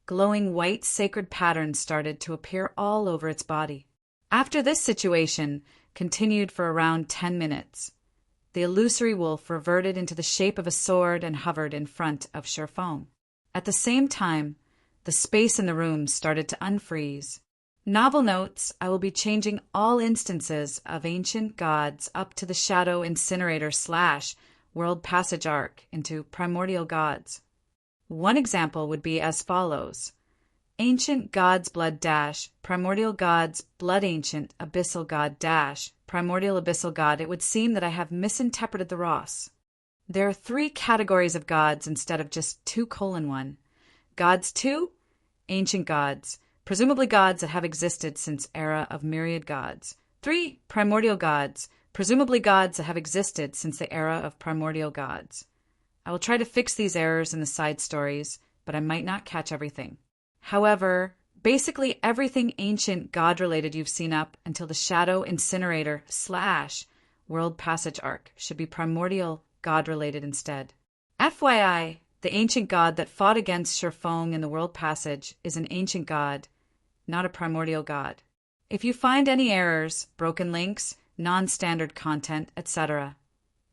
glowing white sacred patterns started to appear all over its body. After this situation continued for around 10 minutes, the illusory wolf reverted into the shape of a sword and hovered in front of Sherfong. At the same time, the space in the room started to unfreeze. Novel notes: I will be changing all instances of ancient gods up to the Shadow Incinerator / World Passage Arc into primordial gods. One example would be as follows: Ancient Gods Blood - Primordial Gods Blood Ancient Abyssal God - Primordial Abyssal God. It would seem that I have misinterpreted the Ross. There are 3 categories of gods instead of just 2:1. Gods 2, ancient gods, presumably gods that have existed since era of myriad gods. 3, primordial gods, presumably gods that have existed since the era of primordial gods. I will try to fix these errors in the side stories, but I might not catch everything. However, basically everything ancient god-related you've seen up until the Shadow Incinerator / World Passage Arc should be primordial god-related instead. FYI, the ancient god that fought against Sherfong in the World Passage is an ancient god, not a primordial god. If you find any errors, broken links, non-standard content, etc.,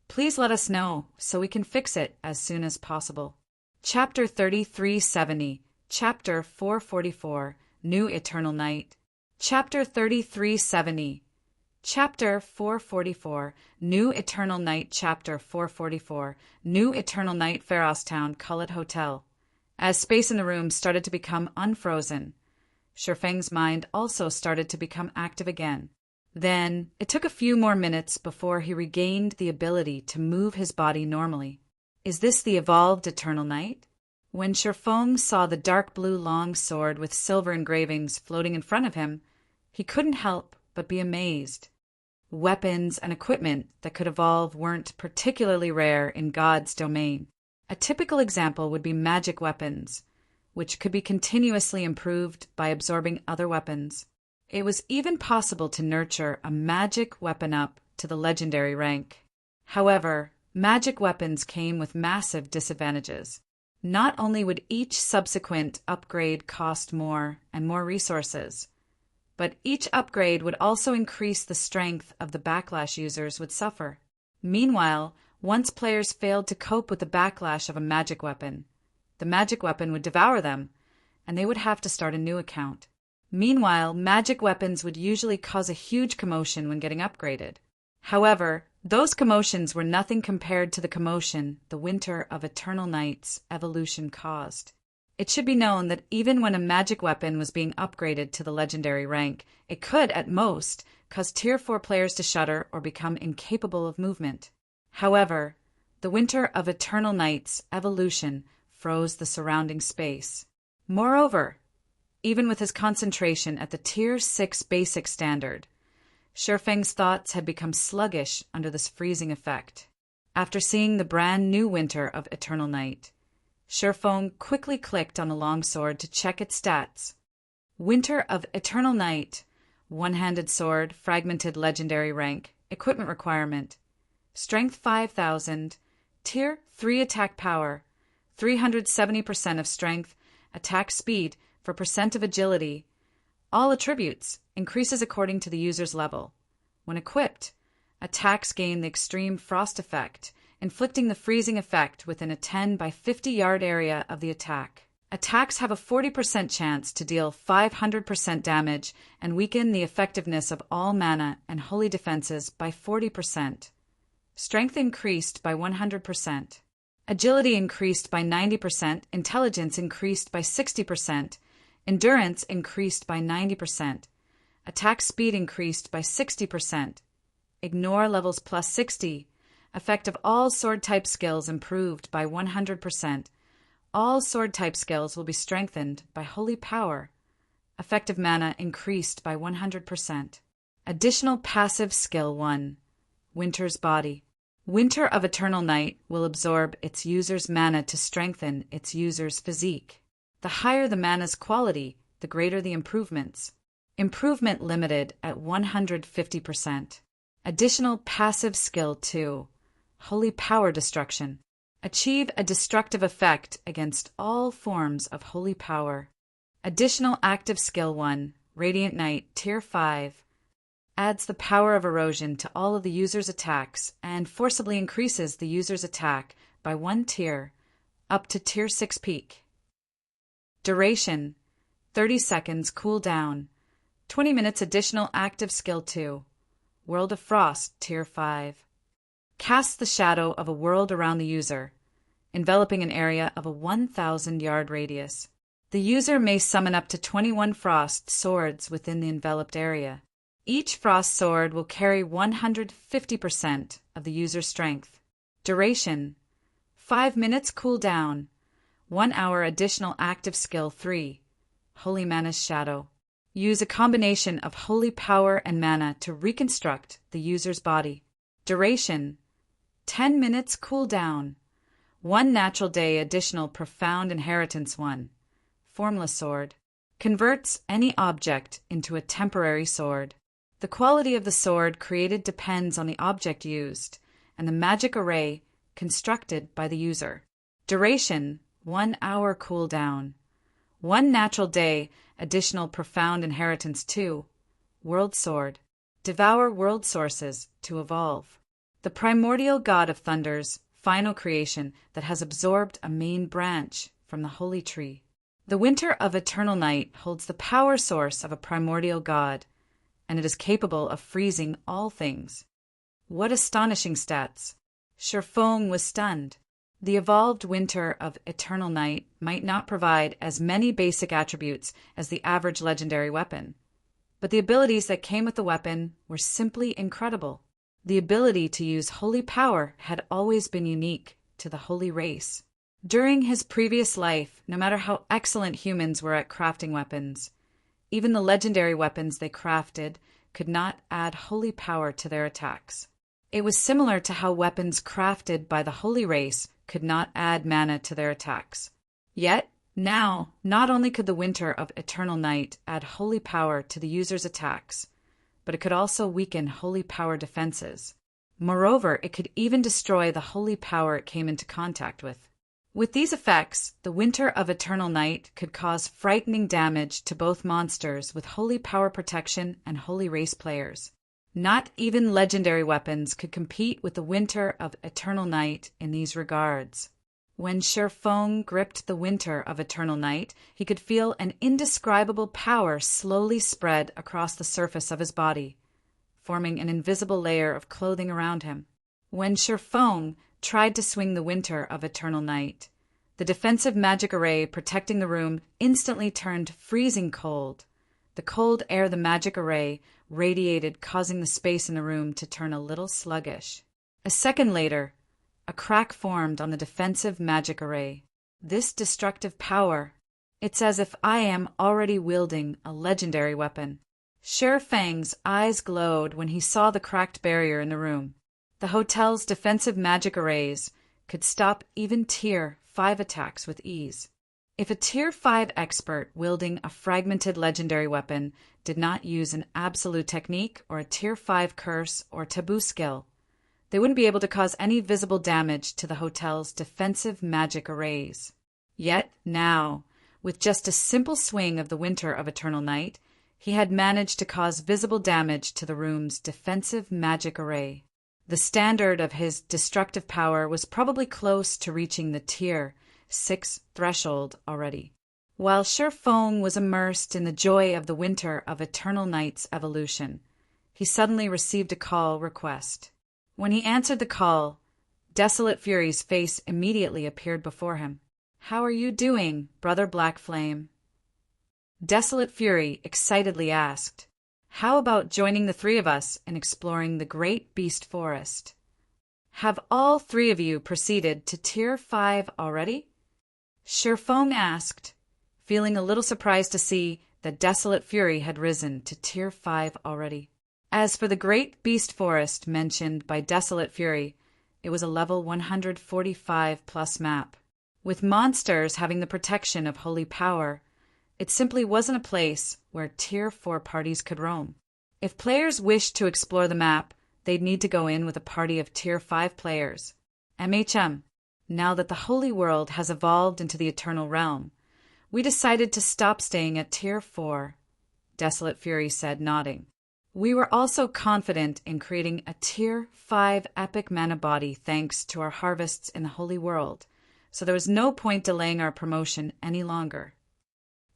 please let us know so we can fix it as soon as possible. Chapter 3370, Chapter 444, New Eternal Night. Chapter 3370, Chapter 444, New Eternal Night. Chapter 444, New Eternal Night. Pharostown Cullet Hotel. As space in the room started to become unfrozen, Sherfeng's mind also started to become active again. Then, it took a few more minutes before he regained the ability to move his body normally. Is this the evolved Eternal Night? When Sherfong saw the dark blue long sword with silver engravings floating in front of him, he couldn't help but be amazed. Weapons and equipment that could evolve weren't particularly rare in God's domain. A typical example would be magic weapons, which could be continuously improved by absorbing other weapons. It was even possible to nurture a magic weapon up to the legendary rank. However, magic weapons came with massive disadvantages. Not only would each subsequent upgrade cost more and more resources, but each upgrade would also increase the strength of the backlash users would suffer. Meanwhile, once players failed to cope with the backlash of a magic weapon, the magic weapon would devour them, and they would have to start a new account. Meanwhile, magic weapons would usually cause a huge commotion when getting upgraded. However, those commotions were nothing compared to the commotion the Winter of Eternal Night's evolution caused. It should be known that even when a magic weapon was being upgraded to the legendary rank, it could, at most, cause Tier 4 players to shudder or become incapable of movement. However, the Winter of Eternal Night's evolution froze the surrounding space. Moreover, even with his concentration at the Tier 6 basic standard, Sherfeng's thoughts had become sluggish under this freezing effect. After seeing the brand new Winter of Eternal Night, Sherfeng quickly clicked on the longsword to check its stats. Winter of Eternal Night, one-handed sword, fragmented legendary rank, equipment requirement, strength 5000, tier 3 attack power, 370% of strength, attack speed for percent of agility. All attributes increases according to the user's level. When equipped, attacks gain the extreme frost effect, inflicting the freezing effect within a 10 by 50 yard area of the attack. Attacks have a 40% chance to deal 500% damage and weaken the effectiveness of all mana and holy defenses by 40%. Strength increased by 100%. Agility increased by 90%, intelligence increased by 60%, endurance increased by 90%, attack speed increased by 60%, ignore levels plus 60, effect of all sword type skills improved by 100%. All sword type skills will be strengthened by holy power. Effective mana increased by 100%. Additional passive skill 1. Winter's Body. Winter of Eternal Night will absorb its user's mana to strengthen its user's physique. The higher the mana's quality, the greater the improvements. Improvement limited at 150%. Additional passive skill 2. Holy power destruction. Achieve a destructive effect against all forms of holy power. Additional active skill 1. Radiant Knight Tier 5. Adds the power of erosion to all of the user's attacks and forcibly increases the user's attack by 1 tier, up to Tier 6 peak. Duration: 30 seconds cooldown. 20 minutes additional active skill 2. World of Frost Tier 5. Casts the shadow of a world around the user, enveloping an area of a 1,000-yard radius. The user may summon up to 21 frost swords within the enveloped area. Each frost sword will carry 150% of the user's strength. Duration: 5 minutes cooldown. 1 hour additional active skill 3. Holy Mana's Shadow. Use a combination of holy power and mana to reconstruct the user's body. Duration: 10 minutes cooldown. 1 natural day additional profound inheritance 1. Formless Sword. Converts any object into a temporary sword. The quality of the sword created depends on the object used and the magic array constructed by the user. Duration: 1 hour cooldown. 1 natural day additional profound inheritance 2. World Sword. Devour world sources to evolve. The primordial god of thunder's final creation that has absorbed a main branch from the holy tree. The Winter of Eternal Night holds the power source of a primordial god, and it is capable of freezing all things. What astonishing stats! Sherfong was stunned. The evolved Winter of Eternal Night might not provide as many basic attributes as the average legendary weapon, but the abilities that came with the weapon were simply incredible. The ability to use holy power had always been unique to the holy race. During his previous life, no matter how excellent humans were at crafting weapons, even the legendary weapons they crafted could not add holy power to their attacks. It was similar to how weapons crafted by the holy race could not add mana to their attacks. Yet, now, not only could the Winter of Eternal Night add holy power to the user's attacks, but it could also weaken holy power defenses. Moreover, it could even destroy the holy power it came into contact with. With these effects, the Winter of Eternal Night could cause frightening damage to both monsters with holy power protection and holy race players. Not even legendary weapons could compete with the Winter of Eternal Night in these regards. When Sherfong gripped the Winter of Eternal Night, he could feel an indescribable power slowly spread across the surface of his body, forming an invisible layer of clothing around him. When Sherfong tried to swing the Winter of Eternal Night, the defensive magic array protecting the room instantly turned freezing cold. The cold air the magic array radiated causing the space in the room to turn a little sluggish. A second later, a crack formed on the defensive magic array. This destructive power, it's as if I am already wielding a legendary weapon. Sherfang's eyes glowed when he saw the cracked barrier in the room. The hotel's defensive magic arrays could stop even Tier 5 attacks with ease. If a Tier 5 expert wielding a fragmented legendary weapon did not use an absolute technique or a Tier 5 curse or taboo skill, they wouldn't be able to cause any visible damage to the hotel's defensive magic arrays. Yet now, with just a simple swing of the Winter of Eternal Night, he had managed to cause visible damage to the room's defensive magic array. The standard of his destructive power was probably close to reaching the Tier 6 threshold already. While Sherfong was immersed in the joy of the Winter of Eternal Night's evolution, he suddenly received a call request. When he answered the call, Desolate Fury's face immediately appeared before him. "How are you doing, Brother Black Flame?" Desolate Fury excitedly asked, "How about joining the 3 of us in exploring the Great Beast Forest? Have all 3 of you proceeded to Tier 5 already?" Sherfong asked, feeling a little surprised to see that Desolate Fury had risen to Tier 5 already. As for the Great Beast Forest mentioned by Desolate Fury, it was a level 145 plus map. With monsters having the protection of holy power, it simply wasn't a place where Tier 4 parties could roam. If players wished to explore the map, they'd need to go in with a party of Tier 5 players. Now that the Holy World has evolved into the Eternal Realm, we decided to stop staying at Tier 4, Desolate Fury said, nodding. We were also confident in creating a Tier 5 epic mana body thanks to our harvests in the Holy World, so there was no point delaying our promotion any longer.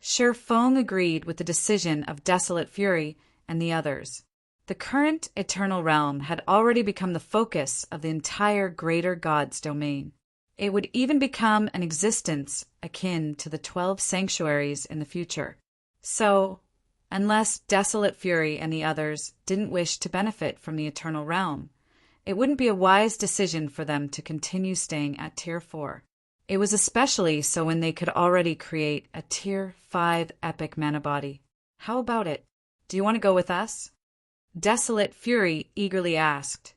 Shifeng agreed with the decision of Desolate Fury and the others. The current Eternal Realm had already become the focus of the entire Greater Gods domain. It would even become an existence akin to the 12 sanctuaries in the future. So, unless Desolate Fury and the others didn't wish to benefit from the Eternal Realm, it wouldn't be a wise decision for them to continue staying at Tier 4. It was especially so when they could already create a Tier 5 epic mana body. How about it? Do you want to go with us? Desolate Fury eagerly asked.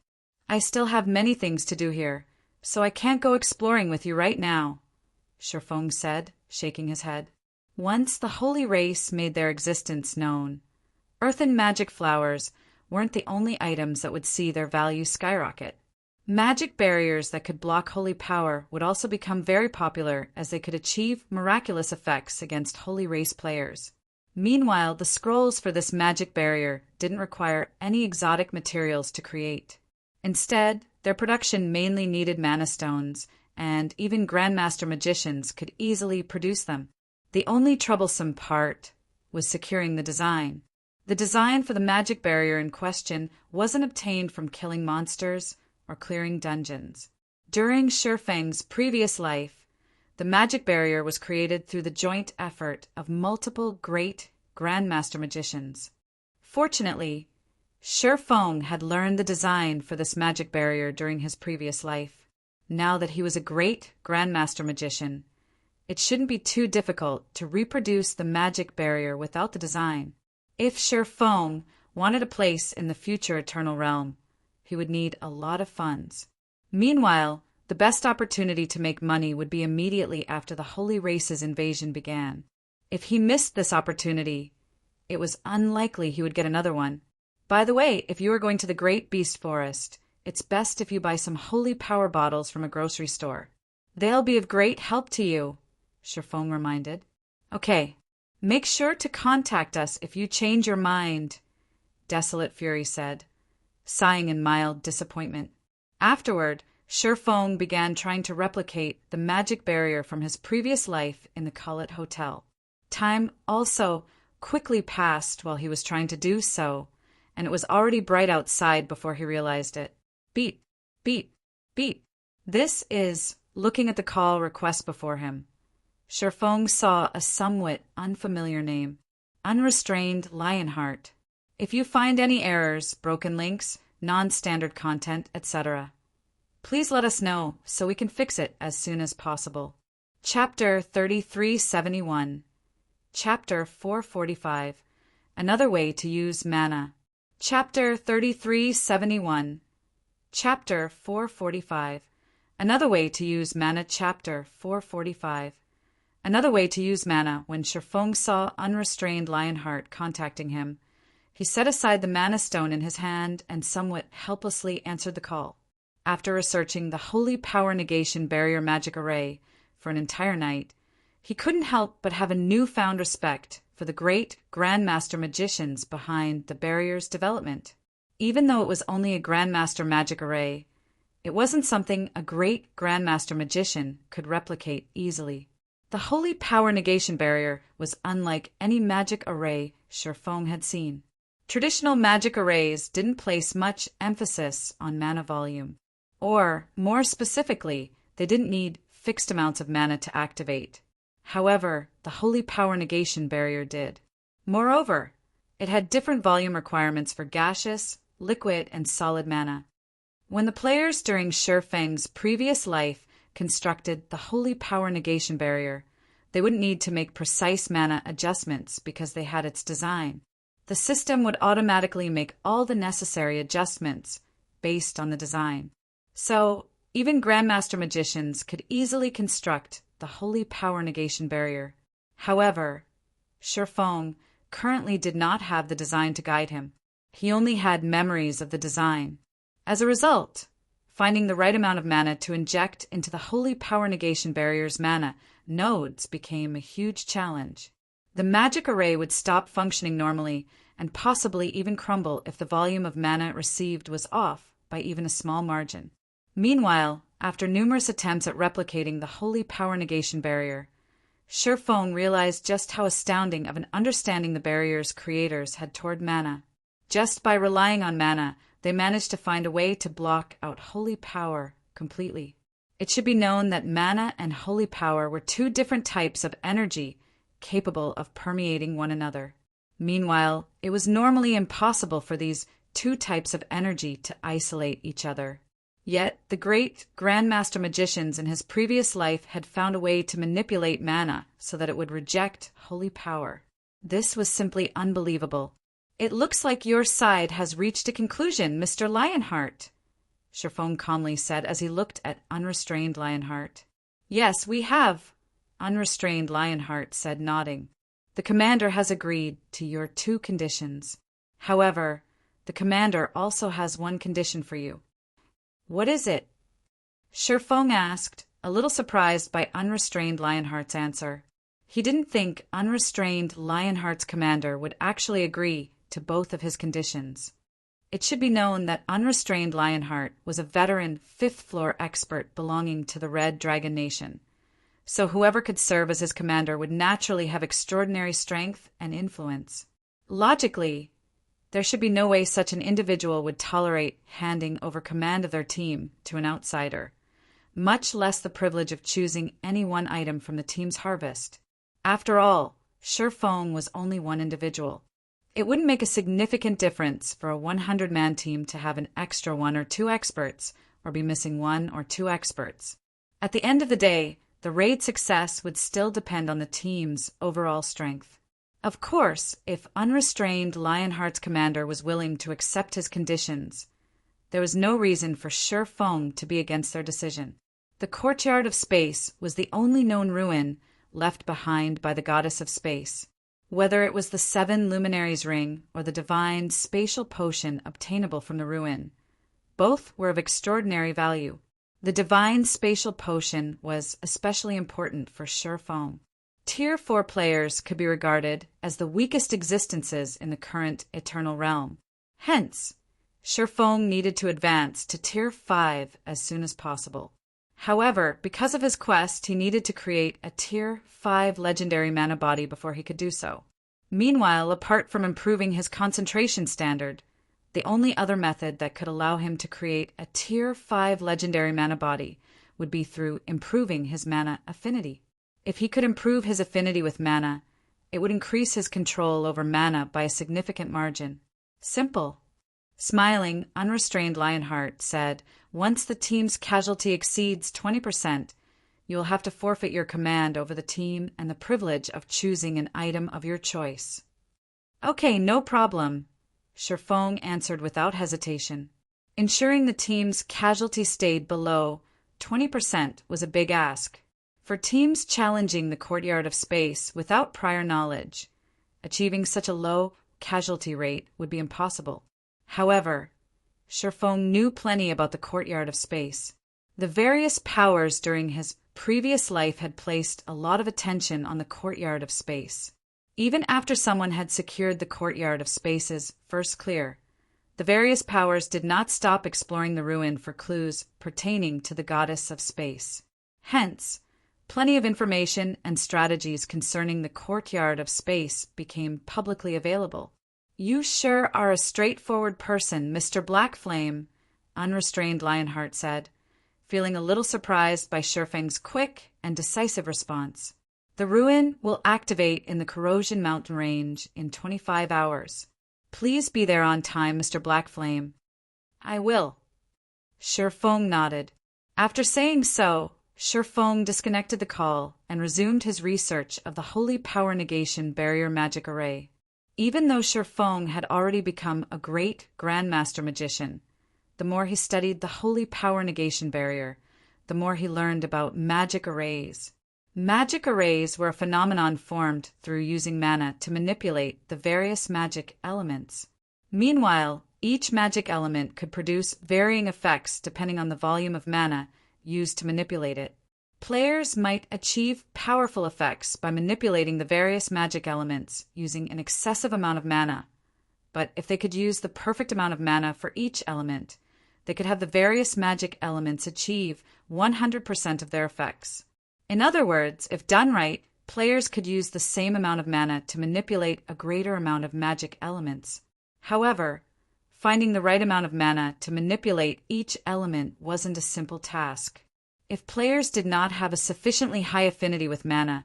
I still have many things to do here, so I can't go exploring with you right now, Shifeng said, shaking his head. Once the holy race made their existence known, earthen magic flowers weren't the only items that would see their value skyrocket. Magic barriers that could block holy power would also become very popular as they could achieve miraculous effects against holy race players. Meanwhile, the scrolls for this magic barrier didn't require any exotic materials to create. Instead, their production mainly needed mana stones, and even Grandmaster magicians could easily produce them. The only troublesome part was securing the design. The design for the magic barrier in question wasn't obtained from killing monsters or clearing dungeons. During Shifeng's previous life, the magic barrier was created through the joint effort of multiple great Grandmaster magicians. Fortunately, Shifeng had learned the design for this magic barrier during his previous life. Now that he was a great Grandmaster magician, it shouldn't be too difficult to reproduce the magic barrier without the design. If Shifeng wanted a place in the future Eternal Realm, he would need a lot of funds. Meanwhile, the best opportunity to make money would be immediately after the Holy Race's invasion began. If he missed this opportunity, it was unlikely he would get another one. By the way, if you are going to the Great Beast Forest, it's best if you buy some holy power bottles from a grocery store. They'll be of great help to you, Shifeng reminded. Okay, make sure to contact us if you change your mind, Desolate Fury said, sighing in mild disappointment. Afterward, Shifeng began trying to replicate the magic barrier from his previous life in the Kullet Hotel. Time also quickly passed while he was trying to do so, and it was already bright outside before he realized it. Beep, beep, beep. This is looking at the call request before him. Shifeng saw a somewhat unfamiliar name, Unrestrained Lionheart. If you find any errors, broken links, non-standard content, etc., please let us know so we can fix it as soon as possible. Chapter 3371. Chapter 445. Another way to use mana. Chapter 3371. Chapter 445. Another way to use mana. Chapter 445. Another way to use mana. When Shifeng saw Unrestrained Lionheart contacting him, he set aside the mana stone in his hand and somewhat helplessly answered the call. After researching the Holy Power Negation Barrier Magic Array for an entire night, he couldn't help but have a newfound respect for the great Grandmaster magicians behind the barrier's development. Even though it was only a Grandmaster magic array, it wasn't something a great Grandmaster magician could replicate easily. The Holy Power Negation Barrier was unlike any magic array Shifeng had seen. Traditional magic arrays didn't place much emphasis on mana volume. Or, more specifically, they didn't need fixed amounts of mana to activate. However, the Holy Power Negation Barrier did. Moreover, it had different volume requirements for gaseous, liquid, and solid mana. When the players during Shifeng's previous life constructed the Holy Power Negation Barrier, they wouldn't need to make precise mana adjustments because they had its design. The system would automatically make all the necessary adjustments based on the design. So, even Grandmaster magicians could easily construct the Holy Power Negation Barrier. However, Shifeng currently did not have the design to guide him. He only had memories of the design. As a result, finding the right amount of mana to inject into the Holy Power Negation Barrier's mana nodes became a huge challenge. The magic array would stop functioning normally and possibly even crumble if the volume of mana it received was off by even a small margin. Meanwhile, after numerous attempts at replicating the Holy Power Negation Barrier, Shifeng realized just how astounding of an understanding the barrier's creators had toward mana. Just by relying on mana, they managed to find a way to block out holy power completely. It should be known that mana and holy power were two different types of energy capable of permeating one another. Meanwhile, it was normally impossible for these two types of energy to isolate each other. Yet, the great Grandmaster Magicians in his previous life had found a way to manipulate mana so that it would reject holy power. This was simply unbelievable. "It looks like your side has reached a conclusion, Mr. Lionheart," Shifeng calmly said as he looked at unrestrained Lionheart. "Yes, we have," unrestrained Lionheart said, nodding. "The commander has agreed to your two conditions. However, the commander also has one condition for you." "What is it?" Shifeng asked, a little surprised by unrestrained Lionheart's answer. He didn't think unrestrained Lionheart's commander would actually agree to both of his conditions. It should be known that unrestrained Lionheart was a veteran fifth-floor expert belonging to the Red Dragon Nation, so whoever could serve as his commander would naturally have extraordinary strength and influence. Logically, there should be no way such an individual would tolerate handing over command of their team to an outsider, much less the privilege of choosing any one item from the team's harvest. After all, Shifeng was only one individual. It wouldn't make a significant difference for a 100-man team to have an extra one or two experts, or be missing one or two experts. At the end of the day, the raid's success would still depend on the team's overall strength. Of course, if unrestrained Lionheart's commander was willing to accept his conditions, there was no reason for Shifeng to be against their decision. The Courtyard of Space was the only known ruin left behind by the Goddess of Space. Whether it was the Seven Luminaries Ring or the divine spatial potion obtainable from the ruin, both were of extraordinary value. The divine spatial potion was especially important for Shifeng. Tier 4 players could be regarded as the weakest existences in the current Eternal Realm. Hence, Shifeng needed to advance to Tier 5 as soon as possible. However, because of his quest, he needed to create a Tier 5 legendary mana body before he could do so. Meanwhile, apart from improving his concentration standard, the only other method that could allow him to create a Tier 5 legendary mana body would be through improving his mana affinity. If he could improve his affinity with mana, it would increase his control over mana by a significant margin. Simple. Smiling, unrestrained Lionheart said, "Once the team's casualty exceeds 20%, you will have to forfeit your command over the team and the privilege of choosing an item of your choice." "Okay, no problem," Shifeng answered without hesitation. Ensuring the team's casualty stayed below 20% was a big ask. For teams challenging the Courtyard of Space without prior knowledge, achieving such a low casualty rate would be impossible. However, Shifeng knew plenty about the Courtyard of Space. The various powers during his previous life had placed a lot of attention on the Courtyard of Space. Even after someone had secured the Courtyard of Space's first clear, the various powers did not stop exploring the ruin for clues pertaining to the Goddess of Space. Hence, plenty of information and strategies concerning the Courtyard of Space became publicly available. "You sure are a straightforward person, Mr. Blackflame," unrestrained Lionheart said, feeling a little surprised by Shifeng's quick and decisive response. "The ruin will activate in the Corrosion Mountain Range in 25 hours. Please be there on time, Mr. Blackflame." "I will." Shifeng nodded. After saying so, Shifeng disconnected the call and resumed his research of the Holy Power Negation Barrier Magic Array. Even though Shifeng had already become a great Grandmaster Magician, the more he studied the Holy Power Negation Barrier, the more he learned about magic arrays. Magic arrays were a phenomenon formed through using mana to manipulate the various magic elements. Meanwhile, each magic element could produce varying effects depending on the volume of mana used to manipulate it. Players might achieve powerful effects by manipulating the various magic elements using an excessive amount of mana. But if they could use the perfect amount of mana for each element, they could have the various magic elements achieve 100% of their effects. In other words, if done right, players could use the same amount of mana to manipulate a greater amount of magic elements. However, finding the right amount of mana to manipulate each element wasn't a simple task. If players did not have a sufficiently high affinity with mana,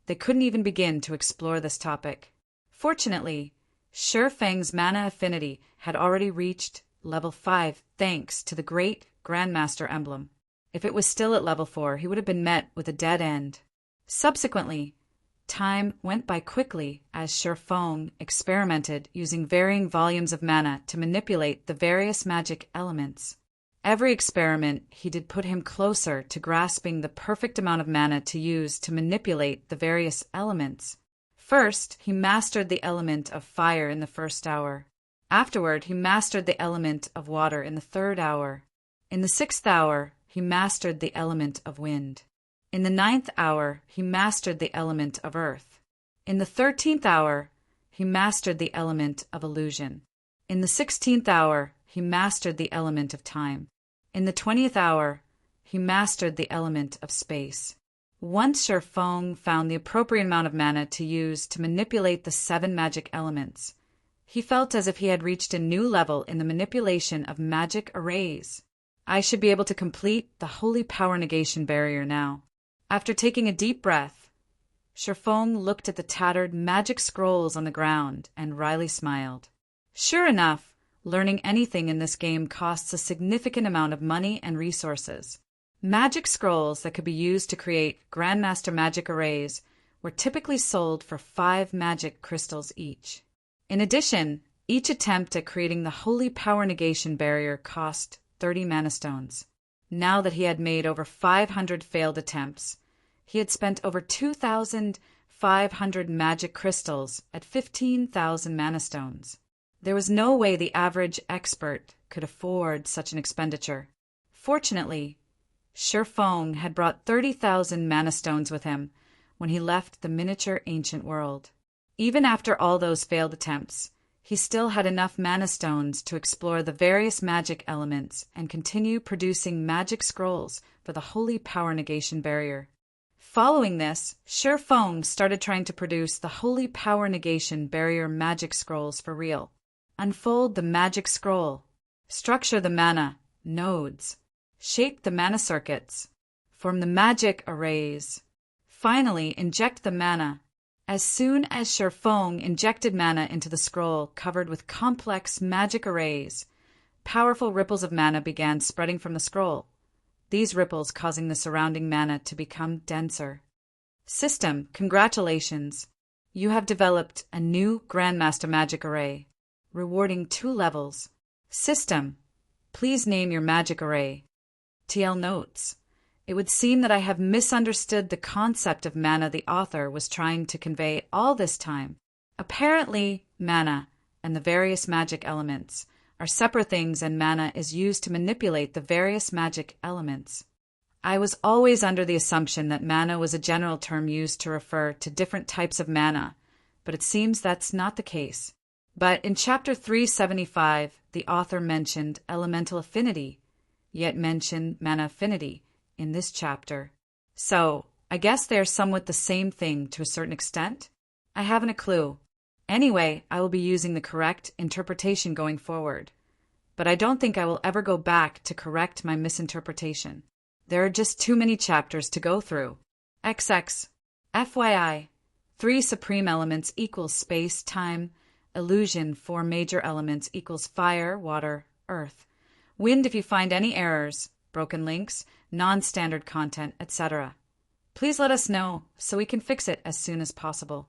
they couldn't even begin to explore this topic. Fortunately, Shifeng's mana affinity had already reached level 5 thanks to the great Grandmaster emblem. If it was still at level 4, he would have been met with a dead end. Subsequently, time went by quickly as Shifeng experimented using varying volumes of mana to manipulate the various magic elements. Every experiment he did put him closer to grasping the perfect amount of mana to use to manipulate the various elements. First, he mastered the element of fire in the first hour. Afterward, he mastered the element of water in the third hour. In the 6th hour, he mastered the element of wind. In the 9th hour, he mastered the element of earth. In the 13th hour, he mastered the element of illusion. In the 16th hour, he mastered the element of time. In the 20th hour, he mastered the element of space. Once Shifeng found the appropriate amount of mana to use to manipulate the 7 magic elements, he felt as if he had reached a new level in the manipulation of magic arrays. I should be able to complete the holy power negation barrier now. After taking a deep breath, Shifeng looked at the tattered magic scrolls on the ground and wryly smiled. Sure enough, learning anything in this game costs a significant amount of money and resources. Magic scrolls that could be used to create Grandmaster magic arrays were typically sold for 5 magic crystals each. In addition, each attempt at creating the holy power negation barrier cost 30 mana stones. Now that he had made over 500 failed attempts, he had spent over 2,500 magic crystals at 15,000 mana stones. There was no way the average expert could afford such an expenditure. Fortunately, Shifeng had brought 30,000 mana stones with him when he left the miniature ancient world. Even after all those failed attempts, he still had enough mana stones to explore the various magic elements and continue producing magic scrolls for the holy power negation barrier. Following this, Shifeng started trying to produce the holy power negation barrier magic scrolls for real. Unfold the magic scroll. Structure the mana nodes. Shape the mana circuits. Form the magic arrays. Finally, inject the mana. As soon as Shifeng injected mana into the scroll covered with complex magic arrays, powerful ripples of mana began spreading from the scroll, these ripples causing the surrounding mana to become denser. System, congratulations! You have developed a new Grandmaster magic array, rewarding 2 levels. System, please name your magic array. TL notes. It would seem that I have misunderstood the concept of mana the author was trying to convey all this time. Apparently, mana and the various magic elements are separate things, and mana is used to manipulate the various magic elements. I was always under the assumption that mana was a general term used to refer to different types of mana, but it seems that's not the case. But in chapter 375, the author mentioned elemental affinity, yet mentioned mana affinity in this chapter. So, I guess they are somewhat the same thing to a certain extent? I haven't a clue. Anyway, I will be using the correct interpretation going forward. But I don't think I will ever go back to correct my misinterpretation. There are just too many chapters to go through. XX. FYI, 3 supreme elements equals space, time, illusion. 4 major elements equals fire, water, earth. Wind if you find any errors, broken links, non-standard content, etc. Please let us know so we can fix it as soon as possible.